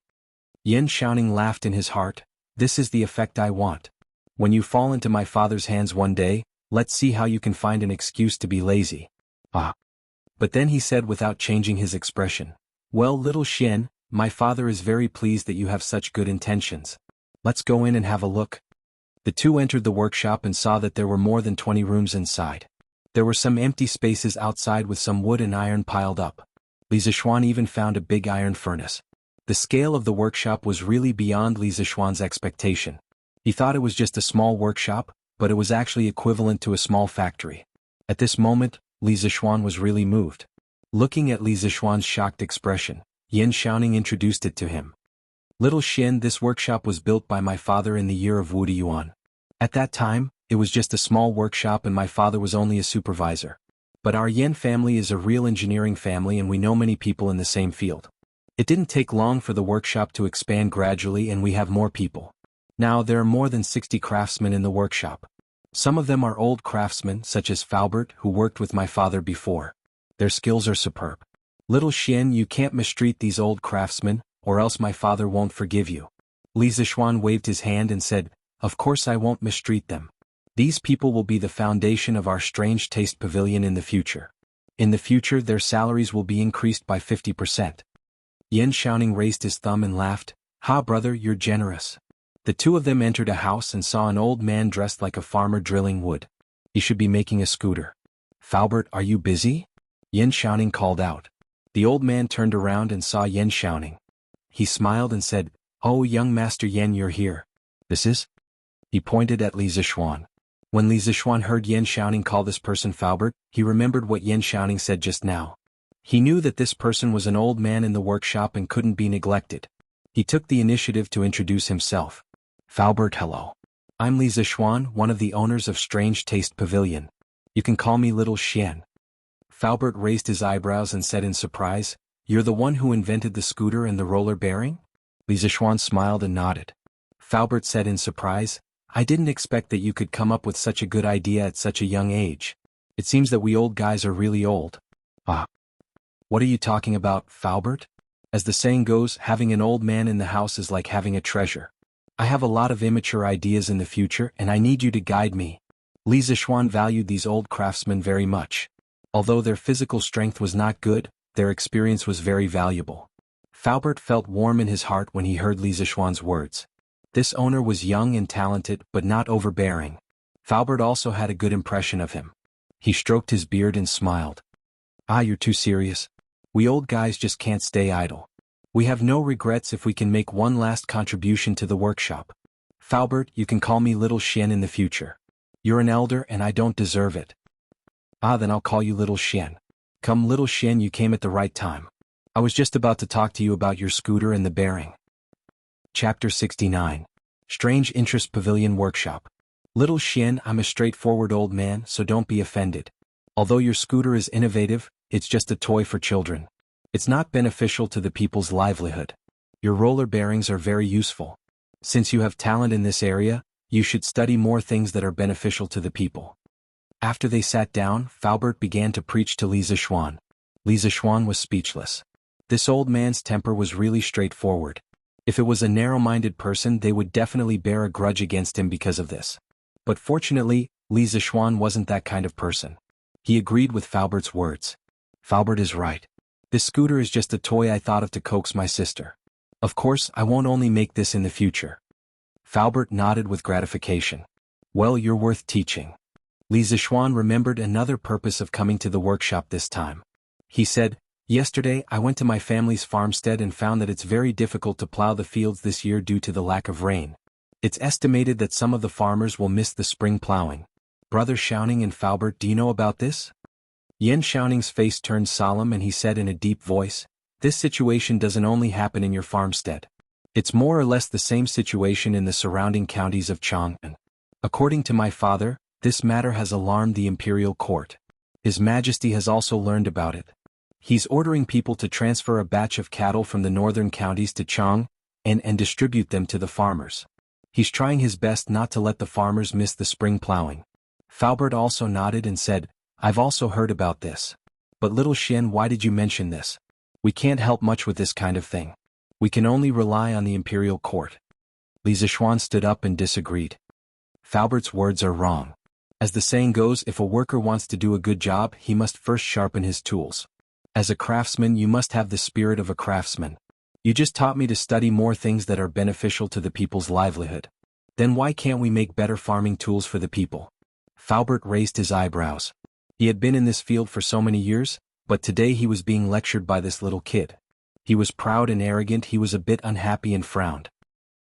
Yin Xiaoning laughed in his heart, this is the effect I want. When you fall into my father's hands one day, let's see how you can find an excuse to be lazy. Ah. But then he said without changing his expression, Well, little Xin, my father is very pleased that you have such good intentions. Let's go in and have a look. The two entered the workshop and saw that there were more than 20 rooms inside. There were some empty spaces outside with some wood and iron piled up. Li Zixuan even found a big iron furnace. The scale of the workshop was really beyond Li Zixuan's expectation. He thought it was just a small workshop, but it was actually equivalent to a small factory. At this moment, Li Zixuan was really moved. Looking at Li Zixuan's shocked expression, Yin Xiaoning introduced it to him. Little Xin, this workshop was built by my father in the year of Wuxia Yuan. At that time, it was just a small workshop and my father was only a supervisor. But our Yin family is a real engineering family and we know many people in the same field. It didn't take long for the workshop to expand gradually and we have more people. Now there are more than 60 craftsmen in the workshop. Some of them are old craftsmen such as Faubert who worked with my father before. Their skills are superb. Little Xin, you can't mistreat these old craftsmen, or else my father won't forgive you. Li Zixuan waved his hand and said, Of course I won't mistreat them. These people will be the foundation of our Strange Taste Pavilion in the future. In the future their salaries will be increased by 50%. Yin Xiaoning raised his thumb and laughed, Ha brother, you're generous. The two of them entered a house and saw an old man dressed like a farmer drilling wood. He should be making a scooter. Faubert, are you busy? Yin Xiaoning called out. The old man turned around and saw Yin Xiaoning. He smiled and said, Oh young Master Yin, you're here. This is? He pointed at Li Zixuan. When Li Zixuan heard Yin Xiaoning call this person Faubert, he remembered what Yin Xiaoning said just now. He knew that this person was an old man in the workshop and couldn't be neglected. He took the initiative to introduce himself. Faubert, hello. I'm Li Zixuan, one of the owners of Strange Taste Pavilion. You can call me Little Xian. Faubert raised his eyebrows and said in surprise, You're the one who invented the scooter and the roller bearing? Li Zixuan smiled and nodded. Faubert said in surprise, I didn't expect that you could come up with such a good idea at such a young age. It seems that we old guys are really old. Ah. What are you talking about, Faubert? As the saying goes, having an old man in the house is like having a treasure. I have a lot of immature ideas in the future and I need you to guide me. Li Zixuan valued these old craftsmen very much. Although their physical strength was not good, their experience was very valuable. Faubert felt warm in his heart when he heard Li Zixuan's words. This owner was young and talented but not overbearing. Faubert also had a good impression of him. He stroked his beard and smiled. Ah, you're too serious. We old guys just can't stay idle. We have no regrets if we can make one last contribution to the workshop. Faubert, you can call me Little Xian in the future. You're an elder and I don't deserve it. Ah, then I'll call you Little Xian. Come Little Xian, you came at the right time. I was just about to talk to you about your scooter and the bearing. Chapter 69. Strange Interest Pavilion Workshop. Little Xian, I'm a straightforward old man, so don't be offended. Although your scooter is innovative, it's just a toy for children. It's not beneficial to the people's livelihood. Your roller bearings are very useful. Since you have talent in this area, you should study more things that are beneficial to the people. After they sat down, Faubert began to preach to Li Zixuan. Li Zixuan was speechless. This old man's temper was really straightforward. If it was a narrow-minded person, they would definitely bear a grudge against him because of this. But fortunately, Li Zixuan wasn't that kind of person. He agreed with Faubert's words. Faubert is right. This scooter is just a toy I thought of to coax my sister. Of course, I won't only make this in the future. Faubert nodded with gratification. Well, you're worth teaching. Li Zixuan remembered another purpose of coming to the workshop this time. He said, Yesterday I went to my family's farmstead and found that it's very difficult to plow the fields this year due to the lack of rain. It's estimated that some of the farmers will miss the spring plowing. Brother Xiaoning and Faubert, do you know about this? Yan Xiaoning's face turned solemn and he said in a deep voice, This situation doesn't only happen in your farmstead. It's more or less the same situation in the surrounding counties of Jianghu. According to my father, this matter has alarmed the imperial court. His Majesty has also learned about it. He's ordering people to transfer a batch of cattle from the northern counties to Jianghu and distribute them to the farmers. He's trying his best not to let the farmers miss the spring plowing. Faubert also nodded and said, I've also heard about this. But little Xian, why did you mention this? We can't help much with this kind of thing. We can only rely on the imperial court. Li Zixuan stood up and disagreed. Faubert's words are wrong. As the saying goes, if a worker wants to do a good job, he must first sharpen his tools. As a craftsman, you must have the spirit of a craftsman. You just taught me to study more things that are beneficial to the people's livelihood. Then why can't we make better farming tools for the people? Faubert raised his eyebrows. He had been in this field for so many years, but today he was being lectured by this little kid. He was proud and arrogant, he was a bit unhappy and frowned.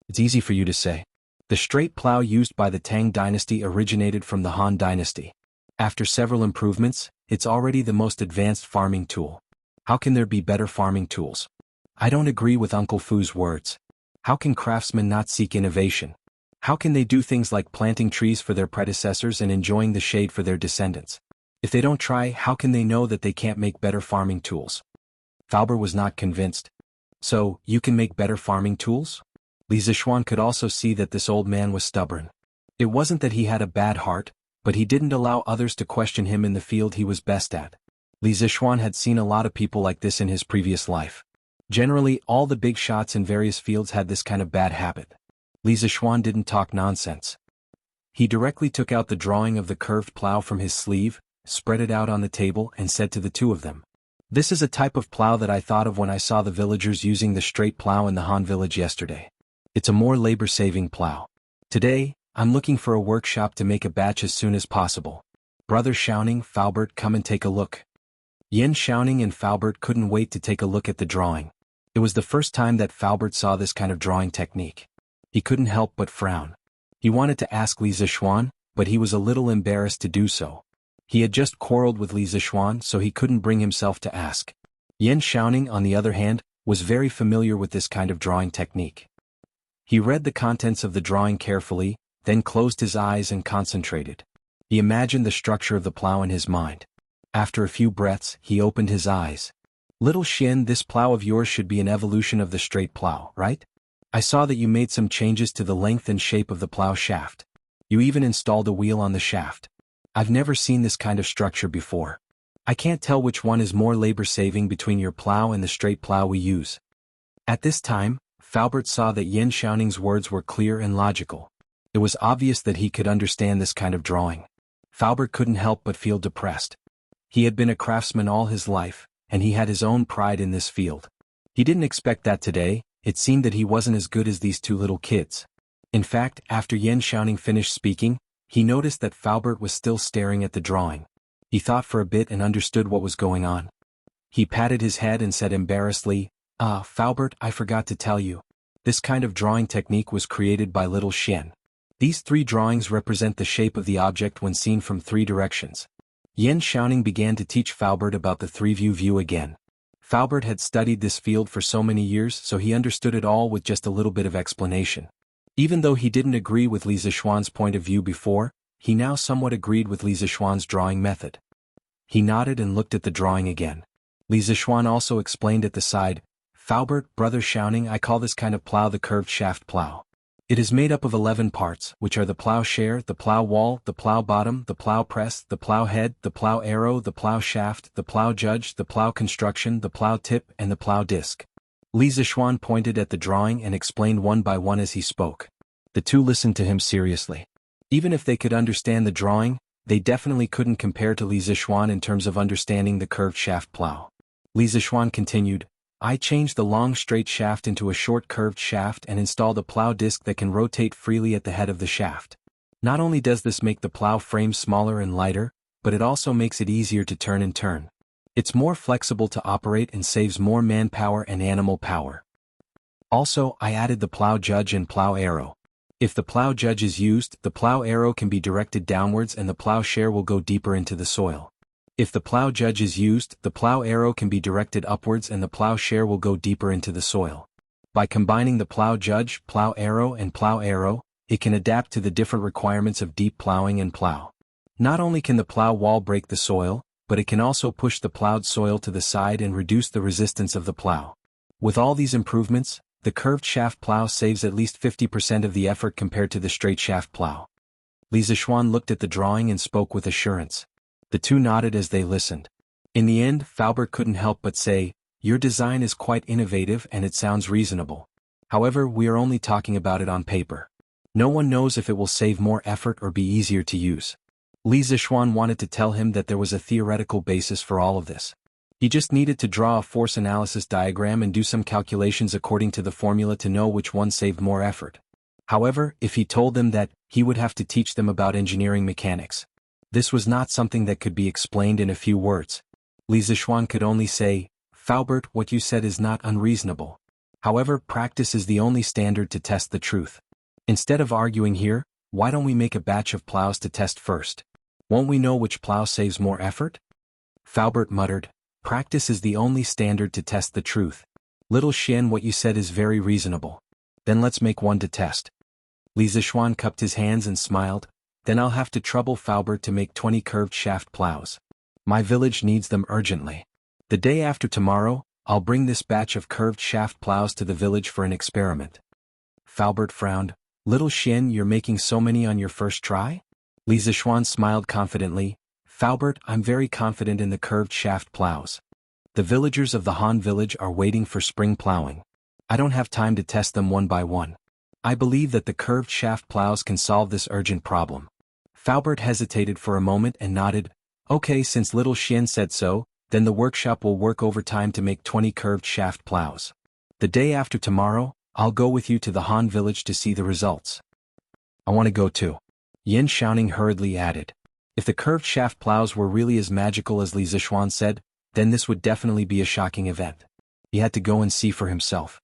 It's easy for you to say. The straight plow used by the Tang dynasty originated from the Han dynasty. After several improvements, it's already the most advanced farming tool. How can there be better farming tools? I don't agree with Uncle Fu's words. How can craftsmen not seek innovation? How can they do things like planting trees for their predecessors and enjoying the shade for their descendants? If they don't try, how can they know that they can't make better farming tools? Faubert was not convinced. So, you can make better farming tools? Li Zixuan could also see that this old man was stubborn. It wasn't that he had a bad heart, but he didn't allow others to question him in the field he was best at. Li Zixuan had seen a lot of people like this in his previous life. Generally, all the big shots in various fields had this kind of bad habit. Li Zixuan didn't talk nonsense. He directly took out the drawing of the curved plow from his sleeve, spread it out on the table and said to the two of them, This is a type of plow that I thought of when I saw the villagers using the straight plow in the Han village yesterday. It's a more labor-saving plow. Today, I'm looking for a workshop to make a batch as soon as possible. Brother Xiaoning, Faubert, come and take a look. Yan Xiaoning and Faubert couldn't wait to take a look at the drawing. It was the first time that Faubert saw this kind of drawing technique. He couldn't help but frown. He wanted to ask Li Zixuan, but he was a little embarrassed to do so. He had just quarreled with Li Zixuan, so he couldn't bring himself to ask. Yan Xiaoning, on the other hand, was very familiar with this kind of drawing technique. He read the contents of the drawing carefully, then closed his eyes and concentrated. He imagined the structure of the plow in his mind. After a few breaths, he opened his eyes. Little Xian, this plow of yours should be an evolution of the straight plow, right? I saw that you made some changes to the length and shape of the plow shaft. You even installed a wheel on the shaft. I've never seen this kind of structure before. I can't tell which one is more labor-saving between your plow and the straight plow we use. At this time, Faubert saw that Yan Xiaoning's words were clear and logical. It was obvious that he could understand this kind of drawing. Faubert couldn't help but feel depressed. He had been a craftsman all his life, and he had his own pride in this field. He didn't expect that today. It seemed that he wasn't as good as these two little kids. In fact, after Yan Xiaoning finished speaking, he noticed that Faubert was still staring at the drawing. He thought for a bit and understood what was going on. He patted his head and said embarrassedly, Faubert, I forgot to tell you. This kind of drawing technique was created by little Xian. These three drawings represent the shape of the object when seen from three directions. Yan Xiaoning began to teach Faubert about the three-view again. Faubert had studied this field for so many years, so he understood it all with just a little bit of explanation. Even though he didn't agree with Li Zixuan's point of view before, he now somewhat agreed with Li Zixuan's drawing method. He nodded and looked at the drawing again. Li Zixuan also explained at the side, "Faubert, brother Shouting, I call this kind of plow the curved shaft plow. It is made up of 11 parts, which are the plowshare, the plow wall, the plow bottom, the plow press, the plow head, the plow arrow, the plow shaft, the plow judge, the plow construction, the plow tip, and the plow disc." Li Zixuan pointed at the drawing and explained one by one as he spoke. The two listened to him seriously. Even if they could understand the drawing, they definitely couldn't compare to Li Zixuan in terms of understanding the curved shaft plow. Li Zixuan continued, "I changed the long straight shaft into a short curved shaft and installed a plow disc that can rotate freely at the head of the shaft. Not only does this make the plow frame smaller and lighter, but it also makes it easier to turn and turn. It's more flexible to operate and saves more manpower and animal power. Also, I added the plow judge and plow arrow. If the plow judge is used, the plow arrow can be directed downwards and the plowshare will go deeper into the soil. If the plow judge is used, the plow arrow can be directed upwards and the plowshare will go deeper into the soil. By combining the plow judge, plow arrow, it can adapt to the different requirements of deep plowing and plow. Not only can the plow wall break the soil, but it can also push the plowed soil to the side and reduce the resistance of the plow. With all these improvements, the curved shaft plow saves at least 50% of the effort compared to the straight shaft plow." Li Zixuan looked at the drawing and spoke with assurance. The two nodded as they listened. In the end, Faubert couldn't help but say, "Your design is quite innovative and it sounds reasonable. However, we are only talking about it on paper. No one knows if it will save more effort or be easier to use." Li Zixuan wanted to tell him that there was a theoretical basis for all of this. He just needed to draw a force analysis diagram and do some calculations according to the formula to know which one saved more effort. However, if he told them that, he would have to teach them about engineering mechanics. This was not something that could be explained in a few words. Li Zixuan could only say, "Faubert, what you said is not unreasonable. However, practice is the only standard to test the truth. Instead of arguing here, why don't we make a batch of plows to test first? Won't we know which plow saves more effort?" Faubert muttered, "Practice is the only standard to test the truth. Little Xian, what you said is very reasonable. Then let's make one to test." Li Zixuan cupped his hands and smiled, "Then I'll have to trouble Faubert to make 20 curved shaft plows. My village needs them urgently. The day after tomorrow, I'll bring this batch of curved shaft plows to the village for an experiment." Faubert frowned, "Little Xian, you're making so many on your first try?" Li Zixuan smiled confidently, "Faubert, I'm very confident in the curved shaft plows. The villagers of the Han village are waiting for spring plowing. I don't have time to test them one by one. I believe that the curved shaft plows can solve this urgent problem." Faubert hesitated for a moment and nodded, "Okay, since Little Xian said so, then the workshop will work overtime to make 20 curved shaft plows. The day after tomorrow, I'll go with you to the Han village to see the results." "I want to go too," Yin Shouting hurriedly added. If the curved shaft plows were really as magical as Li Zixuan said, then this would definitely be a shocking event. He had to go and see for himself.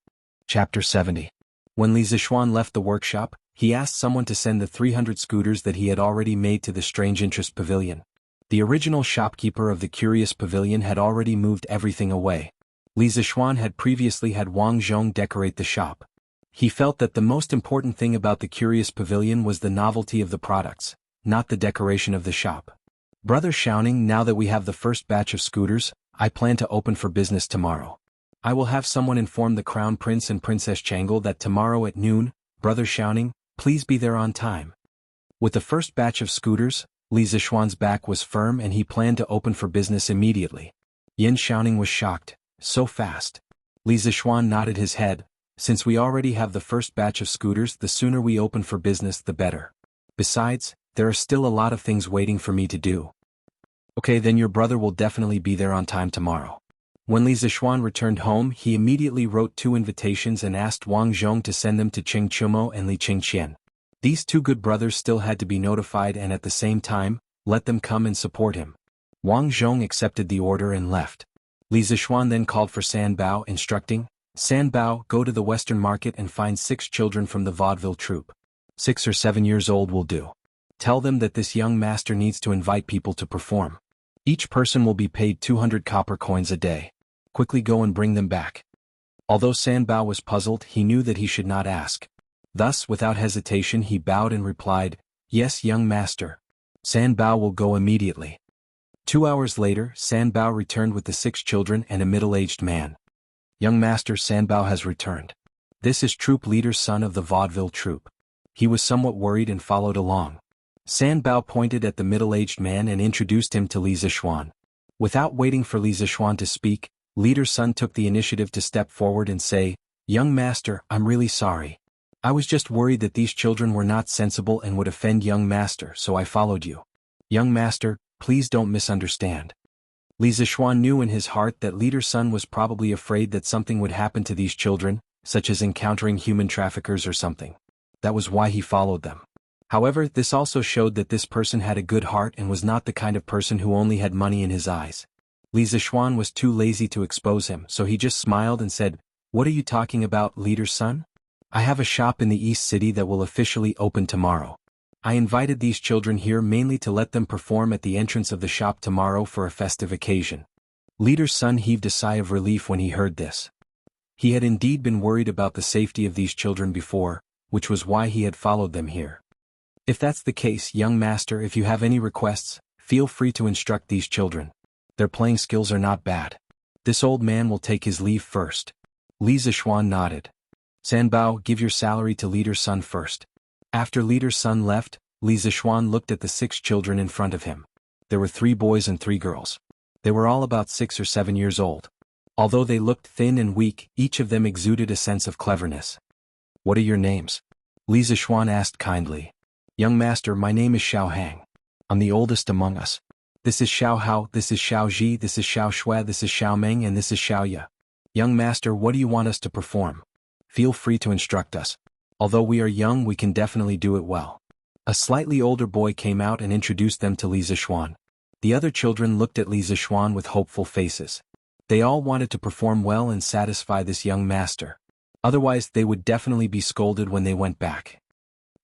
Chapter 70. When Li Zixuan left the workshop, he asked someone to send the 300 scooters that he had already made to the Strange Interest Pavilion. The original shopkeeper of the Curious Pavilion had already moved everything away. Li Zixuan had previously had Wang Zhong decorate the shop. He felt that the most important thing about the Curious Pavilion was the novelty of the products, not the decoration of the shop. "Brother Shouting, now that we have the first batch of scooters, I plan to open for business tomorrow. I will have someone inform the Crown Prince and Princess Jianghu that tomorrow at noon, Brother Shouting, please be there on time." With the first batch of scooters, Li Zixuan's back was firm and he planned to open for business immediately. Yin Shouting was shocked, "So fast?" Li Zixuan nodded his head, "Since we already have the first batch of scooters, the sooner we open for business the better. Besides, there are still a lot of things waiting for me to do." "Okay, then your brother will definitely be there on time tomorrow." When Li Zixuan returned home, he immediately wrote 2 invitations and asked Wang Zhong to send them to Cheng Chumo and Li Qingqian. These 2 good brothers still had to be notified and at the same time, let them come and support him. Wang Zhong accepted the order and left. Li Zixuan then called for San Bao, instructing, "San Bao, go to the Western Market and find 6 children from the vaudeville troupe. 6 or 7 years old will do. Tell them that this young master needs to invite people to perform. Each person will be paid 200 copper coins a day. Quickly go and bring them back." Although San Bao was puzzled, he knew that he should not ask. Thus, without hesitation, he bowed and replied, "Yes, young master. San Bao will go immediately." 2 hours later, San Bao returned with the 6 children and a middle-aged man. "Young master, San Bao has returned. This is troop leader's son of the vaudeville troupe." He was somewhat worried and followed along. San Bao pointed at the middle-aged man and introduced him to Li Zixuan. Without waiting for Li Zixuan to speak, leader's son took the initiative to step forward and say, "Young master, I'm really sorry. I was just worried that these children were not sensible and would offend young master, so I followed you. Young master, please don't misunderstand." Li Zixuan knew in his heart that leader's son was probably afraid that something would happen to these children, such as encountering human traffickers or something. That was why he followed them. However, this also showed that this person had a good heart and was not the kind of person who only had money in his eyes. Li Zixuan was too lazy to expose him, so he just smiled and said, "What are you talking about, leader's son? I have a shop in the East City that will officially open tomorrow. I invited these children here mainly to let them perform at the entrance of the shop tomorrow for a festive occasion." Leader's son heaved a sigh of relief when he heard this. He had indeed been worried about the safety of these children before, which was why he had followed them here. "If that's the case, young master, if you have any requests, feel free to instruct these children. Their playing skills are not bad. This old man will take his leave first." Li Zixuan nodded. "San Bao, give your salary to leader's son first." After leader's son left, Li Zixuan looked at the 6 children in front of him. There were 3 boys and 3 girls. They were all about 6 or 7 years old. Although they looked thin and weak, each of them exuded a sense of cleverness. "What are your names?" Li Zixuan asked kindly. "Young master, my name is Xiao Hang. I'm the oldest among us. This is Xiao Hao, this is Xiao Ji, this is Xiao Shui, this is Xiao Meng, and this is Xiao Ya. Young master, what do you want us to perform? Feel free to instruct us. Although we are young, we can definitely do it well." A slightly older boy came out and introduced them to Li Zixuan. The other children looked at Li Zixuan with hopeful faces. They all wanted to perform well and satisfy this young master. Otherwise, they would definitely be scolded when they went back.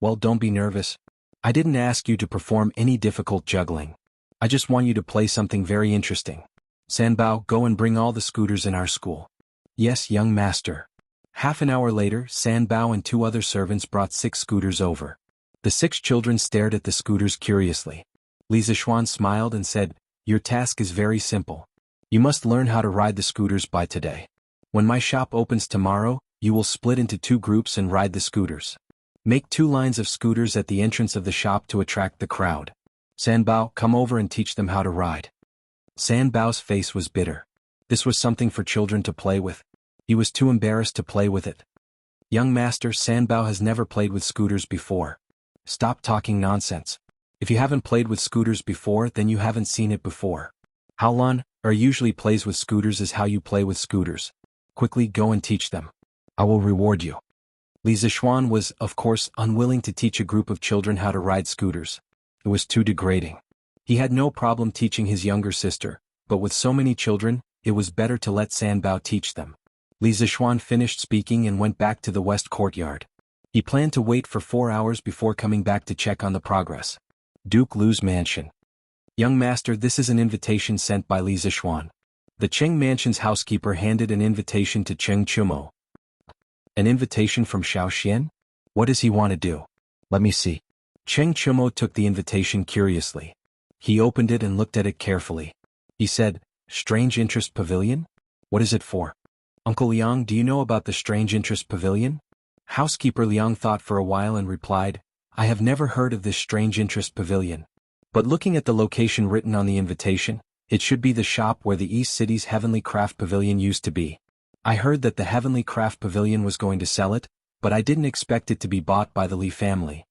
"Well, don't be nervous. I didn't ask you to perform any difficult juggling. I just want you to play something very interesting. San Bao, go and bring all the scooters in our school." "Yes, young master." Half an hour later, San Bao and 2 other servants brought 6 scooters over. The 6 children stared at the scooters curiously. Li Zixuan smiled and said, "Your task is very simple. You must learn how to ride the scooters by today. When my shop opens tomorrow, you will split into 2 groups and ride the scooters. Make 2 lines of scooters at the entrance of the shop to attract the crowd. San Bao, come over and teach them how to ride." San Bao's face was bitter. This was something for children to play with. He was too embarrassed to play with it. "Young master, San Bao has never played with scooters before. Stop talking nonsense. If you haven't played with scooters before, then you haven't seen it before. How Lan usually plays with scooters is how you play with scooters. Quickly go and teach them. I will reward you." Li Zixuan was, of course, unwilling to teach a group of children how to ride scooters. It was too degrading. He had no problem teaching his younger sister, but with so many children, it was better to let San Bao teach them. Li Zixuan finished speaking and went back to the west courtyard. He planned to wait for 4 hours before coming back to check on the progress. Duke Lu's mansion. "Young master, this is an invitation sent by Li Zixuan." The Cheng mansion's housekeeper handed an invitation to Cheng Chumo. "An invitation from Xiao Xian? What does he want to do? Let me see." Cheng Chumo took the invitation curiously. He opened it and looked at it carefully. He said, "Strange Interest Pavilion? What is it for?" "Uncle Liang, do you know about the Strange Interest Pavilion?" Housekeeper Liang thought for a while and replied, "I have never heard of this Strange Interest Pavilion. But looking at the location written on the invitation, it should be the shop where the East City's Heavenly Craft Pavilion used to be. I heard that the Heavenly Craft Pavilion was going to sell it, but I didn't expect it to be bought by the Li family."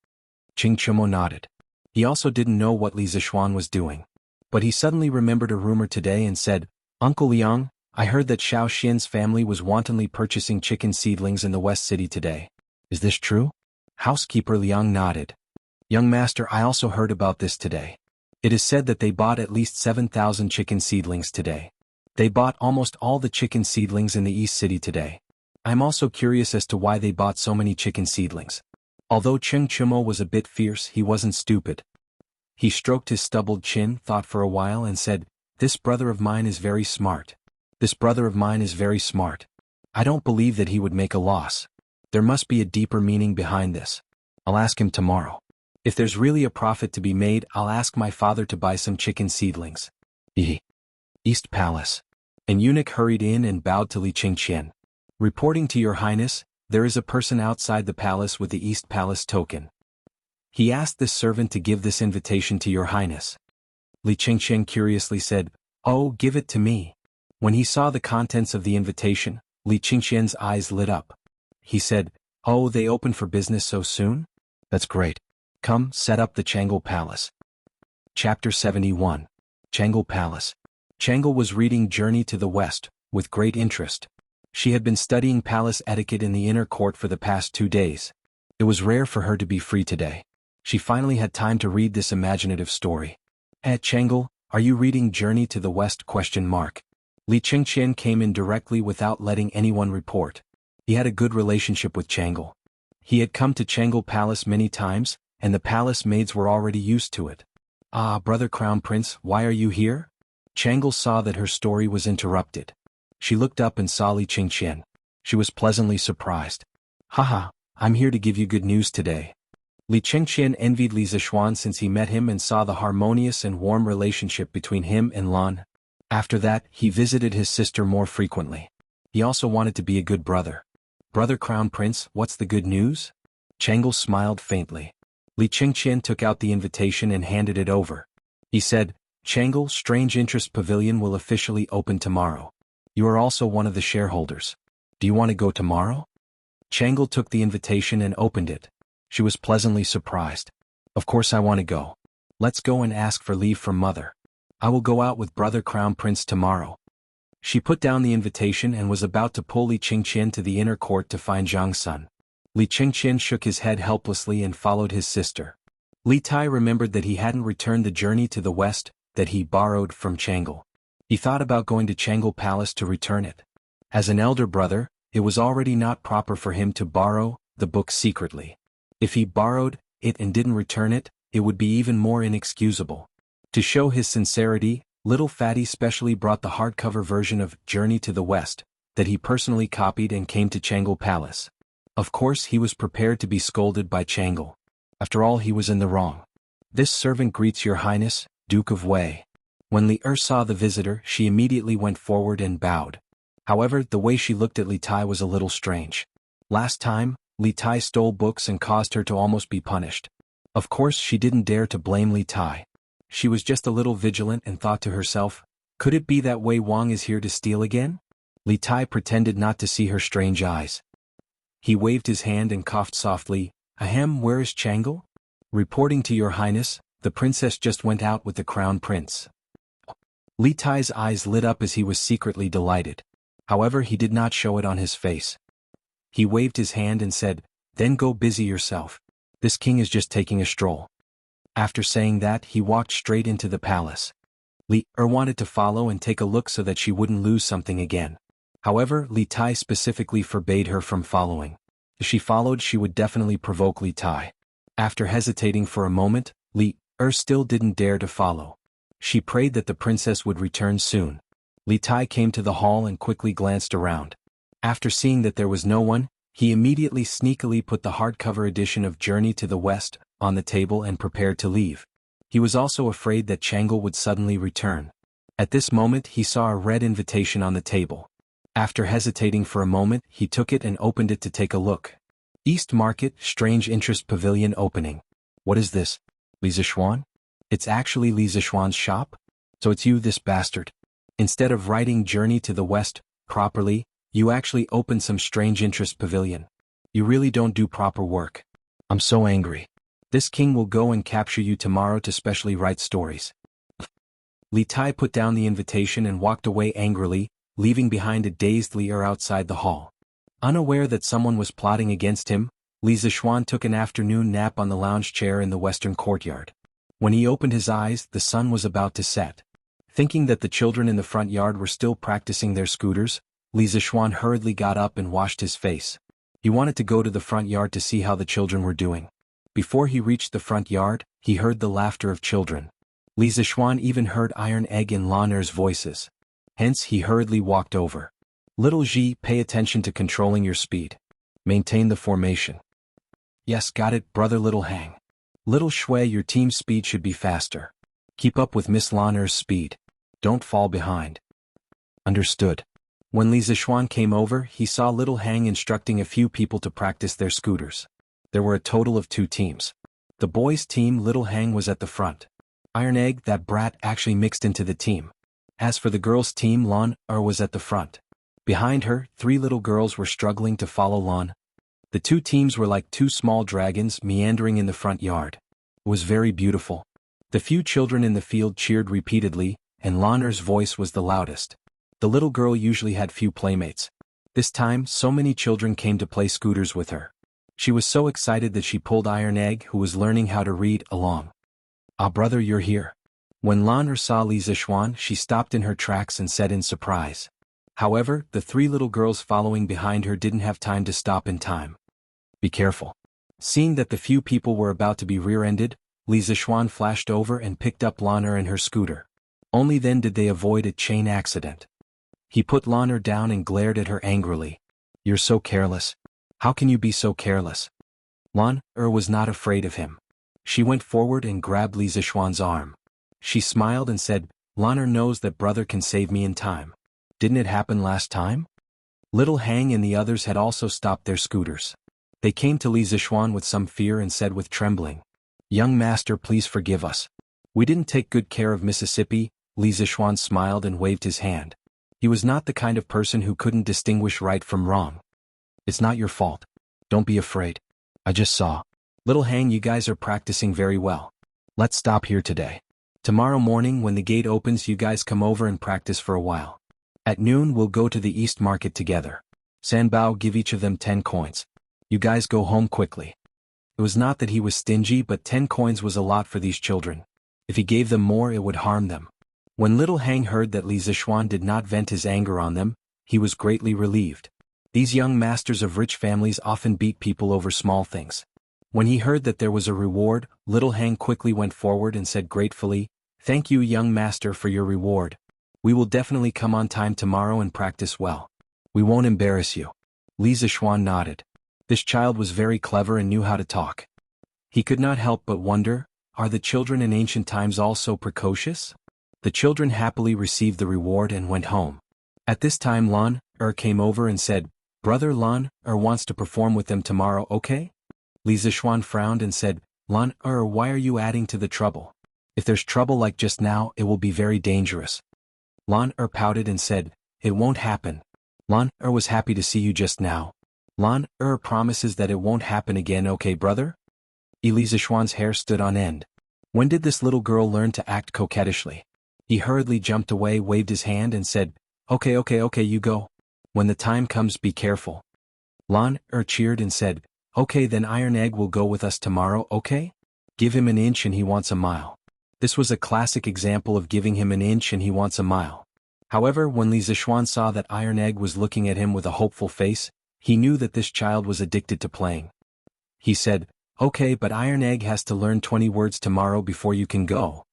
Cheng Chumo nodded. He also didn't know what Li Zixuan was doing. But he suddenly remembered a rumor today and said, "Uncle Liang, I heard that Xiao Xian's family was wantonly purchasing chicken seedlings in the West City today. Is this true?" Housekeeper Liang nodded. "Young master, I also heard about this today. It is said that they bought at least 7,000 chicken seedlings today. They bought almost all the chicken seedlings in the East City today. I'm also curious as to why they bought so many chicken seedlings." Although Cheng Chumo was a bit fierce, he wasn't stupid. He stroked his stubbled chin, thought for a while and said, "This brother of mine is very smart. This brother of mine is very smart. I don't believe that he would make a loss. There must be a deeper meaning behind this. I'll ask him tomorrow. If there's really a profit to be made, I'll ask my father to buy some chicken seedlings. East Palace. An eunuch hurried in and bowed to Li Qingqian. Reporting to your highness, there is a person outside the palace with the East Palace token. He asked this servant to give this invitation to your highness. Li Qingqian curiously said, "Oh, give it to me." When he saw the contents of the invitation, Li Qingqian's eyes lit up. He said, "Oh, they open for business so soon? That's great. Come, set up the Jianghu Palace." Chapter 71. Jianghu Palace. Jianghu was reading Journey to the West, with great interest. She had been studying palace etiquette in the inner court for the past 2 days. It was rare for her to be free today. She finally had time to read this imaginative story. At Jianghu, are you reading Journey to the West? Li Qingqian came in directly without letting anyone report. He had a good relationship with Jianghu. He had come to Jianghu Palace many times, and the palace maids were already used to it. "Ah, brother Crown Prince, why are you here?" Jianghu saw that her story was interrupted. She looked up and saw Li Qingqian. She was pleasantly surprised. "Haha, I'm here to give you good news today." Li Qingqian envied Li Zixuan since he met him and saw the harmonious and warm relationship between him and Lan. After that, he visited his sister more frequently. He also wanted to be a good brother. "Brother Crown Prince, what's the good news?" Jianghu smiled faintly. Li Qingqian took out the invitation and handed it over. He said, "Jianghu Strange Interest Pavilion will officially open tomorrow. You are also one of the shareholders. Do you want to go tomorrow?" Jianghu took the invitation and opened it. She was pleasantly surprised. "Of course I want to go. Let's go and ask for leave from mother. I will go out with brother Crown Prince tomorrow." She put down the invitation and was about to pull Li Qingqian to the inner court to find Zhang Sun. Li Qingqian shook his head helplessly and followed his sister. Li Tai remembered that he hadn't returned the Journey to the West that he borrowed from Jianghu. He thought about going to Jianghu Palace to return it. As an elder brother, it was already not proper for him to borrow the book secretly. If he borrowed it and didn't return it, it would be even more inexcusable. To show his sincerity, Little Fatty specially brought the hardcover version of Journey to the West that he personally copied and came to Jianghu Palace. Of course he was prepared to be scolded by Jianghu. After all, he was in the wrong. "This servant greets your highness, Duke of Wei." When Li saw the visitor, she immediately went forward and bowed. However, the way she looked at Li Tai was a little strange. Last time, Li Tai stole books and caused her to almost be punished. Of course she didn't dare to blame Li Tai. She was just a little vigilant and thought to herself, could it be that Wei Wang is here to steal again? Li Tai pretended not to see her strange eyes. He waved his hand and coughed softly. "Ahem, where is Jianghu?" "Reporting to your highness, the princess just went out with the crown prince." Li Tai's eyes lit up as he was secretly delighted. However, he did not show it on his face. He waved his hand and said, "Then go busy yourself. This king is just taking a stroll." After saying that, he walked straight into the palace. Li wanted to follow and take a look so that she wouldn't lose something again. However, Li Tai specifically forbade her from following. If she followed, she would definitely provoke Li Tai. After hesitating for a moment, Li still didn't dare to follow. She prayed that the princess would return soon. Li Tai came to the hall and quickly glanced around. After seeing that there was no one, he immediately sneakily put the hardcover edition of Journey to the West on the table and prepared to leave. He was also afraid that Jianghu would suddenly return. At this moment he saw a red invitation on the table. After hesitating for a moment, he took it and opened it to take a look. East Market, Strange Interest Pavilion opening. What is this? Li Zixuan? It's actually Li Zixuan's shop? So it's you, this bastard. Instead of writing Journey to the West properly, you actually opened some Strange Interest Pavilion. You really don't do proper work. I'm so angry. This king will go and capture you tomorrow to specially write stories. Li Tai put down the invitation and walked away angrily, leaving behind a dazed Li outside the hall. Unaware that someone was plotting against him, Li Zixuan took an afternoon nap on the lounge chair in the western courtyard. When he opened his eyes, the sun was about to set. Thinking that the children in the front yard were still practicing their scooters, Li Zixuan hurriedly got up and washed his face. He wanted to go to the front yard to see how the children were doing. Before he reached the front yard, he heard the laughter of children. Li Zixuan even heard Iron Egg and Laner's voices. Hence he hurriedly walked over. "Little Ji, pay attention to controlling your speed. Maintain the formation. Yes, got it, brother Little Hang. Little Shui, your team's speed should be faster. Keep up with Miss Lanner's speed. Don't fall behind. Understood. When Li Zixuan came over, he saw Little Hang instructing a few people to practice their scooters. There were a total of 2 teams. The boys' team, Little Hang was at the front. Iron Egg, that brat, actually mixed into the team. As for the girls' team, Lan was at the front. Behind her, 3 little girls were struggling to follow Lan. The 2 teams were like 2 small dragons meandering in the front yard. It was very beautiful. The few children in the field cheered repeatedly, and Lanner's voice was the loudest. The little girl usually had few playmates. This time, so many children came to play scooters with her. She was so excited that she pulled Iron Egg, who was learning how to read, along. Ah, brother, you're here. When Lanner saw Li Zixuan, she stopped in her tracks and said in surprise. However, the 3 little girls following behind her didn't have time to stop in time. Be careful. Seeing that the few people were about to be rear-ended, Li Zixuan flashed over and picked up Lanner and her scooter. Only then did they avoid a chain accident. He put Lanner down and glared at her angrily. You're so careless. How can you be so careless? Lanner was not afraid of him. She went forward and grabbed Li Zixuan's arm. She smiled and said, Lanner knows that brother can save me in time. Didn't it happen last time? Little Hang and the others had also stopped their scooters. They came to Li Zixuan with some fear and said with trembling, Young master, please forgive us. We didn't take good care of Mississippi. Li Zixuan smiled and waved his hand. He was not the kind of person who couldn't distinguish right from wrong. It's not your fault. Don't be afraid. I just saw. Little Hang, you guys are practicing very well. Let's stop here today. Tomorrow morning when the gate opens, you guys come over and practice for a while. At noon we'll go to the East Market together. Sanbao, give each of them 10 coins. You guys go home quickly. It was not that he was stingy, but 10 coins was a lot for these children. If he gave them more, it would harm them. When Little Hang heard that Li Zixuan did not vent his anger on them, he was greatly relieved. These young masters of rich families often beat people over small things. When he heard that there was a reward, Little Hang quickly went forward and said gratefully, Thank you, young master, for your reward. We will definitely come on time tomorrow and practice well. We won't embarrass you. Li Zixuan nodded. This child was very clever and knew how to talk. He could not help but wonder, are the children in ancient times all so precocious? The children happily received the reward and went home. At this time Lan came over and said, Brother Lan wants to perform with them tomorrow, okay? Li Zixuan frowned and said, Lan why are you adding to the trouble? If there's trouble like just now, it will be very dangerous. Lan pouted and said, It won't happen. Lan was happy to see you just now. Lan promises that it won't happen again, okay, brother? Li Zixuan's hair stood on end. When did this little girl learn to act coquettishly? He hurriedly jumped away, waved his hand and said, Okay, you go. When the time comes, be careful. Lan cheered and said, Okay, then Iron Egg will go with us tomorrow, okay? Give him an inch and he wants a mile. This was a classic example of giving him an inch and he wants a mile. However, when Li Zixuan saw that Iron Egg was looking at him with a hopeful face, he knew that this child was addicted to playing. He said, Okay, but Iron Egg has to learn 20 words tomorrow before you can go.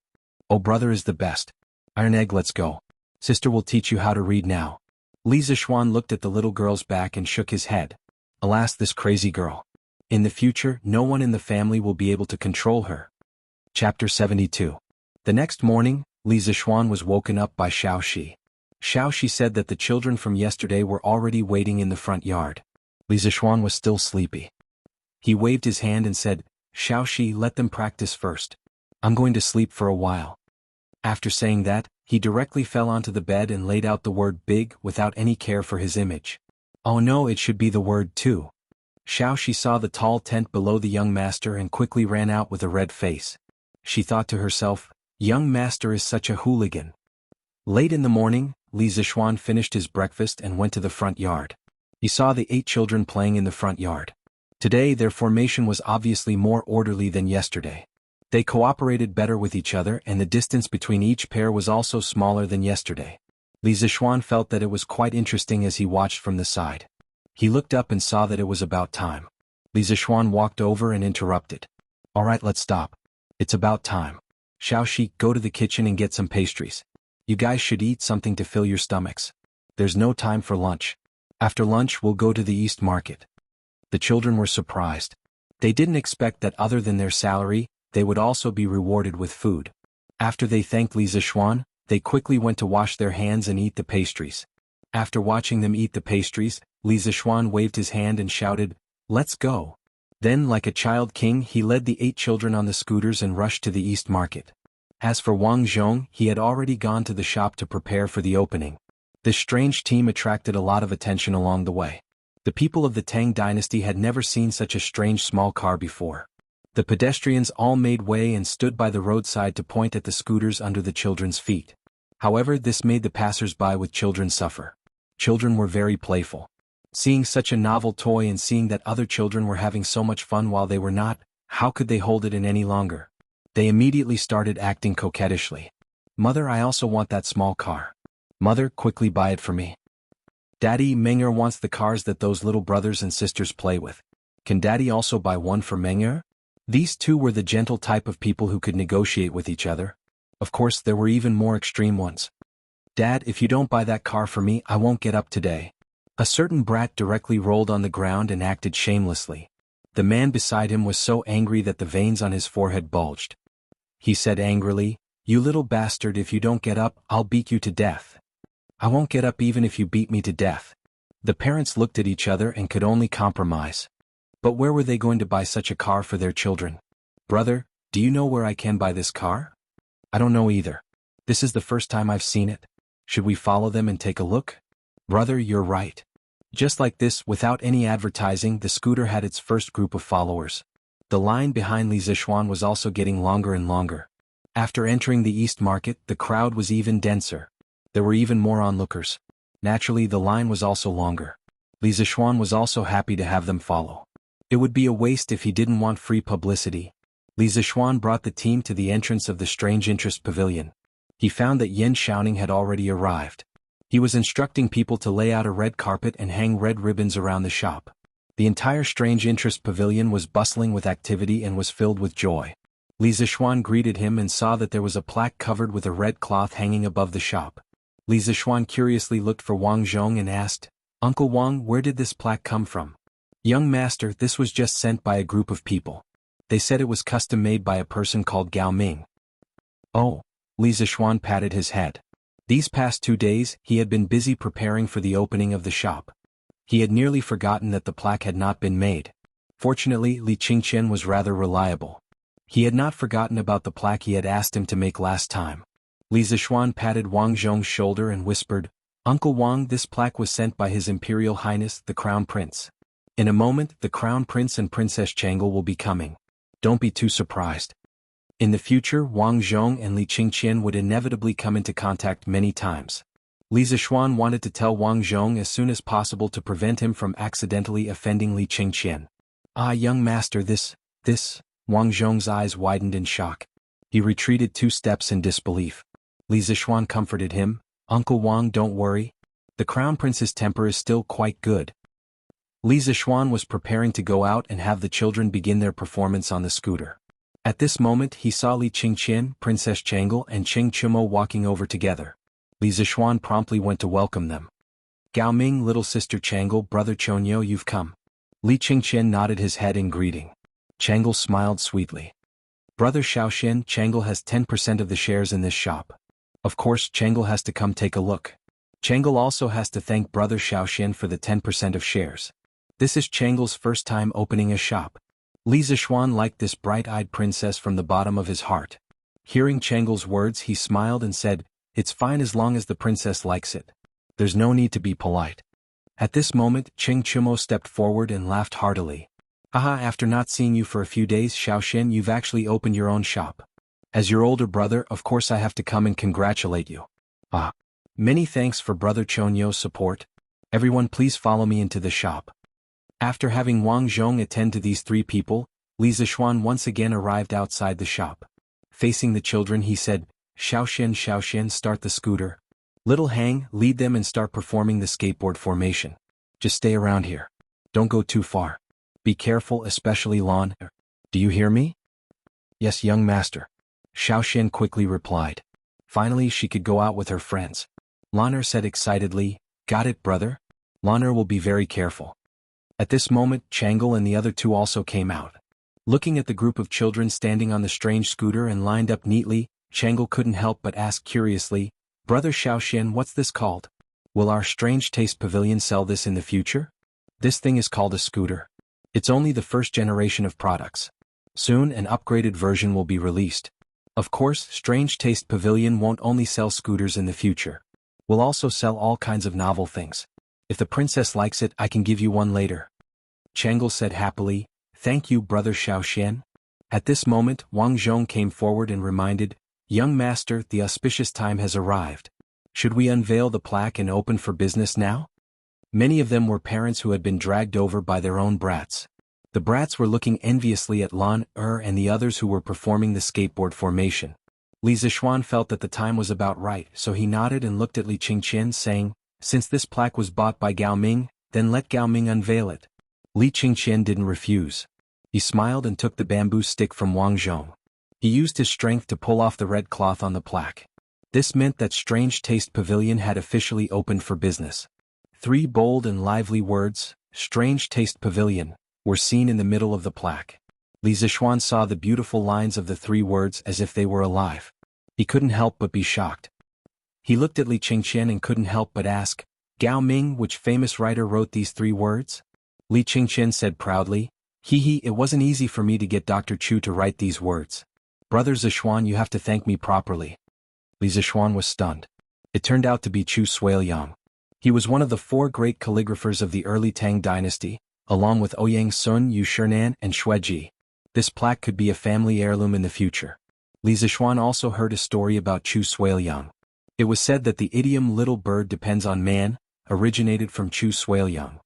Oh, brother is the best. Iron Egg, let's go. Sister will teach you how to read now. Li Zixuan looked at the little girl's back and shook his head. Alas, this crazy girl. In the future, no one in the family will be able to control her. Chapter 72. The next morning, Li Zixuan was woken up by Xiaoxi. Xiaoxi said that the children from yesterday were already waiting in the front yard. Li Zixuan was still sleepy. He waved his hand and said, Xiaoxi, let them practice first. I'm going to sleep for a while. After saying that, he directly fell onto the bed and laid out the word big without any care for his image. Oh no, it should be the word 2. Xiaoxi saw the tall tent below the young master and quickly ran out with a red face. She thought to herself, Young master is such a hooligan. Late in the morning, Li Zixuan finished his breakfast and went to the front yard. He saw the 8 children playing in the front yard. Today their formation was obviously more orderly than yesterday. They cooperated better with each other and the distance between each pair was also smaller than yesterday. Li Zixuan felt that it was quite interesting as he watched from the side. He looked up and saw that it was about time. Li Zixuan walked over and interrupted. All right, let's stop. It's about time. Xiaoxi, go to the kitchen and get some pastries. You guys should eat something to fill your stomachs. There's no time for lunch. After lunch we'll go to the East Market. The children were surprised. They didn't expect that other than their salary, they would also be rewarded with food. After they thanked Li Zishuan, they quickly went to wash their hands and eat the pastries. After watching them eat the pastries, Li Zishuan waved his hand and shouted, "Let's go." Then, like a child king, he led the 8 children on the scooters and rushed to the East Market. As for Wang Zhong, he had already gone to the shop to prepare for the opening. This strange team attracted a lot of attention along the way. The people of the Tang dynasty had never seen such a strange small car before. The pedestrians all made way and stood by the roadside to point at the scooters under the children's feet. However, this made the passers-by with children suffer. Children were very playful. Seeing such a novel toy and seeing that other children were having so much fun while they were not, how could they hold it in any longer? They immediately started acting coquettishly. "Mother, I also want that small car. Mother, quickly buy it for me. Daddy, Menger wants the cars that those little brothers and sisters play with. Can Daddy also buy one for Menger?" These two were the gentle type of people who could negotiate with each other. Of course, there were even more extreme ones. "Dad, if you don't buy that car for me, I won't get up today." A certain brat directly rolled on the ground and acted shamelessly. The man beside him was so angry that the veins on his forehead bulged. He said angrily, "You little bastard, if you don't get up, I'll beat you to death." "I won't get up even if you beat me to death." The parents looked at each other and could only compromise. But where were they going to buy such a car for their children? "Brother, do you know where I can buy this car?" "I don't know either. This is the first time I've seen it. Should we follow them and take a look?" "Brother, you're right." Just like this, without any advertising, the scooter had its first group of followers. The line behind Li Zishuan was also getting longer and longer. After entering the East Market, the crowd was even denser. There were even more onlookers. Naturally, the line was also longer. Li Zishuan was also happy to have them follow. It would be a waste if he didn't want free publicity. Li Zishuan brought the team to the entrance of the Strange Interest Pavilion. He found that Yen Xiaoning had already arrived. He was instructing people to lay out a red carpet and hang red ribbons around the shop. The entire Strange Interest Pavilion was bustling with activity and was filled with joy. Li Zishuan greeted him and saw that there was a plaque covered with a red cloth hanging above the shop. Li Zishuan curiously looked for Wang Zhong and asked, "Uncle Wang, where did this plaque come from?" "Young master, this was just sent by a group of people. They said it was custom made by a person called Gao Ming." "Oh." Li Zishuan patted his head. These past 2 days, he had been busy preparing for the opening of the shop. He had nearly forgotten that the plaque had not been made. Fortunately, Li Qingqian was rather reliable. He had not forgotten about the plaque he had asked him to make last time. Li Zishuan patted Wang Zhong's shoulder and whispered, "Uncle Wang, this plaque was sent by His Imperial Highness, the Crown Prince. In a moment, the Crown Prince and Princess Jianghu will be coming. Don't be too surprised." In the future, Wang Zhong and Li Qingqian would inevitably come into contact many times. Li Zishuan wanted to tell Wang Zhong as soon as possible to prevent him from accidentally offending Li Qingqian. "Ah, young master, this... Wang Zhong's eyes widened in shock. He retreated 2 steps in disbelief. Li Zishuan comforted him, "Uncle Wang, don't worry. The Crown Prince's temper is still quite good." Li Zishuan was preparing to go out and have the children begin their performance on the scooter. At this moment he saw Li Qingqian, Princess Jianghu and Cheng Chumo walking over together. Li Zishuan promptly went to welcome them. "Gao Ming, little sister Jianghu, brother Chonyo, you've come." Li Qingqian nodded his head in greeting. Jianghu smiled sweetly. "Brother Xiaoxian, Jianghu has 10% of the shares in this shop. Of course, Jianghu has to come take a look. Jianghu also has to thank brother Xiaoxian for the 10% of shares. This is Jianghu's first time opening a shop." Li Zishuan liked this bright-eyed princess from the bottom of his heart. Hearing Jianghu's words, he smiled and said, "It's fine as long as the princess likes it. There's no need to be polite." At this moment, Cheng Chumo stepped forward and laughed heartily. "Haha, after not seeing you for a few days, Xiaoxian, you've actually opened your own shop. As your older brother, of course I have to come and congratulate you." "Ah. Many thanks for brother Chonyo's support. Everyone please follow me into the shop." After having Wang Zhong attend to these 3 people, Li Zishuan once again arrived outside the shop. Facing the children he said, Xiaoxian, start the scooter. Little Hang, lead them and start performing the skateboard formation. Just stay around here. Don't go too far. Be careful, especially Lan. Do you hear me?" "Yes, young master." Xiaoxian quickly replied. Finally she could go out with her friends. Lan'er said excitedly, "Got it, brother? Lan'er will be very careful." At this moment, Changle and the other two also came out. Looking at the group of children standing on the strange scooter and lined up neatly, Changle couldn't help but ask curiously, "Brother Xiaoxian, what's this called? Will our Strange Taste Pavilion sell this in the future?" "This thing is called a scooter. It's only the first generation of products. Soon an upgraded version will be released. Of course, Strange Taste Pavilion won't only sell scooters in the future. We'll also sell all kinds of novel things. If the princess likes it, I can give you one later." Changle said happily, "Thank you, Brother Xiaoxian." At this moment, Wang Zhong came forward and reminded, "Young master, the auspicious time has arrived. Should we unveil the plaque and open for business now?" Many of them were parents who had been dragged over by their own brats. The brats were looking enviously at Lan and the others who were performing the skateboard formation. Li Zixuan felt that the time was about right, so he nodded and looked at Li Qingqian saying, "Since this plaque was bought by Gao Ming, then let Gao Ming unveil it." Li Qingqian didn't refuse. He smiled and took the bamboo stick from Wang Zhong. He used his strength to pull off the red cloth on the plaque. This meant that Strange Taste Pavilion had officially opened for business. 3 bold and lively words, "Strange Taste Pavilion," were seen in the middle of the plaque. Li Zixuan saw the beautiful lines of the 3 words as if they were alive. He couldn't help but be shocked. He looked at Li Qingqian and couldn't help but ask, "Gao Ming, which famous writer wrote these 3 words?" Li Qingqian said proudly, It wasn't easy for me to get Dr. Chu to write these words. Brother Zixuan, you have to thank me properly." Li Zixuan was stunned. It turned out to be Chu Suiliang. He was one of the 4 great calligraphers of the early Tang dynasty, along with Ouyang Sun, Yu Shernan, and Xueji. This plaque could be a family heirloom in the future. Li Zixuan also heard a story about Chu Suiliang. It was said that the idiom "little bird depends on man" originated from Chu Suiliang.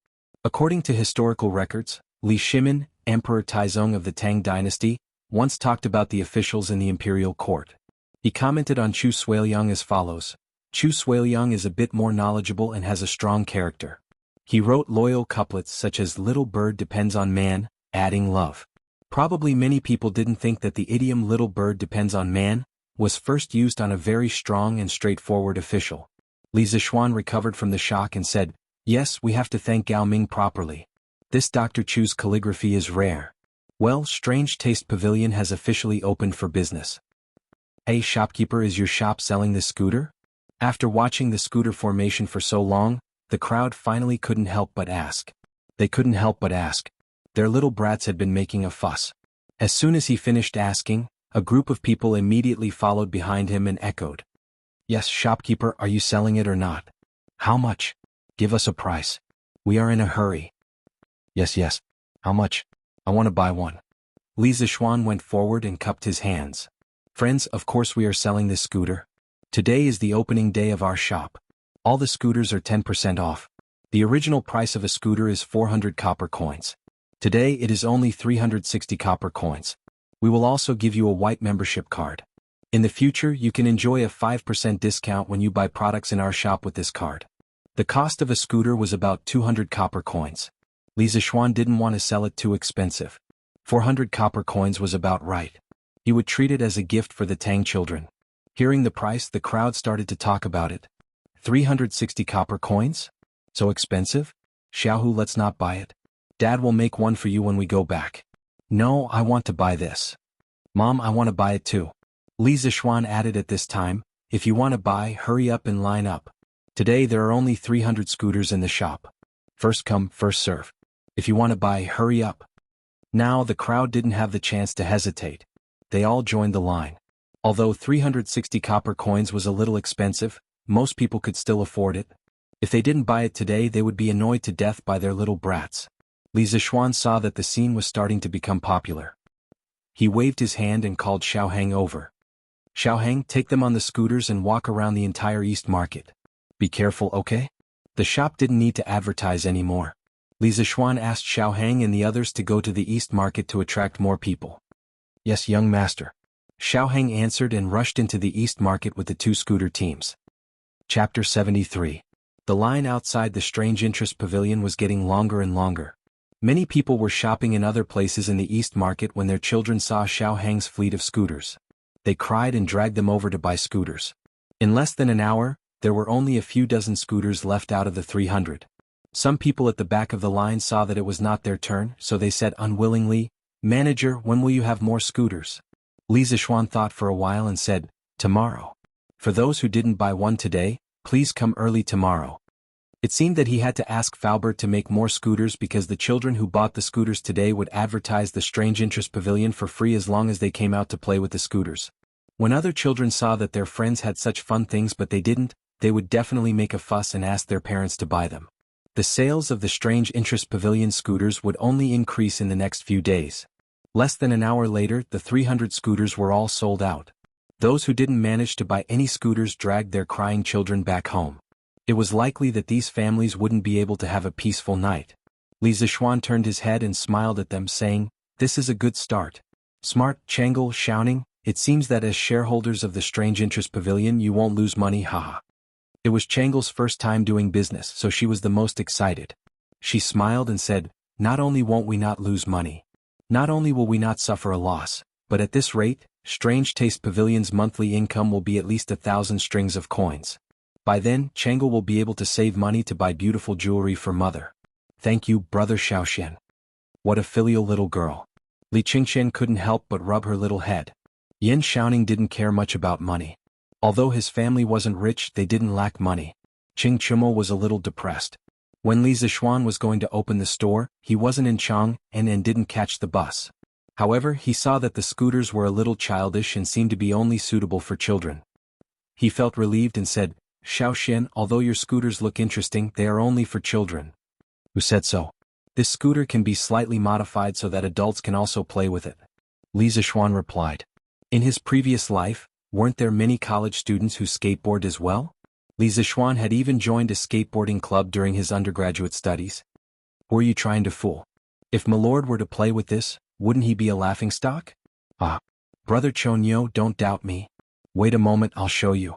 According to historical records, Li Shimin, Emperor Taizong of the Tang dynasty, once talked about the officials in the imperial court. He commented on Chu Suiliang as follows, "Chu Suiliang is a bit more knowledgeable and has a strong character." He wrote loyal couplets such as "Little bird depends on man," adding love. Probably many people didn't think that the idiom "little bird depends on man" was first used on a very strong and straightforward official. Li Zixuan recovered from the shock and said, "Yes, we have to thank Gao Ming properly. This Dr. Chu's calligraphy is rare. Well, Strange Taste Pavilion has officially opened for business. Hey shopkeeper, is your shop selling this scooter?" After watching the scooter formation for so long, the crowd finally couldn't help but ask. They couldn't help but ask. Their little brats had been making a fuss. As soon as he finished asking, a group of people immediately followed behind him and echoed, "Yes, shopkeeper, are you selling it or not? How much? Give us a price. We are in a hurry." Yes. How much? I want to buy one." Li Zixuan went forward and cupped his hands. "Friends, of course we are selling this scooter. Today is the opening day of our shop. All the scooters are 10% off. The original price of a scooter is 400 copper coins. Today it is only 360 copper coins. We will also give you a white membership card. In the future you can enjoy a 5% discount when you buy products in our shop with this card." The cost of a scooter was about 200 copper coins. Li Zixuan didn't want to sell it too expensive. 400 copper coins was about right. He would treat it as a gift for the Tang children. Hearing the price, the crowd started to talk about it. 360 copper coins? So expensive? Xiaohu, let's not buy it. Dad will make one for you when we go back. No, I want to buy this. Mom, I want to buy it too. Li Zixuan added at this time, "If you want to buy, hurry up and line up. Today there are only 300 scooters in the shop. First come, first serve. If you want to buy, hurry up." Now the crowd didn't have the chance to hesitate. They all joined the line. Although 360 copper coins was a little expensive, most people could still afford it. If they didn't buy it today, they would be annoyed to death by their little brats. Li Zixuan saw that the scene was starting to become popular. He waved his hand and called Xiaohang over. "Xiaohang, take them on the scooters and walk around the entire East Market. Be careful, okay?" The shop didn't need to advertise anymore. Li Zixuan asked Xiaohang and the others to go to the East Market to attract more people. "Yes, young master." Xiaohang answered and rushed into the East Market with the 2 scooter teams. Chapter 73. The line outside the Strange Interest Pavilion was getting longer and longer. Many people were shopping in other places in the East Market when their children saw Xiaohang's fleet of scooters. They cried and dragged them over to buy scooters. In less than an hour, there were only a few dozen scooters left out of the 300. Some people at the back of the line saw that it was not their turn, so they said unwillingly, "Manager, when will you have more scooters?" Li Zishuan thought for a while and said, "Tomorrow. For those who didn't buy one today, please come early tomorrow." It seemed that he had to ask Faubert to make more scooters because the children who bought the scooters today would advertise the Strange Interest Pavilion for free as long as they came out to play with the scooters. When other children saw that their friends had such fun things but they didn't, they would definitely make a fuss and ask their parents to buy them. The sales of the Strange Interest Pavilion scooters would only increase in the next few days. Less than an hour later, the 300 scooters were all sold out. Those who didn't manage to buy any scooters dragged their crying children back home. It was likely that these families wouldn't be able to have a peaceful night. Li Zishuan turned his head and smiled at them, saying, "This is a good start. Smart, Chang'e, shouting, it seems that as shareholders of the Strange Interest Pavilion you won't lose money, haha." It was Chang'e's first time doing business, so she was the most excited. She smiled and said, "Not only won't we not lose money, not only will we not suffer a loss, but at this rate, Strange Taste Pavilion's monthly income will be at least 1,000 strings of coins. By then, Chang'e will be able to save money to buy beautiful jewelry for mother." "Thank you, brother Xiaoxian. What a filial little girl." Li Qingxian couldn't help but rub her little head. Yin Xiaoning didn't care much about money. Although his family wasn't rich, they didn't lack money. Qing Chumo was a little depressed. When Li Zishuan was going to open the store, he wasn't in Chang'e and didn't catch the bus. However, he saw that the scooters were a little childish and seemed to be only suitable for children. He felt relieved and said, "Xiaoxian, although your scooters look interesting, they are only for children." "Who said so?" "This scooter can be slightly modified so that adults can also play with it," Li Zishuan replied. In his previous life, weren't there many college students who skateboard as well? Li Zishuan had even joined a skateboarding club during his undergraduate studies. "Who are you trying to fool? If Milord were to play with this, wouldn't he be a laughingstock?" "Ah. Brother Chonyo, don't doubt me. Wait a moment, I'll show you."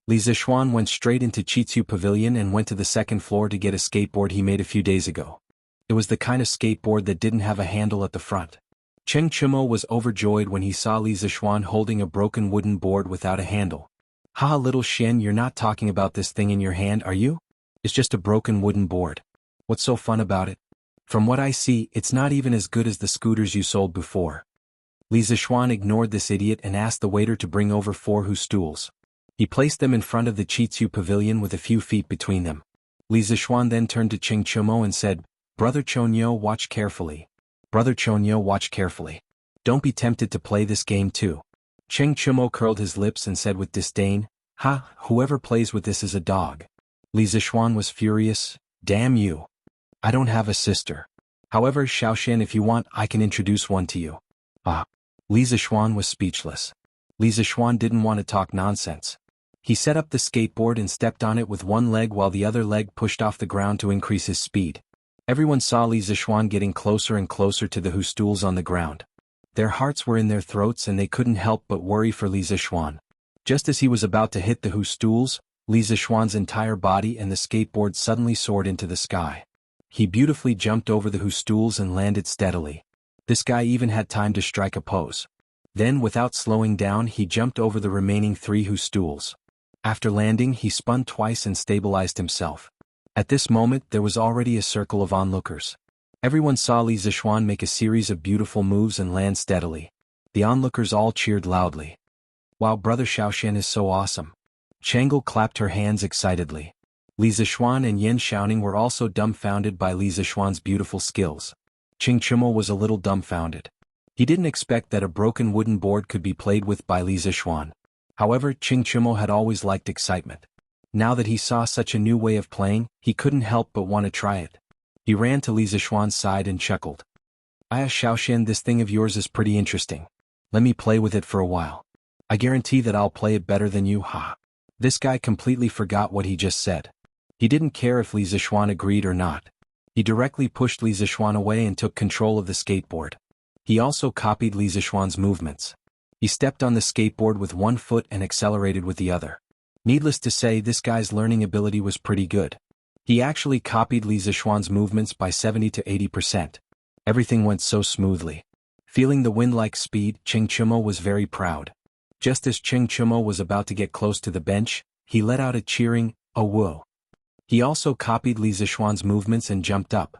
Li Zishuan went straight into Chitsu Pavilion and went to the second floor to get a skateboard he made a few days ago. It was the kind of skateboard that didn't have a handle at the front. Cheng Chumo was overjoyed when he saw Li Zishuan holding a broken wooden board without a handle. "Haha, little Shen, you're not talking about this thing in your hand, are you? It's just a broken wooden board. What's so fun about it? From what I see, it's not even as good as the scooters you sold before." Li Zishuan ignored this idiot and asked the waiter to bring over 4 stools. He placed them in front of the Chitsu Pavilion with a few feet between them. Li Zishuan then turned to Cheng Chumo and said, "Brother Chonyo, watch carefully. Brother Chonyo, watch carefully. Don't be tempted to play this game too." Cheng Chumo curled his lips and said with disdain, "Ha, whoever plays with this is a dog." Li Zishuan was furious, "Damn you. I don't have a sister. However, Xiaoxian, if you want, I can introduce one to you." Ah. Li Zishuan was speechless. Li Zishuan didn't want to talk nonsense. He set up the skateboard and stepped on it with one leg while the other leg pushed off the ground to increase his speed. Everyone saw Li Zishuan getting closer and closer to the stools on the ground. Their hearts were in their throats and they couldn't help but worry for Li Zishuan. Just as he was about to hit the stools, Li Zishuan's entire body and the skateboard suddenly soared into the sky. He beautifully jumped over the stools and landed steadily. This guy even had time to strike a pose. Then, without slowing down, he jumped over the remaining 3 stools. After landing, he spun twice and stabilized himself. At this moment, there was already a circle of onlookers. Everyone saw Li Zishuan make a series of beautiful moves and land steadily. The onlookers all cheered loudly. "Wow, brother Xiaoxian is so awesome." Chang'e clapped her hands excitedly. Li Zishuan and Yin Xiaoning were also dumbfounded by Li Zishuan's beautiful skills. Qing Chumo was a little dumbfounded. He didn't expect that a broken wooden board could be played with by Li Zishuan. However, Qing Chumo had always liked excitement. Now that he saw such a new way of playing, he couldn't help but want to try it. He ran to Li Zishuan's side and chuckled. "Ah, Xiaoxian, this thing of yours is pretty interesting. Let me play with it for a while. I guarantee that I'll play it better than you, ha." This guy completely forgot what he just said. He didn't care if Li Zishuan agreed or not. He directly pushed Li Zishuan away and took control of the skateboard. He also copied Li Zishuan's movements. He stepped on the skateboard with one foot and accelerated with the other. Needless to say, this guy's learning ability was pretty good. He actually copied Li Zishuan's movements by 70 to 80%. Everything went so smoothly. Feeling the wind-like speed, Cheng Chumo was very proud. Just as Cheng Chumo was about to get close to the bench, he let out a cheering, "Oh whoa." He also copied Li Zixuan's movements and jumped up.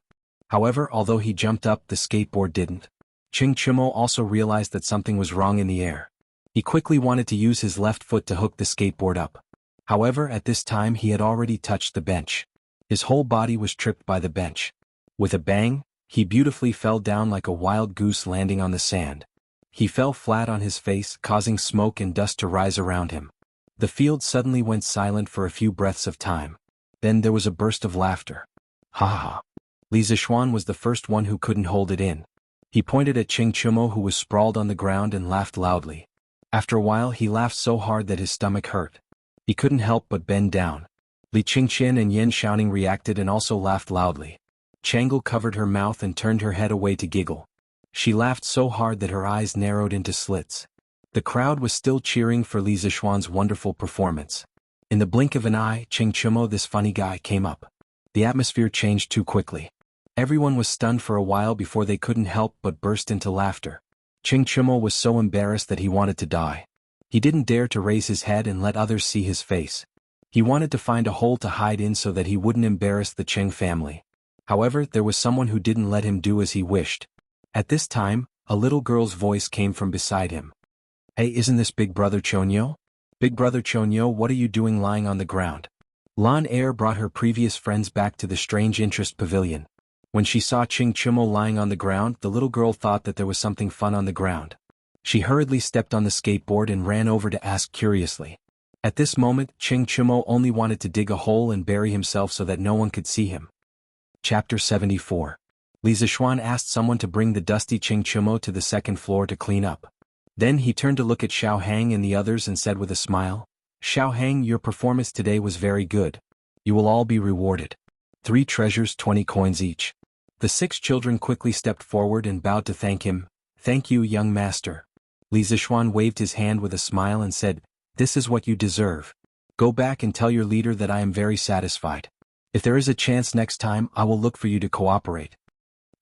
However, although he jumped up, the skateboard didn't. Qing Chimo also realized that something was wrong in the air. He quickly wanted to use his left foot to hook the skateboard up. However, at this time he had already touched the bench. His whole body was tripped by the bench. With a bang, he beautifully fell down like a wild goose landing on the sand. He fell flat on his face, causing smoke and dust to rise around him. The field suddenly went silent for a few breaths of time. Then there was a burst of laughter. Ha ha ha. Li Zixuan was the first one who couldn't hold it in. He pointed at Qing Chimo, who was sprawled on the ground, and laughed loudly. After a while he laughed so hard that his stomach hurt. He couldn't help but bend down. Li Qingqian and Yen Xiaoning reacted and also laughed loudly. Chang'e covered her mouth and turned her head away to giggle. She laughed so hard that her eyes narrowed into slits. The crowd was still cheering for Li Zixuan's wonderful performance. In the blink of an eye, Qing Chimo, this funny guy, came up. The atmosphere changed too quickly. Everyone was stunned for a while before they couldn't help but burst into laughter. Qing Chimo was so embarrassed that he wanted to die. He didn't dare to raise his head and let others see his face. He wanted to find a hole to hide in so that he wouldn't embarrass the Qing family. However, there was someone who didn't let him do as he wished. At this time, a little girl's voice came from beside him. "Hey, isn't this Big Brother Chonyo? Big Brother Chonyo, what are you doing lying on the ground?" Lan Er brought her previous friends back to the Strange Interest Pavilion. When she saw Qing Chimo lying on the ground, the little girl thought that there was something fun on the ground. She hurriedly stepped on the skateboard and ran over to ask curiously. At this moment, Qing Chimo only wanted to dig a hole and bury himself so that no one could see him. Chapter 74. Li Zixuan asked someone to bring the dusty Qing Chimo to the second floor to clean up. Then he turned to look at Xiao Hang and the others and said with a smile, "Xiao Hang, your performance today was very good. You will all be rewarded. 3 treasures, 20 coins each." The 6 children quickly stepped forward and bowed to thank him. "Thank you, young master." Li Zixuan waved his hand with a smile and said, "This is what you deserve. Go back and tell your leader that I am very satisfied. If there is a chance next time, I will look for you to cooperate."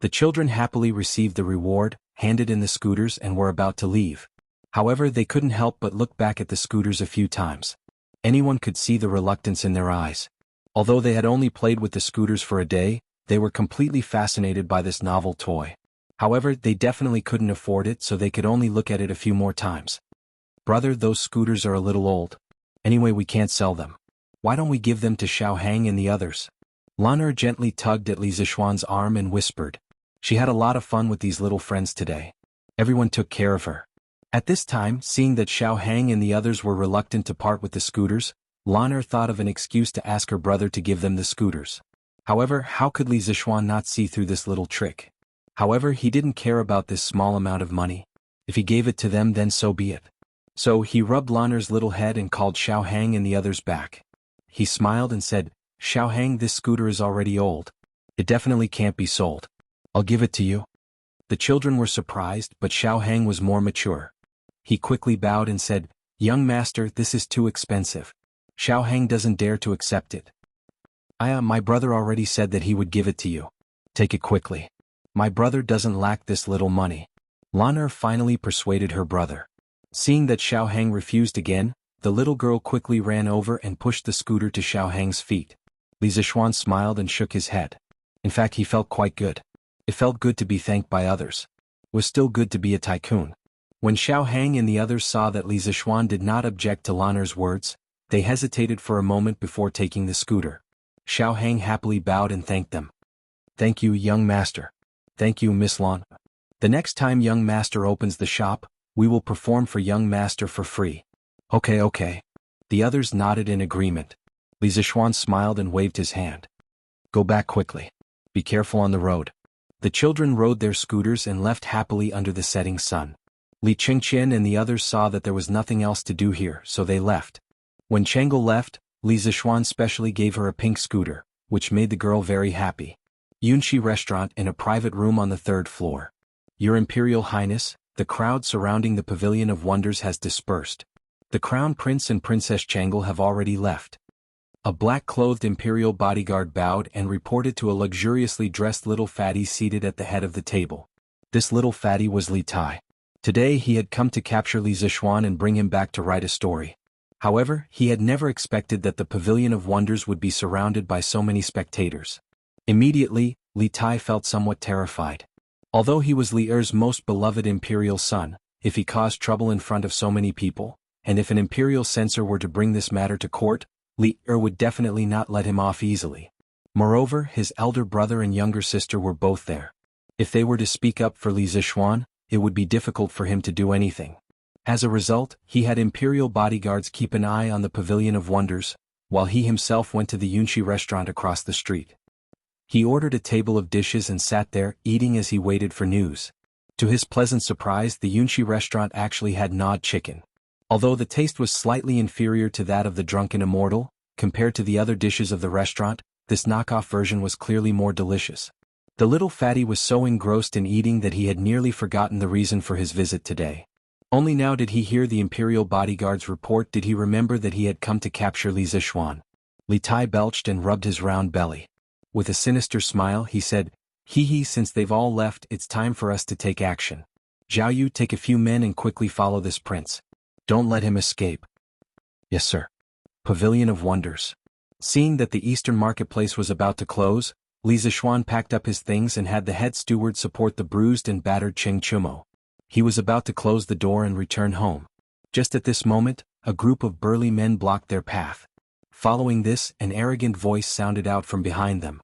The children happily received the reward, handed in the scooters, and were about to leave. However, they couldn't help but look back at the scooters a few times. Anyone could see the reluctance in their eyes. Although they had only played with the scooters for a day, they were completely fascinated by this novel toy. However, they definitely couldn't afford it, so they could only look at it a few more times. "Brother, those scooters are a little old. Anyway, we can't sell them. Why don't we give them to Xiao Hang and the others?" Lan Er gently tugged at Li Zixuan's arm and whispered. She had a lot of fun with these little friends today. Everyone took care of her. At this time, seeing that Xiao Hang and the others were reluctant to part with the scooters, Lan Er thought of an excuse to ask her brother to give them the scooters. However, how could Li Zixuan not see through this little trick? However, he didn't care about this small amount of money. If he gave it to them, then so be it. So he rubbed Lan Er's little head and called Xiao Hang and the others back. He smiled and said, "Xiao Hang, this scooter is already old. It definitely can't be sold. I'll give it to you." The children were surprised, but Xiao Hang was more mature. He quickly bowed and said, "Young master, this is too expensive. Xiao Hang doesn't dare to accept it. My brother already said that he would give it to you. Take it quickly. My brother doesn't lack this little money." Lan Er finally persuaded her brother. Seeing that Xiao Hang refused again, the little girl quickly ran over and pushed the scooter to Xiao Hang's feet. Li Zixuan smiled and shook his head. In fact, he felt quite good. It felt good to be thanked by others. It was still good to be a tycoon. When Xiao Hang and the others saw that Li Zixuan did not object to Lan Er's words, they hesitated for a moment before taking the scooter. Xiao Hang happily bowed and thanked them. "Thank you, young master. Thank you, Miss Lan. The next time young master opens the shop, we will perform for young master for free." Okay. The others nodded in agreement. Li Zixuan smiled and waved his hand. "Go back quickly. Be careful on the road." The children rode their scooters and left happily under the setting sun. Li Qingqian and the others saw that there was nothing else to do here, so they left. When Chang'e left, Li Zixuan specially gave her a pink scooter, which made the girl very happy. Yunxi Restaurant in a private room on the 3rd floor. "Your Imperial Highness, the crowd surrounding the Pavilion of Wonders has dispersed. The Crown Prince and Princess Chang'e have already left." A black-clothed imperial bodyguard bowed and reported to a luxuriously dressed little fatty seated at the head of the table. This little fatty was Li Tai. Today he had come to capture Li Zixuan and bring him back to write a story. However, he had never expected that the Pavilion of Wonders would be surrounded by so many spectators. Immediately, Li Tai felt somewhat terrified. Although he was Li Er's most beloved imperial son, if he caused trouble in front of so many people, and if an imperial censor were to bring this matter to court, Li Er would definitely not let him off easily. Moreover, his elder brother and younger sister were both there. If they were to speak up for Li Zishuan, it would be difficult for him to do anything. As a result, he had imperial bodyguards keep an eye on the Pavilion of Wonders, while he himself went to the Yunxi restaurant across the street. He ordered a table of dishes and sat there, eating as he waited for news. To his pleasant surprise, the Yunxi restaurant actually had gnawed chicken. Although the taste was slightly inferior to that of the Drunken Immortal, compared to the other dishes of the restaurant, this knockoff version was clearly more delicious. The little fatty was so engrossed in eating that he had nearly forgotten the reason for his visit today. Only now did he hear the imperial bodyguard's report did he remember that he had come to capture Li Zishuan. Li Tai belched and rubbed his round belly. With a sinister smile, he said, "Hee, since they've all left, it's time for us to take action. Zhao Yu, take a few men and quickly follow this prince. Don't let him escape." "Yes, sir." Pavilion of Wonders. Seeing that the eastern marketplace was about to close, Li Zishuan packed up his things and had the head steward support the bruised and battered Cheng Chumo. He was about to close the door and return home. Just at this moment, a group of burly men blocked their path. Following this, an arrogant voice sounded out from behind them.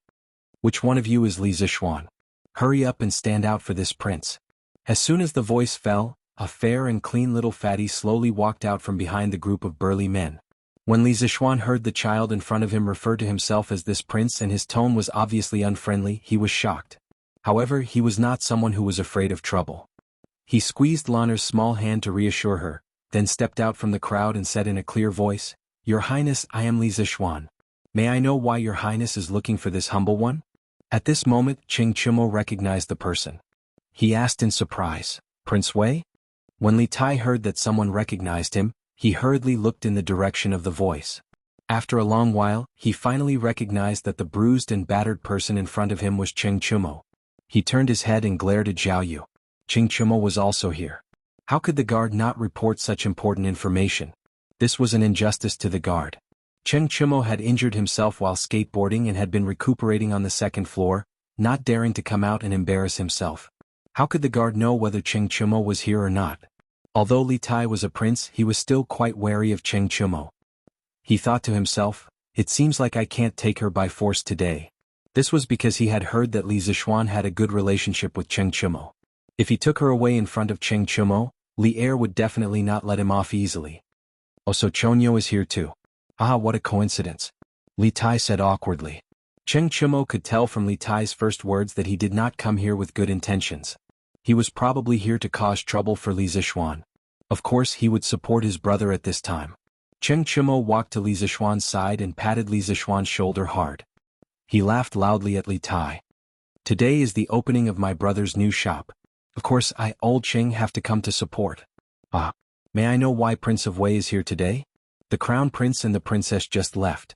"Which one of you is Li Zishuan? Hurry up and stand out for this prince." As soon as the voice fell, a fair and clean little fatty slowly walked out from behind the group of burly men. When Li Zishuan heard the child in front of him refer to himself as this prince and his tone was obviously unfriendly, he was shocked. However, he was not someone who was afraid of trouble. He squeezed Lanner's small hand to reassure her, then stepped out from the crowd and said in a clear voice, "Your Highness, I am Li Zishuan. May I know why your Highness is looking for this humble one?" At this moment, Cheng Chumo recognized the person. He asked in surprise, "Prince Wei?" When Li Tai heard that someone recognized him, he hurriedly looked in the direction of the voice. After a long while, he finally recognized that the bruised and battered person in front of him was Cheng Chumo. He turned his head and glared at Zhao Yu. Cheng Chumo was also here. How could the guard not report such important information? This was an injustice to the guard. Cheng Chumo had injured himself while skateboarding and had been recuperating on the second floor, not daring to come out and embarrass himself. How could the guard know whether Cheng Chumo was here or not? Although Li Tai was a prince, he was still quite wary of Cheng Chumo. He thought to himself, "It seems like I can't take her by force today." This was because he had heard that Li Zishuan had a good relationship with Cheng Chumo. If he took her away in front of Cheng Chumo, Li Er would definitely not let him off easily. "Oh, so Chonyo is here too. Ah, what a coincidence," Li Tai said awkwardly. Cheng Chumo could tell from Li Tai's first words that he did not come here with good intentions. He was probably here to cause trouble for Li Zishuan. Of course, he would support his brother at this time. Cheng Chumo walked to Li Zishuan's side and patted Li Zishuan's shoulder hard. He laughed loudly at Li Tai. "Today is the opening of my brother's new shop. Of course I, old Cheng, have to come to support. Ah, may I know why Prince of Wei is here today?" The crown prince and the princess just left.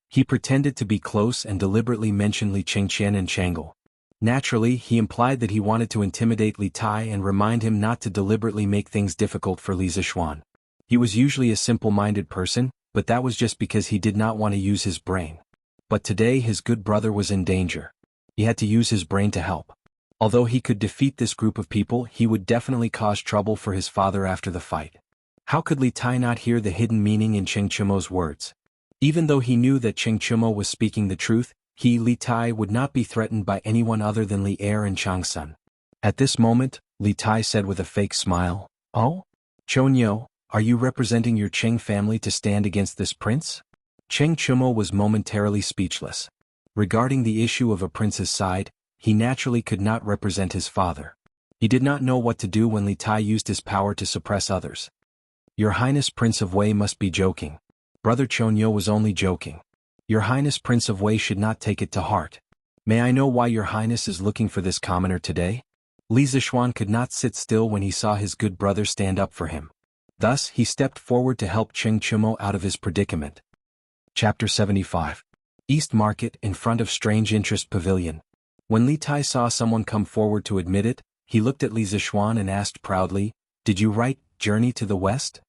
He pretended to be close and deliberately mentioned Li Chengqian and Chang'e. Naturally, he implied that he wanted to intimidate Li Tai and remind him not to deliberately make things difficult for Li Zishuan. He was usually a simple-minded person, but that was just because he did not want to use his brain. But today his good brother was in danger. He had to use his brain to help. Although he could defeat this group of people, he would definitely cause trouble for his father after the fight. How could Li Tai not hear the hidden meaning in Cheng Chumo's words? Even though he knew that Cheng Chumo was speaking the truth, he, Li Tai, would not be threatened by anyone other than Li Er and Chang Sun. At this moment, Li Tai said with a fake smile, "Oh? Chonyo, are you representing your Cheng family to stand against this prince?" Cheng Chumo was momentarily speechless. Regarding the issue of a prince's side, he naturally could not represent his father. He did not know what to do when Li Tai used his power to suppress others. "Your Highness Prince of Wei must be joking. Brother Chonyo was only joking. Your Highness Prince of Wei should not take it to heart. May I know why your Highness is looking for this commoner today?" Li Zishuan could not sit still when he saw his good brother stand up for him. Thus, he stepped forward to help Cheng Chumo out of his predicament. Chapter 75. East Market, in front of Strange Interest Pavilion. When Li Tai saw someone come forward to admit it, he looked at Li Zishuan and asked proudly, "Did you write Journey to the West?"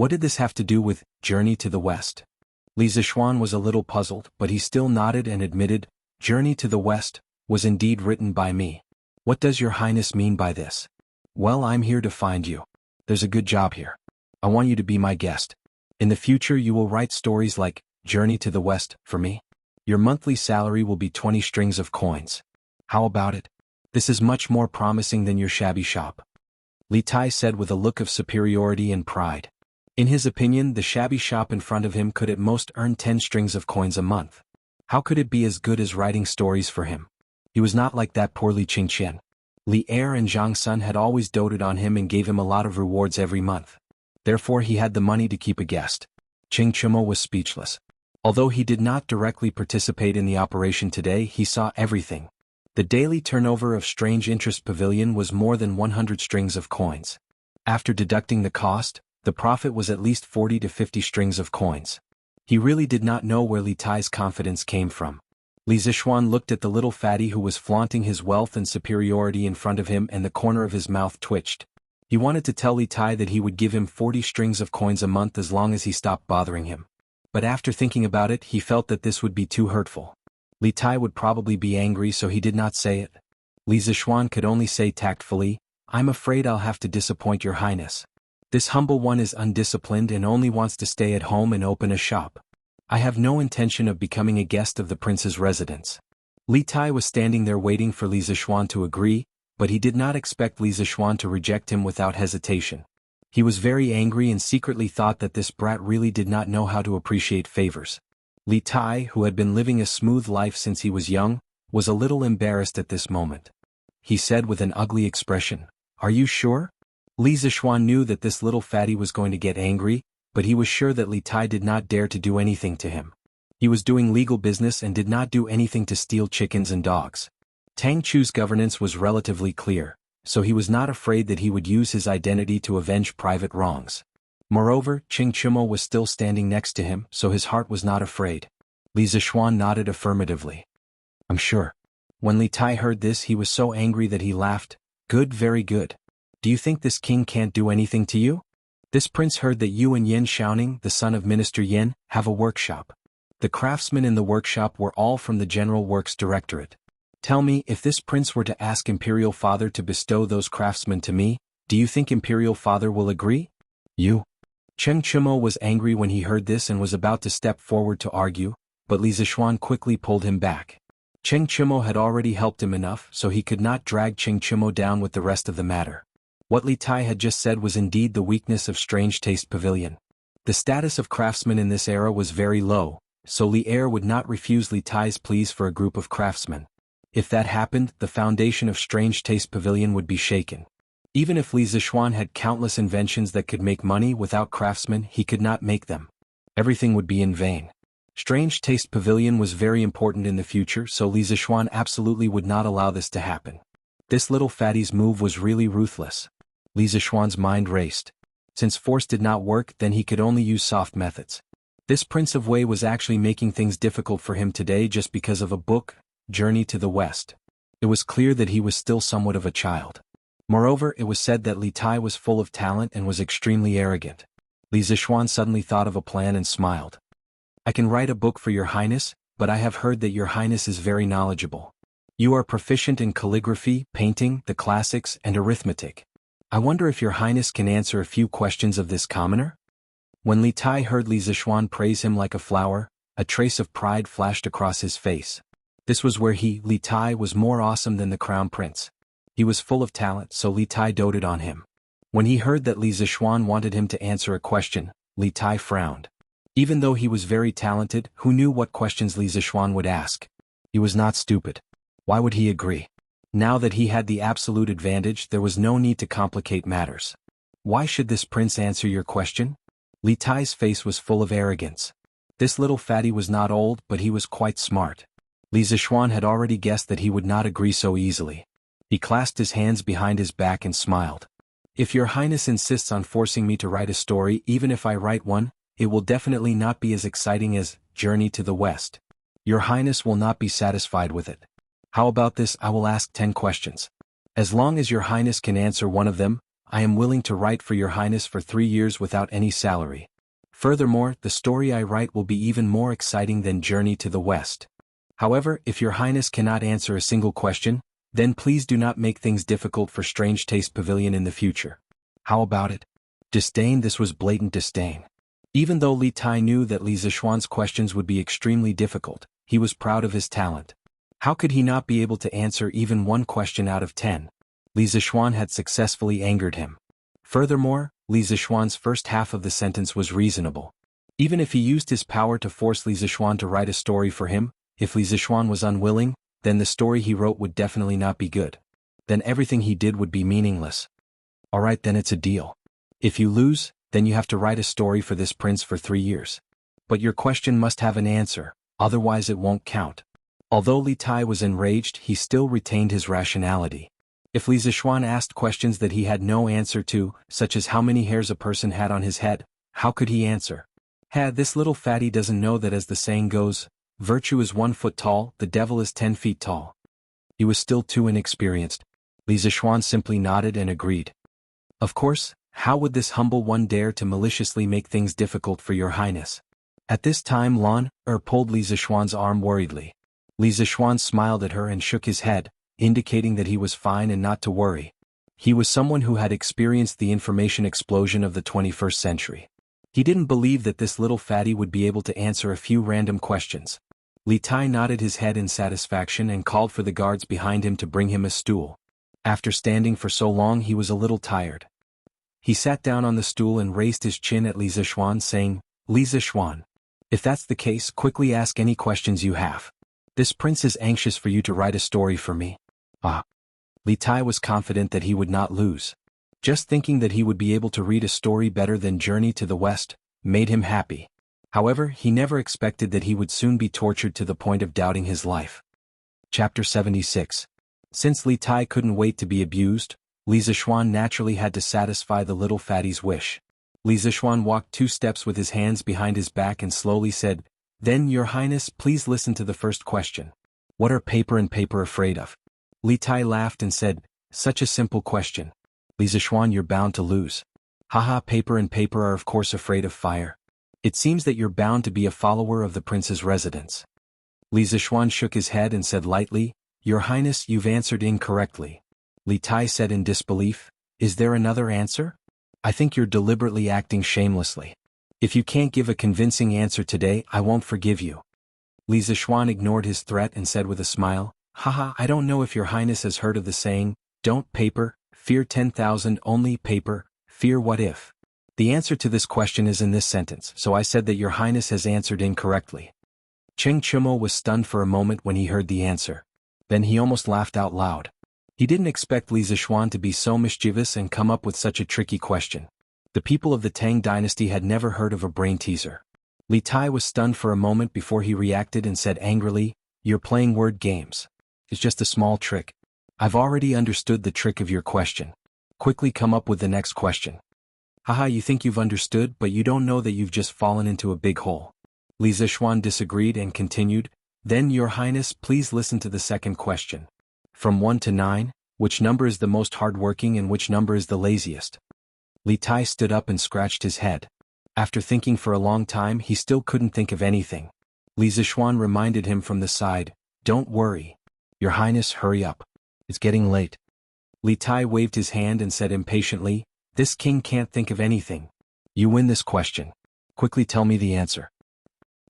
What did this have to do with Journey to the West? Li Zixuan was a little puzzled, but he still nodded and admitted, Journey to the West was indeed written by me. What does your highness mean by this? Well, I'm here to find you. There's a good job here. I want you to be my guest. In the future you will write stories like Journey to the West for me. Your monthly salary will be 20 strings of coins. How about it? This is much more promising than your shabby shop. Li Tai said with a look of superiority and pride. In his opinion, the shabby shop in front of him could at most earn 10 strings of coins a month. How could it be as good as writing stories for him? He was not like that poor Li Qingqian. Li Er and Zhang Sun had always doted on him and gave him a lot of rewards every month. Therefore he had the money to keep a guest. Qing Chimo was speechless. Although he did not directly participate in the operation today, he saw everything. The daily turnover of Strange Interest Pavilion was more than 100 strings of coins. After deducting the cost, the profit was at least 40 to 50 strings of coins. He really did not know where Li Tai's confidence came from. Li Zixuan looked at the little fatty who was flaunting his wealth and superiority in front of him, and the corner of his mouth twitched. He wanted to tell Li Tai that he would give him 40 strings of coins a month as long as he stopped bothering him. But after thinking about it, he felt that this would be too hurtful. Li Tai would probably be angry, so he did not say it. Li Zixuan could only say tactfully, I'm afraid I'll have to disappoint your highness. This humble one is undisciplined and only wants to stay at home and open a shop. I have no intention of becoming a guest of the prince's residence. Li Tai was standing there waiting for Li Zixuan to agree, but he did not expect Li Zixuan to reject him without hesitation. He was very angry and secretly thought that this brat really did not know how to appreciate favors. Li Tai, who had been living a smooth life since he was young, was a little embarrassed at this moment. He said with an ugly expression, Are you sure? Li Zixuan knew that this little fatty was going to get angry, but he was sure that Li Tai did not dare to do anything to him. He was doing legal business and did not do anything to steal chickens and dogs. Tang Chu's governance was relatively clear, so he was not afraid that he would use his identity to avenge private wrongs. Moreover, Qing Chimo was still standing next to him, so his heart was not afraid. Li Zixuan nodded affirmatively. I'm sure. When Li Tai heard this, he was so angry that he laughed. Good, very good. Do you think this king can't do anything to you? This prince heard that you and Yin Xiaoning, the son of Minister Yin, have a workshop. The craftsmen in the workshop were all from the General Works Directorate. Tell me, if this prince were to ask Imperial Father to bestow those craftsmen to me, do you think Imperial Father will agree? You. Cheng Chimo was angry when he heard this and was about to step forward to argue, but Li Zixuan quickly pulled him back. Cheng Chimo had already helped him enough, so he could not drag Cheng Chimo down with the rest of the matter. What Li Tai had just said was indeed the weakness of Strange Taste Pavilion. The status of craftsmen in this era was very low, so Li Er would not refuse Li Tai's pleas for a group of craftsmen. If that happened, the foundation of Strange Taste Pavilion would be shaken. Even if Li Zixuan had countless inventions that could make money, without craftsmen he could not make them. Everything would be in vain. Strange Taste Pavilion was very important in the future, so Li Zixuan absolutely would not allow this to happen. This little fatty's move was really ruthless. Li Zixuan's mind raced. Since force did not work, then he could only use soft methods. This Prince of Wei was actually making things difficult for him today just because of a book, Journey to the West. It was clear that he was still somewhat of a child. Moreover, it was said that Li Tai was full of talent and was extremely arrogant. Li Zixuan suddenly thought of a plan and smiled. I can write a book for your highness, but I have heard that your highness is very knowledgeable. You are proficient in calligraphy, painting, the classics, and arithmetic. I wonder if your highness can answer a few questions of this commoner? When Li Tai heard Li Zixuan praise him like a flower, a trace of pride flashed across his face. This was where he, Li Tai, was more awesome than the crown prince. He was full of talent, so Li Tai doted on him. When he heard that Li Zixuan wanted him to answer a question, Li Tai frowned. Even though he was very talented, who knew what questions Li Zixuan would ask? He was not stupid. Why would he agree? Now that he had the absolute advantage, there was no need to complicate matters. Why should this prince answer your question? Li Tai's face was full of arrogance. This little fatty was not old, but he was quite smart. Li Zixuan had already guessed that he would not agree so easily. He clasped his hands behind his back and smiled. If your highness insists on forcing me to write a story, even if I write one, it will definitely not be as exciting as Journey to the West. Your highness will not be satisfied with it. How about this? I will ask 10 questions. As long as your highness can answer one of them, I am willing to write for your highness for 3 years without any salary. Furthermore, the story I write will be even more exciting than Journey to the West. However, if your highness cannot answer a single question, then please do not make things difficult for Strange Taste Pavilion in the future. How about it? Disdain. This was blatant disdain. Even though Li Tai knew that Li Zishuan's questions would be extremely difficult, he was proud of his talent. How could he not be able to answer even one question out of 10? Li Zishuan had successfully angered him. Furthermore, Li Zishuan's first half of the sentence was reasonable. Even if he used his power to force Li Zishuan to write a story for him, if Li Zishuan was unwilling, then the story he wrote would definitely not be good. Then everything he did would be meaningless. Alright, then it's a deal. If you lose, then you have to write a story for this prince for 3 years. But your question must have an answer, otherwise it won't count. Although Li Tai was enraged, he still retained his rationality. If Li Zishuan asked questions that he had no answer to, such as how many hairs a person had on his head, how could he answer? This little fatty doesn't know that, as the saying goes, virtue is 1 foot tall, the devil is 10 feet tall. He was still too inexperienced. Li Zishuan simply nodded and agreed. Of course, how would this humble one dare to maliciously make things difficult for your highness? At this time Lan pulled Li Zishuan's arm worriedly. Li Zishuan smiled at her and shook his head, indicating that he was fine and not to worry. He was someone who had experienced the information explosion of the 21st century. He didn't believe that this little fatty would be able to answer a few random questions. Li Tai nodded his head in satisfaction and called for the guards behind him to bring him a stool. After standing for so long, he was a little tired. He sat down on the stool and raised his chin at Li Zishuan, saying, Li Zishuan, if that's the case, quickly ask any questions you have. This prince is anxious for you to write a story for me. Li Tai was confident that he would not lose. Just thinking that he would be able to read a story better than Journey to the West made him happy. However, he never expected that he would soon be tortured to the point of doubting his life. Chapter 76. Since Li Tai couldn't wait to be abused, Li Zishuan naturally had to satisfy the little fatty's wish. Li Zishuan walked 2 steps with his hands behind his back and slowly said, Then, your highness, please listen to the first question. What are paper and paper afraid of? Li Tai laughed and said, Such a simple question. Li Zishuan, you're bound to lose. Haha, paper and paper are of course afraid of fire. It seems that you're bound to be a follower of the prince's residence. Li Zishuan shook his head and said lightly, Your highness, you've answered incorrectly. Li Tai said in disbelief, Is there another answer? I think you're deliberately acting shamelessly. If you can't give a convincing answer today, I won't forgive you. Li Zishuan ignored his threat and said with a smile, Haha, I don't know if your highness has heard of the saying, don't paper, fear 10,000, only paper, fear what if. The answer to this question is in this sentence, so I said that your highness has answered incorrectly. Cheng Chumo was stunned for a moment when he heard the answer. Then he almost laughed out loud. He didn't expect Li Zishuan to be so mischievous and come up with such a tricky question. The people of the Tang dynasty had never heard of a brain teaser. Li Tai was stunned for a moment before he reacted and said angrily, You're playing word games. It's just a small trick. I've already understood the trick of your question. Quickly come up with the next question. Haha, you think you've understood, but you don't know that you've just fallen into a big hole. Li Zishuan disagreed and continued, Then, your highness, please listen to the second question. From 1 to 9, which number is the most hardworking and which number is the laziest? Li Tai stood up and scratched his head. After thinking for a long time, he still couldn't think of anything. Li Zishuan reminded him from the side, Don't worry. Your highness, hurry up. It's getting late. Li Tai waved his hand and said impatiently, This king can't think of anything. You win this question. Quickly tell me the answer.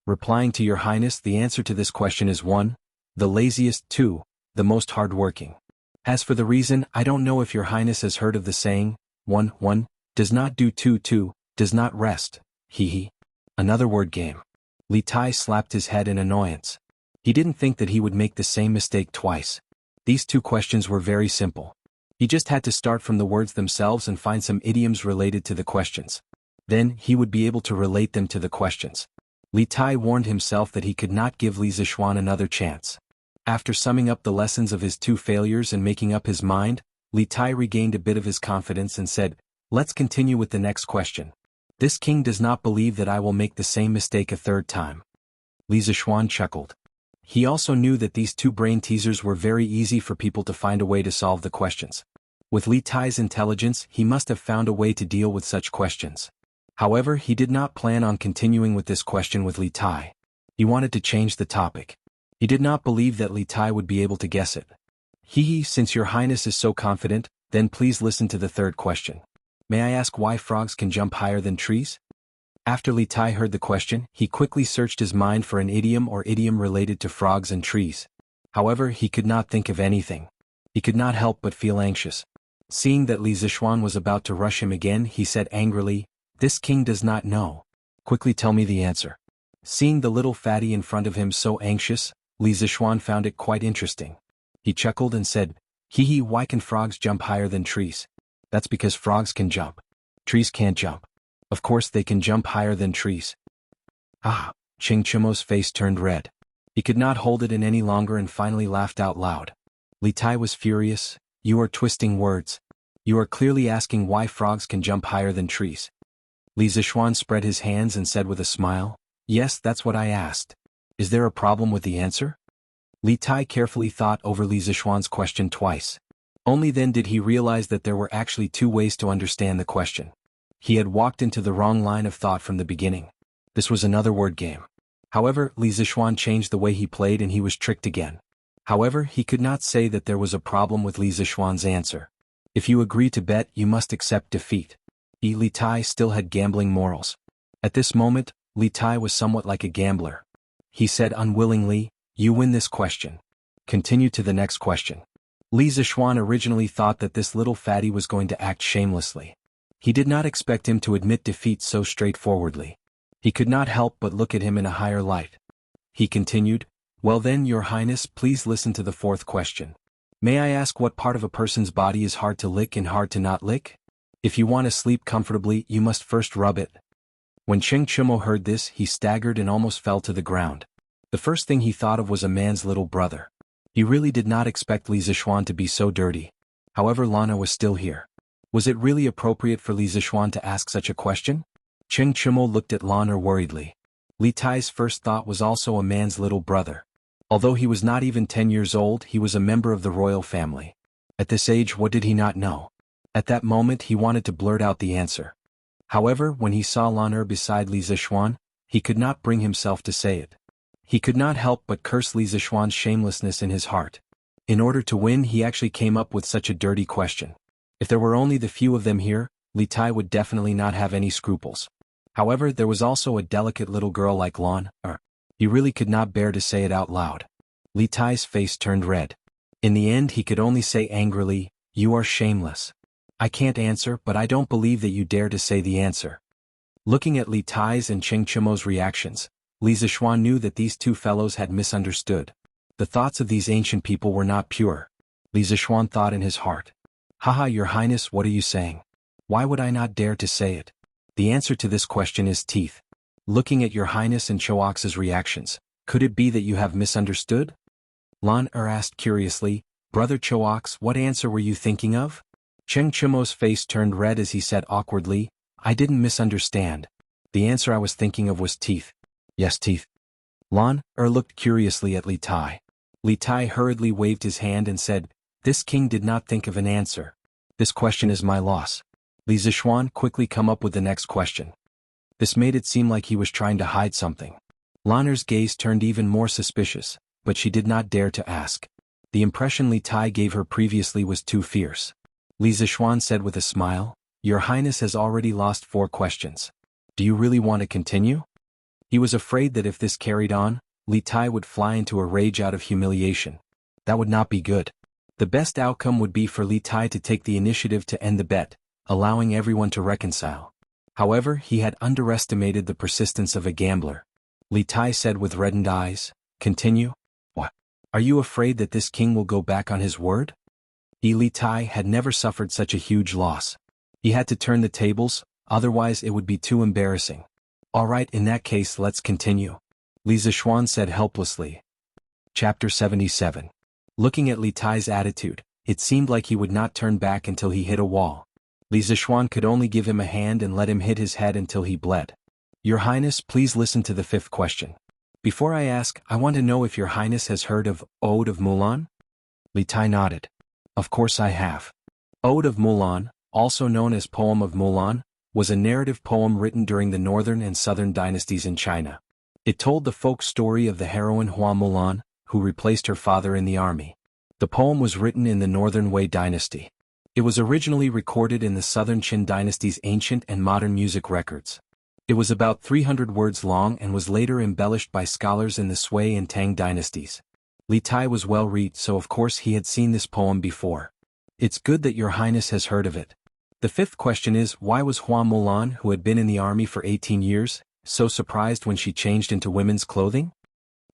Replying to your highness, the answer to this question is 1, the laziest, 2, the most hardworking. As for the reason, I don't know if your highness has heard of the saying, 1 does not do, 2 does not rest. Hee. Another word game. Li Tai slapped his head in annoyance. He didn't think that he would make the same mistake twice. These 2 questions were very simple. He just had to start from the words themselves and find some idioms related to the questions. Then, he would be able to relate them to the questions. Li Tai warned himself that he could not give Li Zishuan another chance. After summing up the lessons of his 2 failures and making up his mind, Li Tai regained a bit of his confidence and said, Let's continue with the next question. This king does not believe that I will make the same mistake a 3rd time. Li Zishuan chuckled. He also knew that these 2 brain teasers were very easy for people to find a way to solve the questions. With Li Tai's intelligence, he must have found a way to deal with such questions. However, he did not plan on continuing with this question with Li Tai. He wanted to change the topic. He did not believe that Li Tai would be able to guess it. Since your highness is so confident, then please listen to the third question. May I ask why frogs can jump higher than trees? After Li Tai heard the question, he quickly searched his mind for an idiom or idiom related to frogs and trees. However, he could not think of anything. He could not help but feel anxious. Seeing that Li Zishuan was about to rush him again, he said angrily, "This king does not know. Quickly tell me the answer." Seeing the little fatty in front of him so anxious, Li Zishuan found it quite interesting. He chuckled and said, why can frogs jump higher than trees? That's because frogs can jump. Trees can't jump. Of course they can jump higher than trees. Ching Chimo's face turned red. He could not hold it in any longer and finally laughed out loud. Li Tai was furious. You are twisting words. You are clearly asking why frogs can jump higher than trees. Li Zishuan spread his hands and said with a smile, "Yes, that's what I asked. Is there a problem with the answer?" Li Tai carefully thought over Li Zishuan's question twice. Only then did he realize that there were actually two ways to understand the question. He had walked into the wrong line of thought from the beginning. This was another word game. However, Li Zishuan changed the way he played and he was tricked again. However, he could not say that there was a problem with Li Zishuan's answer. If you agree to bet, you must accept defeat. Li Tai still had gambling morals. At this moment, Li Tai was somewhat like a gambler. He said unwillingly, "You win this question. Continue to the next question." Li Zishuan originally thought that this little fatty was going to act shamelessly. He did not expect him to admit defeat so straightforwardly. He could not help but look at him in a higher light. He continued, "Well then, your highness, please listen to the fourth question. May I ask what part of a person's body is hard to lick and hard to not lick? If you want to sleep comfortably, you must first rub it." When Cheng Chimo heard this, he staggered and almost fell to the ground. The first thing he thought of was a man's little brother. He really did not expect Li Zishuan to be so dirty. However, Lana was still here. Was it really appropriate for Li Zishuan to ask such a question? Cheng Chimo looked at Lana worriedly. Li Tai's first thought was also a man's little brother. Although he was not even 10 years old, he was a member of the royal family. At this age, what did he not know? At that moment, he wanted to blurt out the answer. However, when he saw Lana beside Li Zishuan, he could not bring himself to say it. He could not help but curse Li Zishuan's shamelessness in his heart. In order to win, he actually came up with such a dirty question. If there were only the few of them here, Li Tai would definitely not have any scruples. However, there was also a delicate little girl like Lana. He really could not bear to say it out loud. Li Tai's face turned red. In the end, he could only say angrily, "You are shameless. I can't answer, but I don't believe that you dare to say the answer." Looking at Li Tai's and Cheng Chimo's reactions, Li Zishuan knew that these two fellows had misunderstood. The thoughts of these ancient people were not pure. Li Zishuan thought in his heart, "Haha, your highness, what are you saying? Why would I not dare to say it? The answer to this question is teeth." Looking at your highness and Choax's reactions, could it be that you have misunderstood? Lan asked curiously, "Brother Choax, what answer were you thinking of?" Cheng Chimo's face turned red as he said awkwardly, "I didn't misunderstand. The answer I was thinking of was teeth." "Yes, teeth." Lan looked curiously at Li Tai. Li Tai hurriedly waved his hand and said, "This king did not think of an answer. This question is my loss." Li Zishuan quickly come up with the next question. This made it seem like he was trying to hide something. Lanner's gaze turned even more suspicious, but she did not dare to ask. The impression Li Tai gave her previously was too fierce. Li Zishuan said with a smile, "Your highness has already lost 4 questions. Do you really want to continue?" He was afraid that if this carried on, Li Tai would fly into a rage out of humiliation. That would not be good. The best outcome would be for Li Tai to take the initiative to end the bet, allowing everyone to reconcile. However, he had underestimated the persistence of a gambler. Li Tai said with reddened eyes, "Continue? What? Are you afraid that this king will go back on his word?" Li Tai had never suffered such a huge loss. He had to turn the tables, otherwise it would be too embarrassing. "All right, in that case let's continue," Li Zishuan said helplessly. Chapter 77. Looking at Li Tai's attitude, it seemed like he would not turn back until he hit a wall. Li Zishuan could only give him a hand and let him hit his head until he bled. "Your Highness, please listen to the 5th question. Before I ask, I want to know if your Highness has heard of Ode of Mulan?" Li Tai nodded. "Of course I have. Ode of Mulan, also known as Poem of Mulan, was a narrative poem written during the northern and southern dynasties in China. It told the folk story of the heroine Hua Mulan, who replaced her father in the army. The poem was written in the northern Wei dynasty. It was originally recorded in the southern Qin dynasty's ancient and modern music records. It was about 300 words long and was later embellished by scholars in the Sui and Tang dynasties. Li Tai was well read, so of course he had seen this poem before. It's good that Your Highness has heard of it. The fifth question is, why was Hua Mulan, who had been in the army for 18 years, so surprised when she changed into women's clothing?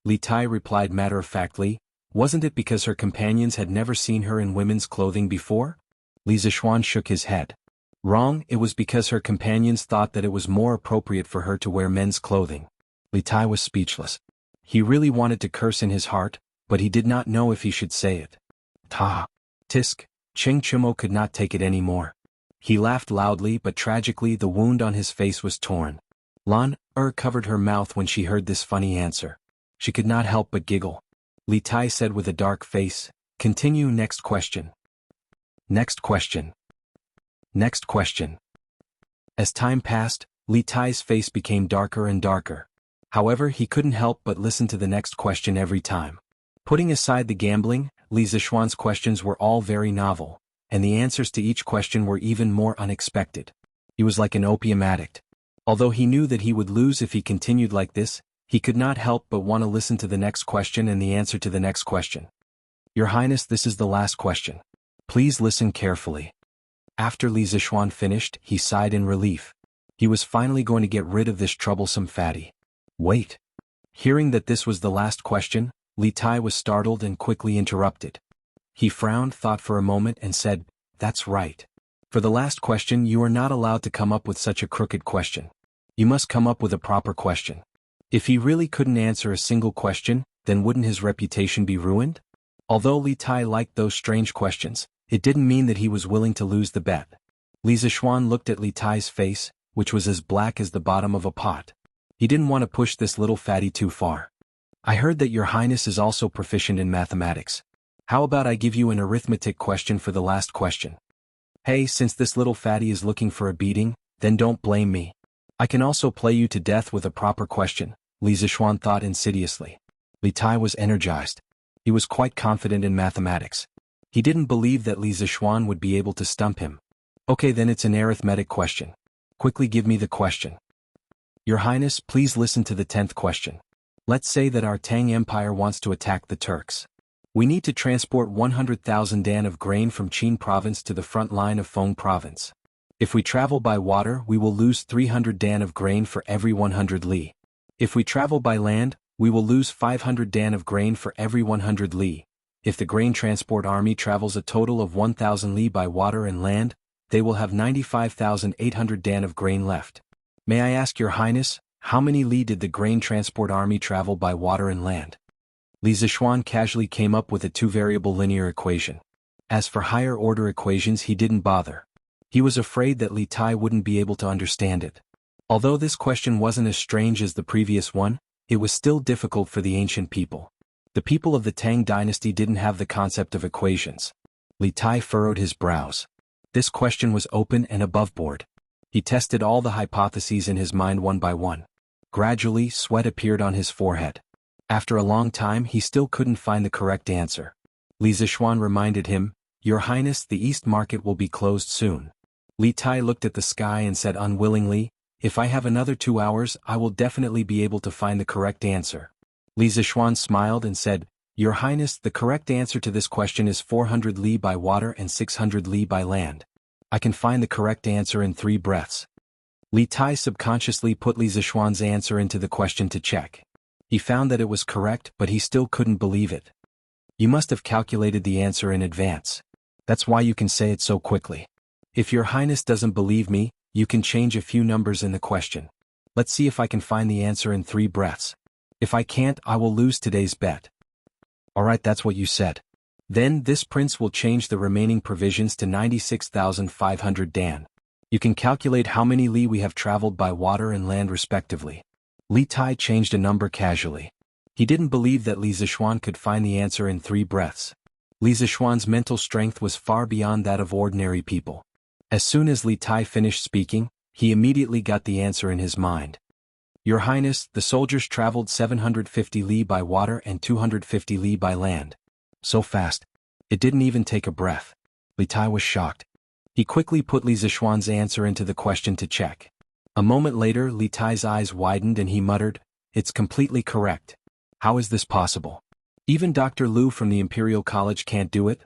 Li Tai replied matter-of-factly, wasn't it because her companions had never seen her in women's clothing before? Li Zishuan shook his head. Wrong, it was because her companions thought that it was more appropriate for her to wear men's clothing. Li Tai was speechless. He really wanted to curse in his heart, but he did not know if he should say it. Ta! Tisk! Cheng Chumo could not take it any more. He laughed loudly, but tragically the wound on his face was torn. Lan covered her mouth when she heard this funny answer. She could not help but giggle. Li Tai said with a dark face, continue. Next question. Next question. Next question. As time passed, Li Tai's face became darker and darker. However, he couldn't help but listen to the next question every time. Putting aside the gambling, Li Zishuan's questions were all very novel, and the answers to each question were even more unexpected. He was like an opium addict. Although he knew that he would lose if he continued like this, he could not help but want to listen to the next question and the answer to the next question. Your Highness, this is the last question. Please listen carefully. After Li Zishuan finished, he sighed in relief. He was finally going to get rid of this troublesome fatty. Wait. Hearing that this was the last question, Li Tai was startled and quickly interrupted. He frowned, thought for a moment and said, that's right. For the last question you are not allowed to come up with such a crooked question. You must come up with a proper question. If he really couldn't answer a single question, then wouldn't his reputation be ruined? Although Li Tai liked those strange questions, it didn't mean that he was willing to lose the bet. Li Zishuan looked at Li Tai's face, which was as black as the bottom of a pot. He didn't want to push this little fatty too far. I heard that Your Highness is also proficient in mathematics. How about I give you an arithmetic question for the last question? Hey, since this little fatty is looking for a beating, then don't blame me. I can also play you to death with a proper question, Li Zishuan thought insidiously. Li Tai was energized. He was quite confident in mathematics. He didn't believe that Li Zishuan would be able to stump him. Okay, then it's an arithmetic question. Quickly give me the question. Your Highness, please listen to the 10th question. Let's say that our Tang Empire wants to attack the Turks. We need to transport 100,000 dan of grain from Qin province to the front line of Feng province. If we travel by water, we will lose 300 dan of grain for every 100 li. If we travel by land, we will lose 500 dan of grain for every 100 li. If the grain transport army travels a total of 1,000 li by water and land, they will have 95,800 dan of grain left. May I ask Your Highness, how many li did the grain transport army travel by water and land? Li Zishuan casually came up with a two-variable linear equation. As for higher-order equations, he didn't bother. He was afraid that Li Tai wouldn't be able to understand it. Although this question wasn't as strange as the previous one, it was still difficult for the ancient people. The people of the Tang dynasty didn't have the concept of equations. Li Tai furrowed his brows. This question was open and aboveboard. He tested all the hypotheses in his mind one by one. Gradually, sweat appeared on his forehead. After a long time, he still couldn't find the correct answer. Li Zishuan reminded him, Your Highness, the East Market will be closed soon. Li Tai looked at the sky and said unwillingly, if I have another 2 hours, I will definitely be able to find the correct answer. Li Zishuan smiled and said, Your Highness, the correct answer to this question is 400 li by water and 600 li by land. I can find the correct answer in 3 breaths. Li Tai subconsciously put Li Zishuan's answer into the question to check. He found that it was correct, but he still couldn't believe it. You must have calculated the answer in advance. That's why you can say it so quickly. If Your Highness doesn't believe me, you can change a few numbers in the question. Let's see if I can find the answer in 3 breaths. If I can't, I will lose today's bet. Alright, that's what you said. Then this prince will change the remaining provisions to 96,500 dan. You can calculate how many li we have traveled by water and land respectively. Li Tai changed a number casually. He didn't believe that Li Zishuan could find the answer in 3 breaths. Li Zixuan's mental strength was far beyond that of ordinary people. As soon as Li Tai finished speaking, he immediately got the answer in his mind. Your Highness, the soldiers traveled 750 li by water and 250 li by land. So fast. It didn't even take a breath. Li Tai was shocked. He quickly put Li Zixuan's answer into the question to check. A moment later, Li Tai's eyes widened and he muttered, "It's completely correct. How is this possible? Even Dr. Liu from the Imperial College can't do it?"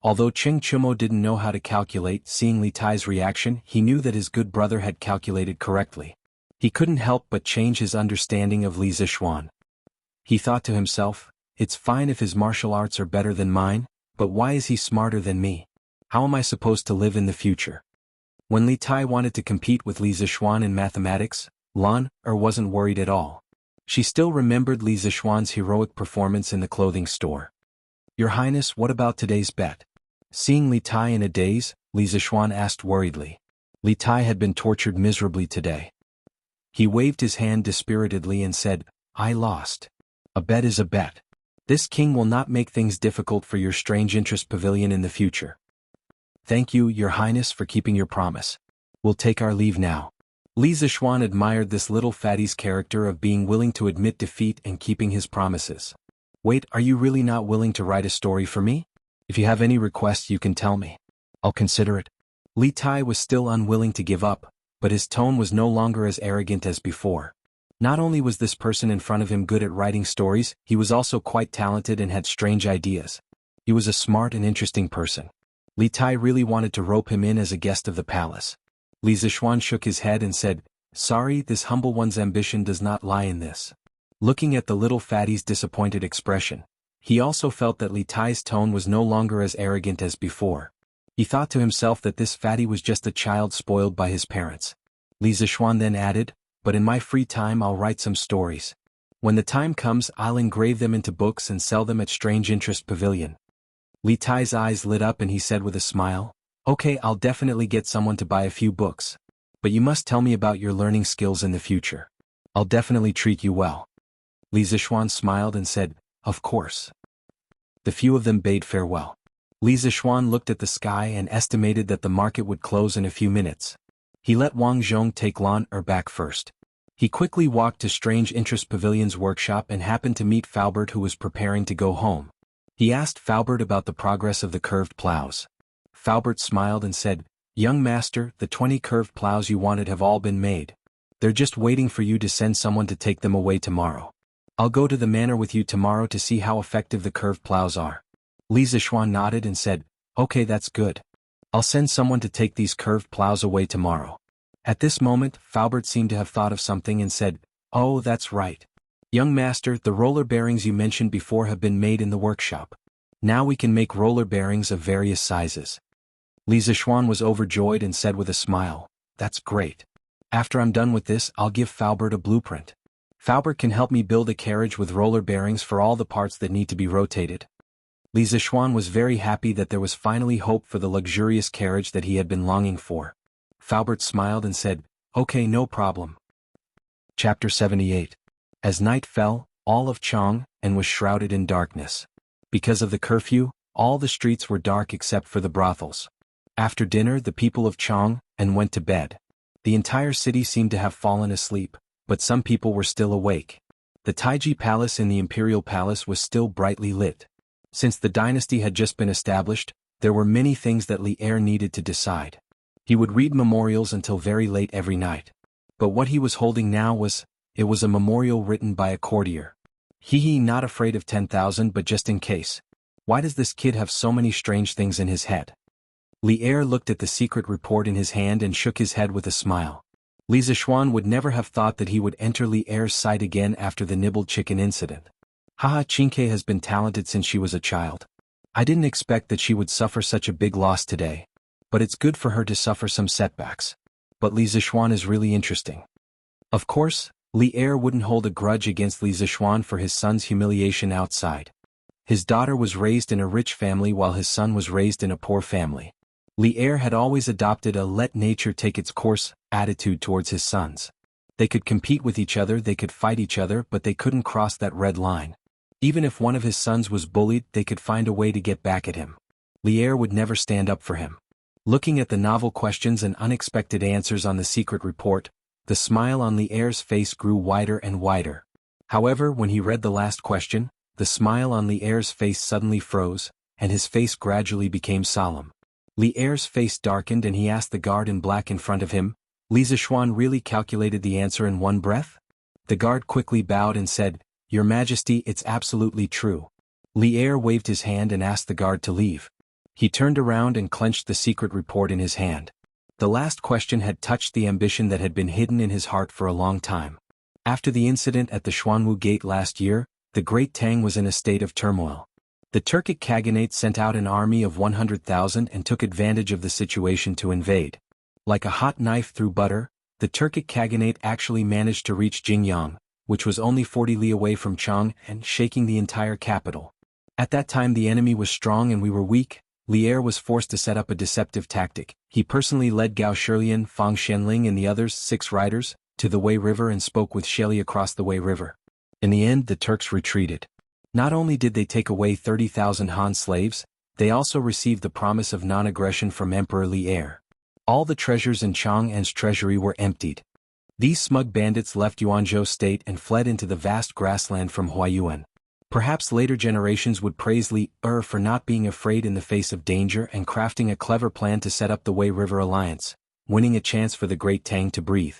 Although Cheng Chumo didn't know how to calculate, seeing Li Tai's reaction, he knew that his good brother had calculated correctly. He couldn't help but change his understanding of Li Zixuan. He thought to himself, it's fine if his martial arts are better than mine, but why is he smarter than me? How am I supposed to live in the future? When Li Tai wanted to compete with Li Zixuan in mathematics, Lan Er wasn't worried at all. She still remembered Li Zixuan's heroic performance in the clothing store. Your Highness, what about today's bet? Seeing Li Tai in a daze, Li Zixuan asked worriedly. Li Tai had been tortured miserably today. He waved his hand dispiritedly and said, I lost. A bet is a bet. This king will not make things difficult for your strange interest pavilion in the future. Thank you, Your Highness, for keeping your promise. We'll take our leave now. Li Zixuan admired this little fatty's character of being willing to admit defeat and keeping his promises. Wait, are you really not willing to write a story for me? If you have any requests you can tell me. I'll consider it. Li Tai was still unwilling to give up, but his tone was no longer as arrogant as before. Not only was this person in front of him good at writing stories, he was also quite talented and had strange ideas. He was a smart and interesting person. Li Tai really wanted to rope him in as a guest of the palace. Li Zixuan shook his head and said, Sorry, this humble one's ambition does not lie in this. Looking at the little fatty's disappointed expression, he also felt that Li Tai's tone was no longer as arrogant as before. He thought to himself that this fatty was just a child spoiled by his parents. Li Zixuan then added, But in my free time I'll write some stories. When the time comes I'll engrave them into books and sell them at Strange Interest Pavilion. Li Tai's eyes lit up and he said with a smile, Okay, I'll definitely get someone to buy a few books. But you must tell me about your learning skills in the future. I'll definitely treat you well. Li Zixuan smiled and said, Of course. The few of them bade farewell. Li Zixuan looked at the sky and estimated that the market would close in a few minutes. He let Wang Zhong take Lan Er back first. He quickly walked to Strange Interest Pavilion's workshop and happened to meet Faubert, who was preparing to go home. He asked Faubert about the progress of the curved plows. Faubert smiled and said, Young master, the 20 curved plows you wanted have all been made. They're just waiting for you to send someone to take them away tomorrow. I'll go to the manor with you tomorrow to see how effective the curved plows are. Li Zixuan nodded and said, Okay, that's good. I'll send someone to take these curved plows away tomorrow. At this moment, Faubert seemed to have thought of something and said, Oh, that's right. Young master, the roller bearings you mentioned before have been made in the workshop. Now we can make roller bearings of various sizes. Li Zixuan was overjoyed and said with a smile, That's great. After I'm done with this, I'll give Faubert a blueprint. Faubert can help me build a carriage with roller bearings for all the parts that need to be rotated. Li Zixuan was very happy that there was finally hope for the luxurious carriage that he had been longing for. Faubert smiled and said, Okay, no problem. Chapter 78. As night fell, all of Chang and was shrouded in darkness. Because of the curfew, all the streets were dark except for the brothels. After dinner the people of Chang and went to bed. The entire city seemed to have fallen asleep, but some people were still awake. The Taiji Palace in the Imperial Palace was still brightly lit. Since the dynasty had just been established, there were many things that Li Er needed to decide. He would read memorials until very late every night. But what he was holding now was a memorial written by a courtier. He not afraid of 10,000 but just in case. Why does this kid have so many strange things in his head? Li Er looked at the secret report in his hand and shook his head with a smile. Li Zixuan would never have thought that he would enter Li Er's sight again after the nibbled chicken incident. Haha, Chinke has been talented since she was a child. I didn't expect that she would suffer such a big loss today. But it's good for her to suffer some setbacks. But Li Zixuan is really interesting. Of course, Li Er wouldn't hold a grudge against Li Zixuan for his son's humiliation outside. His daughter was raised in a rich family while his son was raised in a poor family. Li Er had always adopted a let nature take its course attitude towards his sons. They could compete with each other, they could fight each other, but they couldn't cross that red line. Even if one of his sons was bullied, they could find a way to get back at him. Lier would never stand up for him. Looking at the novel questions and unexpected answers on the secret report, the smile on Lier's face grew wider and wider. However, when he read the last question, the smile on Lier's face suddenly froze, and his face gradually became solemn. Lier's face darkened and he asked the guard in black in front of him, "Li Zishuan really calculated the answer in one breath?" The guard quickly bowed and said, "Your Majesty, it's absolutely true." Lier waved his hand and asked the guard to leave. He turned around and clenched the secret report in his hand. The last question had touched the ambition that had been hidden in his heart for a long time. After the incident at the Xuanwu Gate last year, the Great Tang was in a state of turmoil. The Turkic Khaganate sent out an army of 100,000 and took advantage of the situation to invade. Like a hot knife through butter, the Turkic Khaganate actually managed to reach Jianghu, which was only 40 li away from Chang, and shaking the entire capital. At that time the enemy was strong and we were weak. Lier was forced to set up a deceptive tactic. He personally led Gao Shilian, Fang Xianling and the others, 6 riders, to the Wei River and spoke with Sheli across the Wei River. In the end the Turks retreated. Not only did they take away 30,000 Han slaves, they also received the promise of non-aggression from Emperor Lier. All the treasures in Chang'an's treasury were emptied. These smug bandits left Yuanzhou state and fled into the vast grassland from Huayuan. Perhaps later generations would praise Lier for not being afraid in the face of danger and crafting a clever plan to set up the Wei River Alliance, winning a chance for the Great Tang to breathe.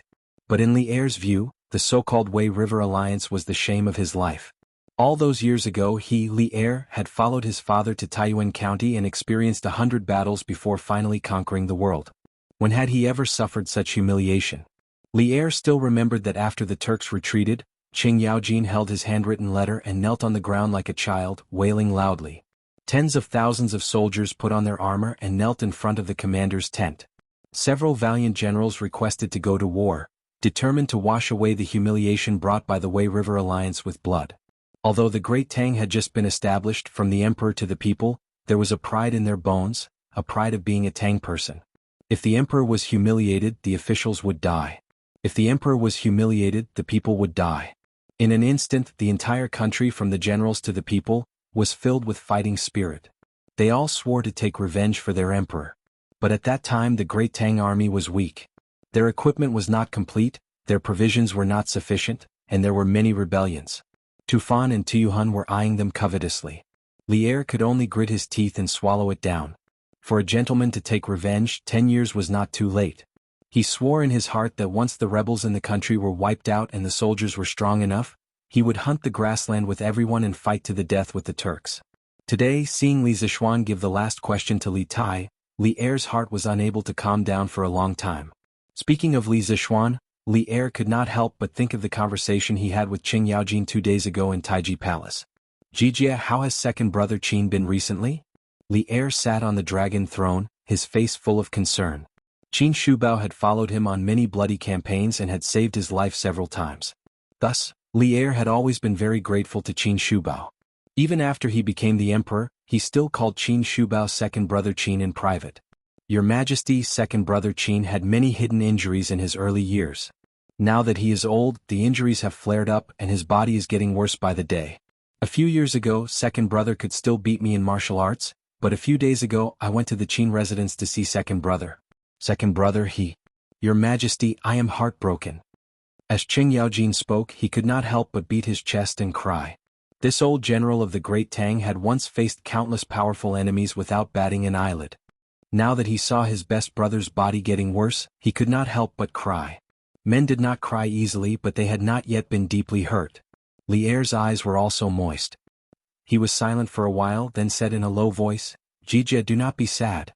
But in Lier's view, the so-called Wei River Alliance was the shame of his life. All those years ago Lier had followed his father to Taiyuan County and experienced 100 battles before finally conquering the world. When had he ever suffered such humiliation? Lier still remembered that after the Turks retreated, Qing Yaojin held his handwritten letter and knelt on the ground like a child, wailing loudly. Tens of thousands of soldiers put on their armor and knelt in front of the commander's tent. Several valiant generals requested to go to war, determined to wash away the humiliation brought by the Wei River Alliance with blood. Although the Great Tang had just been established, from the emperor to the people, there was a pride in their bones, a pride of being a Tang person. If the emperor was humiliated, the officials would die. If the emperor was humiliated, the people would die. In an instant, the entire country, from the generals to the people, was filled with fighting spirit. They all swore to take revenge for their emperor. But at that time the Great Tang army was weak. Their equipment was not complete, their provisions were not sufficient, and there were many rebellions. Tufan and Tuyuhun were eyeing them covetously. Lier could only grit his teeth and swallow it down. For a gentleman to take revenge, 10 years was not too late. He swore in his heart that once the rebels in the country were wiped out and the soldiers were strong enough, he would hunt the grassland with everyone and fight to the death with the Turks. Today, seeing Li Zishuan give the last question to Li Tai, Lier's heart was unable to calm down for a long time. Speaking of Li Zishuan, Lier could not help but think of the conversation he had with Qing Yaojin 2 days ago in Taiji Palace. "Jijia, how has second brother Qin been recently?" Lier sat on the dragon throne, his face full of concern. Qin Shubao had followed him on many bloody campaigns and had saved his life several times. Thus, Lier had always been very grateful to Qin Shubao. Even after he became the emperor, he still called Qin Shubao second brother Qin in private. "Your Majesty, second brother Qin had many hidden injuries in his early years. Now that he is old, the injuries have flared up and his body is getting worse by the day. A few years ago, second brother could still beat me in martial arts, but a few days ago I went to the Qin residence to see second brother. Second brother, Your Majesty, I am heartbroken." As Qing Yaojin spoke, he could not help but beat his chest and cry. This old general of the Great Tang had once faced countless powerful enemies without batting an eyelid. Now that he saw his best brother's body getting worse, he could not help but cry. Men did not cry easily, but they had not yet been deeply hurt. Lier's eyes were also moist. He was silent for a while, then said in a low voice, "Jijia, do not be sad.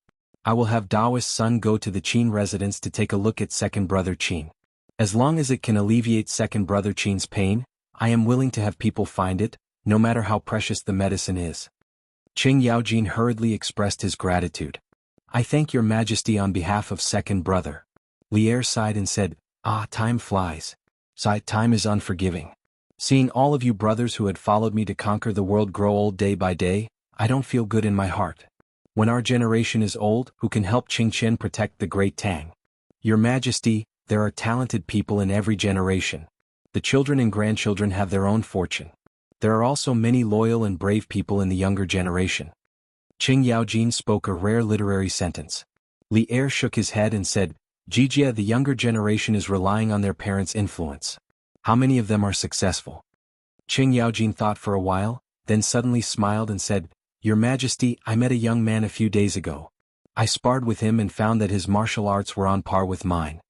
I will have Daoist's son go to the Qin residence to take a look at second brother Qin. As long as it can alleviate second brother Qin's pain, I am willing to have people find it, no matter how precious the medicine is." Qing Yaojin hurriedly expressed his gratitude. "I thank your Majesty on behalf of second brother." Lier sighed and said, Time flies. Time is unforgiving. Seeing all of you brothers who had followed me to conquer the world grow old day by day, I don't feel good in my heart. When our generation is old, who can help Qingchen protect the Great Tang? Your Majesty, there are talented people in every generation. The children and grandchildren have their own fortune. There are also many loyal and brave people in the younger generation. Qing Yaojin spoke a rare literary sentence. Li Er shook his head and said, Jijia, the younger generation is relying on their parents' influence. How many of them are successful? Qing Yaojin thought for a while, then suddenly smiled and said, Your Majesty, I met a young man a few days ago. I sparred with him and found that his martial arts were on par with mine.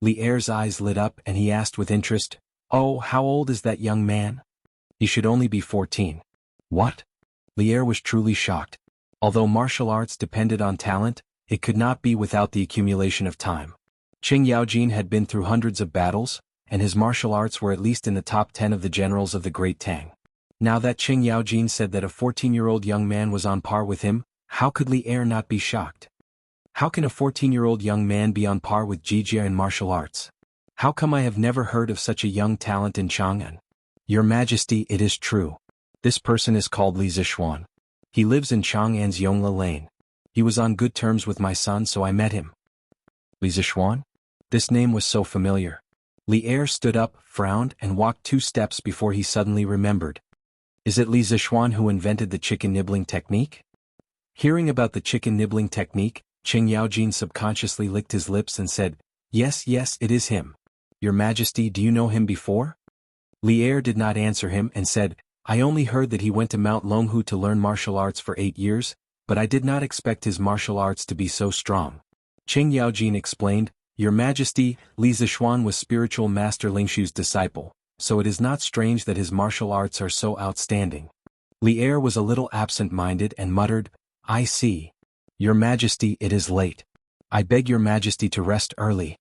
Li Er's eyes lit up and he asked with interest, Oh, how old is that young man? He should only be 14. What? Li Er was truly shocked. Although martial arts depended on talent, it could not be without the accumulation of time. Qing Yaojin had been through hundreds of battles, and his martial arts were at least in the top 10 of the generals of the Great Tang. Now that Qing Yaojin said that a 14-year-old young man was on par with him, how could Li Er not be shocked? How can a 14-year-old young man be on par with Jijia in martial arts? How come I have never heard of such a young talent in Chang'an? Your Majesty, it is true. This person is called Li Zixuan. He lives in Chang'an's Yongla Lane. He was on good terms with my son, so I met him. Li Zixuan? This name was so familiar. Li Er stood up, frowned, and walked 2 steps before he suddenly remembered. Is it Li Zixuan who invented the chicken nibbling technique? Hearing about the chicken nibbling technique, Qing Yaojin subconsciously licked his lips and said, Yes, it is him. Your Majesty, do you know him before? Li Er did not answer him and said, I only heard that he went to Mount Longhu to learn martial arts for 8 years, but I did not expect his martial arts to be so strong. Qing Yaojin explained, Your Majesty, Li Zixuan was spiritual master Lingshu's disciple, so it is not strange that his martial arts are so outstanding. Li Er was a little absent-minded and muttered, I see. Your Majesty, it is late. I beg your Majesty to rest early.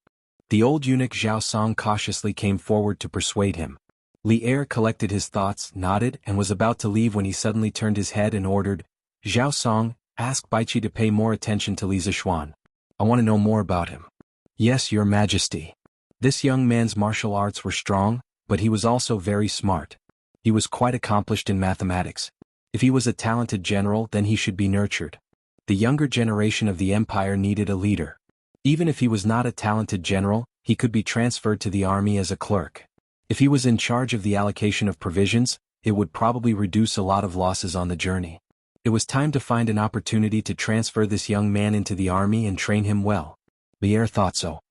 The old eunuch Zhao Song cautiously came forward to persuade him. Li Er collected his thoughts, nodded, and was about to leave when he suddenly turned his head and ordered, Zhao Song, ask Baiqi to pay more attention to Li Zixuan. I want to know more about him. Yes, Your Majesty. This young man's martial arts were strong, but he was also very smart. He was quite accomplished in mathematics. If he was a talented general, then he should be nurtured. The younger generation of the empire needed a leader. Even if he was not a talented general, he could be transferred to the army as a clerk. If he was in charge of the allocation of provisions, it would probably reduce a lot of losses on the journey. It was time to find an opportunity to transfer this young man into the army and train him well. Li Er thought so.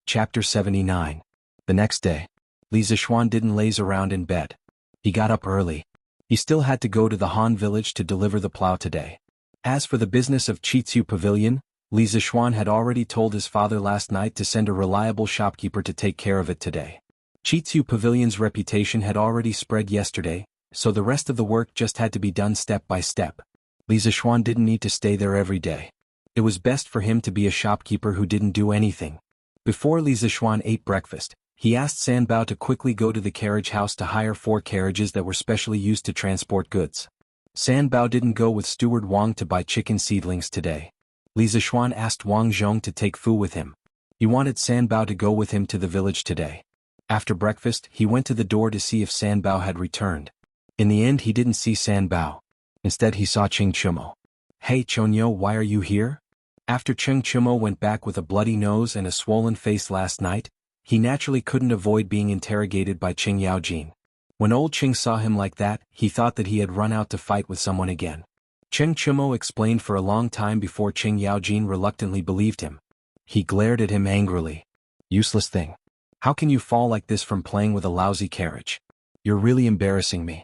Chapter 79. The next day, Li Zixuan didn't laze around in bed. He got up early. He still had to go to the Han village to deliver the plow today. As for the business of Chitsu Pavilion, Li Zixuan had already told his father last night to send a reliable shopkeeper to take care of it today. Chitsu Pavilion's reputation had already spread yesterday, so the rest of the work just had to be done step by step. Li Zixuan didn't need to stay there every day. It was best for him to be a shopkeeper who didn't do anything. Before Li Zixuan ate breakfast, he asked San Bao to quickly go to the carriage house to hire 4 carriages that were specially used to transport goods. San Bao didn't go with Steward Wang to buy chicken seedlings today. Li Zixuan asked Wang Zhong to take Fu with him. He wanted San Bao to go with him to the village today. After breakfast, he went to the door to see if San Bao had returned. In the end, he didn't see San Bao. Instead, he saw Cheng Chumo. Hey Chonyo, why are you here? After Cheng Chumo went back with a bloody nose and a swollen face last night, he naturally couldn't avoid being interrogated by Qing Yaojin. When old Qing saw him like that, he thought that he had run out to fight with someone again. Cheng Chumo explained for a long time before Qing Yaojin reluctantly believed him. He glared at him angrily. Useless thing. How can you fall like this from playing with a lousy carriage? You're really embarrassing me.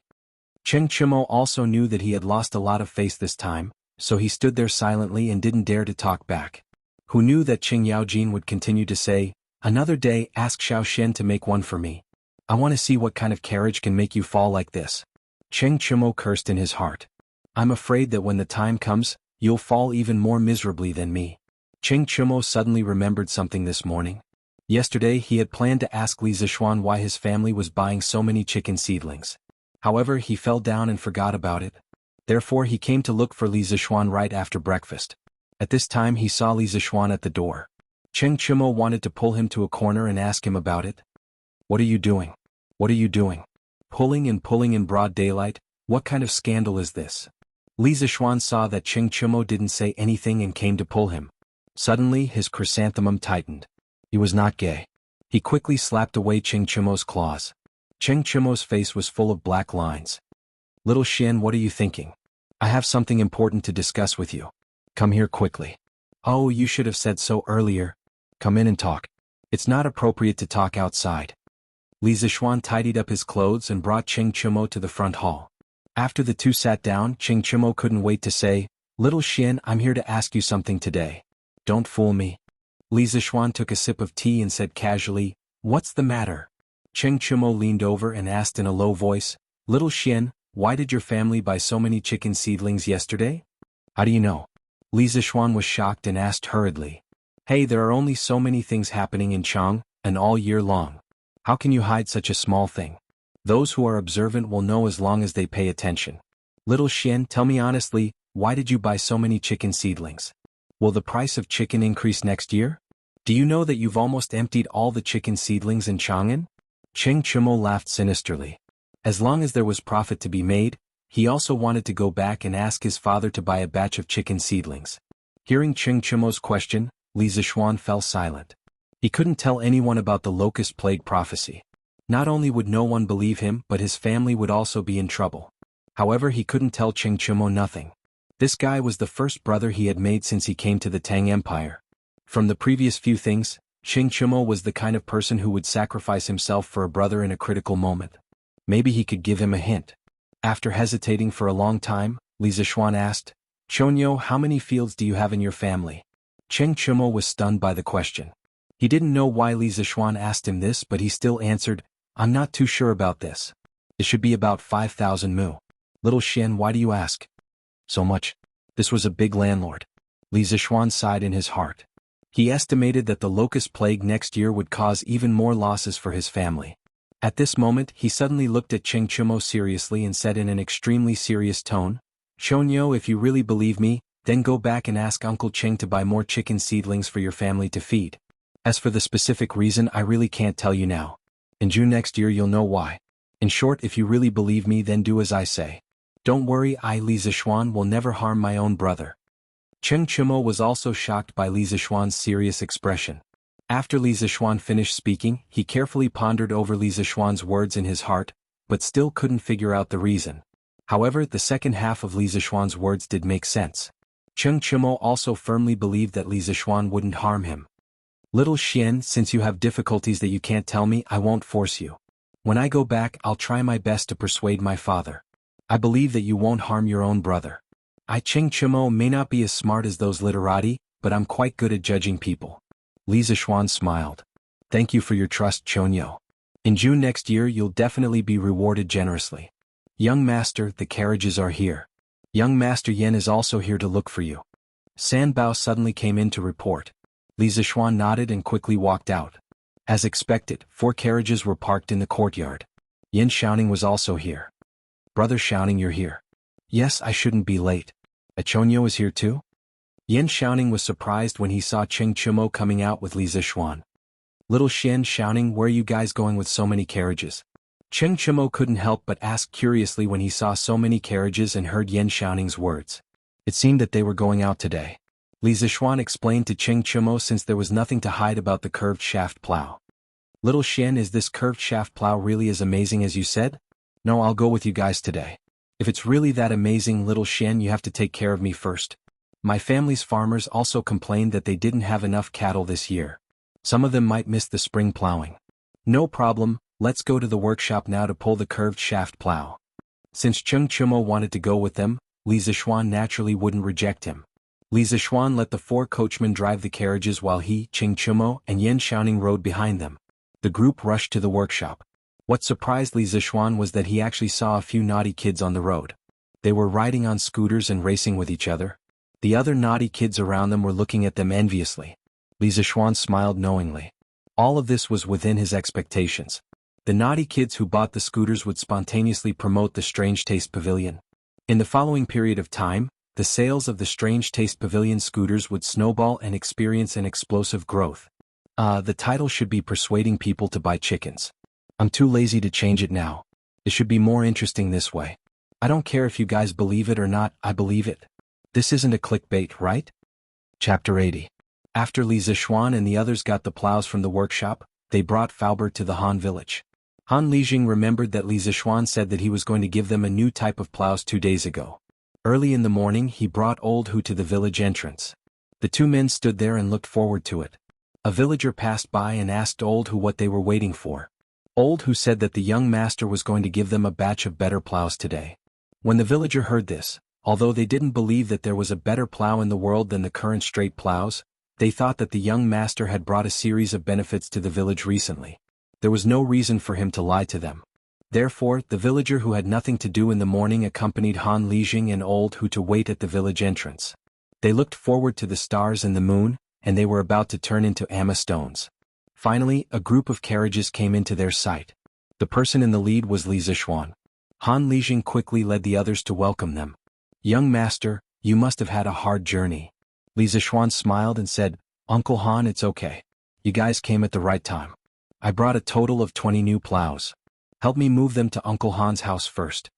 Cheng Chumo also knew that he had lost a lot of face this time, so he stood there silently and didn't dare to talk back. Who knew that Qing Yaojin would continue to say, Another day, ask Xiao Shen to make one for me. I want to see what kind of carriage can make you fall like this. Cheng Chumo cursed in his heart. I'm afraid that when the time comes, you'll fall even more miserably than me. Cheng Chumo suddenly remembered something this morning. Yesterday he had planned to ask Li Zixuan why his family was buying so many chicken seedlings. However, he fell down and forgot about it. Therefore he came to look for Li Zixuan right after breakfast. At this time he saw Li Zixuan at the door. Cheng Chumo wanted to pull him to a corner and ask him about it. What are you doing? What are you doing? Pulling in broad daylight? What kind of scandal is this? Li Zixuan saw that Cheng Chumo didn't say anything and came to pull him. Suddenly his chrysanthemum tightened. He was not gay. He quickly slapped away Cheng Chumo's claws. Cheng Chumo's face was full of black lines. Little Xian, what are you thinking? I have something important to discuss with you. Come here quickly. Oh, you should have said so earlier. Come in and talk. It's not appropriate to talk outside. Li Zixuan tidied up his clothes and brought Cheng Chumo to the front hall. After the two sat down, Cheng Chumo couldn't wait to say, Little Xian, I'm here to ask you something today. Don't fool me. Li Zixuan took a sip of tea and said casually, What's the matter? Cheng Chumo leaned over and asked in a low voice, Little Xian, why did your family buy so many chicken seedlings yesterday? How do you know? Li Zixuan was shocked and asked hurriedly. Hey, there are only so many things happening in Chang, and all year long. How can you hide such a small thing? Those who are observant will know as long as they pay attention. Little Xian, tell me honestly, why did you buy so many chicken seedlings? Will the price of chicken increase next year? Do you know that you've almost emptied all the chicken seedlings in Chang'an? Cheng Chumo laughed sinisterly. As long as there was profit to be made, he also wanted to go back and ask his father to buy a batch of chicken seedlings. Hearing Cheng Chumo's question, Li Zixuan fell silent. He couldn't tell anyone about the locust plague prophecy. Not only would no one believe him, but his family would also be in trouble. However, he couldn't tell Cheng Chumo nothing. This guy was the first brother he had made since he came to the Tang Empire. From the previous few things, Cheng Chumo was the kind of person who would sacrifice himself for a brother in a critical moment. Maybe he could give him a hint. After hesitating for a long time, Li Zixuan asked, Chonyo, how many fields do you have in your family? Cheng Chumo was stunned by the question. He didn't know why Li Zixuan asked him this, but he still answered, I'm not too sure about this. It should be about 5,000 mu. Little Xian, why do you ask? So much. This was a big landlord. Li Zixuan sighed in his heart. He estimated that the locust plague next year would cause even more losses for his family. At this moment, he suddenly looked at Cheng Chumo seriously and said in an extremely serious tone, Chonyo, if you really believe me, then go back and ask Uncle Cheng to buy more chicken seedlings for your family to feed. As for the specific reason, I really can't tell you now. In June next year you'll know why. In short, if you really believe me, then do as I say. Don't worry, I, Li Zixuan, will never harm my own brother. Cheng Chumo was also shocked by Li Zixuan's serious expression. After Li Zixuan finished speaking, he carefully pondered over Li Zixuan's words in his heart, but still couldn't figure out the reason. However, the second half of Li Zixuan's words did make sense. Cheng Chumo also firmly believed that Li Zixuan wouldn't harm him. Little Xian, since you have difficulties that you can't tell me, I won't force you. When I go back, I'll try my best to persuade my father. I believe that you won't harm your own brother. Cheng Chumo may not be as smart as those literati, but I'm quite good at judging people. Li Zixuan smiled. Thank you for your trust, Chonyo. In June next year you'll definitely be rewarded generously. Young master, the carriages are here. Young master Yen is also here to look for you. San Bao suddenly came in to report. Li Zixuan nodded and quickly walked out. As expected, 4 carriages were parked in the courtyard. Yen Xiaoning was also here. Brother Xiaoning, you're here. Yes, I shouldn't be late. Chonyo is here too? Yen Xiaoning was surprised when he saw Cheng Chumo coming out with Li Zixuan. Little Xian Xiaoning, where are you guys going with so many carriages? Cheng Chumo couldn't help but ask curiously when he saw so many carriages and heard Yen Xiaoning's words. It seemed that they were going out today. Li Zixuan explained to Cheng Chumo since there was nothing to hide about the curved shaft plow. Little Xian, is this curved shaft plow really as amazing as you said? No, I'll go with you guys today. If it's really that amazing, Little Xian, you have to take care of me first. My family's farmers also complained that they didn't have enough cattle this year. Some of them might miss the spring plowing. No problem, let's go to the workshop now to pull the curved shaft plow. Since Cheng Chumo wanted to go with them, Li Zixuan naturally wouldn't reject him. Li Zixuan let the 4 coachmen drive the carriages while he, Cheng Chumo, and Yen Xiaoning rode behind them. The group rushed to the workshop. What surprised Li Zixuan was that he actually saw a few naughty kids on the road. They were riding on scooters and racing with each other. The other naughty kids around them were looking at them enviously. Li Zixuan smiled knowingly. All of this was within his expectations. The naughty kids who bought the scooters would spontaneously promote the Strange Taste Pavilion. In the following period of time, the sales of the Strange Taste Pavilion scooters would snowball and experience an explosive growth. The title should be Persuading People to Buy Chickens. I'm too lazy to change it now. It should be more interesting this way. I don't care if you guys believe it or not, I believe it. This isn't a clickbait, right? Chapter 80. After Li Zixuan and the others got the plows from the workshop, they brought Faubert to the Han village. Han Lijing remembered that Li Zixuan said that he was going to give them a new type of plows 2 days ago. Early in the morning he brought Old Hu to the village entrance. The two men stood there and looked forward to it. A villager passed by and asked Old Hu what they were waiting for. Old Hu said that the young master was going to give them a batch of better plows today. When the villager heard this, although they didn't believe that there was a better plow in the world than the current straight plows, they thought that the young master had brought a series of benefits to the village recently. There was no reason for him to lie to them. Therefore, the villager who had nothing to do in the morning accompanied Han Lijing and Old Hu to wait at the village entrance. They looked forward to the stars and the moon, and they were about to turn into Amma stones. Finally, a group of carriages came into their sight. The person in the lead was Li Zixuan. Han Lijing quickly led the others to welcome them. "Young master, you must have had a hard journey." Li Zixuan smiled and said, "Uncle Han, it's okay. You guys came at the right time. I brought a total of 20 new plows. Help me move them to Uncle Han's house first."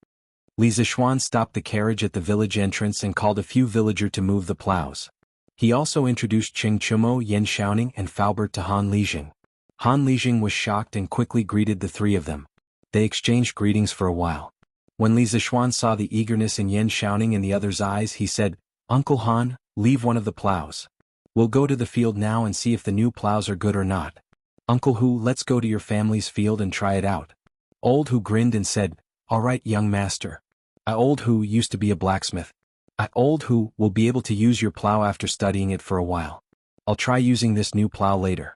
Li Zixuan stopped the carriage at the village entrance and called a few villagers to move the plows. He also introduced Qing Chumo, Yan Xiaoning and Faubert to Han Lijing. Han Lijing was shocked and quickly greeted the three of them. They exchanged greetings for a while. When Li Zixuan saw the eagerness in Yan Xiaoning in the other's eyes, he said, "Uncle Han, leave one of the plows. We'll go to the field now and see if the new plows are good or not. Uncle Hu, let's go to your family's field and try it out." Old Hu grinned and said, "All right, young master. I Old Hu used to be a blacksmith. I Old Hu will be able to use your plow after studying it for a while. I'll try using this new plow later."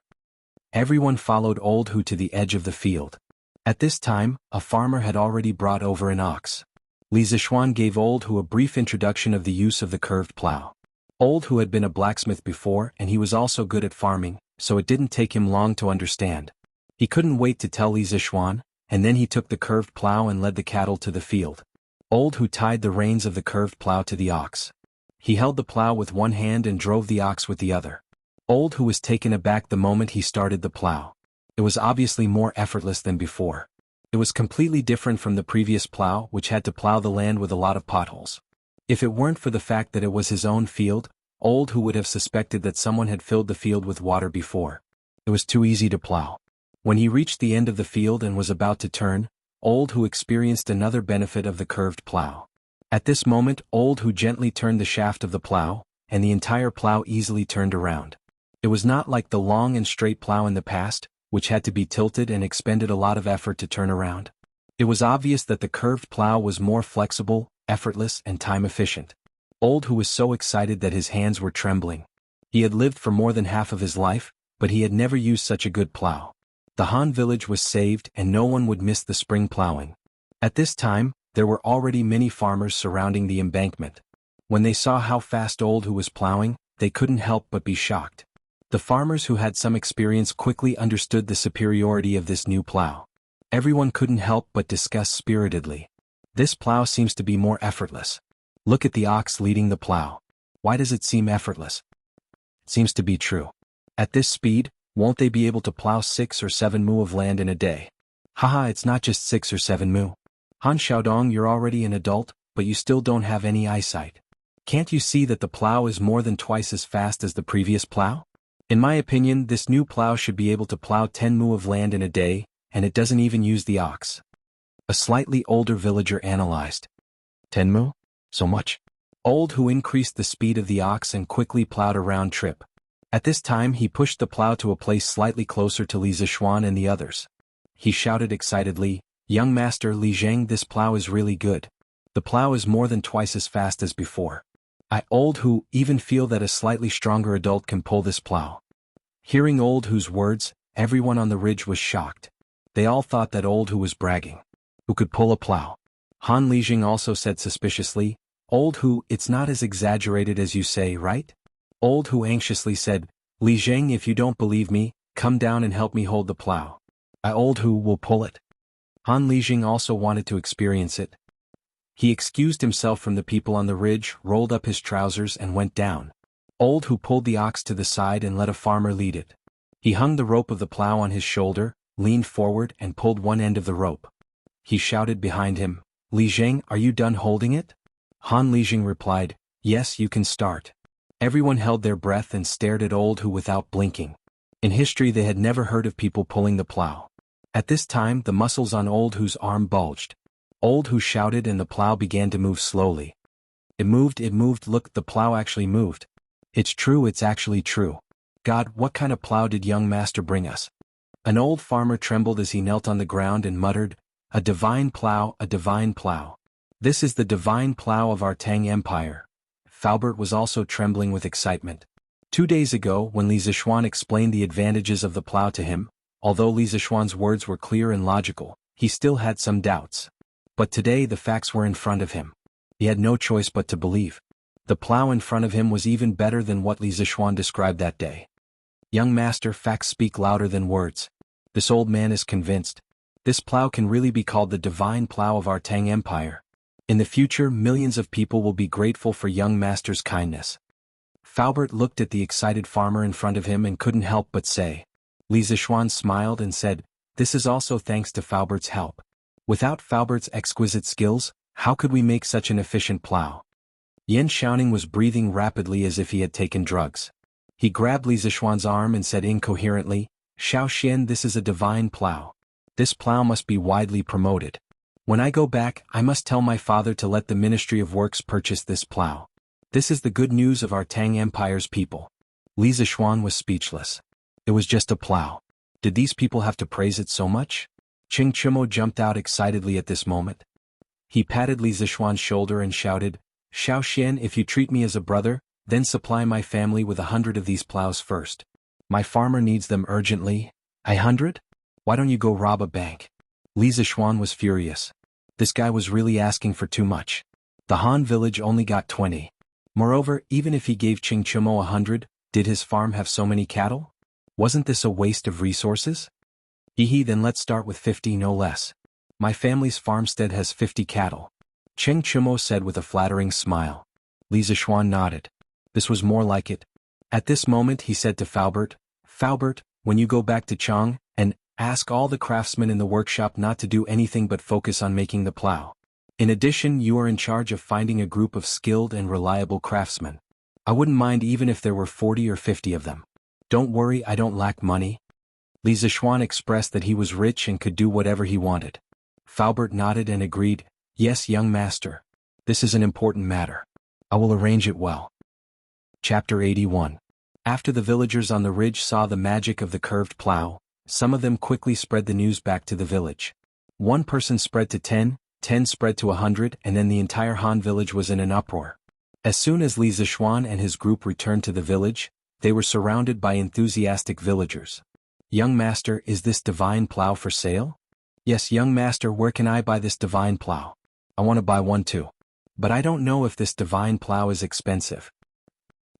Everyone followed Old Hu to the edge of the field. At this time, a farmer had already brought over an ox. Li Zixuan gave Old Hu a brief introduction of the use of the curved plow. Old Hu had been a blacksmith before and he was also good at farming, so it didn't take him long to understand. He couldn't wait to tell Li Zixuan, and then he took the curved plow and led the cattle to the field. Old Hu tied the reins of the curved plow to the ox. He held the plow with one hand and drove the ox with the other. Old Hu was taken aback the moment he started the plow. It was obviously more effortless than before. It was completely different from the previous plow, which had to plow the land with a lot of potholes. If it weren't for the fact that it was his own field, Old Hu would have suspected that someone had filled the field with water before. It was too easy to plow. When he reached the end of the field and was about to turn, Old Hu experienced another benefit of the curved plow. At this moment, Old Hu gently turned the shaft of the plow, and the entire plow easily turned around. It was not like the long and straight plow in the past, which had to be tilted and expended a lot of effort to turn around. It was obvious that the curved plow was more flexible, effortless, and time-efficient. Old Hu was so excited that his hands were trembling. He had lived for more than half of his life, but he had never used such a good plow. The Han village was saved and no one would miss the spring plowing. At this time, there were already many farmers surrounding the embankment. When they saw how fast Old Hu was plowing, they couldn't help but be shocked. The farmers who had some experience quickly understood the superiority of this new plow. Everyone couldn't help but discuss spiritedly. "This plow seems to be more effortless. Look at the ox leading the plow. Why does it seem effortless?" It seems to be true. At this speed, won't they be able to plow 6 or 7 mu of land in a day? Haha, it's not just 6 or 7 mu. Han Xiaodong, you're already an adult, but you still don't have any eyesight. Can't you see that the plow is more than twice as fast as the previous plow? In my opinion, this new plow should be able to plow 10 mu of land in a day, and it doesn't even use the ox. A slightly older villager analyzed. 10 mu? So much? Old Hu increased the speed of the ox and quickly plowed a round trip. At this time he pushed the plow to a place slightly closer to Li Zixuan and the others. He shouted excitedly, "Young master Li Zheng, this plow is really good. The plow is more than twice as fast as before. I Old Hu even feel that a slightly stronger adult can pull this plow." Hearing Old Hu's words, everyone on the ridge was shocked. They all thought that Old Hu was bragging. Who could pull a plow? Han Lijing also said suspiciously, "Old Hu, it's not as exaggerated as you say, right?" Old Hu anxiously said, "Li Zheng, if you don't believe me, come down and help me hold the plow. I Old Hu will pull it." Han Lijing also wanted to experience it. He excused himself from the people on the ridge, rolled up his trousers and went down. Old Hu pulled the ox to the side and let a farmer lead it. He hung the rope of the plow on his shoulder, leaned forward and pulled one end of the rope. He shouted behind him, "Li Zheng, are you done holding it?" Han Lijing replied, "Yes, you can start." Everyone held their breath and stared at Old Hu without blinking. In history they had never heard of people pulling the plow. At this time the muscles on Old Hu's arm bulged. Old Hu shouted and the plow began to move slowly. It moved, look, the plow actually moved. It's true, it's actually true. God, what kind of plow did young master bring us? An old farmer trembled as he knelt on the ground and muttered, a divine plow, a divine plow. This is the divine plow of our Tang Empire. Faubert was also trembling with excitement. 2 days ago, when Li Zixuan explained the advantages of the plow to him, although Li Zixuan's words were clear and logical, he still had some doubts. But today the facts were in front of him. He had no choice but to believe. The plow in front of him was even better than what Li Zixuan described that day. Young master, facts speak louder than words. This old man is convinced. This plow can really be called the divine plow of our Tang Empire. In the future, millions of people will be grateful for young master's kindness. Faubert looked at the excited farmer in front of him and couldn't help but say. Li Zixuan smiled and said, this is also thanks to Faubert's help. Without Faubert's exquisite skills, how could we make such an efficient plow? Yan Xiaoning was breathing rapidly as if he had taken drugs. He grabbed Li Zixuan's arm and said incoherently, Xiao Xian, this is a divine plow. This plow must be widely promoted. When I go back, I must tell my father to let the Ministry of Works purchase this plow. This is the good news of our Tang Empire's people. Li Zixuan was speechless. It was just a plow. Did these people have to praise it so much? Ching Chumo jumped out excitedly at this moment. He patted Li Zixuan's shoulder and shouted, Xiao Xian, if you treat me as a brother, then supply my family with 100 of these plows first. My farmer needs them urgently. 100? Why don't you go rob a bank? Li Zixuan was furious. This guy was really asking for too much. The Han village only got 20. Moreover, even if he gave Ching Chumo 100, did his farm have so many cattle? Wasn't this a waste of resources? Then let's start with 50, no less. My family's farmstead has 50 cattle. Cheng Chumo said with a flattering smile. Li Zixuan nodded. This was more like it. At this moment he said to Faubert, Faubert, when you go back to Chang, and ask all the craftsmen in the workshop not to do anything but focus on making the plow. In addition, you are in charge of finding a group of skilled and reliable craftsmen. I wouldn't mind even if there were 40 or 50 of them. Don't worry, I don't lack money. Li Zixuan expressed that he was rich and could do whatever he wanted. Faubert nodded and agreed, yes, young master. This is an important matter. I will arrange it well. Chapter 81. After the villagers on the ridge saw the magic of the curved plow, some of them quickly spread the news back to the village. One person spread to 10, 10 spread to 100, and then the entire Han village was in an uproar. As soon as Li Zixuan and his group returned to the village, they were surrounded by enthusiastic villagers. Young master, is this divine plow for sale? Yes, young master, where can I buy this divine plow? I want to buy one too. But I don't know if this divine plow is expensive.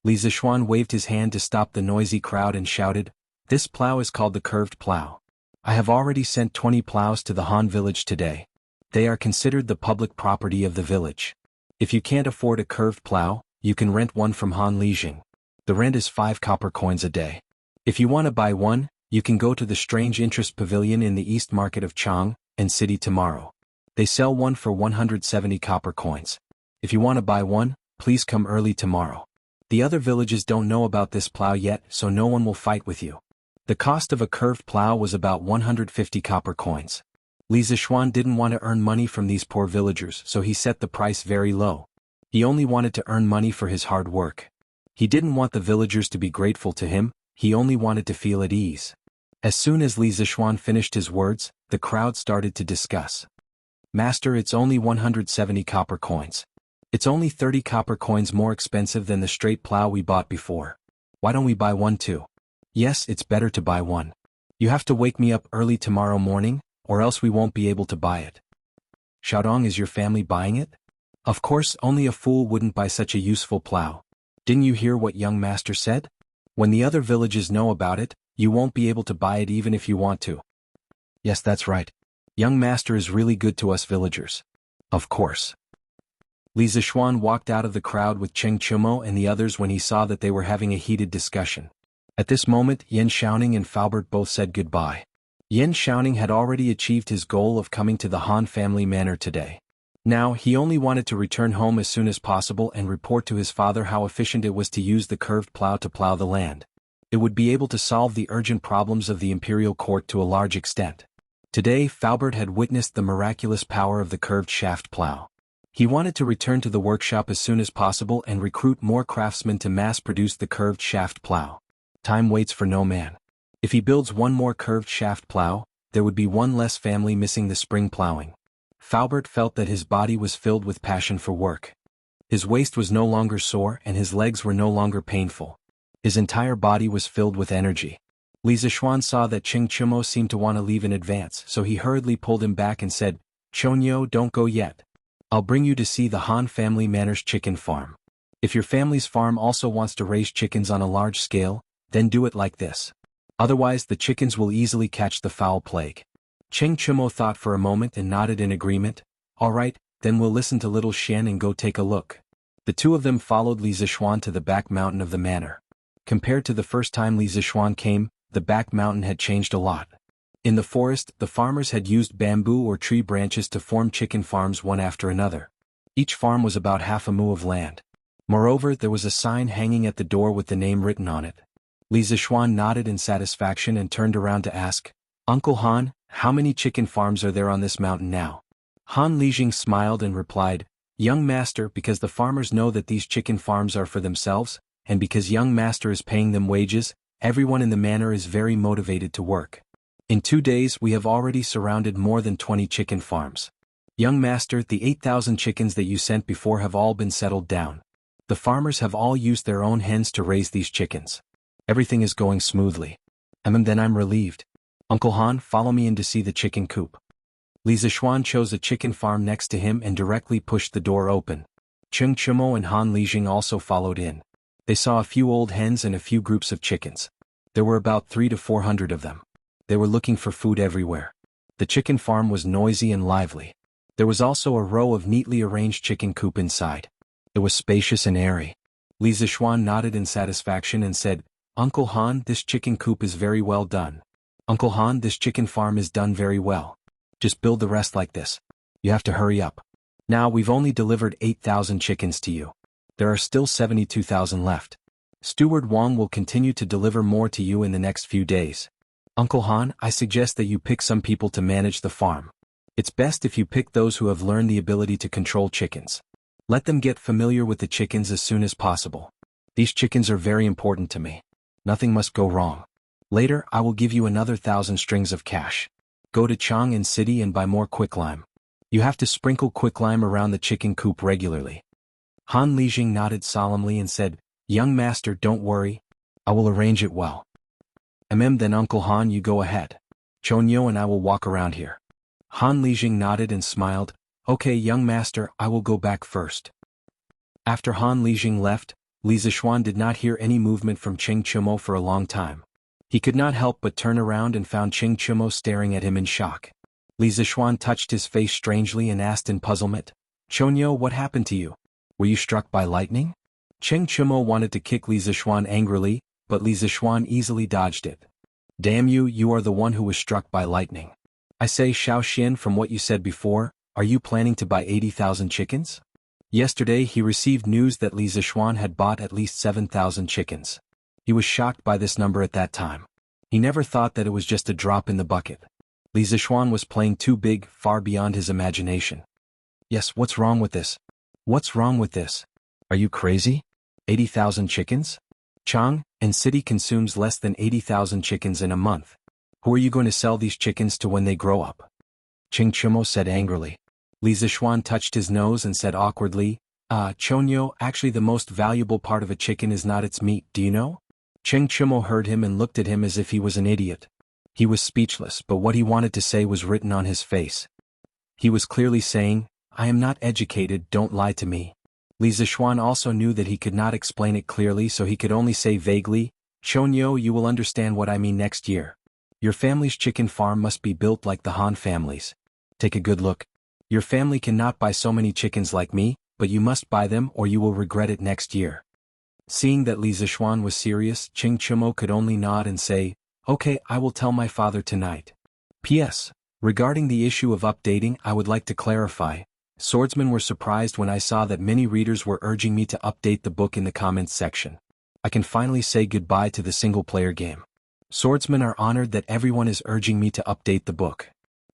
Li Zixuan waved his hand to stop the noisy crowd and shouted, this plow is called the curved plow. I have already sent 20 plows to the Han village today. They are considered the public property of the village. If you can't afford a curved plow, you can rent one from Han Lijing. The rent is 5 copper coins a day. If you want to buy one, you can go to the Strange Interest Pavilion in the East Market of Chang and City tomorrow. They sell one for 170 copper coins. If you want to buy one, please come early tomorrow. The other villages don't know about this plow yet, so no one will fight with you. The cost of a curved plow was about 150 copper coins. Li Zixuan didn't want to earn money from these poor villagers, so he set the price very low. He only wanted to earn money for his hard work. He didn't want the villagers to be grateful to him, he only wanted to feel at ease. As soon as Li Zixuan finished his words, the crowd started to discuss. Master, it's only 170 copper coins. It's only 30 copper coins more expensive than the straight plow we bought before. Why don't we buy one too? Yes, it's better to buy one. You have to wake me up early tomorrow morning, or else we won't be able to buy it. Xiaodong, is your family buying it? Of course, only a fool wouldn't buy such a useful plow. Didn't you hear what young master said? When the other villages know about it, you won't be able to buy it even if you want to. Yes, that's right. Young master is really good to us villagers. Of course. Li Zixuan walked out of the crowd with Cheng Chumo and the others when he saw that they were having a heated discussion. At this moment, Yan Xiaoning and Faubert both said goodbye. Yan Xiaoning had already achieved his goal of coming to the Han family manor today. Now, he only wanted to return home as soon as possible and report to his father how efficient it was to use the curved plow to plow the land. It would be able to solve the urgent problems of the imperial court to a large extent. Today Faubert had witnessed the miraculous power of the curved shaft plow. He wanted to return to the workshop as soon as possible and recruit more craftsmen to mass-produce the curved shaft plow. Time waits for no man. If he builds one more curved shaft plow, there would be one less family missing the spring plowing. Faubert felt that his body was filled with passion for work. His waist was no longer sore and his legs were no longer painful. His entire body was filled with energy. Li Zixuan saw that Cheng Chumo seemed to want to leave in advance, so he hurriedly pulled him back and said, "Chonyo, don't go yet. I'll bring you to see the Han family Manor's chicken farm. If your family's farm also wants to raise chickens on a large scale, then do it like this. Otherwise the chickens will easily catch the foul plague." Cheng Chumo thought for a moment and nodded in agreement. "All right, then we'll listen to little Xian and go take a look." The two of them followed Li Zixuan to the back mountain of the manor. Compared to the first time Li Zixuan came, the back mountain had changed a lot. In the forest, the farmers had used bamboo or tree branches to form chicken farms one after another. Each farm was about half a mu of land. Moreover, there was a sign hanging at the door with the name written on it. Li Zixuan nodded in satisfaction and turned around to ask, "Uncle Han, how many chicken farms are there on this mountain now?" Han Lijing smiled and replied, "Young master, because the farmers know that these chicken farms are for themselves, and because young master is paying them wages, everyone in the manor is very motivated to work. In 2 days we have already surrounded more than 20 chicken farms. Young master, the 8,000 chickens that you sent before have all been settled down. The farmers have all used their own hens to raise these chickens. Everything is going smoothly. Then I'm relieved. Uncle Han, follow me in to see the chicken coop." Li Zixuan chose a chicken farm next to him and directly pushed the door open. Cheng Chumo and Han Lijing also followed in. They saw a few old hens and a few groups of chickens. There were about 300 to 400 of them. They were looking for food everywhere. The chicken farm was noisy and lively. There was also a row of neatly arranged chicken coop inside. It was spacious and airy. Li Zixuan nodded in satisfaction and said, "Uncle Han, this chicken coop is very well done. Uncle Han, this chicken farm is done very well. Just build the rest like this. You have to hurry up. Now we've only delivered 8,000 chickens to you. There are still 72,000 left. Steward Wang will continue to deliver more to you in the next few days. Uncle Han, I suggest that you pick some people to manage the farm. It's best if you pick those who have learned the ability to control chickens. Let them get familiar with the chickens as soon as possible. These chickens are very important to me. Nothing must go wrong. Later I will give you another 1,000 strings of cash. Go to Chang'an City and buy more quicklime. You have to sprinkle quicklime around the chicken coop regularly." Han Lijing nodded solemnly and said, "Young master, don't worry. I will arrange it well." Then Uncle Han, you go ahead. Chonyo and I will walk around here." Han Lijing nodded and smiled. "Okay, young master, I will go back first." After Han Lijing left, Li Zixuan did not hear any movement from Cheng Chumo for a long time. He could not help but turn around and found Cheng Chumo staring at him in shock. Li Zixuan touched his face strangely and asked in puzzlement, "Chonyo, what happened to you? Were you struck by lightning?" Cheng Chumo wanted to kick Li Zixuan angrily, but Li Zixuan easily dodged it. "Damn you, you are the one who was struck by lightning. I say, Xiao Xian, from what you said before, are you planning to buy 80,000 chickens?" Yesterday he received news that Li Zixuan had bought at least 7,000 chickens. He was shocked by this number at that time. He never thought that it was just a drop in the bucket. Li Zixuan was playing too big, far beyond his imagination. "Yes, what's wrong with this? What's wrong with this? Are you crazy? 80,000 chickens? Chang'an City consumes less than 80,000 chickens in a month. Who are you going to sell these chickens to when they grow up?" Cheng Chumo said angrily. Li Zixuan touched his nose and said awkwardly, Chonyo, actually the most valuable part of a chicken is not its meat, do you know?" Cheng Chumo heard him and looked at him as if he was an idiot. He was speechless, but what he wanted to say was written on his face. He was clearly saying, "I am not educated, don't lie to me." Li Zixuan also knew that he could not explain it clearly, so he could only say vaguely, "Chonyo, you will understand what I mean next year. Your family's chicken farm must be built like the Han family's. Take a good look. Your family cannot buy so many chickens like me, but you must buy them or you will regret it next year." Seeing that Li Zixuan was serious, Cheng Chumo could only nod and say, "Okay, I will tell my father tonight. P.S. Regarding the issue of updating, I would like to clarify. Swordsmen were surprised when I saw that many readers were urging me to update the book in the comments section. I can finally say goodbye to the single-player game. Swordsmen are honored that everyone is urging me to update the book.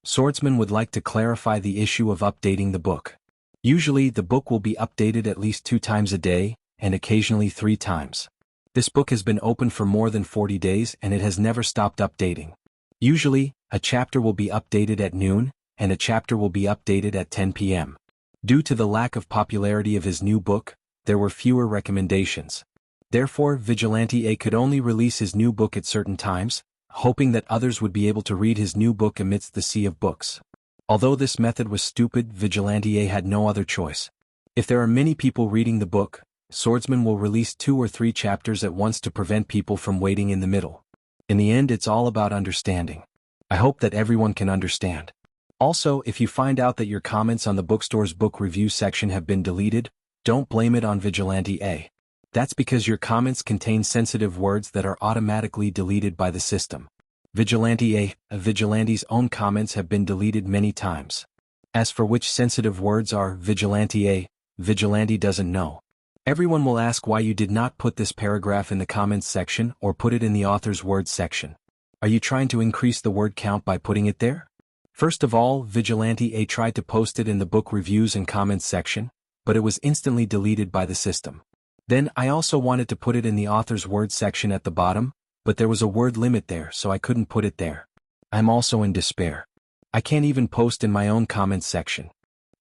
Swordsman would like to clarify the issue of updating the book. Usually the book will be updated at least 2 times a day, and occasionally 3 times. This book has been open for more than 40 days and it has never stopped updating. Usually, a chapter will be updated at noon, and a chapter will be updated at 10 p.m. Due to the lack of popularity of his new book, there were fewer recommendations. Therefore, Vigilante A could only release his new book at certain times, hoping that others would be able to read his new book amidst the sea of books. Although this method was stupid, Vigilante A had no other choice. If there are many people reading the book, Swordsman will release 2 or 3 chapters at once to prevent people from waiting in the middle. In the end, it's all about understanding. I hope that everyone can understand. Also, if you find out that your comments on the bookstore's book review section have been deleted, don't blame it on Vigilante A. That's because your comments contain sensitive words that are automatically deleted by the system. Vigilante A, Vigilante's own comments have been deleted many times. As for which sensitive words are Vigilante A, Vigilante doesn't know. Everyone will ask why you did not put this paragraph in the comments section or put it in the author's words section. Are you trying to increase the word count by putting it there? First of all, Vigilante A tried to post it in the book reviews and comments section, but it was instantly deleted by the system. Then I also wanted to put it in the author's words section at the bottom, but there was a word limit there, so I couldn't put it there. I'm also in despair. I can't even post in my own comments section.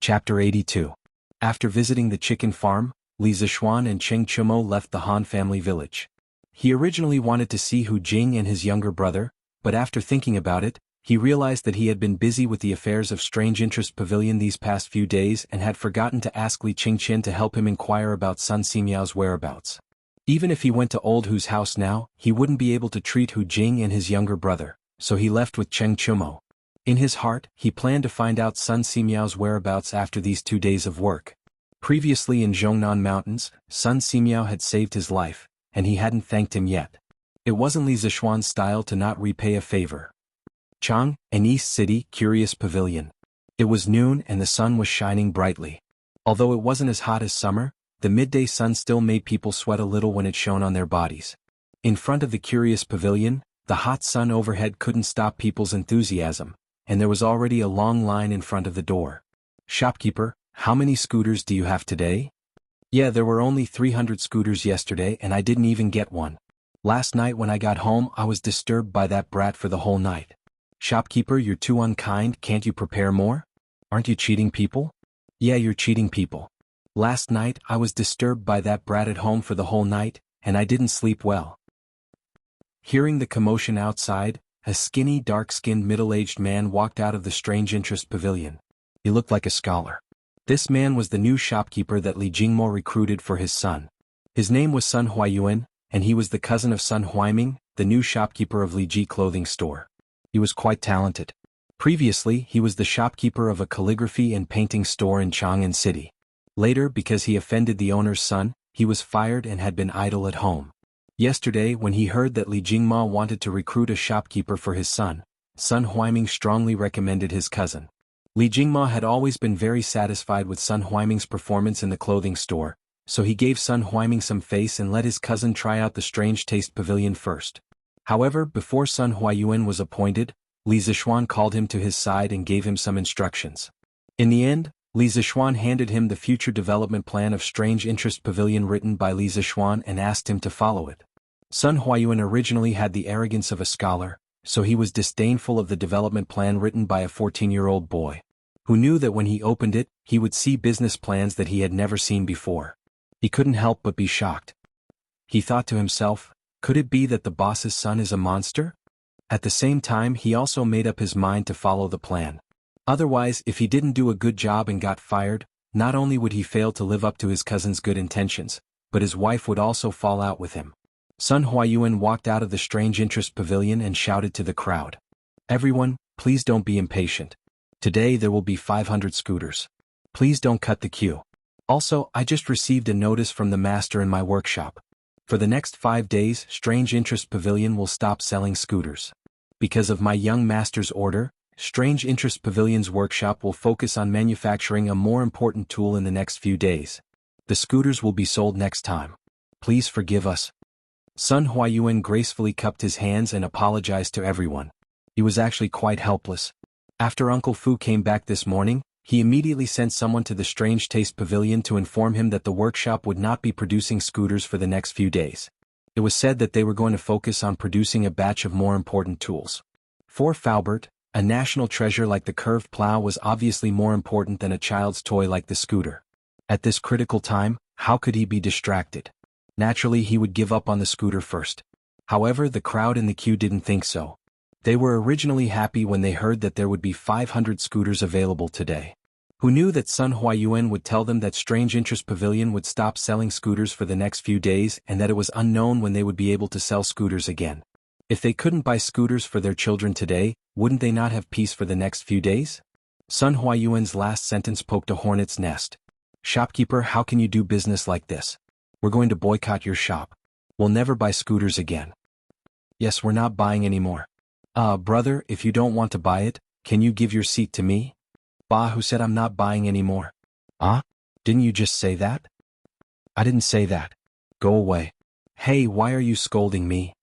Chapter 82. After visiting the chicken farm, Li Zishuan and Cheng Chumo left the Han family village. He originally wanted to see Hu Jing and his younger brother, but after thinking about it, he realized that he had been busy with the affairs of Strange Interest Pavilion these past few days and had forgotten to ask Li Qingqian to help him inquire about Sun Simiao's whereabouts. Even if he went to old Hu's house now, he wouldn't be able to treat Hu Jing and his younger brother, so he left with Cheng Chumo. In his heart, he planned to find out Sun Simiao's whereabouts after these 2 days of work. Previously in Zhongnan Mountains, Sun Simiao had saved his life, and he hadn't thanked him yet. It wasn't Li Zishuan's style to not repay a favor. Chang, an East City, Curious Pavilion. It was noon and the sun was shining brightly. Although it wasn't as hot as summer, the midday sun still made people sweat a little when it shone on their bodies. In front of the Curious Pavilion, the hot sun overhead couldn't stop people's enthusiasm, and there was already a long line in front of the door. Shopkeeper, how many scooters do you have today? Yeah, there were only 300 scooters yesterday and I didn't even get one. Last night when I got home I was disturbed by that brat for the whole night. Shopkeeper, you're too unkind, can't you prepare more? Aren't you cheating people? Yeah, you're cheating people. Last night I was disturbed by that brat at home for the whole night, and I didn't sleep well. Hearing the commotion outside, a skinny, dark-skinned middle-aged man walked out of the Strange Interest Pavilion. He looked like a scholar. This man was the new shopkeeper that Li Jingmo recruited for his son. His name was Sun Huayuan, and he was the cousin of Sun Huaiming, the new shopkeeper of Li Ji clothing store. He was quite talented. Previously, he was the shopkeeper of a calligraphy and painting store in Chang'an City. Later, because he offended the owner's son, he was fired and had been idle at home. Yesterday, when he heard that Li Jingma wanted to recruit a shopkeeper for his son, Sun Huaiming strongly recommended his cousin. Li Jingma had always been very satisfied with Sun Huaiming's performance in the clothing store, so he gave Sun Huaiming some face and let his cousin try out the Strange Taste Pavilion first. However, before Sun Huayuan was appointed, Li Zishuan called him to his side and gave him some instructions. In the end, Li Zishuan handed him the future development plan of Strange Interest Pavilion written by Li Zishuan and asked him to follow it. Sun Huayuan originally had the arrogance of a scholar, so he was disdainful of the development plan written by a 14-year-old boy, who knew that when he opened it, he would see business plans that he had never seen before. He couldn't help but be shocked. He thought to himself, could it be that the boss's son is a monster? At the same time, he also made up his mind to follow the plan. Otherwise, if he didn't do a good job and got fired, not only would he fail to live up to his cousin's good intentions, but his wife would also fall out with him. Sun Huayuan walked out of the Strange Interest Pavilion and shouted to the crowd. Everyone, please don't be impatient. Today there will be 500 scooters. Please don't cut the queue. Also, I just received a notice from the master in my workshop. For the next 5 days, Strange Interest Pavilion will stop selling scooters. Because of my young master's order, Strange Interest Pavilion's workshop will focus on manufacturing a more important tool in the next few days. The scooters will be sold next time. Please forgive us. Sun Huayuan gracefully cupped his hands and apologized to everyone. He was actually quite helpless. After Uncle Fu came back this morning, he immediately sent someone to the Strange Taste Pavilion to inform him that the workshop would not be producing scooters for the next few days. It was said that they were going to focus on producing a batch of more important tools. For Faubert, a national treasure like the curved plow was obviously more important than a child's toy like the scooter. At this critical time, how could he be distracted? Naturally, he would give up on the scooter first. However, the crowd in the queue didn't think so. They were originally happy when they heard that there would be 500 scooters available today. Who knew that Sun Huayuan would tell them that Strange Interest Pavilion would stop selling scooters for the next few days and that it was unknown when they would be able to sell scooters again? If they couldn't buy scooters for their children today, wouldn't they not have peace for the next few days? Sun Huayuan's last sentence poked a hornet's nest. Shopkeeper, how can you do business like this? We're going to boycott your shop. We'll never buy scooters again. Yes, we're not buying anymore. Brother, if you don't want to buy it, can you give your seat to me? Bah, who said I'm not buying anymore? Didn't you just say that? I didn't say that. Go away. Hey, why are you scolding me?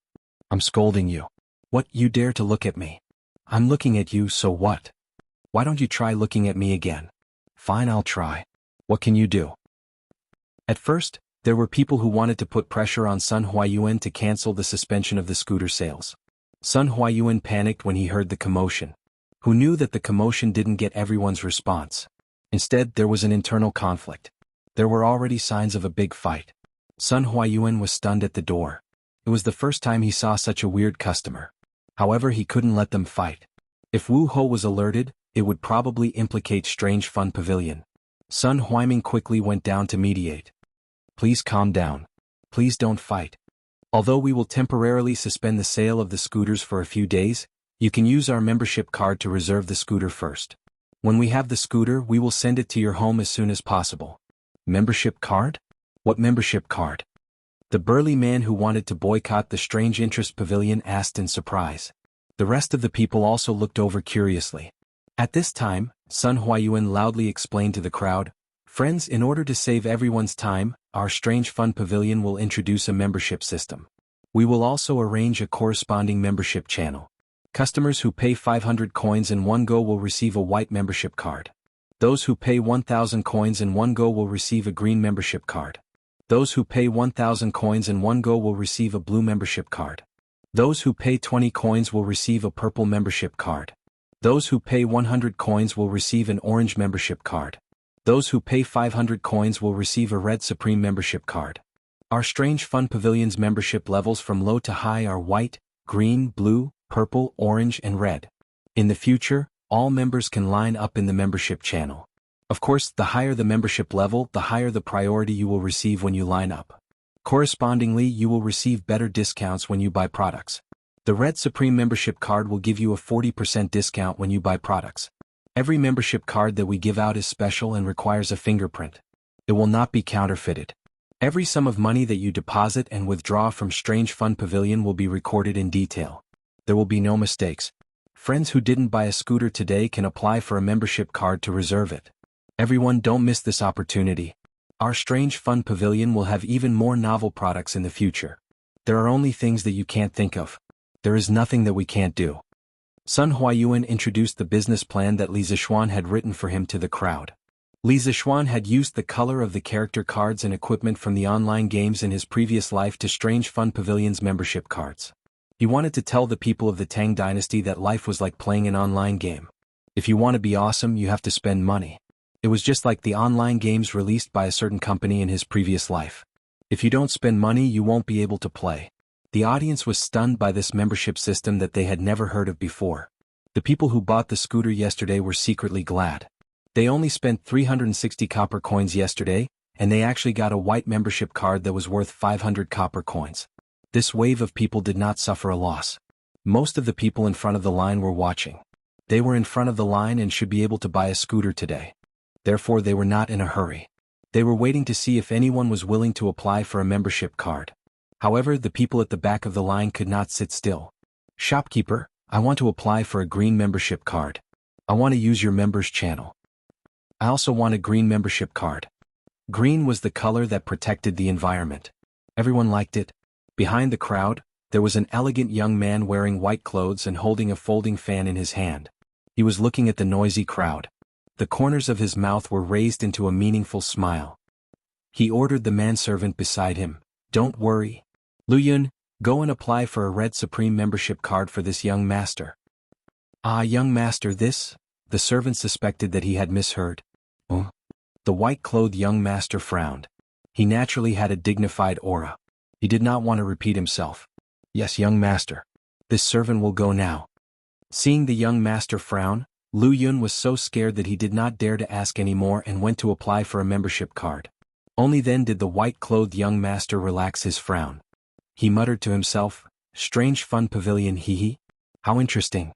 I'm scolding you. What, you dare to look at me? I'm looking at you, so what? Why don't you try looking at me again? Fine, I'll try. What can you do? At first, there were people who wanted to put pressure on Sun Huayuan to cancel the suspension of the scooter sales. Sun Huayuan panicked when he heard the commotion. Who knew that the commotion didn't get everyone's response? Instead, there was an internal conflict. There were already signs of a big fight. Sun Huayuan was stunned at the door. It was the first time he saw such a weird customer. However, he couldn't let them fight. If Wu Ho was alerted, it would probably implicate Strange Fun Pavilion. Sun Huaiming quickly went down to mediate. Please calm down. Please don't fight. Although we will temporarily suspend the sale of the scooters for a few days, you can use our membership card to reserve the scooter first. When we have the scooter, we will send it to your home as soon as possible. Membership card? What membership card? The burly man who wanted to boycott the Strange Interest Pavilion asked in surprise. The rest of the people also looked over curiously. At this time, Sun Huayuan loudly explained to the crowd, Friends, in order to save everyone's time, our Strange Fun Pavilion will introduce a membership system. We will also arrange a corresponding membership channel. Customers who pay 500 coins in one go will receive a white membership card. Those who pay 1,000 coins in one go will receive a green membership card. Those who pay 1,000 coins in one go will receive a blue membership card. Those who pay 20 coins will receive a purple membership card. Those who pay 100 coins will receive an orange membership card. Those who pay 500 coins will receive a red Supreme membership card. Our Strange Fun Pavilion's membership levels from low to high are white, green, blue, purple, orange, and red. In the future, all members can line up in the membership channel. Of course, the higher the membership level, the higher the priority you will receive when you line up. Correspondingly, you will receive better discounts when you buy products. The Red Supreme membership card will give you a 40% discount when you buy products. Every membership card that we give out is special and requires a fingerprint. It will not be counterfeited. Every sum of money that you deposit and withdraw from Strange Fun Pavilion will be recorded in detail. There will be no mistakes. Friends who didn't buy a scooter today can apply for a membership card to reserve it. Everyone, don't miss this opportunity. Our Strange Fun Pavilion will have even more novel products in the future. There are only things that you can't think of. There is nothing that we can't do. Sun Huayuan introduced the business plan that Li Zixuan had written for him to the crowd. Li Zixuan had used the color of the character cards and equipment from the online games in his previous life to Strange Fun Pavilion's membership cards. He wanted to tell the people of the Tang dynasty that life was like playing an online game. If you want to be awesome, you have to spend money. It was just like the online games released by a certain company in his previous life. If you don't spend money, you won't be able to play. The audience was stunned by this membership system that they had never heard of before. The people who bought the scooter yesterday were secretly glad. They only spent 360 copper coins yesterday, and they actually got a white membership card that was worth 500 copper coins. This wave of people did not suffer a loss. Most of the people in front of the line were watching. They were in front of the line and should be able to buy a scooter today. Therefore, they were not in a hurry. They were waiting to see if anyone was willing to apply for a membership card. However, the people at the back of the line could not sit still. Shopkeeper, I want to apply for a green membership card. I want to use your members channel. I also want a green membership card. Green was the color that protected the environment. Everyone liked it. Behind the crowd, there was an elegant young man wearing white clothes and holding a folding fan in his hand. He He was looking at the noisy crowd. The corners of his mouth were raised into a meaningful smile. He ordered the manservant beside him, "Don't worry. Lu Yun, go and apply for a Red Supreme membership card for this young master." "Ah, young master, this?" The servant suspected that he had misheard. "Oh." The white-clothed young master frowned. He naturally had a dignified aura. He did not want to repeat himself. "Yes, young master. This servant will go now." Seeing the young master frown, Lu Yun was so scared that he did not dare to ask any more and went to apply for a membership card. Only then did the white-clothed young master relax his frown. He muttered to himself, "Strange fun pavilion, hee. How interesting."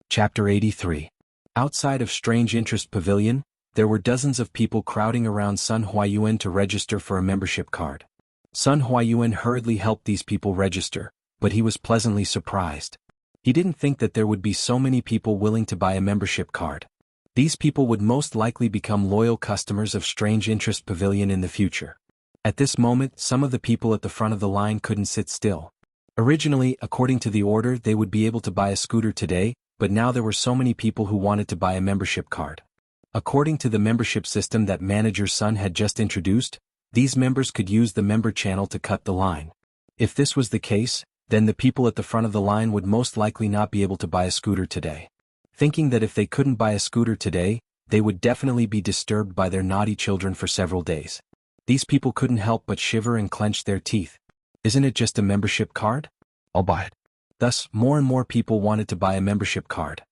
Chapter 83. Outside of Strange Interest Pavilion, there were dozens of people crowding around Sun Huayuan to register for a membership card. Sun Huayuan hurriedly helped these people register, but he was pleasantly surprised. He didn't think that there would be so many people willing to buy a membership card. These people would most likely become loyal customers of Strange Interest Pavilion in the future. At this moment, some of the people at the front of the line couldn't sit still. Originally, according to the order, they would be able to buy a scooter today, but now there were so many people who wanted to buy a membership card. According to the membership system that Manager Sun had just introduced, these members could use the member channel to cut the line. If this was the case, then the people at the front of the line would most likely not be able to buy a scooter today. Thinking that if they couldn't buy a scooter today, they would definitely be disturbed by their naughty children for several days. These people couldn't help but shiver and clench their teeth. "Isn't it just a membership card? I'll buy it." Thus, more and more people wanted to buy a membership card.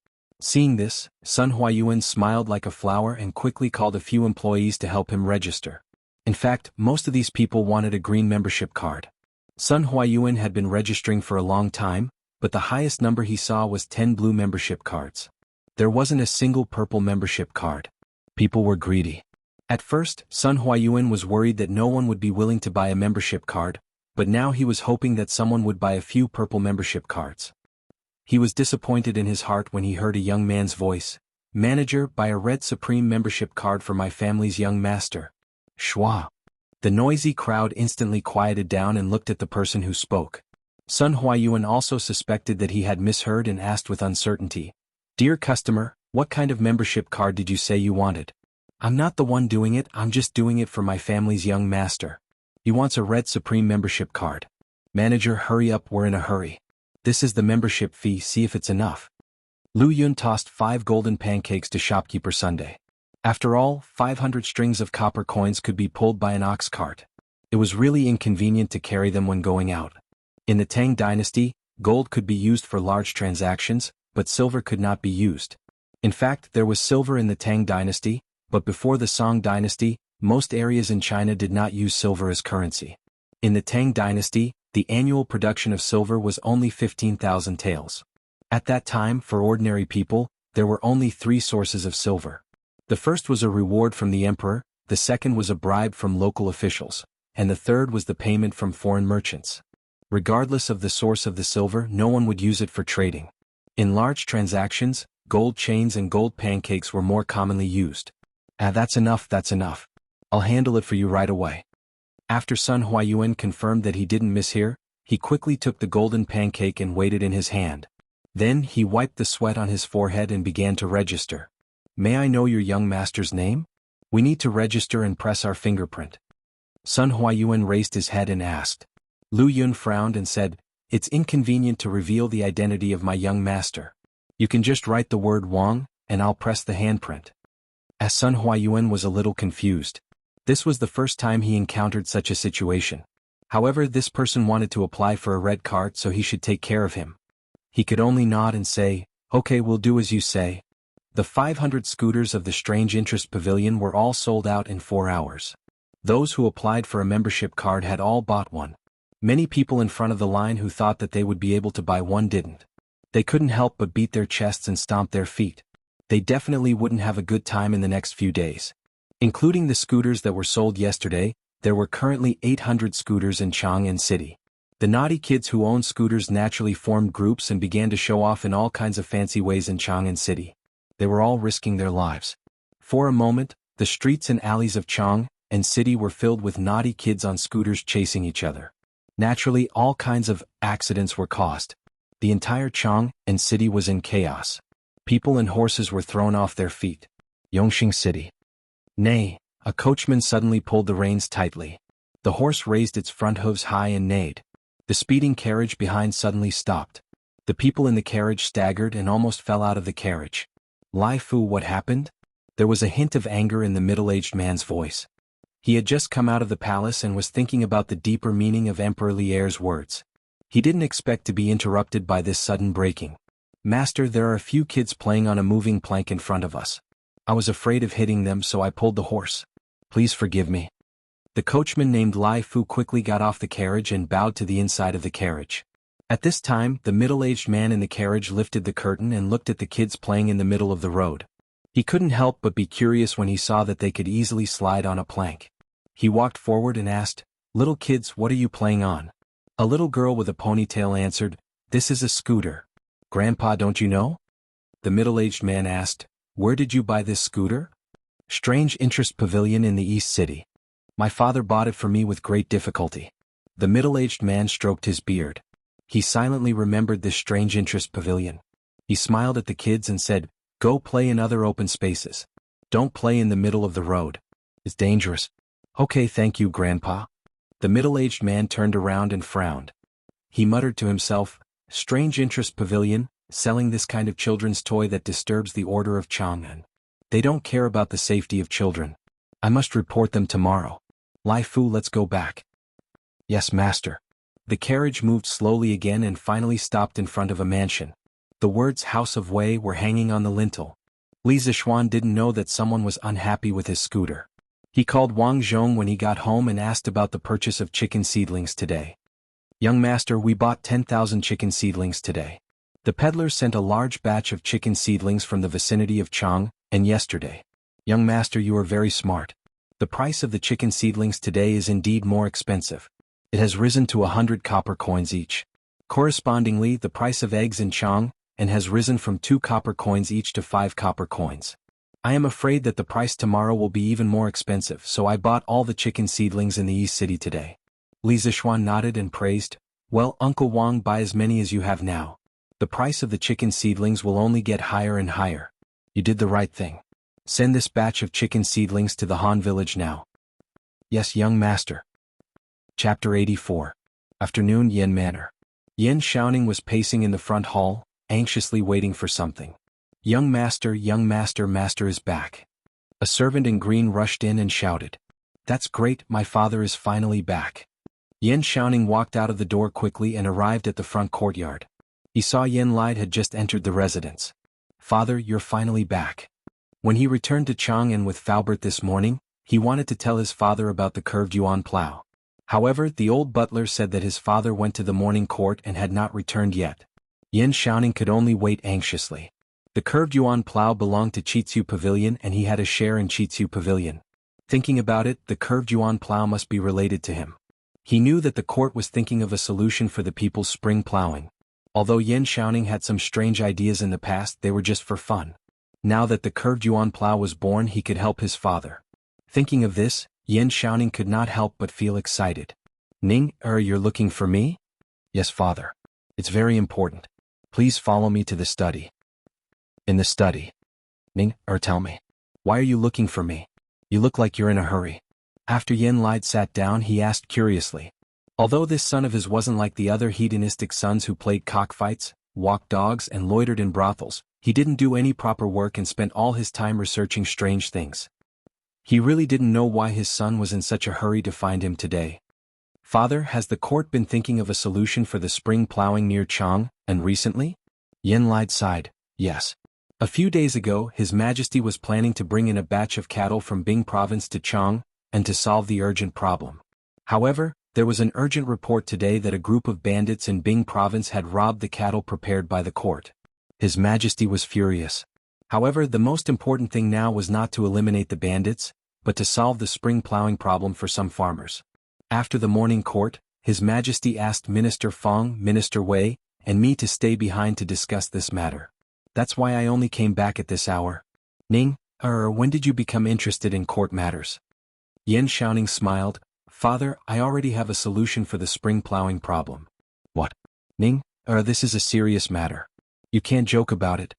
Seeing this, Sun Huayuan smiled like a flower and quickly called a few employees to help him register. In fact, most of these people wanted a green membership card. Sun Huayuan had been registering for a long time, but the highest number he saw was 10 blue membership cards. There wasn't a single purple membership card. People were greedy. At first, Sun Huayuan was worried that no one would be willing to buy a membership card, but now he was hoping that someone would buy a few purple membership cards. He was disappointed in his heart when he heard a young man's voice, "Manager, buy a Red Supreme membership card for my family's young master." Shwa. The noisy crowd instantly quieted down and looked at the person who spoke. Sun Huayuan also suspected that he had misheard and asked with uncertainty, "Dear customer, what kind of membership card did you say you wanted?" "I'm not the one doing it, I'm just doing it for my family's young master." "He wants a Red Supreme membership card." "Manager, hurry up, we're in a hurry. This is the membership fee, see if it's enough." Lu Yun tossed 5 golden pancakes to shopkeeper Sunday. After all, 500 strings of copper coins could be pulled by an ox cart. It was really inconvenient to carry them when going out. In the Tang dynasty, gold could be used for large transactions, but silver could not be used. In fact, there was silver in the Tang dynasty, but before the Song dynasty, most areas in China did not use silver as currency. In the Tang dynasty, the annual production of silver was only 15,000 taels. At that time, for ordinary people, there were only 3 sources of silver. The first was a reward from the emperor, the second was a bribe from local officials, and the third was the payment from foreign merchants. Regardless of the source of the silver, no one would use it for trading. In large transactions, gold chains and gold pancakes were more commonly used. That's enough, that's enough. I'll handle it for you right away." After Sun Huayuan confirmed that he didn't mishear, he quickly took the golden pancake and weighed it in his hand. Then he wiped the sweat on his forehead and began to register. "May I know your young master's name? We need to register and press our fingerprint." Sun Huayuan raised his head and asked. Lu Yun frowned and said, "It's inconvenient to reveal the identity of my young master. You can just write the word Wang, and I'll press the handprint." As Sun Huayuan was a little confused. This was the first time he encountered such a situation. However, this person wanted to apply for a red card, so he should take care of him. He could only nod and say, "Okay, we'll do as you say." The 500 scooters of the Strange Interest Pavilion were all sold out in 4 hours. Those who applied for a membership card had all bought one. Many people in front of the line who thought that they would be able to buy one didn't. They couldn't help but beat their chests and stomp their feet. They definitely wouldn't have a good time in the next few days. Including the scooters that were sold yesterday, there were currently 800 scooters in Chang'an City. The naughty kids who owned scooters naturally formed groups and began to show off in all kinds of fancy ways in Chang'an City. They were all risking their lives. For a moment, the streets and alleys of Chang'an City were filled with naughty kids on scooters chasing each other. Naturally, all kinds of accidents were caused. The entire Chang'an City was in chaos. People and horses were thrown off their feet. Yongxing City. Nay, a coachman suddenly pulled the reins tightly. The horse raised its front hooves high and neighed. The speeding carriage behind suddenly stopped. The people in the carriage staggered and almost fell out of the carriage. Lai Fu, what happened? There was a hint of anger in the middle-aged man's voice. He had just come out of the palace and was thinking about the deeper meaning of Emperor Lier's words. He didn't expect to be interrupted by this sudden breaking. Master, there are a few kids playing on a moving plank in front of us. I was afraid of hitting them, so I pulled the horse. Please forgive me. The coachman named Lai Fu quickly got off the carriage and bowed to the inside of the carriage. At this time, the middle-aged man in the carriage lifted the curtain and looked at the kids playing in the middle of the road. He couldn't help but be curious when he saw that they could easily slide on a plank. He walked forward and asked, "Little kids, what are you playing on?" A little girl with a ponytail answered, "This is a scooter." "Grandpa, don't you know?" The middle-aged man asked, "Where did you buy this scooter?" "Strange Interest Pavilion in the East City. My father bought it for me with great difficulty." The middle-aged man stroked his beard. He silently remembered this Strange Interest Pavilion. He smiled at the kids and said, "Go play in other open spaces. Don't play in the middle of the road. It's dangerous." "Okay, thank you, Grandpa." The middle-aged man turned around and frowned. He muttered to himself, "Strange Interest Pavilion, selling this kind of children's toy that disturbs the order of Chang'an. They don't care about the safety of children. I must report them tomorrow. Lai Fu, let's go back." "Yes, master." The carriage moved slowly again and finally stopped in front of a mansion. The words House of Wei were hanging on the lintel. Li Zixuan didn't know that someone was unhappy with his scooter. He called Wang Zhong when he got home and asked about the purchase of chicken seedlings today. "Young master, we bought 10,000 chicken seedlings today. The peddler sent a large batch of chicken seedlings from the vicinity of Chang, and yesterday." "Young master, you are very smart. The price of the chicken seedlings today is indeed more expensive. It has risen to 100 copper coins each. Correspondingly, the price of eggs in Chang and has risen from 2 copper coins each to 5 copper coins. I am afraid that the price tomorrow will be even more expensive, so I bought all the chicken seedlings in the East City today." Li Zixuan nodded and praised, "Well, Uncle Wang, buy as many as you have now. The price of the chicken seedlings will only get higher and higher. You did the right thing. Send this batch of chicken seedlings to the Han village now." "Yes, young master." Chapter 84. Afternoon, Yin Manor. Yin Xiaoning was pacing in the front hall, anxiously waiting for something. Young master, master is back." A servant in green rushed in and shouted, "That's great, my father is finally back." Yin Xiaoning walked out of the door quickly and arrived at the front courtyard. He saw Yin Lide had just entered the residence. "Father, you're finally back." When he returned to Chang'an with Faubert this morning, he wanted to tell his father about the curved yuan plow. However, the old butler said that his father went to the morning court and had not returned yet. Yin Xiaoning could only wait anxiously. The curved yuan plow belonged to Chitsu Pavilion and he had a share in Chitsu Pavilion. Thinking about it, the curved yuan plow must be related to him. He knew that the court was thinking of a solution for the people's spring plowing. Although Yin Xiaoning had some strange ideas in the past, they were just for fun. Now that the curved yuan plow was born, he could help his father. Thinking of this, Yin Xiaoning could not help but feel excited. "Ning, you're looking for me?" "Yes, father. It's very important. Please follow me to the study." "In the study?" "Ning, tell me. Why are you looking for me? You look like you're in a hurry." After Yin Lide sat down, he asked curiously. Although this son of his wasn't like the other hedonistic sons who played cockfights, walked dogs and loitered in brothels, he didn't do any proper work and spent all his time researching strange things. He really didn't know why his son was in such a hurry to find him today. "Father, has the court been thinking of a solution for the spring plowing near Chang, and recently?" Yin Lide sighed, "Yes. A few days ago, His Majesty was planning to bring in a batch of cattle from Bing province to Chang, and to solve the urgent problem. However, there was an urgent report today that a group of bandits in Bing province had robbed the cattle prepared by the court. His Majesty was furious. However, the most important thing now was not to eliminate the bandits, but to solve the spring plowing problem for some farmers. After the morning court, His Majesty asked Minister Fong, Minister Wei, and me to stay behind to discuss this matter. That's why I only came back at this hour." "Ning, when did you become interested in court matters?" Yin Xiaoning smiled, "Father, I already have a solution for the spring plowing problem." "What?" "Ning, this is a serious matter. You can't joke about it."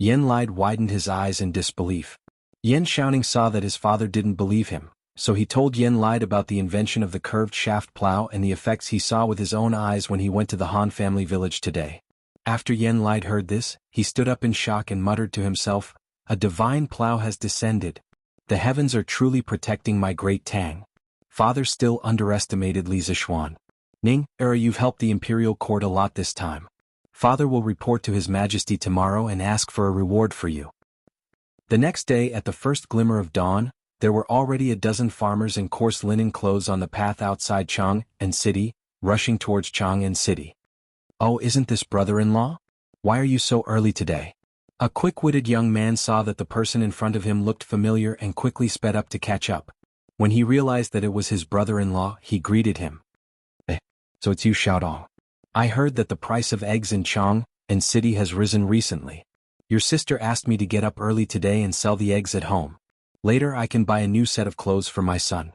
Yen Lide widened his eyes in disbelief. Yen Xiaoning saw that his father didn't believe him, so he told Yen Lide about the invention of the curved shaft plow and the effects he saw with his own eyes when he went to the Han family village today. After Yen Lide heard this, he stood up in shock and muttered to himself, "A divine plow has descended. The heavens are truly protecting my great Tang." Father still underestimated Li Zixuan. "Ning, you've helped the imperial court a lot this time. Father will report to His Majesty tomorrow and ask for a reward for you." The next day at the first glimmer of dawn, there were already a dozen farmers in coarse linen clothes on the path outside Chang'an City, rushing towards Chang'an City. "Oh, isn't this brother-in-law? Why are you so early today?" A quick-witted young man saw that the person in front of him looked familiar and quickly sped up to catch up. When he realized that it was his brother-in-law, he greeted him. So it's you, Xiaodong. I heard that the price of eggs in Chang'an City has risen recently. Your sister asked me to get up early today and sell the eggs at home. Later I can buy a new set of clothes for my son.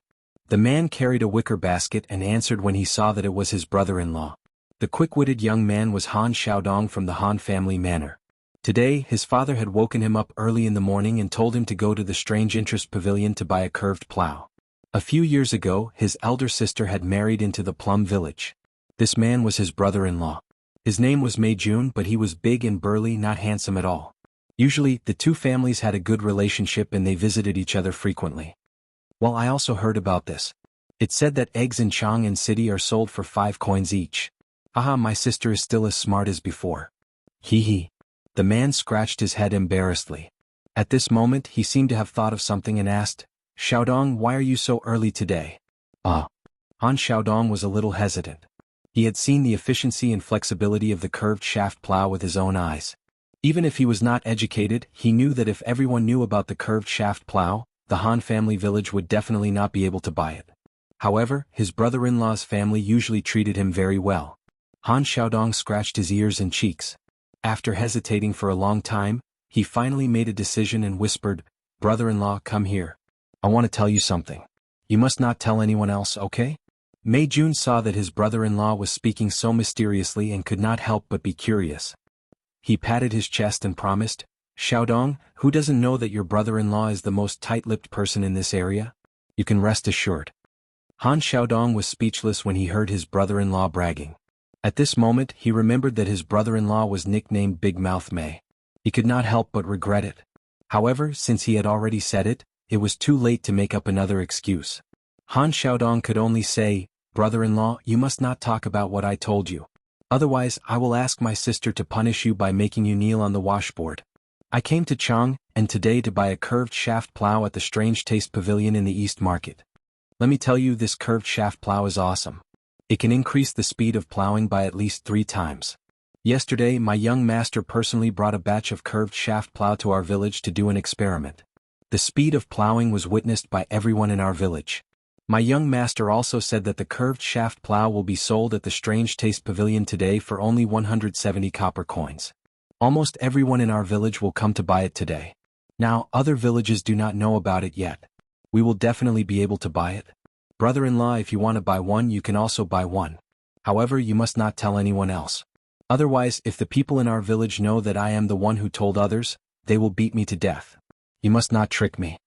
The man carried a wicker basket and answered when he saw that it was his brother-in-law. The quick-witted young man was Han Xiaodong from the Han family manor. Today, his father had woken him up early in the morning and told him to go to the Strange Interest Pavilion to buy a curved plow. A few years ago, his elder sister had married into the Plum Village. This man was his brother-in-law. His name was Mei Jun, but he was big and burly, not handsome at all. Usually, the two families had a good relationship and they visited each other frequently. Well, I also heard about this. It said that eggs in Chang'an City are sold for 5 coins each. Haha, my sister is still as smart as before. Hee hee. The man scratched his head embarrassedly. At this moment he seemed to have thought of something and asked, "Xiaodong, why are you so early today?" Han Xiaodong was a little hesitant. He had seen the efficiency and flexibility of the curved shaft plow with his own eyes. Even if he was not educated, he knew that if everyone knew about the curved shaft plow, the Han family village would definitely not be able to buy it. However, his brother-in-law's family usually treated him very well. Han Xiaodong scratched his ears and cheeks. After hesitating for a long time, he finally made a decision and whispered, "Brother-in-law, come here. I want to tell you something. You must not tell anyone else, okay?" Mei Jun saw that his brother-in-law was speaking so mysteriously and could not help but be curious. He patted his chest and promised, "Xiaodong, who doesn't know that your brother-in-law is the most tight-lipped person in this area? You can rest assured." Han Xiaodong was speechless when he heard his brother-in-law bragging. At this moment he remembered that his brother-in-law was nicknamed Big Mouth Mei. He could not help but regret it. However, since he had already said it, it was too late to make up another excuse. Han Xiaodong could only say, "Brother-in-law, you must not talk about what I told you. Otherwise I will ask my sister to punish you by making you kneel on the washboard. I came to Chang'an today to buy a curved shaft plow at the Strange Taste Pavilion in the East Market. Let me tell you, this curved shaft plow is awesome. It can increase the speed of plowing by at least 3 times. Yesterday my young master personally brought a batch of curved shaft plow to our village to do an experiment. The speed of plowing was witnessed by everyone in our village. My young master also said that the curved shaft plow will be sold at the Strange Taste Pavilion today for only 170 copper coins. Almost everyone in our village will come to buy it today. Now, other villages do not know about it yet. We will definitely be able to buy it. Brother-in-law, if you want to buy one, you can also buy one. However, you must not tell anyone else. Otherwise, if the people in our village know that I am the one who told others, they will beat me to death. You must not trick me."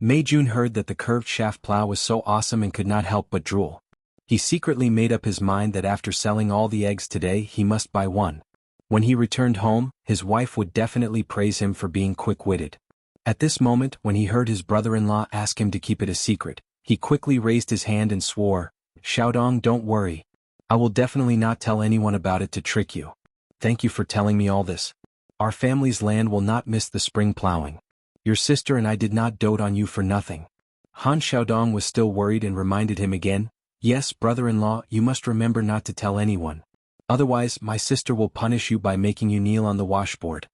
Mei Jun heard that the curved shaft plow was so awesome and could not help but drool. He secretly made up his mind that after selling all the eggs today he must buy one. When he returned home, his wife would definitely praise him for being quick-witted. At this moment, when he heard his brother-in-law ask him to keep it a secret, he quickly raised his hand and swore, "Xiaodong, don't worry. I will definitely not tell anyone about it to trick you. Thank you for telling me all this. Our family's land will not miss the spring plowing. Your sister and I did not dote on you for nothing." Han Xiaodong was still worried and reminded him again, "Yes, brother-in-law, you must remember not to tell anyone. Otherwise, my sister will punish you by making you kneel on the washboard."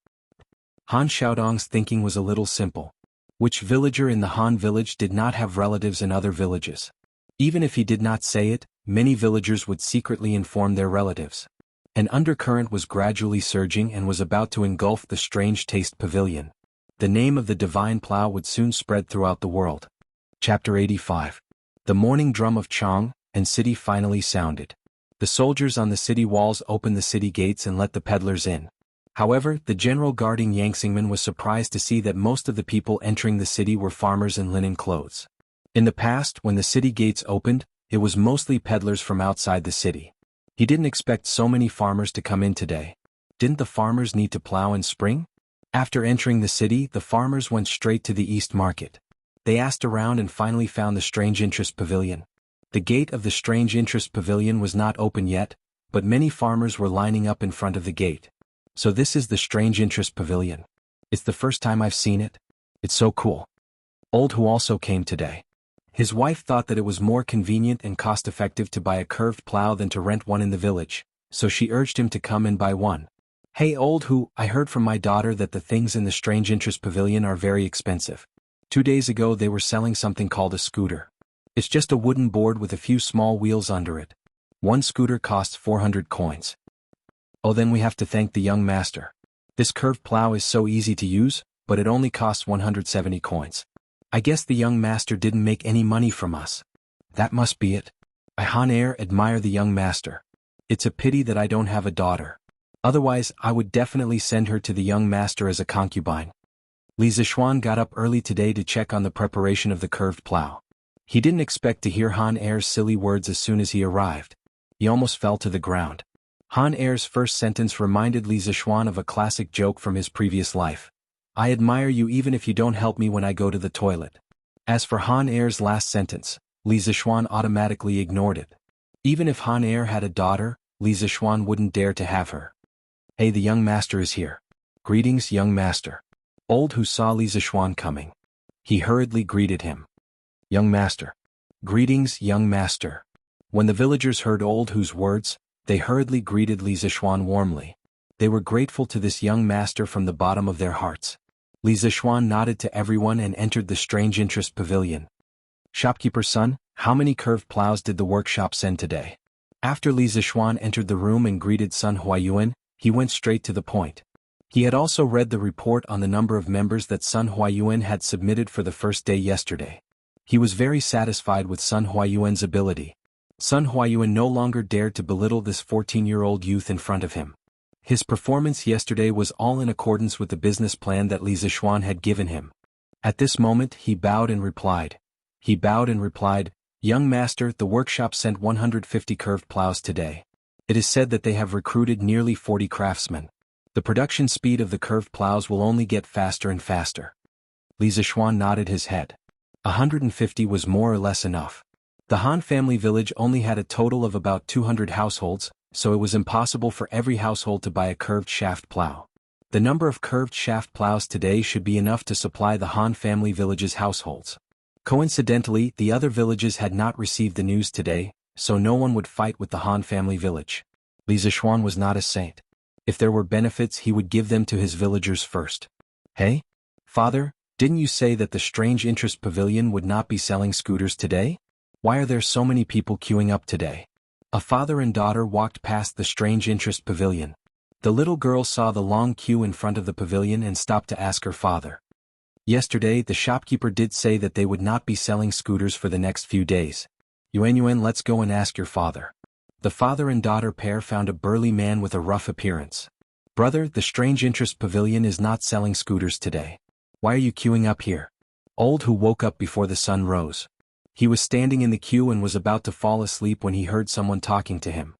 Han Xiaodong's thinking was a little simple. Which villager in the Han village did not have relatives in other villages? Even if he did not say it, many villagers would secretly inform their relatives. An undercurrent was gradually surging and was about to engulf the Strange Taste Pavilion. The name of the divine plow would soon spread throughout the world. Chapter 85. The morning drum of Chang'an City finally sounded. The soldiers on the city walls opened the city gates and let the peddlers in. However, the general guarding Yangxingmen was surprised to see that most of the people entering the city were farmers in linen clothes. In the past, when the city gates opened, it was mostly peddlers from outside the city. He didn't expect so many farmers to come in today. Didn't the farmers need to plow in spring? After entering the city, the farmers went straight to the East Market. They asked around and finally found the Strange Interest Pavilion. The gate of the Strange Interest Pavilion was not open yet, but many farmers were lining up in front of the gate. So this is the Strange Interest Pavilion. It's the first time I've seen it. It's so cool. Old Who also came today. His wife thought that it was more convenient and cost-effective to buy a curved plow than to rent one in the village, so she urged him to come and buy one. Hey Old Who, I heard from my daughter that the things in the Strange Interest Pavilion are very expensive. 2 days ago they were selling something called a scooter. It's just a wooden board with a few small wheels under it. One scooter costs 400 coins. Oh, then we have to thank the young master. This curved plow is so easy to use, but it only costs 170 coins. I guess the young master didn't make any money from us. That must be it. I admire the young master. It's a pity that I don't have a daughter. Otherwise, I would definitely send her to the young master as a concubine. Li Zishuan got up early today to check on the preparation of the curved plow. He didn't expect to hear Han Er's silly words as soon as he arrived. He almost fell to the ground. Han Er's first sentence reminded Li Zishuan of a classic joke from his previous life. I admire you even if you don't help me when I go to the toilet. As for Han Er's last sentence, Li Zishuan automatically ignored it. Even if Han Er had a daughter, Li Zishuan wouldn't dare to have her. Hey, the young master is here. Greetings, young master. Old Who saw Li Zishuan coming. He hurriedly greeted him. Young master. Greetings, young master. When the villagers heard Old Who's words, they hurriedly greeted Li Zishuan warmly. They were grateful to this young master from the bottom of their hearts. Li Zishuan nodded to everyone and entered the Strange Interest Pavilion. Shopkeeper's son, how many curved plows did the workshop send today? After Li Zishuan entered the room and greeted Sun Huayuan, he went straight to the point. He had also read the report on the number of members that Sun Huayuan had submitted for the first day yesterday. He was very satisfied with Sun Huayuan's ability. Sun Huayuan no longer dared to belittle this 14-year-old youth in front of him. His performance yesterday was all in accordance with the business plan that Li Zishuan had given him. At this moment he bowed and replied. Young master, the workshop sent 150 curved plows today. It is said that they have recruited nearly 40 craftsmen. The production speed of the curved plows will only get faster and faster. Li Zishuan nodded his head. 150 was more or less enough. The Han family village only had a total of about 200 households, so it was impossible for every household to buy a curved shaft plow. The number of curved shaft plows today should be enough to supply the Han family village's households. Coincidentally, the other villages had not received the news today, so no one would fight with the Han family village. Li Zishuan was not a saint. If there were benefits, he would give them to his villagers first. Hey? Father, didn't you say that the Strange Interest Pavilion would not be selling scooters today? Why are there so many people queuing up today? A father and daughter walked past the Strange Interest Pavilion. The little girl saw the long queue in front of the pavilion and stopped to ask her father. Yesterday, the shopkeeper did say that they would not be selling scooters for the next few days. Yuan, let's go and ask your father. The father and daughter pair found a burly man with a rough appearance. Brother, the Strange Interest Pavilion is not selling scooters today. Why are you queuing up here? Old Who woke up before the sun rose. He was standing in the queue and was about to fall asleep when he heard someone talking to him.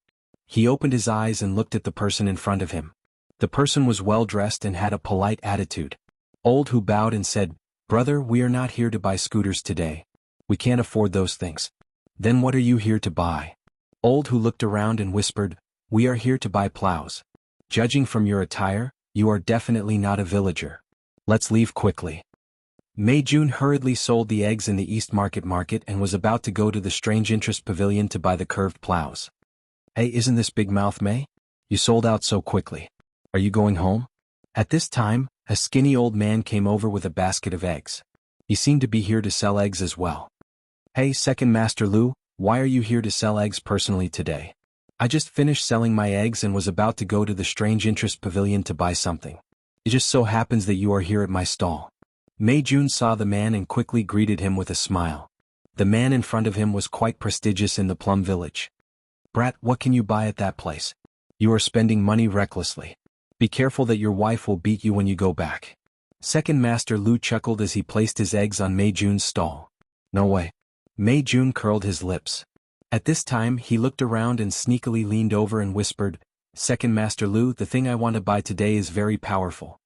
He opened his eyes and looked at the person in front of him. The person was well dressed and had a polite attitude. Old Who bowed and said, Brother, we are not here to buy scooters today. We can't afford those things. Then what are you here to buy? Old Who looked around and whispered, We are here to buy plows. Judging from your attire, you are definitely not a villager. Let's leave quickly. Mei Jun hurriedly sold the eggs in the East Market and was about to go to the Strange Interest Pavilion to buy the curved plows. Hey, isn't this big mouth Mei? You sold out so quickly. Are you going home? At this time, a skinny old man came over with a basket of eggs. He seemed to be here to sell eggs as well. Hey, Second Master Lu, why are you here to sell eggs personally today? I just finished selling my eggs and was about to go to the Strange Interest Pavilion to buy something. It just so happens that you are here at my stall. Mei Jun saw the man and quickly greeted him with a smile. The man in front of him was quite prestigious in the Plum Village. Brat, what can you buy at that place? You are spending money recklessly. Be careful that your wife will beat you when you go back. Second Master Lu chuckled as he placed his eggs on Mei Jun's stall. No way. Mei Jun curled his lips. At this time he looked around and sneakily leaned over and whispered, Second Master Lu, the thing I want to buy today is very powerful.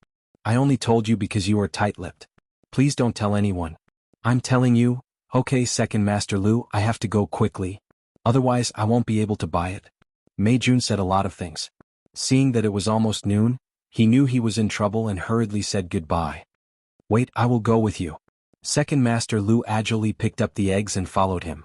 I only told you because you are tight-lipped. Please don't tell anyone. I'm telling you. Okay, Second Master Lu, I have to go quickly. Otherwise I won't be able to buy it. Mei Jun said a lot of things. Seeing that it was almost noon, he knew he was in trouble and hurriedly said goodbye. Wait, I will go with you. Second Master Lu agilely picked up the eggs and followed him.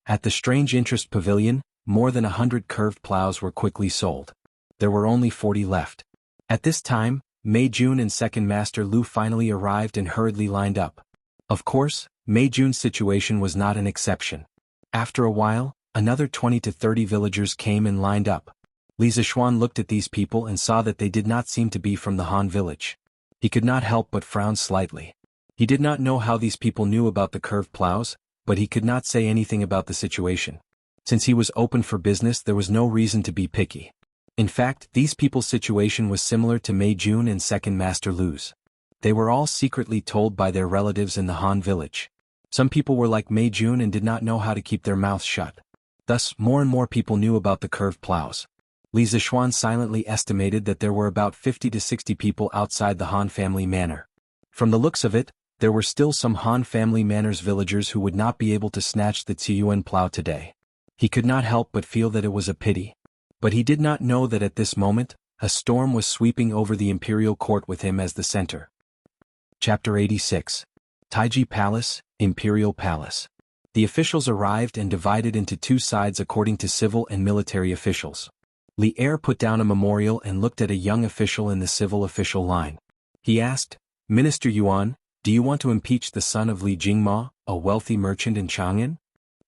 At the Strange Interest Pavilion, more than 100 curved plows were quickly sold. There were only 40 left. At this time, Mei Jun and Second Master Lu finally arrived and hurriedly lined up. Of course, Mei Jun's situation was not an exception. After a while, another 20 to 30 villagers came and lined up. Li Zishuan looked at these people and saw that they did not seem to be from the Han village. He could not help but frown slightly. He did not know how these people knew about the curved plows, but he could not say anything about the situation. Since he was open for business, there was no reason to be picky. In fact, these people's situation was similar to Mei Jun and Second Master Lu's. They were all secretly told by their relatives in the Han village. Some people were like Mei Jun and did not know how to keep their mouths shut. Thus, more and more people knew about the curved plows. Li Zishuan silently estimated that there were about 50 to 60 people outside the Han family manor. From the looks of it, there were still some Han family manor's villagers who would not be able to snatch the Ziyuan plow today. He could not help but feel that it was a pity. But he did not know that at this moment, a storm was sweeping over the imperial court with him as the center. Chapter 86. Taiji Palace, Imperial Palace. The officials arrived and divided into two sides according to civil and military officials. Li Er put down a memorial and looked at a young official in the civil official line. He asked, Minister Yuan, do you want to impeach the son of Li Jingma, a wealthy merchant in Chang'an?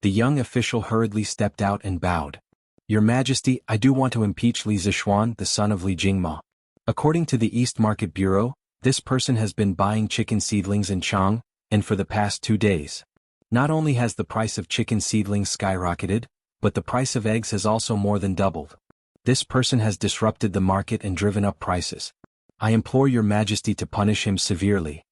The young official hurriedly stepped out and bowed. Your Majesty, I do want to impeach Li Zishuan, the son of Li Jingma. According to the East Market Bureau, this person has been buying chicken seedlings in Chang, and for the past 2 days. Not only has the price of chicken seedlings skyrocketed, but the price of eggs has also more than doubled. This person has disrupted the market and driven up prices. I implore your Majesty to punish him severely.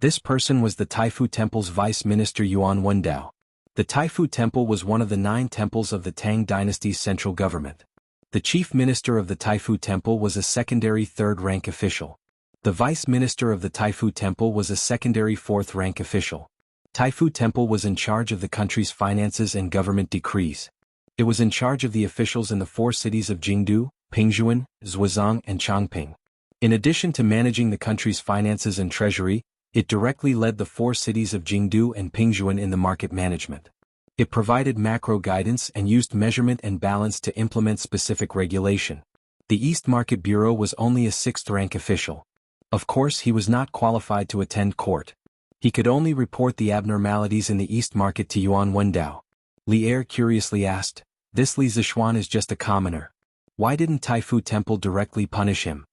This person was the Taifu Temple's Vice Minister Yuan Wendao. The Taifu Temple was one of the 9 temples of the Tang dynasty's central government. The chief minister of the Taifu Temple was a secondary 3rd-rank official. The vice minister of the Taifu Temple was a secondary 4th-rank official. Taifu Temple was in charge of the country's finances and government decrees. It was in charge of the officials in the 4 cities of Jingdu, Pingzhuan, Zhuozhang and Chongping. In addition to managing the country's finances and treasury, it directly led the 4 cities of Jingdu and Pingzhuan in the market management. It provided macro guidance and used measurement and balance to implement specific regulation. The East Market Bureau was only a 6th-rank official. Of course, he was not qualified to attend court. He could only report the abnormalities in the East Market to Yuan Wendao. Li Er curiously asked, this Li Zishuan is just a commoner. Why didn't Taifu Temple directly punish him?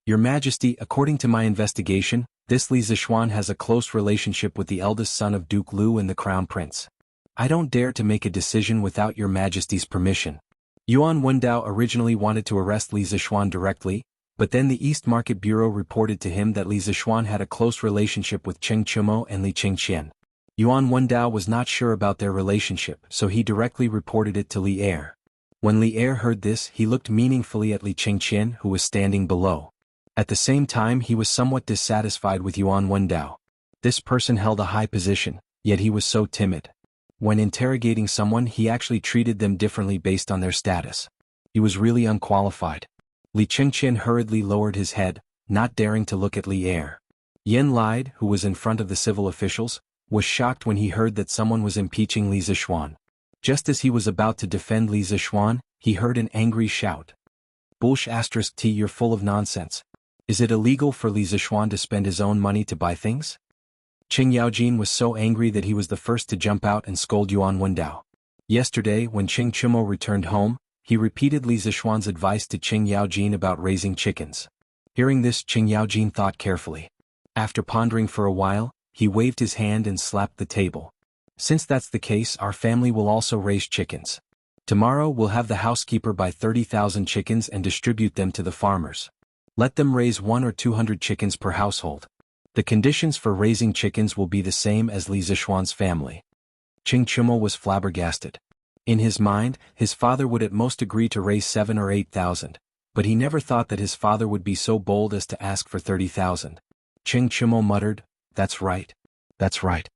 Your Majesty, according to my investigation, this Li Zishuan has a close relationship with the eldest son of Duke Lu and the Crown Prince. I don't dare to make a decision without your Majesty's permission. Yuan Wendao originally wanted to arrest Li Zishuan directly, but then the East Market Bureau reported to him that Li Zishuan had a close relationship with Cheng Chumo and Li Chengqian. Yuan Wendao was not sure about their relationship, so he directly reported it to Li Er. When Li Er heard this, he looked meaningfully at Li Chengqian, who was standing below. At the same time, he was somewhat dissatisfied with Yuan Wendao. This person held a high position, yet he was so timid. When interrogating someone, he actually treated them differently based on their status. He was really unqualified. Li Chengqian hurriedly lowered his head, not daring to look at Li Er. Yen Lide, who was in front of the civil officials, was shocked when he heard that someone was impeaching Li Zishuan. Just as he was about to defend Li Zishuan, he heard an angry shout. Bullsh*T, you're full of nonsense. Is it illegal for Li Zishuan to spend his own money to buy things? Qing Yaojin was so angry that he was the first to jump out and scold Yuan Wendao. Yesterday, when Cheng Chumo returned home, he repeated Li Zishuan's advice to Qing Yaojin about raising chickens. Hearing this, Qing Yaojin thought carefully. After pondering for a while, he waved his hand and slapped the table. Since that's the case, our family will also raise chickens. Tomorrow we'll have the housekeeper buy 30,000 chickens and distribute them to the farmers. Let them raise 1 or 200 chickens per household. The conditions for raising chickens will be the same as Li Zishuan's family. Qing Chumo was flabbergasted. In his mind, his father would at most agree to raise 7 or 8,000, but he never thought that his father would be so bold as to ask for 30,000. Qing Chumo muttered, "That's right. That's right.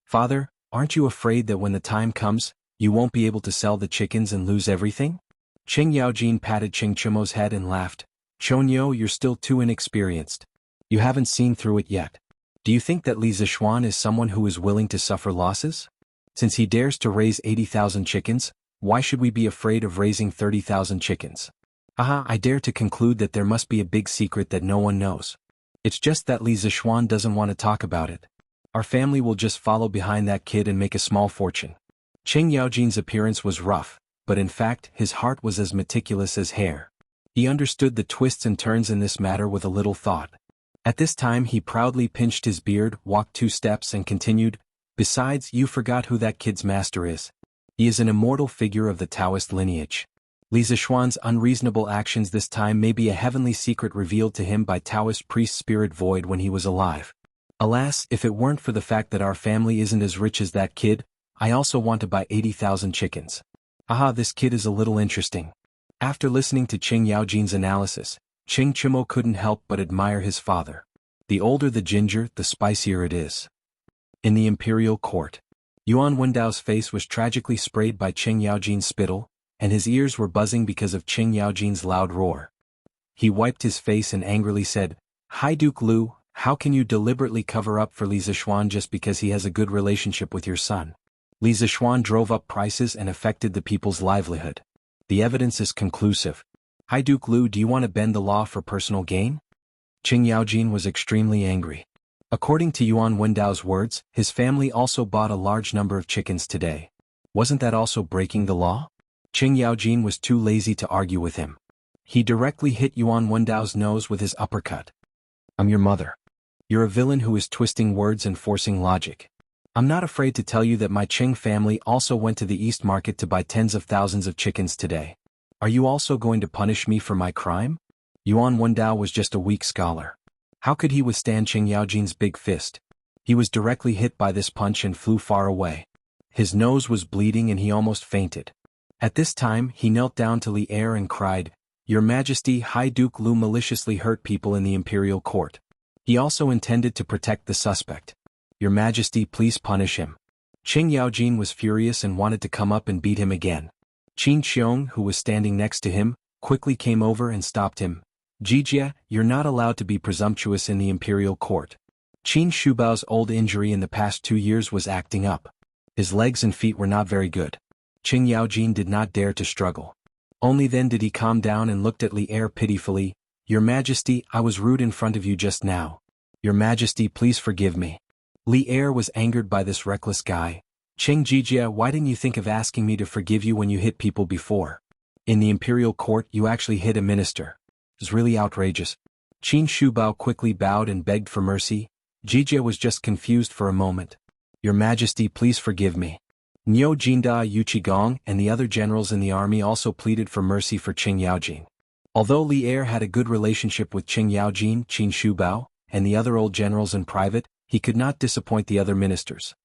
Father, aren't you afraid that when the time comes, you won't be able to sell the chickens and lose everything?" Qing Yaojin patted Qing Chumo's head and laughed. "Chonyo, you're still too inexperienced. You haven't seen through it yet. Do you think that Li Zishuan is someone who is willing to suffer losses? Since he dares to raise 80,000 chickens, why should we be afraid of raising 30,000 chickens? Aha, I dare to conclude that there must be a big secret that no one knows. It's just that Li Zishuan doesn't want to talk about it. Our family will just follow behind that kid and make a small fortune." Qing Yaojin's appearance was rough, but in fact his heart was as meticulous as hair. He understood the twists and turns in this matter with a little thought. At this time he proudly pinched his beard, walked 2 steps and continued, "Besides, you forgot who that kid's master is. He is an immortal figure of the Taoist lineage. Li Zishuan's unreasonable actions this time may be a heavenly secret revealed to him by Taoist priest Spirit Void when he was alive. Alas, if it weren't for the fact that our family isn't as rich as that kid, I also want to buy 80,000 chickens. Aha, this kid is a little interesting." After listening to Qing Yaojin's analysis, Qing Chumo couldn't help but admire his father. The older the ginger, the spicier it is. In the imperial court, Yuan Wendao's face was tragically sprayed by Qing Yaojin's spittle, and his ears were buzzing because of Qing Yaojin's loud roar. He wiped his face and angrily said, "Hi Duke Lu, how can you deliberately cover up for Li Zishuan just because he has a good relationship with your son? Li Zishuan drove up prices and affected the people's livelihood. The evidence is conclusive. Hi Duke Lu, do you want to bend the law for personal gain?" Qing Yaojin was extremely angry. According to Yuan Wendao's words, his family also bought a large number of chickens today. Wasn't that also breaking the law? Qing Yaojin was too lazy to argue with him. He directly hit Yuan Wendao's nose with his uppercut. "I'm your mother. You're a villain who is twisting words and forcing logic. I'm not afraid to tell you that my Qing family also went to the East Market to buy tens of thousands of chickens today. Are you also going to punish me for my crime?" Yuan Wendao was just a weak scholar. How could he withstand Qing Yaojin's big fist? He was directly hit by this punch and flew far away. His nose was bleeding and he almost fainted. At this time, he knelt down to Li Er and cried, "Your Majesty, High Duke Lu maliciously hurt people in the imperial court. He also intended to protect the suspect. Your Majesty, please punish him." Qing Yaojin was furious and wanted to come up and beat him again. Qin Xiong, who was standing next to him, quickly came over and stopped him. "Jijia, you're not allowed to be presumptuous in the imperial court." Qin Shubao's old injury in the past 2 years was acting up. His legs and feet were not very good. Qing Yaojin did not dare to struggle. Only then did he calm down and looked at Li Er pitifully. "Your Majesty, I was rude in front of you just now. Your Majesty, please forgive me." Li Er was angered by this reckless guy. "Qing Jijia, why didn't you think of asking me to forgive you when you hit people before? In the imperial court you actually hit a minister. It's really outrageous." Qin Shubao quickly bowed and begged for mercy. Jijia was just confused for a moment. "Your Majesty, please forgive me." Niu Jinda Yuqigong and the other generals in the army also pleaded for mercy for Qing Yaojin. Although Li Er had a good relationship with Qing Yaojin, Qin Shubao, and the other old generals in private, he could not disappoint the other ministers.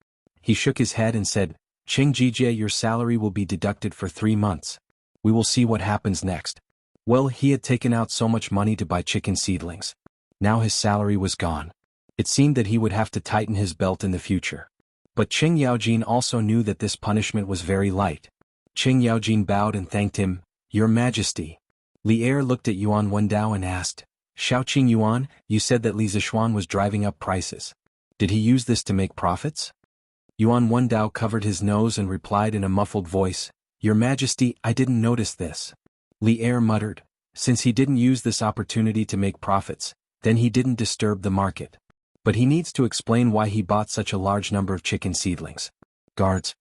He shook his head and said, "Qing Jijia, your salary will be deducted for 3 months. We will see what happens next." Well, he had taken out so much money to buy chicken seedlings. Now his salary was gone. It seemed that he would have to tighten his belt in the future. But Qing Yaojin also knew that this punishment was very light. Qing Yaojin bowed and thanked him. "Your Majesty." Li Er looked at Yuan Wendao and asked, "Shaoqing Yuan, you said that Li Zishuan was driving up prices. Did he use this to make profits?" Yuan Wendao covered his nose and replied in a muffled voice, "Your Majesty, I didn't notice this." Li Er muttered, "Since he didn't use this opportunity to make profits, then he didn't disturb the market. But he needs to explain why he bought such a large number of chicken seedlings." "Guards."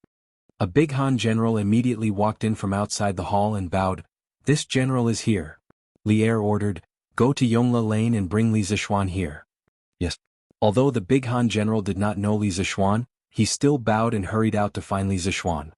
A big Han general immediately walked in from outside the hall and bowed. "This general is here." Li Er ordered, "Go to Yongla Lane and bring Li Zishuan here." "Yes." Although the big Han general did not know Li Zishuan, he still bowed and hurried out to find Li Zishuan.